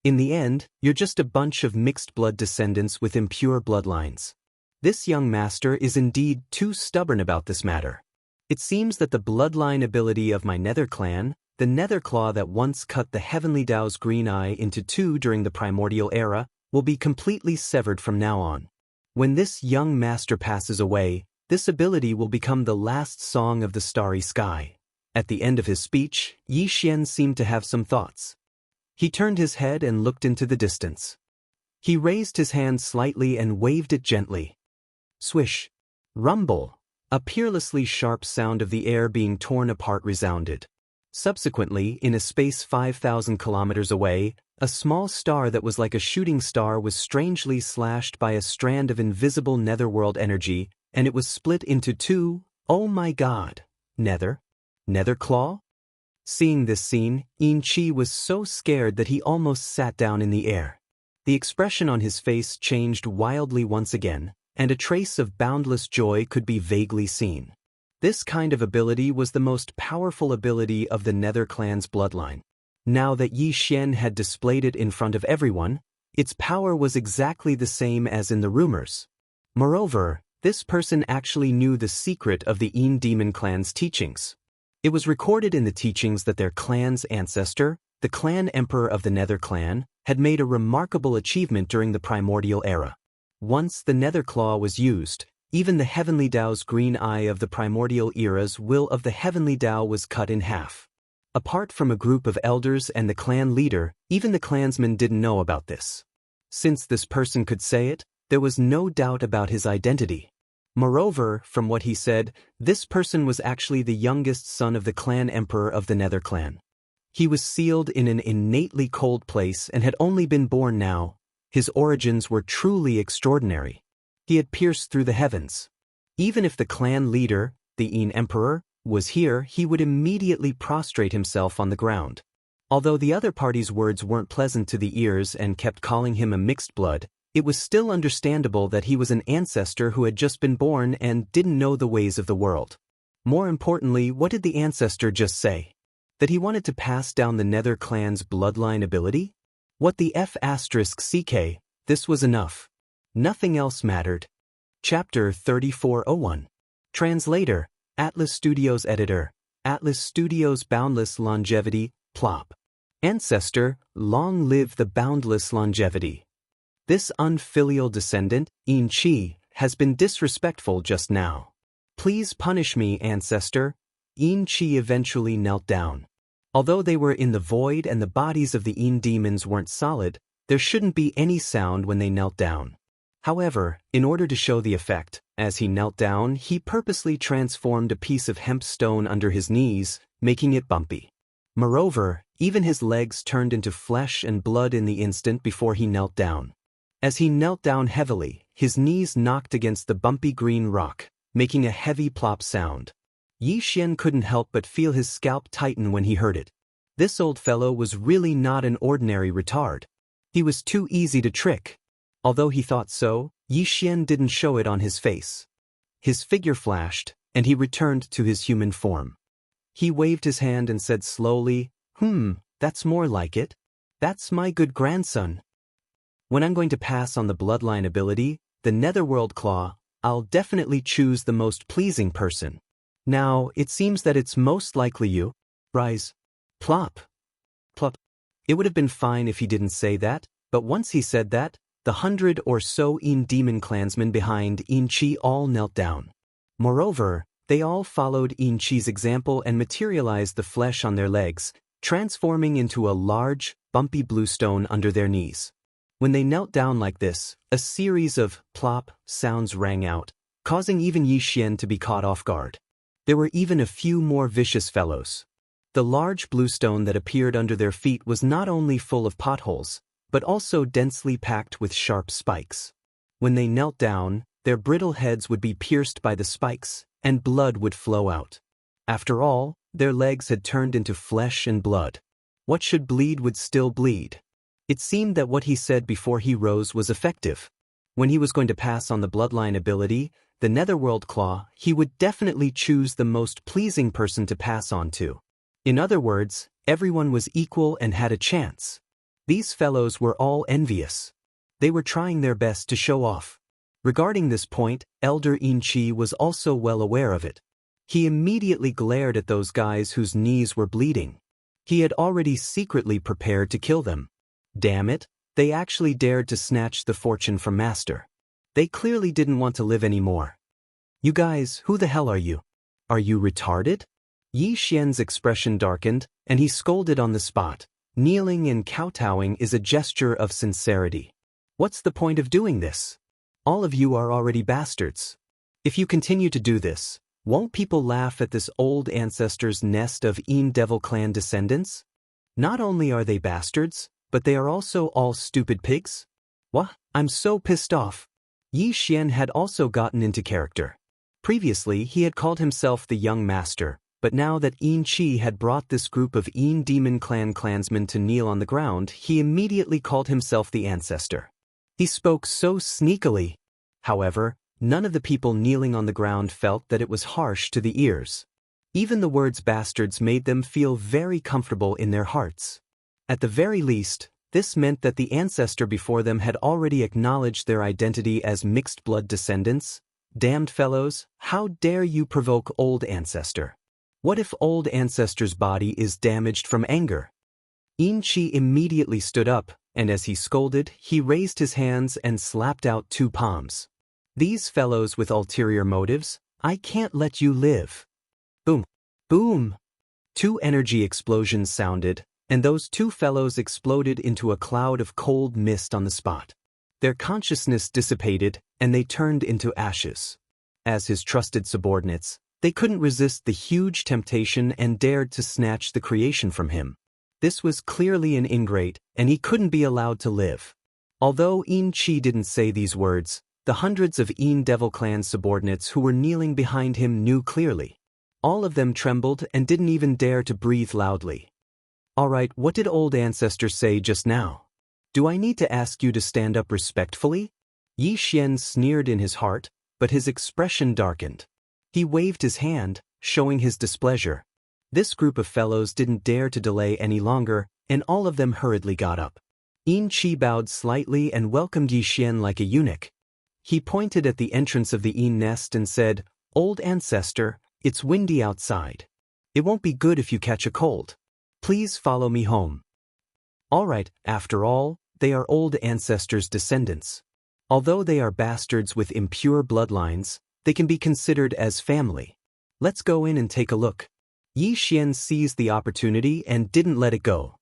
Speaker 1: In the end, you're just a bunch of mixed-blood descendants with impure bloodlines. This young master is indeed too stubborn about this matter. It seems that the bloodline ability of my nether clan, the nether claw that once cut the heavenly Tao's green eye into two during the primordial era, will be completely severed from now on. When this young master passes away, this ability will become the last song of the starry sky. At the end of his speech, Xianxia seemed to have some thoughts. He turned his head and looked into the distance. He raised his hand slightly and waved it gently. Swish. Rumble. A peerlessly sharp sound of the air being torn apart resounded. Subsequently, in a space 5,000 kilometers away, a small star that was like a shooting star was strangely slashed by a strand of invisible netherworld energy, and it was split into two. Oh my god. Nether? Nether claw? Seeing this scene, Xianxia was so scared that he almost sat down in the air. The expression on his face changed wildly once again, and a trace of boundless joy could be vaguely seen. This kind of ability was the most powerful ability of the Nether clan's bloodline. Now that Xianxia had displayed it in front of everyone, its power was exactly the same as in the rumors. Moreover, this person actually knew the secret of the Demon clan's teachings. It was recorded in the teachings that their clan's ancestor, the clan emperor of the Nether clan, had made a remarkable achievement during the primordial era. Once the Nether claw was used, even the heavenly Tao's green eye of the primordial era's will of the heavenly Tao was cut in half. Apart from a group of elders and the clan leader, even the clansmen didn't know about this. Since this person could say it, there was no doubt about his identity. Moreover, from what he said, this person was actually the youngest son of the clan emperor of the Nether clan. He was sealed in an innately cold place and had only been born now. His origins were truly extraordinary. He had pierced through the heavens. Even if the clan leader, the emperor, was here, he would immediately prostrate himself on the ground. Although the other party's words weren't pleasant to the ears and kept calling him a mixed blood, it was still understandable that he was an ancestor who had just been born and didn't know the ways of the world. More importantly, what did the ancestor just say? That he wanted to pass down the Nether clan's bloodline ability? What the F***ck, this was enough. Nothing else mattered. Chapter 3401. Translator, Atlas Studios Editor, Atlas Studios Boundless Longevity, plop. Ancestor, long live the boundless longevity. This unfilial descendant, Xianxia, has been disrespectful just now. Please punish me, ancestor. Xianxia eventually knelt down. Although they were in the void and the bodies of the demons weren't solid, there shouldn't be any sound when they knelt down. However, in order to show the effect, as he knelt down, he purposely transformed a piece of hemp stone under his knees, making it bumpy. Moreover, even his legs turned into flesh and blood in the instant before he knelt down. As he knelt down heavily, his knees knocked against the bumpy green rock, making a heavy plop sound. Xianxia couldn't help but feel his scalp tighten when he heard it. This old fellow was really not an ordinary retard. He was too easy to trick. Although he thought so, Xianxia didn't show it on his face. His figure flashed, and he returned to his human form. He waved his hand and said slowly, that's more like it. That's my good grandson. When I'm going to pass on the bloodline ability, the Netherworld Claw, I'll definitely choose the most pleasing person. Now, it seems that it's most likely you. Rise. Plop. Plop. It would have been fine if he didn't say that, but once he said that, the 100 or so demon clansmen behind Xianxia all knelt down. Moreover, they all followed Xianxia's example and materialized the flesh on their legs, transforming into a large, bumpy bluestone under their knees. When they knelt down like this, a series of plop sounds rang out, causing even Yixian to be caught off guard. There were even a few more vicious fellows. The large bluestone that appeared under their feet was not only full of potholes, but also densely packed with sharp spikes. When they knelt down, their brittle heads would be pierced by the spikes, and blood would flow out. After all, their legs had turned into flesh and blood. What should bleed would still bleed. It seemed that what he said before he rose was effective. When he was going to pass on the bloodline ability, the Netherworld Claw, he would definitely choose the most pleasing person to pass on to. In other words, everyone was equal and had a chance. These fellows were all envious. They were trying their best to show off. Regarding this point, Elder Xianxia was also well aware of it. He immediately glared at those guys whose knees were bleeding. He had already secretly prepared to kill them. Damn it, they actually dared to snatch the fortune from Master. They clearly didn't want to live anymore. You guys, who the hell are you? Are you retarded? Yixian's expression darkened, and he scolded on the spot. Kneeling and kowtowing is a gesture of sincerity. What's the point of doing this? All of you are already bastards. If you continue to do this, won't people laugh at this old ancestor's nest of Devil clan descendants? Not only are they bastards, but they are also all stupid pigs? What? I'm so pissed off. Yixian had also gotten into character. Previously, he had called himself the Young Master, but now that Xianxia had brought this group of Demon Clan clansmen to kneel on the ground, he immediately called himself the Ancestor. He spoke so sneakily. However, none of the people kneeling on the ground felt that it was harsh to the ears. Even the words bastards made them feel very comfortable in their hearts. At the very least, this meant that the ancestor before them had already acknowledged their identity as mixed-blood descendants. Damned fellows, how dare you provoke old ancestor? What if old ancestor's body is damaged from anger? Xianxia immediately stood up, and as he scolded, he raised his hands and slapped out 2 palms. These fellows with ulterior motives, I can't let you live. Boom. Boom. 2 energy explosions sounded, and those 2 fellows exploded into a cloud of cold mist on the spot. Their consciousness dissipated, and they turned into ashes. As his trusted subordinates, they couldn't resist the huge temptation and dared to snatch the creation from him. This was clearly an ingrate, and he couldn't be allowed to live. Although Xianxia didn't say these words, the hundreds of Devil clan subordinates who were kneeling behind him knew clearly. All of them trembled and didn't even dare to breathe loudly. Alright, what did old ancestor say just now? Do I need to ask you to stand up respectfully? Yixian sneered in his heart, but his expression darkened. He waved his hand, showing his displeasure. This group of fellows didn't dare to delay any longer, and all of them hurriedly got up. Xianxia bowed slightly and welcomed Yixian like a eunuch. He pointed at the entrance of the nest and said, "Old ancestor, it's windy outside. It won't be good if you catch a cold. Please follow me home." Alright, after all, they are old ancestors' descendants. Although they are bastards with impure bloodlines, they can be considered as family. Let's go in and take a look. Yixian seized the opportunity and didn't let it go.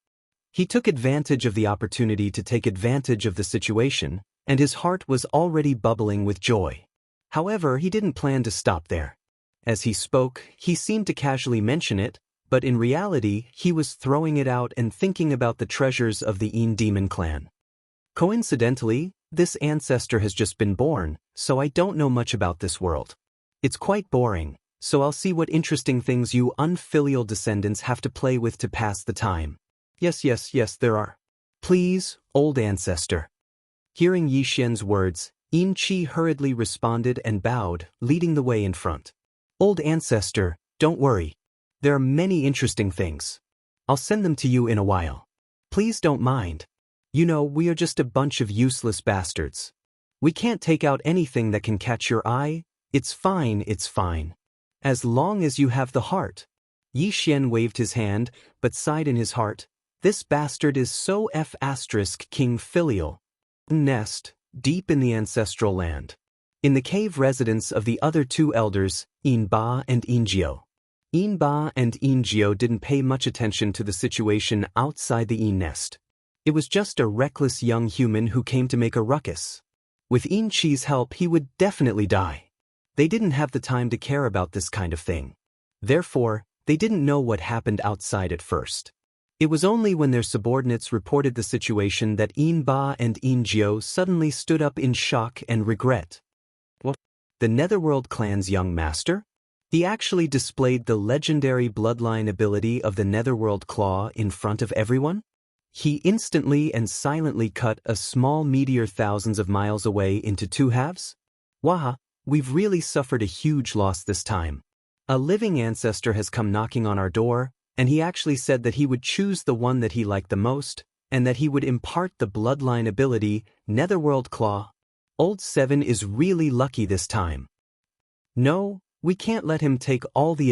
Speaker 1: He took advantage of the opportunity to take advantage of the situation, and his heart was already bubbling with joy. However, he didn't plan to stop there. As he spoke, he seemed to casually mention it, but in reality, he was throwing it out and thinking about the treasures of the Demon clan. Coincidentally, this ancestor has just been born, so I don't know much about this world. It's quite boring, so I'll see what interesting things you unfilial descendants have to play with to pass the time. Yes, there are. Please, old ancestor. Hearing Yixian's words, Xianxia hurriedly responded and bowed, leading the way in front. Old ancestor, don't worry. There are many interesting things. I'll send them to you in a while. Please don't mind. You know, we are just a bunch of useless bastards. We can't take out anything that can catch your eye. It's fine. As long as you have the heart. Yixian waved his hand, but sighed in his heart. This bastard is so King filial. nest, deep in the ancestral land. In the cave residence of the other two elders, Ba and Ingio. Ba and Ingio didn't pay much attention to the situation outside the nest. It was just a reckless young human who came to make a ruckus. With Chi's help, he would definitely die. They didn't have the time to care about this kind of thing. Therefore, they didn't know what happened outside at first. It was only when their subordinates reported the situation that Ba and Ingio suddenly stood up in shock and regret. What? The Netherworld clan's young master? He actually displayed the legendary bloodline ability of the Netherworld Claw in front of everyone? He instantly and silently cut a small meteor thousands of miles away into two halves? Waha, we've really suffered a huge loss this time. A living ancestor has come knocking on our door, and he actually said that he would choose the one that he liked the most, and that he would impart the bloodline ability, Netherworld Claw. Old Seven is really lucky this time. No, we can't let him take all the